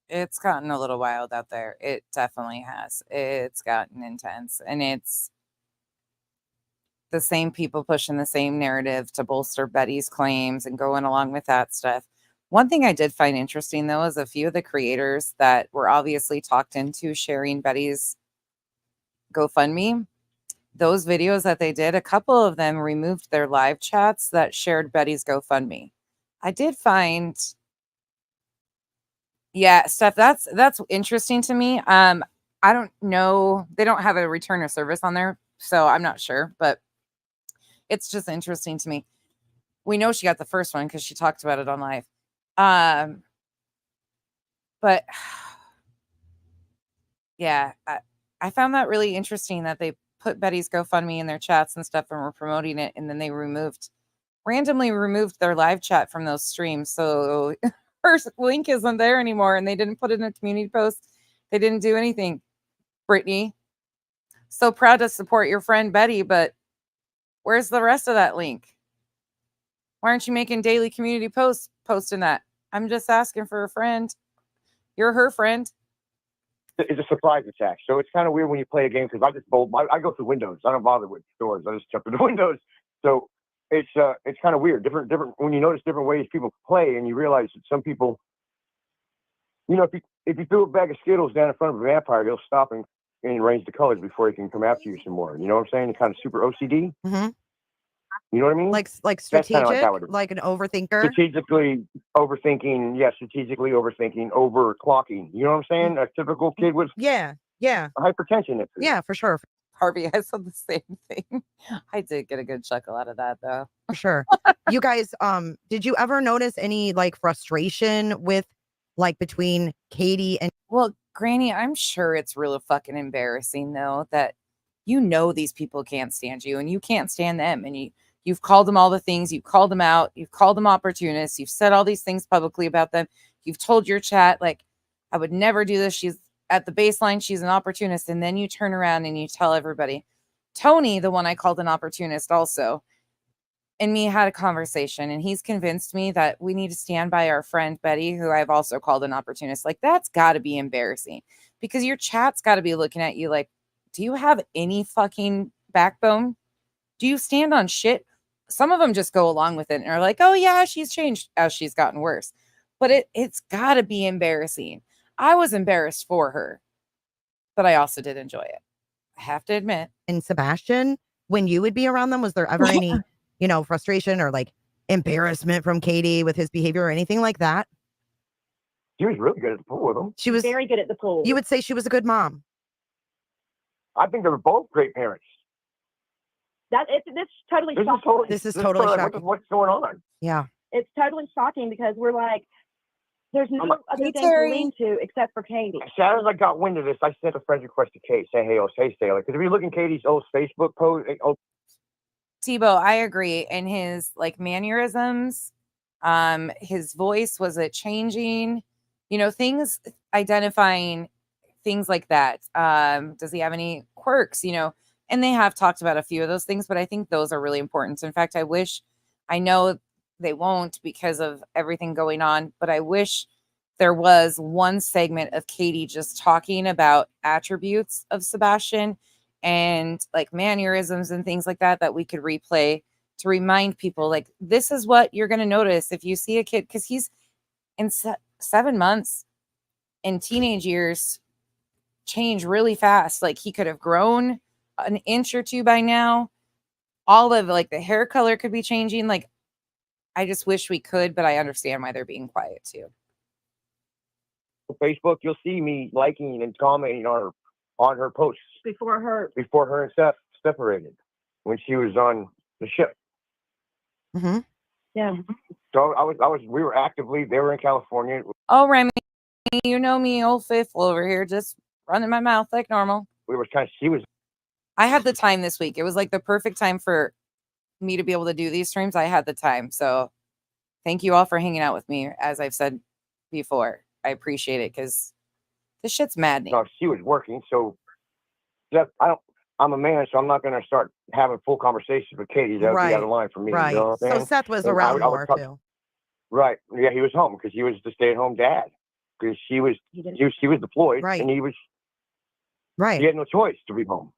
It's gotten a little wild out there. It definitely has. It's gotten intense, and it's the same people pushing the same narrative to bolster Betty's claims and going along with that stuff. One thing I did find interesting, though, is a few of the creators that were obviously talked into sharing Betty's GoFundMe. Those videos that they did, a couple of them removed their live chats that shared Betty's GoFundMe. I did find, yeah, Steph, that's interesting to me. I don't know. They don't have a return of service on there, so I'm not sure, but it's just interesting to me. We know she got the first one because she talked about it on live. But yeah, I found that really interesting that they put Betty's GoFundMe in their chats and stuff and were promoting it, and then they randomly removed their live chat from those streams. So her link isn't there anymore, and they didn't put it in a community post. They didn't do anything. Brittany, so proud to support your friend Betty, but where's the rest of that link? Why aren't you making daily community posts posting that? I'm just asking for a friend. You're her friend. It's a surprise attack. So it's kind of weird when you play a game because I go through windows. I don't bother with doors. I just jump into windows. So it's kind of weird. Different when you notice different ways people play and you realize that some people, if you threw a bag of Skittles down in front of a vampire, he'll stop and arrange the colors before he can come after you some more. You know what I'm saying? It's kind of super OCD. Mm-hmm. You know what I mean? Like strategic, like an overthinker. Strategically overthinking, overclocking. You know what I'm saying? A typical kid with hypertension. Yeah, for sure. Harvey, I said the same thing. I did get a good chuckle out of that, though. For sure. You guys, did you ever notice any like frustration with between Katie and? Well, Granny, I'm sure it's really fucking embarrassing though that these people can't stand you and you can't stand them, and you've called them all the things, you've called them out, you've called them opportunists, you've said all these things publicly about them, you've told your chat, like, I would never do this, she's at the baseline, she's an opportunist, and then you turn around and you tell everybody. Tony, the one I called an opportunist also, and me had a conversation, and he's convinced me that we need to stand by our friend Betty, who I've also called an opportunist. Like, that's got to be embarrassing because your chat's got to be looking at you like, do you have any fucking backbone? Do you stand on shit? Some of them just go along with it and are like, oh yeah, she's changed as she's gotten worse. But it's got to be embarrassing. I was embarrassed for her, but I also did enjoy it. I have to admit. And Sebastian, when you would be around them, was there ever any, frustration or like embarrassment from Katie with his behavior or anything like that? She was really good at the pool with him. She was very good at the pool. You would say she was a good mom. I think they were both great parents. This totally shocking. This is totally shocking. What's going on? Yeah. It's totally shocking because we're like, there's no other thing to lean to except for Katie. As soon as I got wind of this, I sent a friend request to Kate. Say, hey, Sailor. Because if you look in Katie's old Facebook post. Tebow, I agree. And his mannerisms, His voice, was it changing? You know, things, identifying things like that. Does he have any quirks? You know, and they have talked about a few of those things, but I think those are really important. In fact, I know they won't because of everything going on, but I wish there was one segment of Katie just talking about attributes of Sebastian and like mannerisms and things like that that we could replay to remind people, like, this is what you're going to notice if you see a kid, because he's in 7 months, in teenage years change really fast. Like, he could have grown an inch or two by now. All of like the hair color could be changing. Like, I just wish we could, but I understand why they're being quiet too. Facebook, you'll see me liking and commenting on her posts Before her. before her and Seth separated when she was on the ship. Mm-hmm. Yeah. So we were actively, they were in California. Oh, Remy, you know me, old faithful over here, just running my mouth like normal. I had the time this week. It was like the perfect time for me to be able to do these streams. I had the time. So thank you all for hanging out with me. As I've said before, I appreciate it because this shit's maddening. No, she was working. So Seth, I'm a man, so I'm not going to start having full conversations with Katie. That would be out of line for me. Right. You know what I'm So saying? Seth was And around I would more talk- too. Right. Yeah, he was home because he was the stay-at-home dad. Because she was deployed, Right. and he Right. had no choice to be home.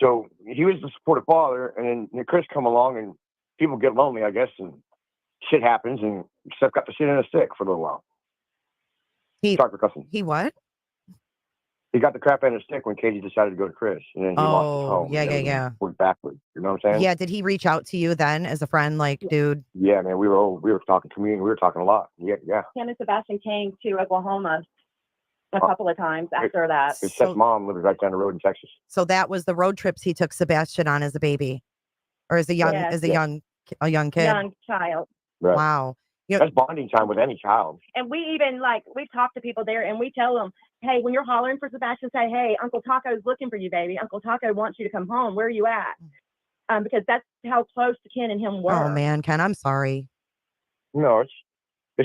So he was the supportive father, and then Chris come along, and people get lonely, I guess, and shit happens, and Seth got to sit in a stick for a little while. Sorry for cussing. He what? He got the crap end of the stick when Katie decided to go to Chris, and then he lost his home. Yeah, and yeah, everything yeah. went backwards. You know what I'm saying? Yeah. Did he reach out to you then as a friend? Like, dude. Yeah, man. We were talking community. We were talking a lot. Yeah. Him and Sebastian came to Oklahoma a couple of times after that. His Seth's mom lives right down the road in Texas. So that was the road trips he took Sebastian on as a baby, or as a young, Yes. as a Yes. young kid. Young child. Right. Wow. That's bonding time with any child. And we even we talk to people there and we tell them, hey, when you're hollering for Sebastian, say, hey, Uncle Taco's looking for you, baby. Uncle Taco wants you to come home. Where are you at? Because that's how close to Ken and him were. Oh man, Ken, I'm sorry. No, it's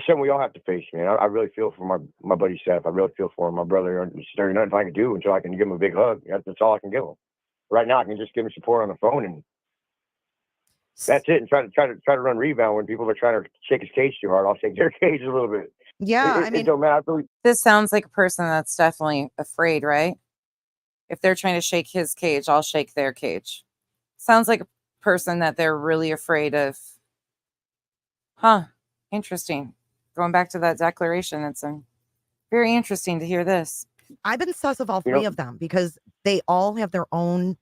something we all have to face, man. I really feel for my buddy Seth. I really feel for him. My brother. There's nothing I can do until I can give him a big hug. That's all I can give him. Right now, I can just give him support on the phone, and that's it. And try to run rebound when people are trying to shake his cage too hard. I'll shake their cage a little bit. Yeah, it don't matter. This sounds like a person that's definitely afraid, right? If they're trying to shake his cage, I'll shake their cage. Sounds like a person that they're really afraid of. Huh. Interesting. Going back to that declaration, it's very interesting to hear this. I've been sus of all three of them because they all have their own.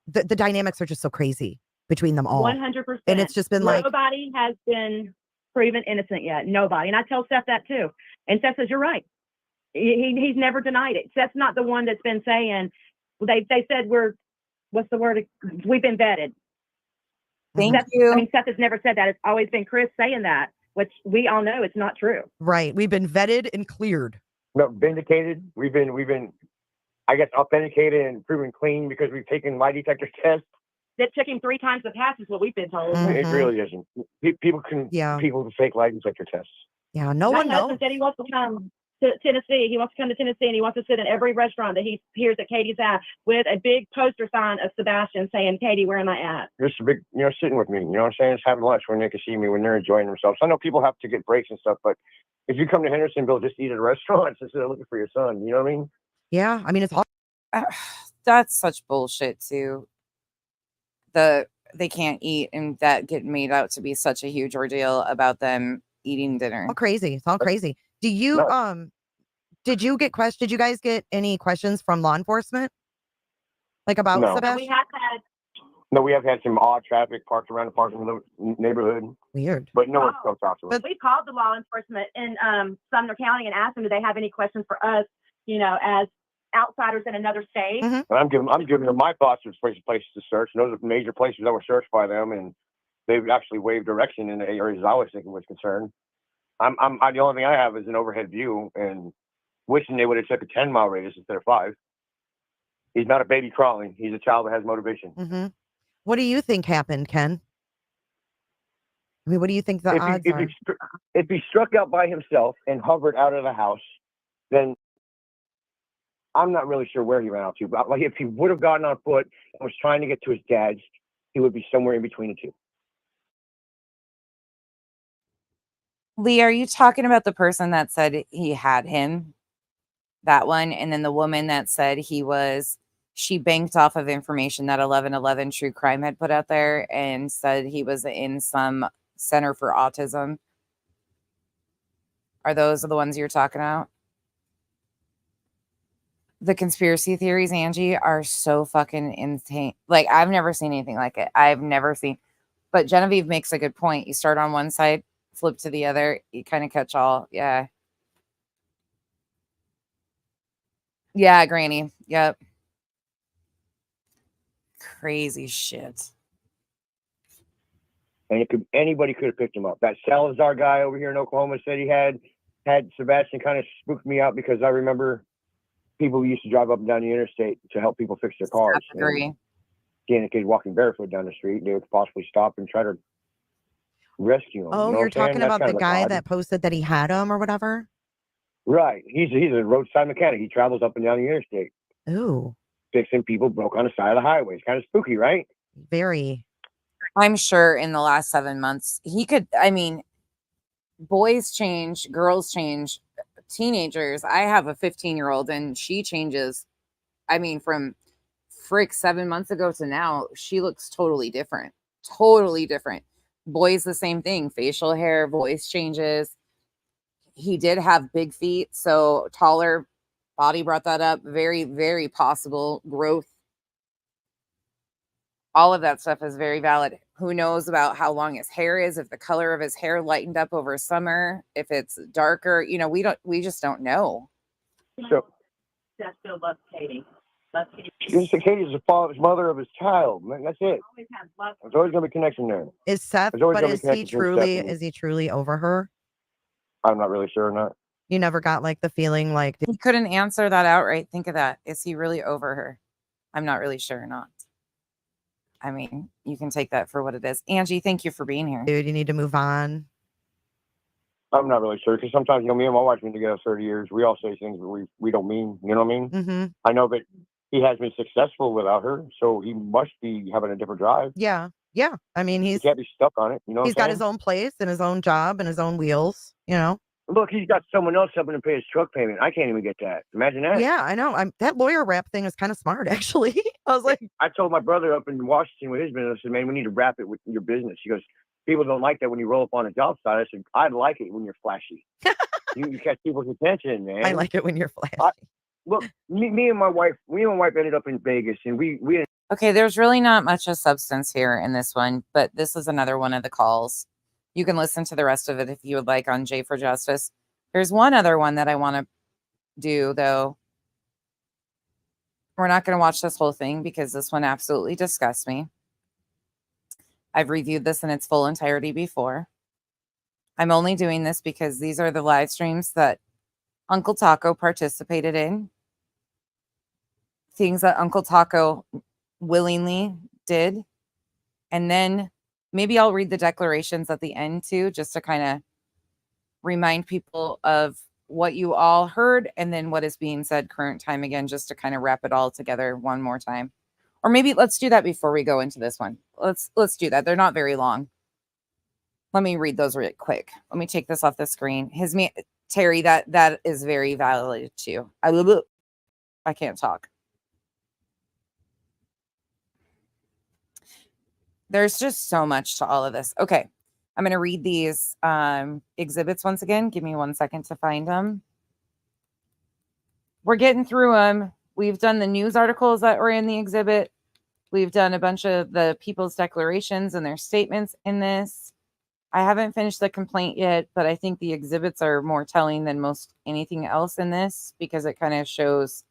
The dynamics are just so crazy between them all. 100%. And it's just been like nobody has been proven innocent yet. Nobody. And I tell Seth that too. And Seth says, you're right. He's never denied it. Seth's not the one that's been saying, they said what's the word? We've been vetted. Thank you. I mean, Seth has never said that. It's always been Chris saying that, which we all know it's not true. Right. We've been vetted and cleared. No, vindicated. We've been, I guess, authenticated and proven clean because we've taken lie detector tests. That took him 3 times the pass is what we've been told. It really isn't. People can fake lie detector tests. Yeah, no one knows. My husband said he wants to come to Tennessee. He wants to come to Tennessee and he wants to sit in every restaurant that he hears at Katie's at with a big poster sign of Sebastian saying, Katie, where am I at? Just a big, sitting with me. You know what I'm saying? Just having lunch when they can see me, when they're enjoying themselves. I know people have to get breaks and stuff, but if you come to Hendersonville, just eat at a restaurant instead of looking for your son. You know what I mean? Yeah, I mean, it's all. That's such bullshit too. They can't eat and that get made out to be such a huge ordeal about them eating dinner. All crazy. It's all crazy. Do you did you guys get any questions from law enforcement? Like about No. Sebastian? We have had some odd traffic parked around the parking neighborhood. Weird. But no one's come talk to us. We called the law enforcement in Sumner County and asked them, do they have any questions for us, as outsiders in another state? And I'm giving them my thoughts of places to search. And those are major places that were searched by them, and they've actually waived direction in the areas I was thinking was concerned. The only thing I have is an overhead view, and wishing they would have took a 10-mile radius instead of 5. He's not a baby crawling. He's a child that has motivation. Mm-hmm. What do you think happened, Ken? I mean, what do you think the odds are? If he struck out by himself and hovered out of the house, then I'm not really sure where he ran out to. But like, if he would have gotten on foot and was trying to get to his dad's, he would be somewhere in between the two. Lee, are you talking about the person that said he had him? That one, and then the woman that said she banked off of information that 1111 True Crime had put out there and said he was in some center for autism. Are those the ones you're talking about? The conspiracy theories, Angie, are so fucking insane. Like, I've never seen anything like it. I've never seen. But Genevieve makes a good point. You start on one side, flip to the other, you kind of catch all. Yeah. Yeah, Granny. Yep. Crazy shit. And anybody could have picked him up. That Salazar guy over here in Oklahoma said he had Sebastian. Kind of spooked me out because I remember people who used to drive up and down the interstate to help people fix their cars. I agree. Seeing a kid walking barefoot down the street, they would possibly stop and try to rescue him. Oh, you know you're talking That's about kind the of guy odd. that posted that he had him or whatever? Right. He's a roadside mechanic. He travels up and down the interstate. Ooh. Fixing people broke on the side of the highway. It's kind of spooky, right? Very. I'm sure in the last 7 months, boys change, girls change, teenagers. I have a 15-year-old and she changes. From 7 months ago to now, she looks totally different. Totally different. Boys, the same thing. Facial hair, voice changes. He did have big feet, so taller body brought that up. Very, very possible growth. All of that stuff is very valid. Who knows about how long his hair is, if the color of his hair lightened up over summer, if it's darker, we just don't know. So Seth still loves Katie. Katie's the mother of his child. Man, that's it. There's always going to be a connection there. Is Seth, There's always but gonna be is he connection between Seth and- is he truly over her? I'm not really sure or not. You never got like the feeling like He couldn't answer that outright. Think of that. Is he really over her? I'm not really sure or not. You can take that for what it is. Angie, thank you for being here. Dude, you need to move on. I'm not really sure because sometimes, me and my wife been together 30 years. We all say things that we don't mean. You know what I mean? Mm-hmm. I know that he has been successful without her, so he must be having a different drive. Yeah. Yeah. He can't be stuck on it. He's got his own place and his own job and his own wheels, Look, he's got someone else helping him pay his truck payment. I can't even get that. Imagine that. Yeah, I know. That lawyer rap thing is kind of smart, actually. I was like, I told my brother up in Washington with his business, I said, man, we need to wrap it with your business. He goes, people don't like that when you roll up on a job site. I said, I like it when you're flashy. you catch people's attention, man. I like it when you're flashy. Look, me and my wife ended up in Vegas, and we Okay, there's really not much of substance here in this one, but this is another one of the calls. You can listen to the rest of it if you would like on J for Justice. There's one other one that I want to do, though. We're not going to watch this whole thing because this one absolutely disgusts me. I've reviewed this in its full entirety before. I'm only doing this because these are the live streams that Uncle Taco participated in. Things that Uncle Taco willingly did. And then maybe I'll read the declarations at the end too, just to kind of remind people of what you all heard and then what is being said current time again, just to kind of wrap it all together one more time. Or maybe let's do that before we go into this one. Let's do that. They're not very long. Let me read those really quick. Let me take this off the screen. Terry, that is very valid too. I can't talk. There's just so much to all of this. Okay. I'm going to read these exhibits once again. Give me 1 second to find them. We're getting through them. We've done the news articles that were in the exhibit. We've done a bunch of the people's declarations and their statements in this. I haven't finished the complaint yet, but I think the exhibits are more telling than most anything else in this because it kind of shows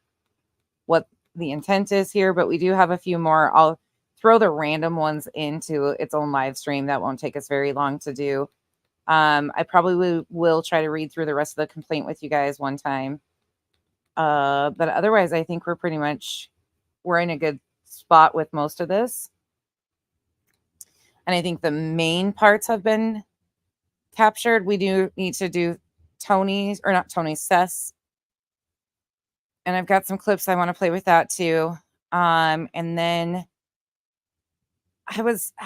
what the intent is here. But we do have a few more. I'll throw the random ones into its own live stream. That won't take us very long to do. I probably will try to read through the rest of the complaint with you guys one time. But otherwise, I think we're in a good spot with most of this. And I think the main parts have been captured. We do need to do Tony's, or not Tony's, Seth's. And I've got some clips I want to play with that too. And then I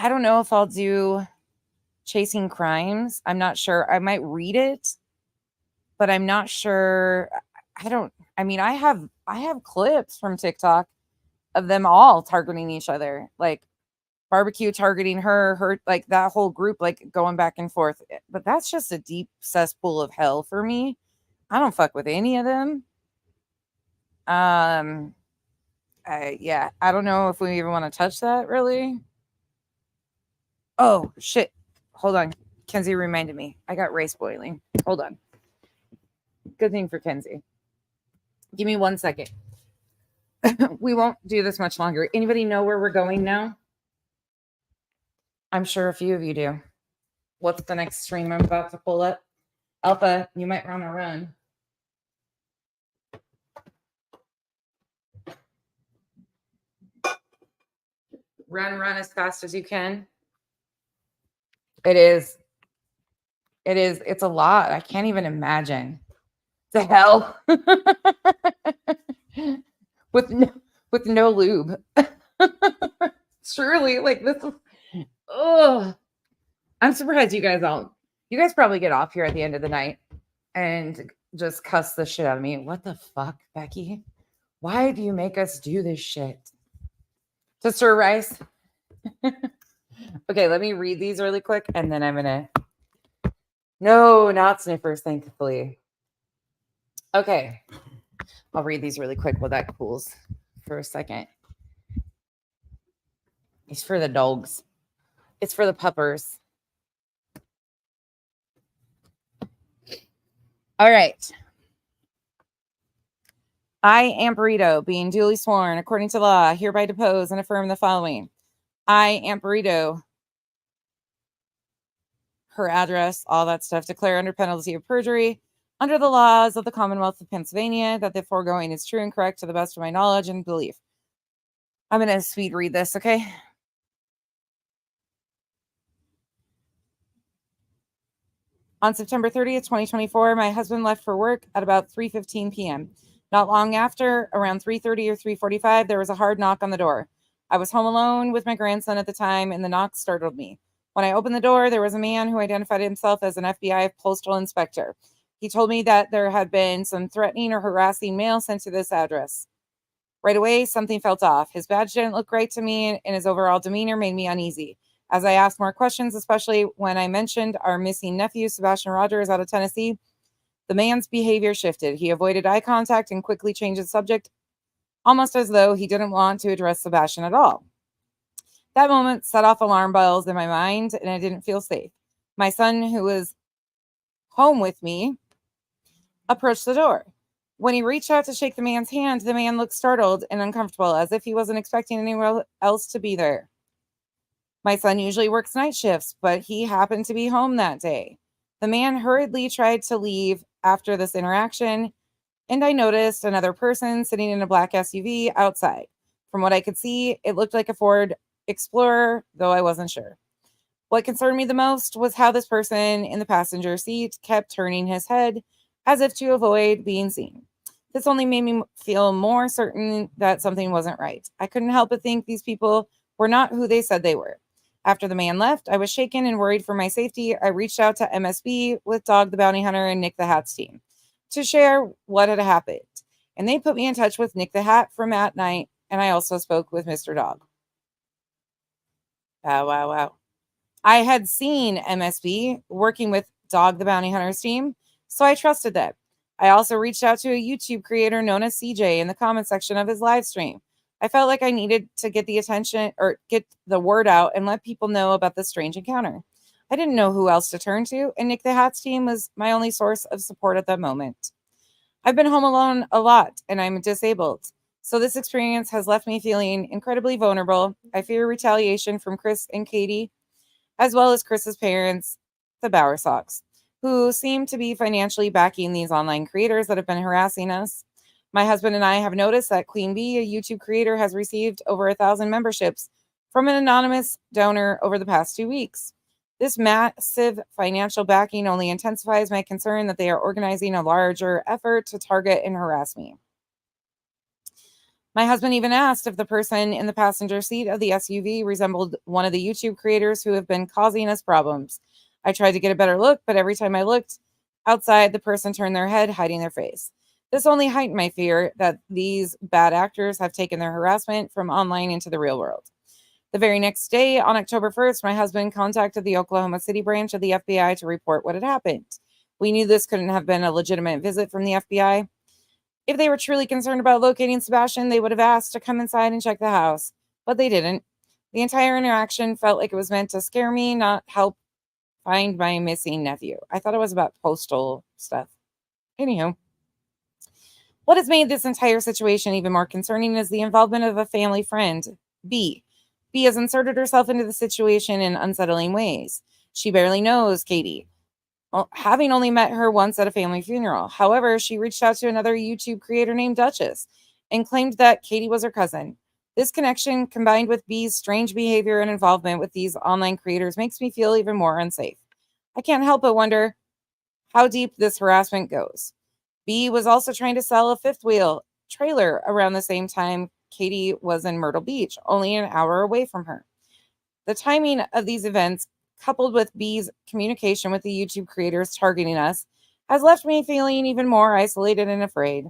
don't know if I'll do Chasing Crimes. I'm not sure. I might read it, but I'm not sure. I have clips from TikTok of them all targeting each other, like barbecue targeting her, like that whole group, like going back and forth. But that's just a deep cesspool of hell for me. I don't fuck with any of them. I don't know if we even want to touch that really. Oh shit. Hold on. Kenzie reminded me. I got race boiling. Hold on. Good thing for Kenzie. Give me 1 second. We won't do this much longer. Anybody know where we're going now? I'm sure a few of you do. What's the next stream I'm about to pull up? Alpha, you might want to run. Run as fast as you can. It's a lot. I can't even imagine. The hell. with no lube. Surely, like this is, oh, I'm surprised you guys probably get off here at the end of the night and just cuss the shit out of me. What the fuck, Becky? Why do you make us do this shit? Sister Rice. Okay, let me read these really quick and then I'm gonna. No, not sniffers, thankfully. Okay, I'll read these really quick while that cools for a second. It's for the dogs. It's for the puppers. All right. I am Burrito, being duly sworn according to law, hereby depose and affirm the following. I am Burrito. Her address, all that stuff, declare under penalty of perjury, under the laws of the Commonwealth of Pennsylvania, that the foregoing is true and correct to the best of my knowledge and belief. I'm going to speed read this, okay? On September 30th, 2024, my husband left for work at about 3:15 p.m. Not long after, around 3:30 or 3:45, there was a hard knock on the door. I was home alone with my grandson at the time, and the knock startled me. When I opened the door, there was a man who identified himself as an FBI postal inspector. He told me that there had been some threatening or harassing mail sent to this address. Right away, something felt off. His badge didn't look right to me, and his overall demeanor made me uneasy. As I asked more questions, especially when I mentioned our missing nephew, Sebastian Rogers, out of Tennessee, the man's behavior shifted. He avoided eye contact and quickly changed the subject, almost as though he didn't want to address Sebastian at all. That moment set off alarm bells in my mind, and I didn't feel safe. My son, who was home with me, approached the door. When he reached out to shake the man's hand, the man looked startled and uncomfortable, as if he wasn't expecting anyone else to be there. My son usually works night shifts, but he happened to be home that day. The man hurriedly tried to leave after this interaction, and I noticed another person sitting in a black SUV outside. From what I could see, it looked like a Ford Explorer, though I wasn't sure. What concerned me the most was how this person in the passenger seat kept turning his head as if to avoid being seen. This only made me feel more certain that something wasn't right. I couldn't help but think these people were not who they said they were. After the man left, I was shaken and worried for my safety. I reached out to MSB with Dog the Bounty Hunter and Nick the Hat's team to share what had happened. And they put me in touch with Nick the Hat from At Night, and I also spoke with Mr. Dog. Wow. I had seen MSB working with Dog the Bounty Hunter's team, so I trusted them. I also reached out to a YouTube creator known as CJ in the comment section of his live stream. I felt like I needed to get the attention or get the word out and let people know about this strange encounter. I didn't know who else to turn to, and Nick the Hat's team was my only source of support at that moment. I've been home alone a lot, and I'm disabled. So this experience has left me feeling incredibly vulnerable. I fear retaliation from Chris and Katie, as well as Chris's parents, the Bowersox, who seem to be financially backing these online creators that have been harassing us. My husband and I have noticed that Queen Bee, a YouTube creator, has received over 1,000 memberships from an anonymous donor over the past 2 weeks. This massive financial backing only intensifies my concern that they are organizing a larger effort to target and harass me. My husband even asked if the person in the passenger seat of the SUV resembled one of the YouTube creators who have been causing us problems. I tried to get a better look, but every time I looked outside, the person turned their head, hiding their face. This only heightened my fear that these bad actors have taken their harassment from online into the real world. The very next day, on October 1st, my husband contacted the Oklahoma City branch of the FBI to report what had happened. We knew this couldn't have been a legitimate visit from the FBI. If they were truly concerned about locating Sebastian, they would have asked to come inside and check the house, but they didn't. The entire interaction felt like it was meant to scare me, not help find my missing nephew. I thought it was about postal stuff. Anywho, what has made this entire situation even more concerning is the involvement of a family friend, B. B has inserted herself into the situation in unsettling ways. She barely knows Katie, having only met her once at a family funeral. However, she reached out to another YouTube creator named Duchess and claimed that Katie was her cousin. This connection, combined with B's strange behavior and involvement with these online creators, makes me feel even more unsafe. I can't help but wonder how deep this harassment goes. B was also trying to sell a fifth wheel trailer around the same time Katie was in Myrtle Beach, only an hour away from her. The timing of these events, coupled with B's communication with the YouTube creators targeting us, has left me feeling even more isolated and afraid.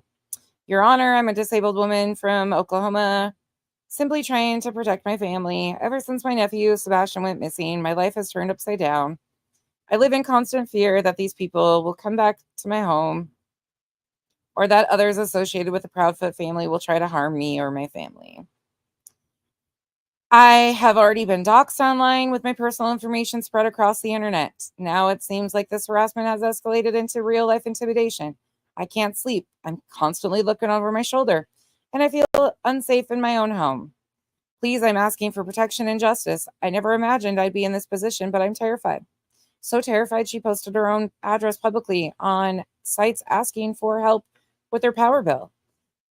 Your Honor, I'm a disabled woman from Oklahoma, simply trying to protect my family. Ever since my nephew, Sebastian, went missing, my life has turned upside down. I live in constant fear that these people will come back to my home or that others associated with the Proudfoot family will try to harm me or my family. I have already been doxxed online with my personal information spread across the internet. Now it seems like this harassment has escalated into real-life intimidation. I can't sleep. I'm constantly looking over my shoulder, and I feel unsafe in my own home. Please, I'm asking for protection and justice. I never imagined I'd be in this position, but I'm terrified. So terrified she posted her own address publicly on sites asking for help with their power bill.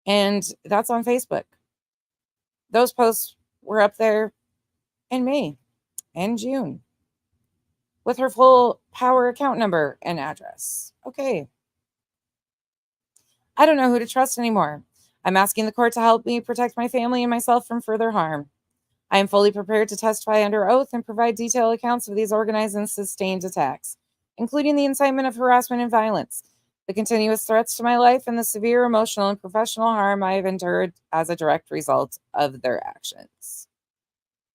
And that's on Facebook. Those posts were up there in May and June with her full power account number and address. Okay. I don't know who to trust anymore. I'm asking the court to help me protect my family and myself from further harm. I am fully prepared to testify under oath and provide detailed accounts of these organized and sustained attacks, including the incitement of harassment and violence, the continuous threats to my life, and the severe emotional and professional harm I have endured as a direct result of their actions.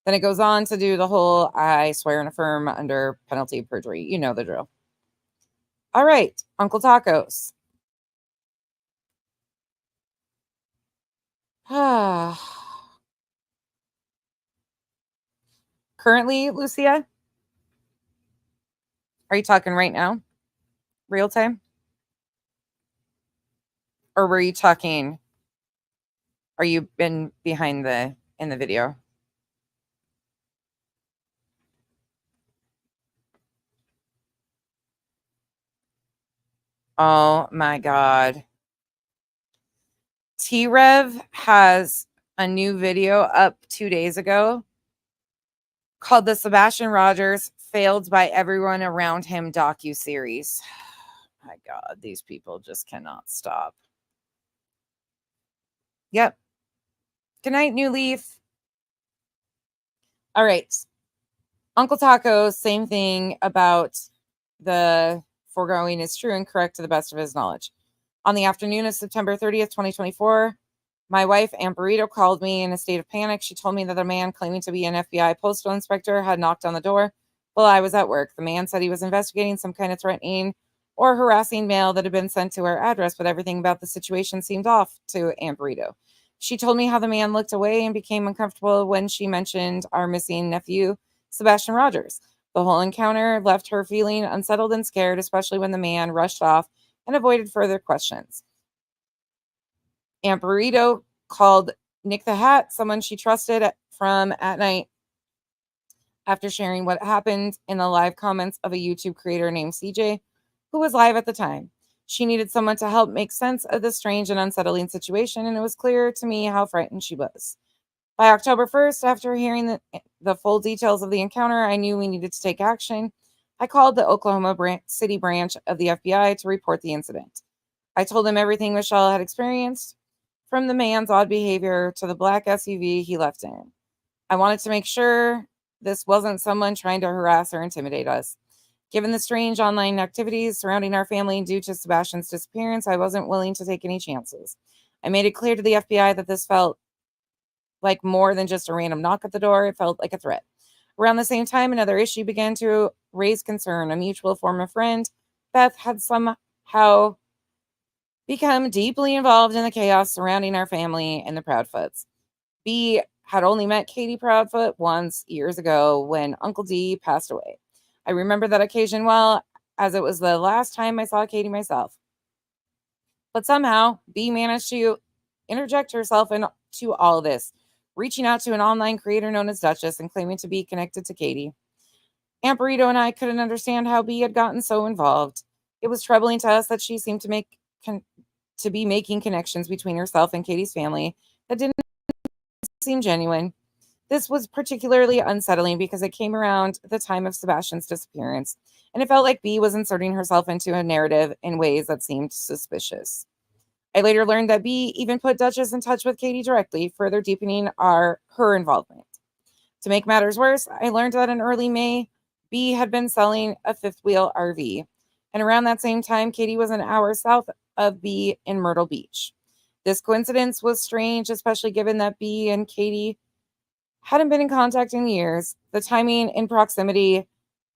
Then it goes on to do the whole I swear and affirm under penalty of perjury. You know the drill. All right, Uncle Tacos. Currently, Lucia, are you talking right now? Real time? Or were you talking? Are you been behind in the video? Oh my God. Trev has a new video up 2 days ago called the Sebastian Rogers Failed by Everyone Around Him docuseries. My God, these people just cannot stop. Yep. Good night, New Leaf. All right. Uncle Taco, same thing about the foregoing is true and correct to the best of his knowledge. On the afternoon of September 30th, 2024, my wife, Aunt Burrito, called me in a state of panic. She told me that a man claiming to be an FBI postal inspector had knocked on the door while I was at work. The man said he was investigating some kind of threatening or harassing mail that had been sent to our address, but everything about the situation seemed off to Aunt Burrito. She told me how the man looked away and became uncomfortable when she mentioned our missing nephew, Sebastian Rogers. The whole encounter left her feeling unsettled and scared, especially when the man rushed off and avoided further questions. Aunt Burrito called Nick the Hat, someone she trusted from at night, after sharing what happened in the live comments of a YouTube creator named CJ, who was live at the time. She needed someone to help make sense of the strange and unsettling situation, and it was clear to me how frightened she was. By October 1st, after hearing the full details of the encounter, I knew we needed to take action. I called the Oklahoma City branch of the FBI to report the incident. I told them everything Michelle had experienced, from the man's odd behavior to the black SUV he left in. I wanted to make sure this wasn't someone trying to harass or intimidate us. Given the strange online activities surrounding our family due to Sebastian's disappearance, I wasn't willing to take any chances. I made it clear to the FBI that this felt like more than just a random knock at the door. It felt like a threat. Around the same time, another issue began to raise concern. A mutual former friend, Beth, had somehow become deeply involved in the chaos surrounding our family and the Proudfoots. B had only met Katie Proudfoot once years ago when Uncle D passed away. I remember that occasion well, as it was the last time I saw Katie myself. But somehow, B managed to interject herself into all of this, reaching out to an online creator known as Duchess and claiming to be connected to Katie. Aunt Burrito and I couldn't understand how B had gotten so involved. It was troubling to us that she seemed to be making connections between herself and Katie's family that didn't seem genuine. This was particularly unsettling because it came around the time of Sebastian's disappearance, and it felt like B was inserting herself into a narrative in ways that seemed suspicious. I later learned that B even put Duchess in touch with Katie directly, further deepening her involvement. To make matters worse, I learned that in early May, B had been selling a fifth wheel RV, and around that same time, Katie was an hour south of B in Myrtle Beach. This coincidence was strange, especially given that B and Katie hadn't been in contact in years. The timing and proximity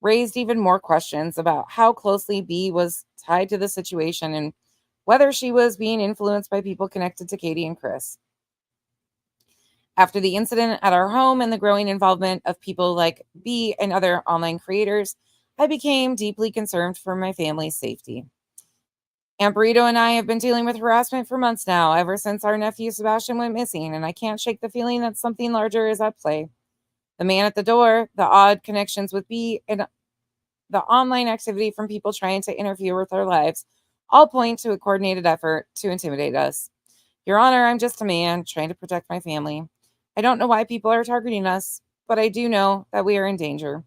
raised even more questions about how closely B was tied to the situation and whether she was being influenced by people connected to Katie and Chris. After the incident at our home and the growing involvement of people like B and other online creators, I became deeply concerned for my family's safety. Aunt Burrito and I have been dealing with harassment for months now, ever since our nephew Sebastian went missing, and I can't shake the feeling that something larger is at play. The man at the door, the odd connections with B, and the online activity from people trying to interfere with our lives all point to a coordinated effort to intimidate us. Your Honor, I'm just a man trying to protect my family. I don't know why people are targeting us, but I do know that we are in danger.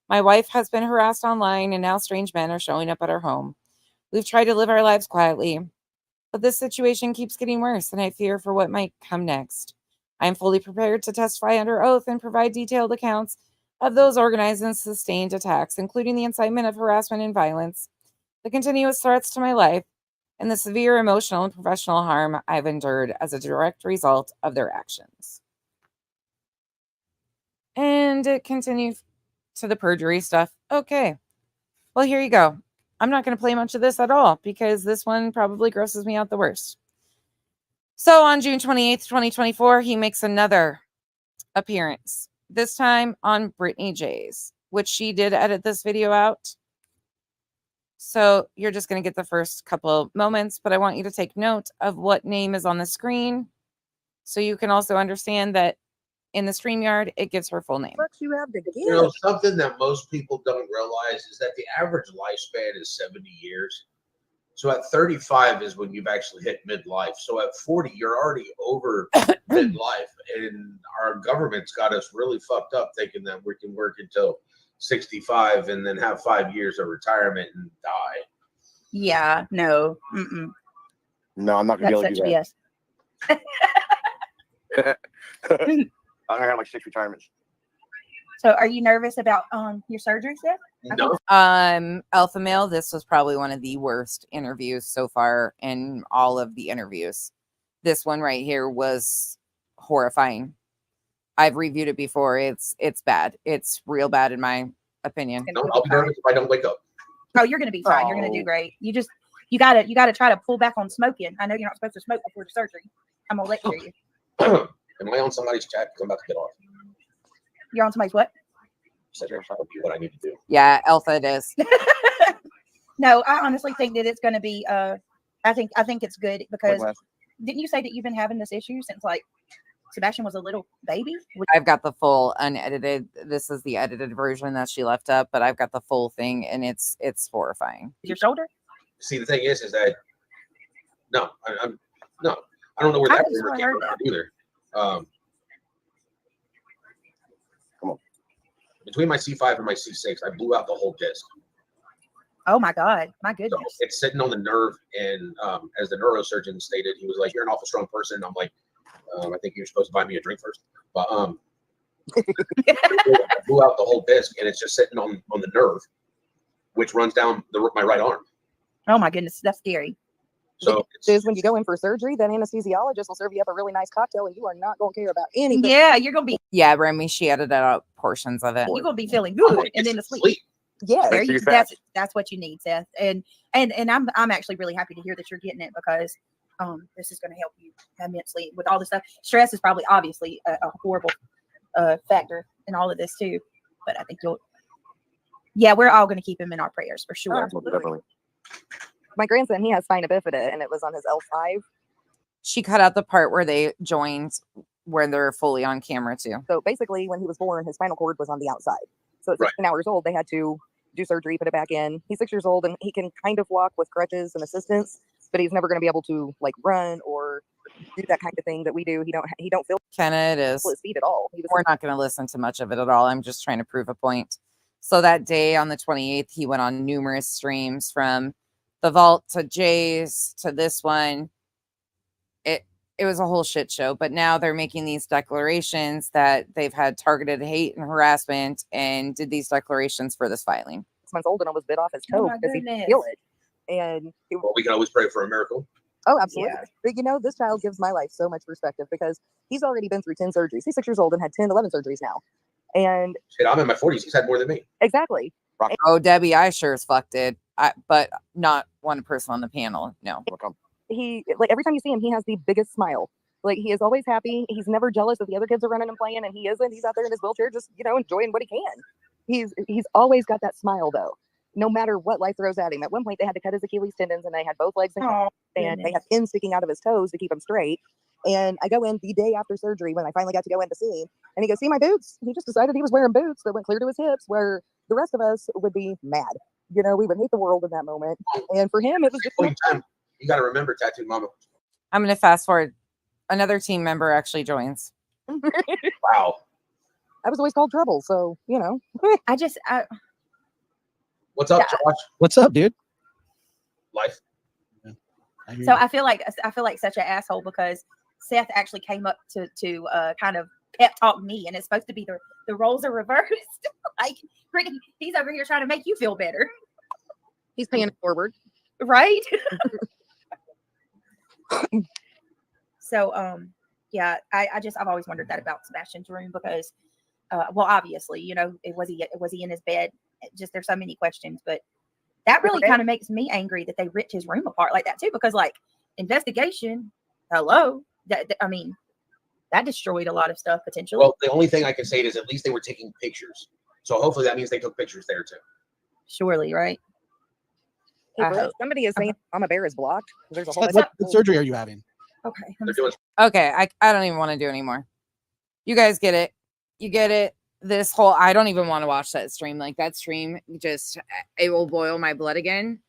My wife has been harassed online, and now strange men are showing up at our home. We've tried to live our lives quietly, but this situation keeps getting worse, and I fear for what might come next. I am fully prepared to testify under oath and provide detailed accounts of those organized and sustained attacks, including the incitement of harassment and violence, the continuous threats to my life, and the severe emotional and professional harm I've endured as a direct result of their actions. And it continues to the perjury stuff. Okay, well, here you go. I'm not going to play much of this at all because this one probably grosses me out the worst. So on June 28th, 2024, he makes another appearance, this time on Brittany J's, which she did edit this video out. So you're just going to get the first couple moments, but I want you to take note of what name is on the screen so you can also understand that in the StreamYard, it gives her full name. What you have to give? You know, something that most people don't realize is that the average lifespan is 70 years. So at 35 is when you've actually hit midlife. So at 40, you're already over midlife. And our government's got us really fucked up thinking that we can work until 65 and then have 5 years of retirement and die. Yeah, no. No, I'm not going to be able to do That's that. BS. I got like 6 retirements. So are you nervous about your surgery, Seth? No. Alpha male, this was probably one of the worst interviews so far in all of the interviews. This one right here was horrifying. I've reviewed it before. It's bad. It's real bad in my opinion. No, I'll be nervous if I don't wake up. Oh, you're gonna be fine. You're gonna do great. You gotta try to pull back on smoking. I know you're not supposed to smoke before the surgery. I'm gonna lecture you. Am I on somebody's chat? Because I'm about to get off. You're on somebody's what? Said you're trying to do what I need to do. Yeah, Alpha it is. No, I honestly think that it's gonna be I think it's good because didn't you say that you've been having this issue since like Sebastian was a little baby? I've got the full unedited. This is the edited version that she left up, but I've got the full thing and it's horrifying. Your shoulder? See, the thing is that no, I don't know where that rumor came from either. between my C5 and my C6, I blew out the whole disc. Oh my God, my So goodness. it's sitting on the nerve, and as the neurosurgeon stated, he was like, "You're an awful strong person." I'm like, "I think you're supposed to buy me a drink first." But I blew out the whole disc, and it's just sitting on the nerve, which runs down my right arm. Oh my goodness, that's scary. So is when you go in for surgery, that anesthesiologist will serve you up a really nice cocktail, and you are not going to care about anything. Yeah, you're gonna be. Yeah, Remy, she edited out portions of it. You're gonna be feeling good, and then asleep. Yeah, There you, that's what you need, Seth. And I'm actually really happy to hear that you're getting it, because this is going to help you immensely with all this stuff. Stress is probably obviously a horrible factor in all of this too, but I think we're all going to keep him in our prayers for sure. Absolutely, definitely. My grandson, he has spina bifida, and it was on his L5. She cut out the part where they joined, where they're fully on camera too. So basically, when he was born, his spinal cord was on the outside. So at 16 hours old, they had to do surgery, put it back in. He's 6 years old, and he can kind of walk with crutches and assistance, but he's never going to be able to like run or do that kind of thing that we do. He don't feel Kenna, it is. his feet at all. We're not going to listen to much of it at all. I'm just trying to prove a point. So that day on the 28th, he went on numerous streams, from the vault to Jay's to this one. It was a whole shit show, but now they're making these declarations that they've had targeted hate and harassment, and did these declarations for this filing. 6 months old and almost bit off his toe because he didn't feel it. And Well, we can always pray for a miracle. oh, absolutely. But you know, this child gives my life so much perspective, because he's already been through 10 surgeries. He's 6 years old and had 10, 11 surgeries now. And Shit, I'm in my 40s. He's had more than me. exactly. Oh, Debbie, I sure as fuck did. But not one person on the panel. No. He, like, every time you see him, he has the biggest smile. Like, he is always happy. He's never jealous that the other kids are running and playing, and he isn't. He's out there in his wheelchair just, enjoying what he can. He's always got that smile, though, no matter what life throws at him. At one point, they had to cut his Achilles tendons, and they had both legs and they had pins sticking out of his toes to keep him straight. And I go in the day after surgery, when I finally got to go in to see him, and he goes, "See my boots?" He just decided he was wearing boots that went clear to his hips, where the rest of us would be mad. We would hate the world in that moment. And for him, it was just Point in time, you got to remember, Tattooed Mama. I'm going to fast forward. Another team member actually joins. Wow. I was always called trouble, so What's up, Josh? What's up, dude? Life. So I feel like such an asshole, because Seth actually came up to kind of pep talk me, and it's supposed to be the roles are reversed. Like, he's over here trying to make you feel better. He's paying it forward, right? So I've always wondered that about Sebastian's room, because obviously, was he in his bed? Just, there's so many questions, but that really kind of makes me angry that they ripped his room apart like that too, because like, investigation, hello, that destroyed a lot of stuff potentially. Well, the only thing I can say is at least they were taking pictures. So hopefully that means they took pictures there too. Surely, right? Hey, Brett, somebody is saying Mama Bear is blocked. There's a whole What surgery are you having? Okay. Okay, I don't even want to do anymore. You guys get it. You get it. This whole, I don't even want to watch that stream. Like, that stream just, it will boil my blood again.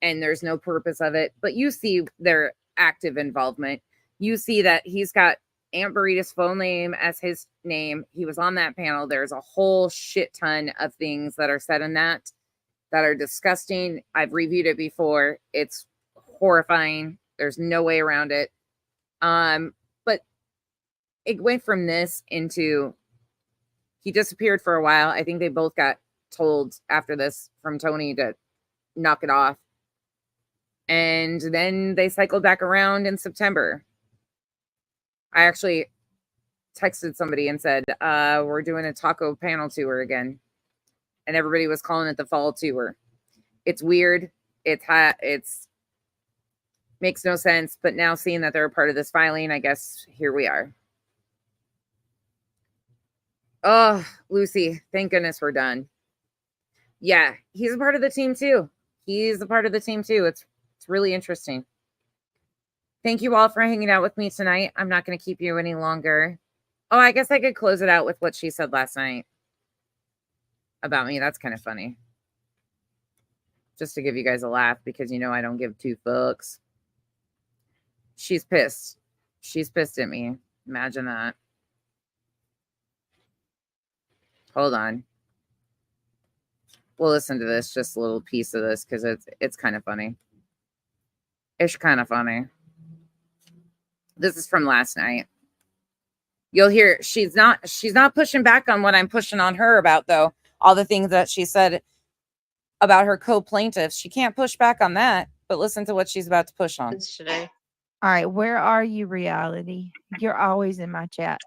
And there's no purpose of it. But you see their active involvement. You see that he's got Aunt Burrito's phone name as his name. He was on that panel. There's a whole shit ton of things that are said in that are disgusting. I've reviewed it before. It's horrifying. There's no way around it. But it went from this into, he disappeared for a while. I think they both got told after this from Tony to knock it off. And then they cycled back around in September. I actually texted somebody and said, we're doing a taco panel tour again. And everybody was calling it the fall tour. It's weird. It's makes no sense. But now seeing that they're a part of this filing, I guess here we are. Oh, Lucy, thank goodness we're done. Yeah, he's a part of the team too. He's a part of the team too. It's really interesting. Thank you all for hanging out with me tonight. I'm not going to keep you any longer. Oh, I guess I could close it out with what she said last night about me. That's kind of funny. Just to give you guys a laugh, because I don't give two fucks. She's pissed. She's pissed at me. Imagine that. Hold on. we'll listen to this, just a little piece of this, because it's kind of funny. It's kind of funny. This is from last night. You'll hear she's not pushing back on what I'm pushing on her about, though. All the things that she said about her co-plaintiffs. She can't push back on that, but listen to what she's about to push on. Today. All right, where are you, Reality? You're always in my chat.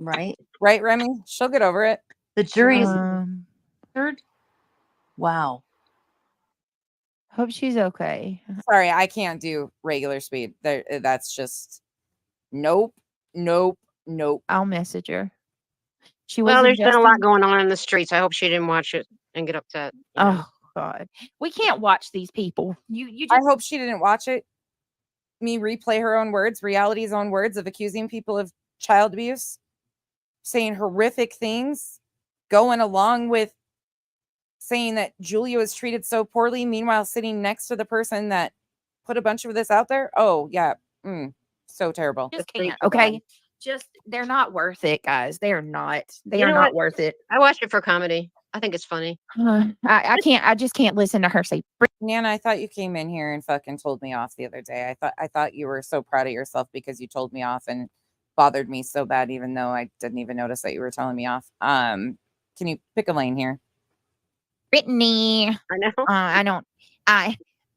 Right? Right, Remy? She'll get over it. The jury's third. Wow. Hope she's okay. Sorry, I can't do regular speed. That's just nope. I'll message her. She Well, was there's been a adjusting. lot going on in the streets. I hope she didn't watch it and get upset. you know. Oh God, we can't watch these people. You I just hope she didn't watch it. Me replay her own words, Reality's own words of accusing people of child abuse, saying horrific things, going along with saying that Julia was treated so poorly, meanwhile sitting next to the person that put a bunch of this out there. Oh, yeah. So terrible. just can't. Okay, just they're not worth it, guys. They are not. They You are know not what? worth it. I watched it for comedy. I think it's funny. I can't. I just can't listen to her say. Nana, I thought you came in here and fucking told me off the other day. I thought you were so proud of yourself because you told me off and bothered me so bad, even though I didn't even notice that you were telling me off. Can you pick a lane here? Brittany. I know. I don't.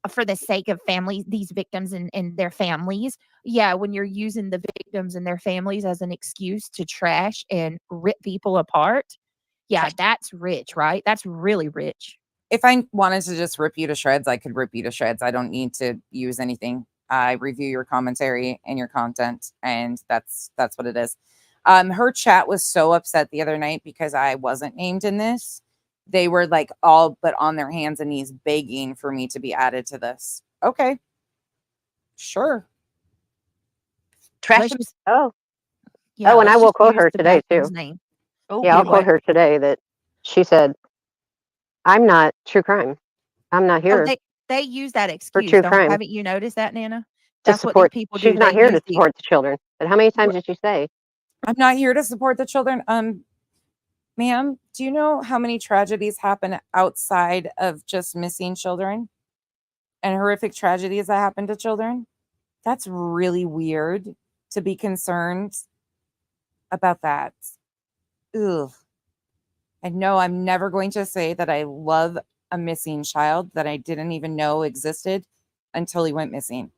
For the sake of families, these victims and their families. Yeah, when you're using the victims and their families as an excuse to trash and rip people apart. Yeah, that's rich, right? That's really rich. If I wanted to just rip you to shreds, I could rip you to shreds. I don't need to use anything. I review your commentary and your content, and that's what it is. Her chat was so upset the other night because I wasn't named in this. They were like all but on their hands and knees begging for me to be added to this. Okay. Sure. Trash. Let's Oh. Yeah, Oh, and I let's will just quote use her the today too. victim's name. Yeah, I'll Do quote what? her today that she said, "I'm not true crime. I'm not Oh, here they use that for excuse. true Don't crime haven't you noticed that, Nana? to That's what these support. people She's do. not They here to use the support the children." But how many times did she say? I'm not here to support the children. Ma'am, do you know how many tragedies happen outside of just missing children and horrific tragedies that happen to children? That's really weird to be concerned about that. Ugh. And no, I'm never going to say that I love a missing child that I didn't even know existed until he went missing.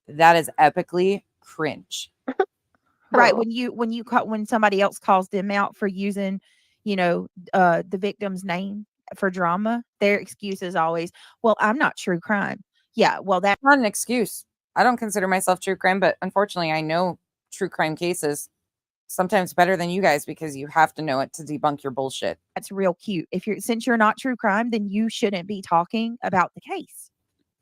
That is epically cringe. Right, Oh. when somebody else calls them out for using, the victim's name for drama, their excuse is always, "Well, I'm not true crime." Yeah, well, that's Not an excuse. I don't consider myself true crime, but unfortunately, I know true crime cases sometimes better than you guys because you have to know it to debunk your bullshit. that's real cute. Since you're not true crime, then you shouldn't be talking about the case.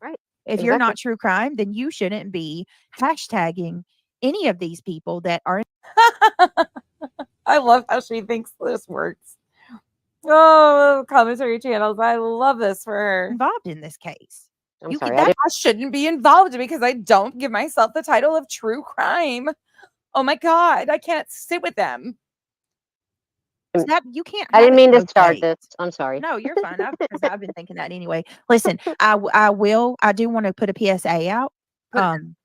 Right. If you're Exactly. not true crime, then you shouldn't be hashtagging any of these people that are I love how she thinks this works. Oh, commentary channels. I love this for her. involved in this case. I'm You sorry. could I that I shouldn't be involved because I don't give myself the title of true crime. Oh my God, I can't sit with them. that you can't. didn't have mean it to start both ways. this. I'm sorry. No, you're fine. Because I've been thinking that anyway. Listen, I do want to put a PSA out. Tell 'em.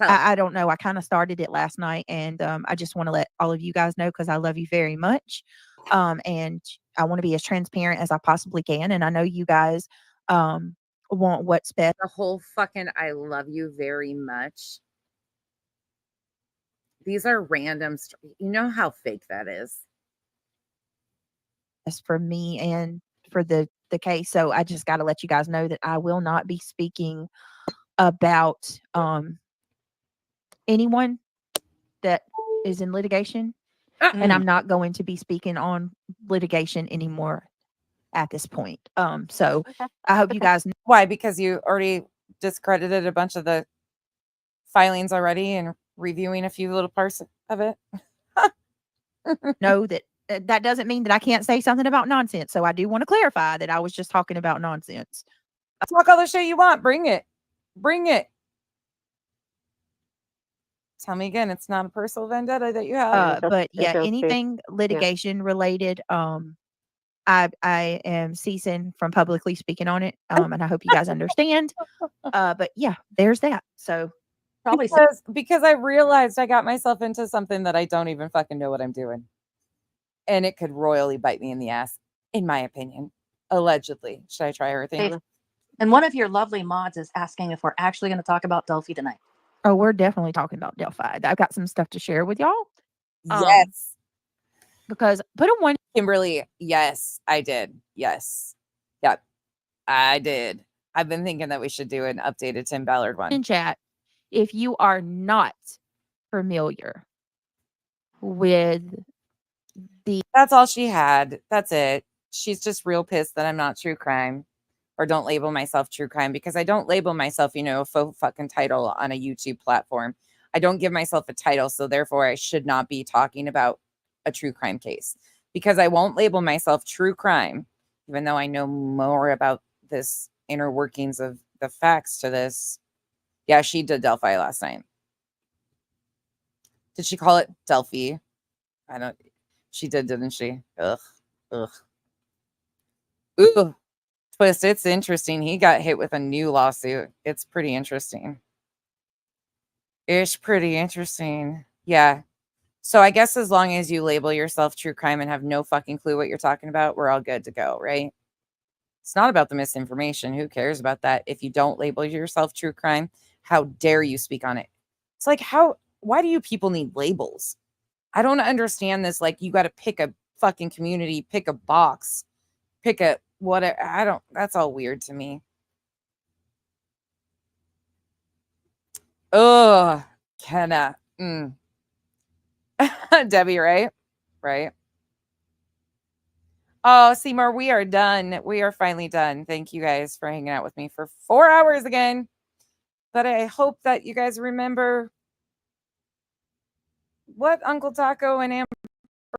I don't know. I kind of started it last night, and I just want to let all of you guys know because I love you very much, and I want to be as transparent as I possibly can. And I know you guys want what's best. The whole fucking I love you very much. These are random. You know how fake that is. For me and for the case. So I just got to let you guys know that I will not be speaking about anyone that is in litigation, and I'm not going to be speaking on litigation anymore at this point. So I hope you guys know. Why? Because you already discredited a bunch of the filings already and reviewing a few little parts of it. Know that that doesn't mean that I can't say something about nonsense. So I do want to clarify that I was just talking about nonsense. Talk all the shit you want. Bring it. Bring it. Tell me again, it's not a personal vendetta that you have. But yeah, anything litigation related, I am ceasing from publicly speaking on it. And I hope you guys understand. But yeah, there's that. So Probably because I realized I got myself into something that I don't even fucking know what I'm doing. And it could royally bite me in the ass, in my opinion. Allegedly. Should I try everything? David. And one of your lovely mods is asking if we're actually going to talk about Delphi tonight. Oh, we're definitely talking about Delphi. I've got some stuff to share with y'all. Yes. Because put a one. Kimberly, yes, I did. Yes. Yep. I did. I've been thinking that we should do an updated Tim Ballard one. In chat, if you are not familiar with That's all she had. That's it. She's just real pissed that I'm not true crime or don't label myself true crime because I don't label myself, a faux fucking title on a YouTube platform. I don't give myself a title, so therefore I should not be talking about a true crime case because I won't label myself true crime, even though I know more about this inner workings of the facts to this. Yeah, she did Delphi last night. Did she call it Delphi? I don't. She did, didn't she? Ugh. Ooh. Twist. It's interesting. He got hit with a new lawsuit. It's pretty interesting. It's pretty interesting. Yeah. So I guess as long as you label yourself true crime and have no fucking clue what you're talking about, we're all good to go, right? It's not about the misinformation. Who cares about that? If you don't label yourself true crime, how dare you speak on it? It's like, why do you people need labels? I don't understand this. Like, you got to pick a fucking community, pick a box, pick a whatever. That's all weird to me. Oh, Kenna. Debbie, right? Right. Oh, Seymour, we are done. We are finally done. Thank you guys for hanging out with me for 4 hours again. But I hope that you guys remember what Uncle Taco and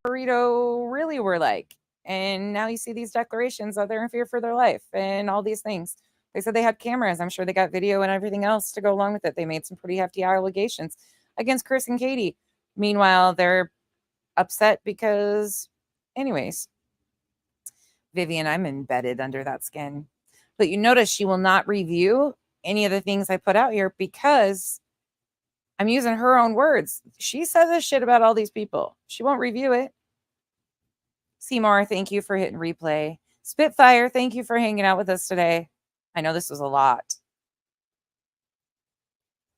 Burrito really were like. And now you see these declarations that they're in fear for their life and all these things. They said they had cameras. I'm sure they got video and everything else to go along with it. They made some pretty hefty allegations against Chris and Katie. Meanwhile, they're upset because, anyways, Vivian, I'm embedded under that skin. But you notice she will not review any of the things I put out here because I'm using her own words. She says this shit about all these people. She won't review it. Seymour, thank you for hitting replay. Spitfire, thank you for hanging out with us today. I know this was a lot.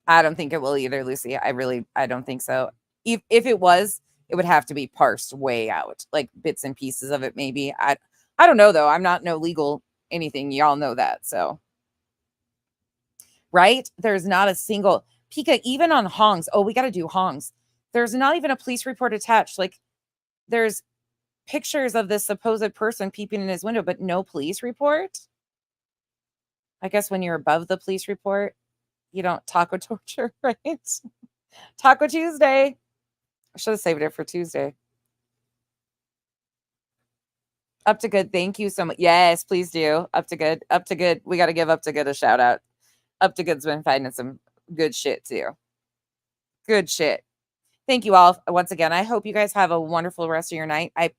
I don't think it will either, Lucy. I don't think so. If it was, it would have to be parsed way out, like bits and pieces of it, maybe. I don't know, though. I'm not no legal anything. Y'all know that. So, right? There's not a single Pika, even on Hongs. Oh, we got to do Hongs. There's not even a police report attached. Like, there's pictures of this supposed person peeping in his window, but no police report. I guess when you're above the police report, you don't taco torture, right? Taco Tuesday. I should have saved it for Tuesday. Up to Good. Thank you so much. Yes, please do. Up to Good. Up to Good. We got to give Up to Good a shout out. Up to Good's been finding some good shit too. Good shit. Thank you all once again. I hope you guys have a wonderful rest of your night. I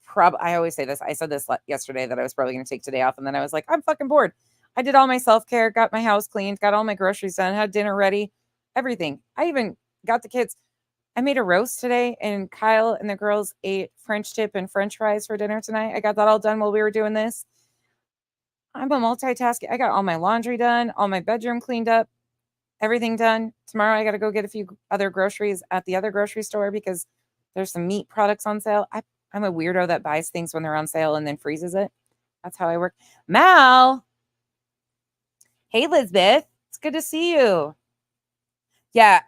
always say this. I said this yesterday that I was probably going to take today off. And then I was like, I'm fucking bored. I did all my self-care, got my house cleaned, got all my groceries done, had dinner ready, everything. I even got the kids. I made a roast today and Kyle and the girls ate French tip and French fries for dinner tonight. I got that all done while we were doing this. I'm a multitasking. I got all my laundry done, all my bedroom cleaned up, everything done. Tomorrow I got to go get a few other groceries at the other grocery store because there's some meat products on sale. I'm a weirdo that buys things when they're on sale and then freezes it. That's how I work. Mal. Hey, Elizabeth. It's good to see you. Yeah.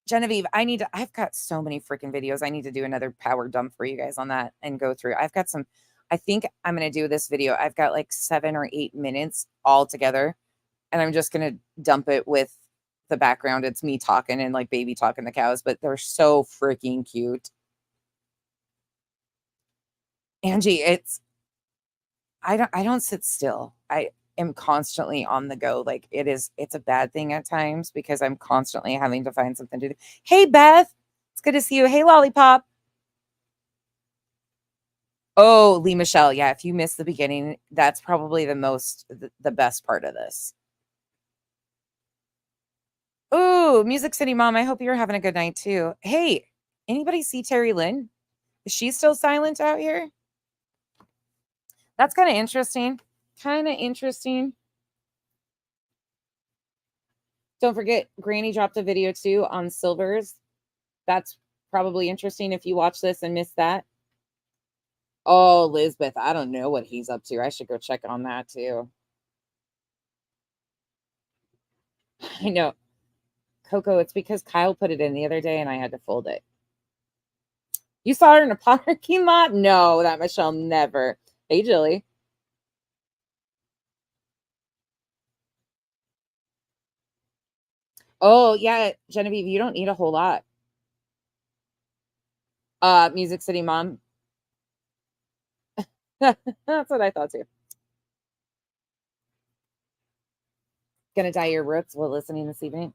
Genevieve, I've got so many freaking videos. I need to do another power dump for you guys on that and go through. I think I'm going to do this video. I've got like 7 or 8 minutes all together and I'm just going to dump it with the background. It's me talking and like baby talking the cows, but they're so freaking cute. Angie, I don't sit still. I am constantly on the go. Like it's a bad thing at times because I'm constantly having to find something to do. Hey, Beth, it's good to see you. Hey, Lollipop. Oh, Lee Michelle. Yeah, if you missed the beginning, that's probably the best part of this. Oh, Music City Mom, I hope you're having a good night too. Hey, anybody see Terry Lynn? Is she still silent out here? That's kind of interesting. Don't forget, Granny dropped a video too on silvers. That's probably interesting if you watch this and miss that. Oh, Lisbeth, I don't know what he's up to. I should go check on that too. I know. Coco, it's because Kyle put it in the other day and I had to fold it. You saw her in a parking lot? No, that Michelle never. Hey, Jilly. Oh, yeah, Genevieve, you don't need a whole lot. Music City Mom. That's what I thought too. Gonna dye your roots while listening this evening.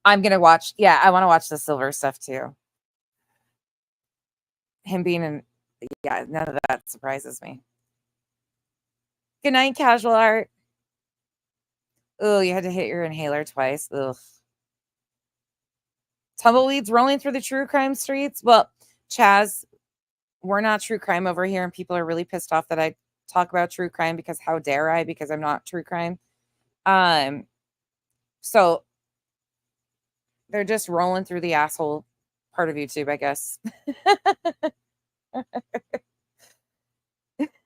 I'm gonna watch. Yeah, I want to watch the silver stuff too. Him being in. Yeah, none of that surprises me. Good night, Casual Art. Oh, you had to hit your inhaler twice. Ugh. Tumbleweeds rolling through the true crime streets. Well, Chaz, we're not true crime over here, and people are really pissed off that I talk about true crime because how dare I? Because I'm not true crime. So they're just rolling through the asshole part of YouTube, I guess.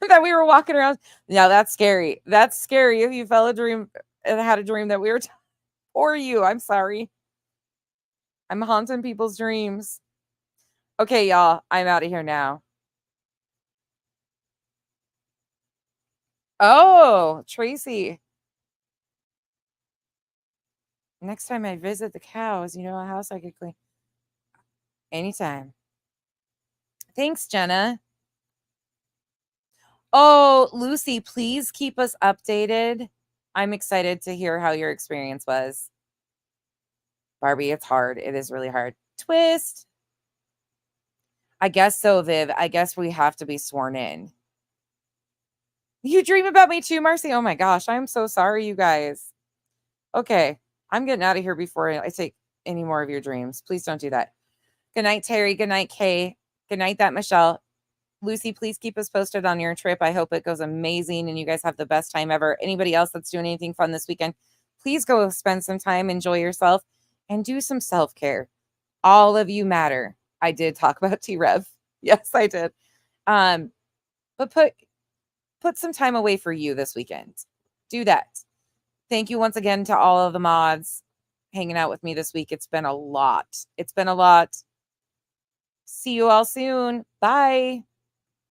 That we were walking around. Now that's scary. That's scary. If you fell a dream and had a dream that we were or you, I'm sorry. I'm haunting people's dreams. Okay, y'all. I'm out of here now. Oh, Tracy. Next time I visit the cows, you know, a house I could clean. Anytime. Thanks, Jenna. Oh, Lucy, please keep us updated. I'm excited to hear how your experience was. Barbie, it's hard. It is really hard. Twist. I guess so, Viv. I guess we have to be sworn in. You dream about me too, Marcy? Oh my gosh. I'm so sorry, you guys. Okay. I'm getting out of here before I take any more of your dreams. Please don't do that. Good night, Terry. Good night, Kay. Good night, that Michelle. Lucy, please keep us posted on your trip. I hope it goes amazing and you guys have the best time ever. Anybody else that's doing anything fun this weekend, please go spend some time, enjoy yourself, and do some self-care. All of you matter. I did talk about Trev. Yes, I did. But put some time away for you this weekend. Do that. Thank you once again to all of the mods hanging out with me this week. It's been a lot. See you all soon. Bye.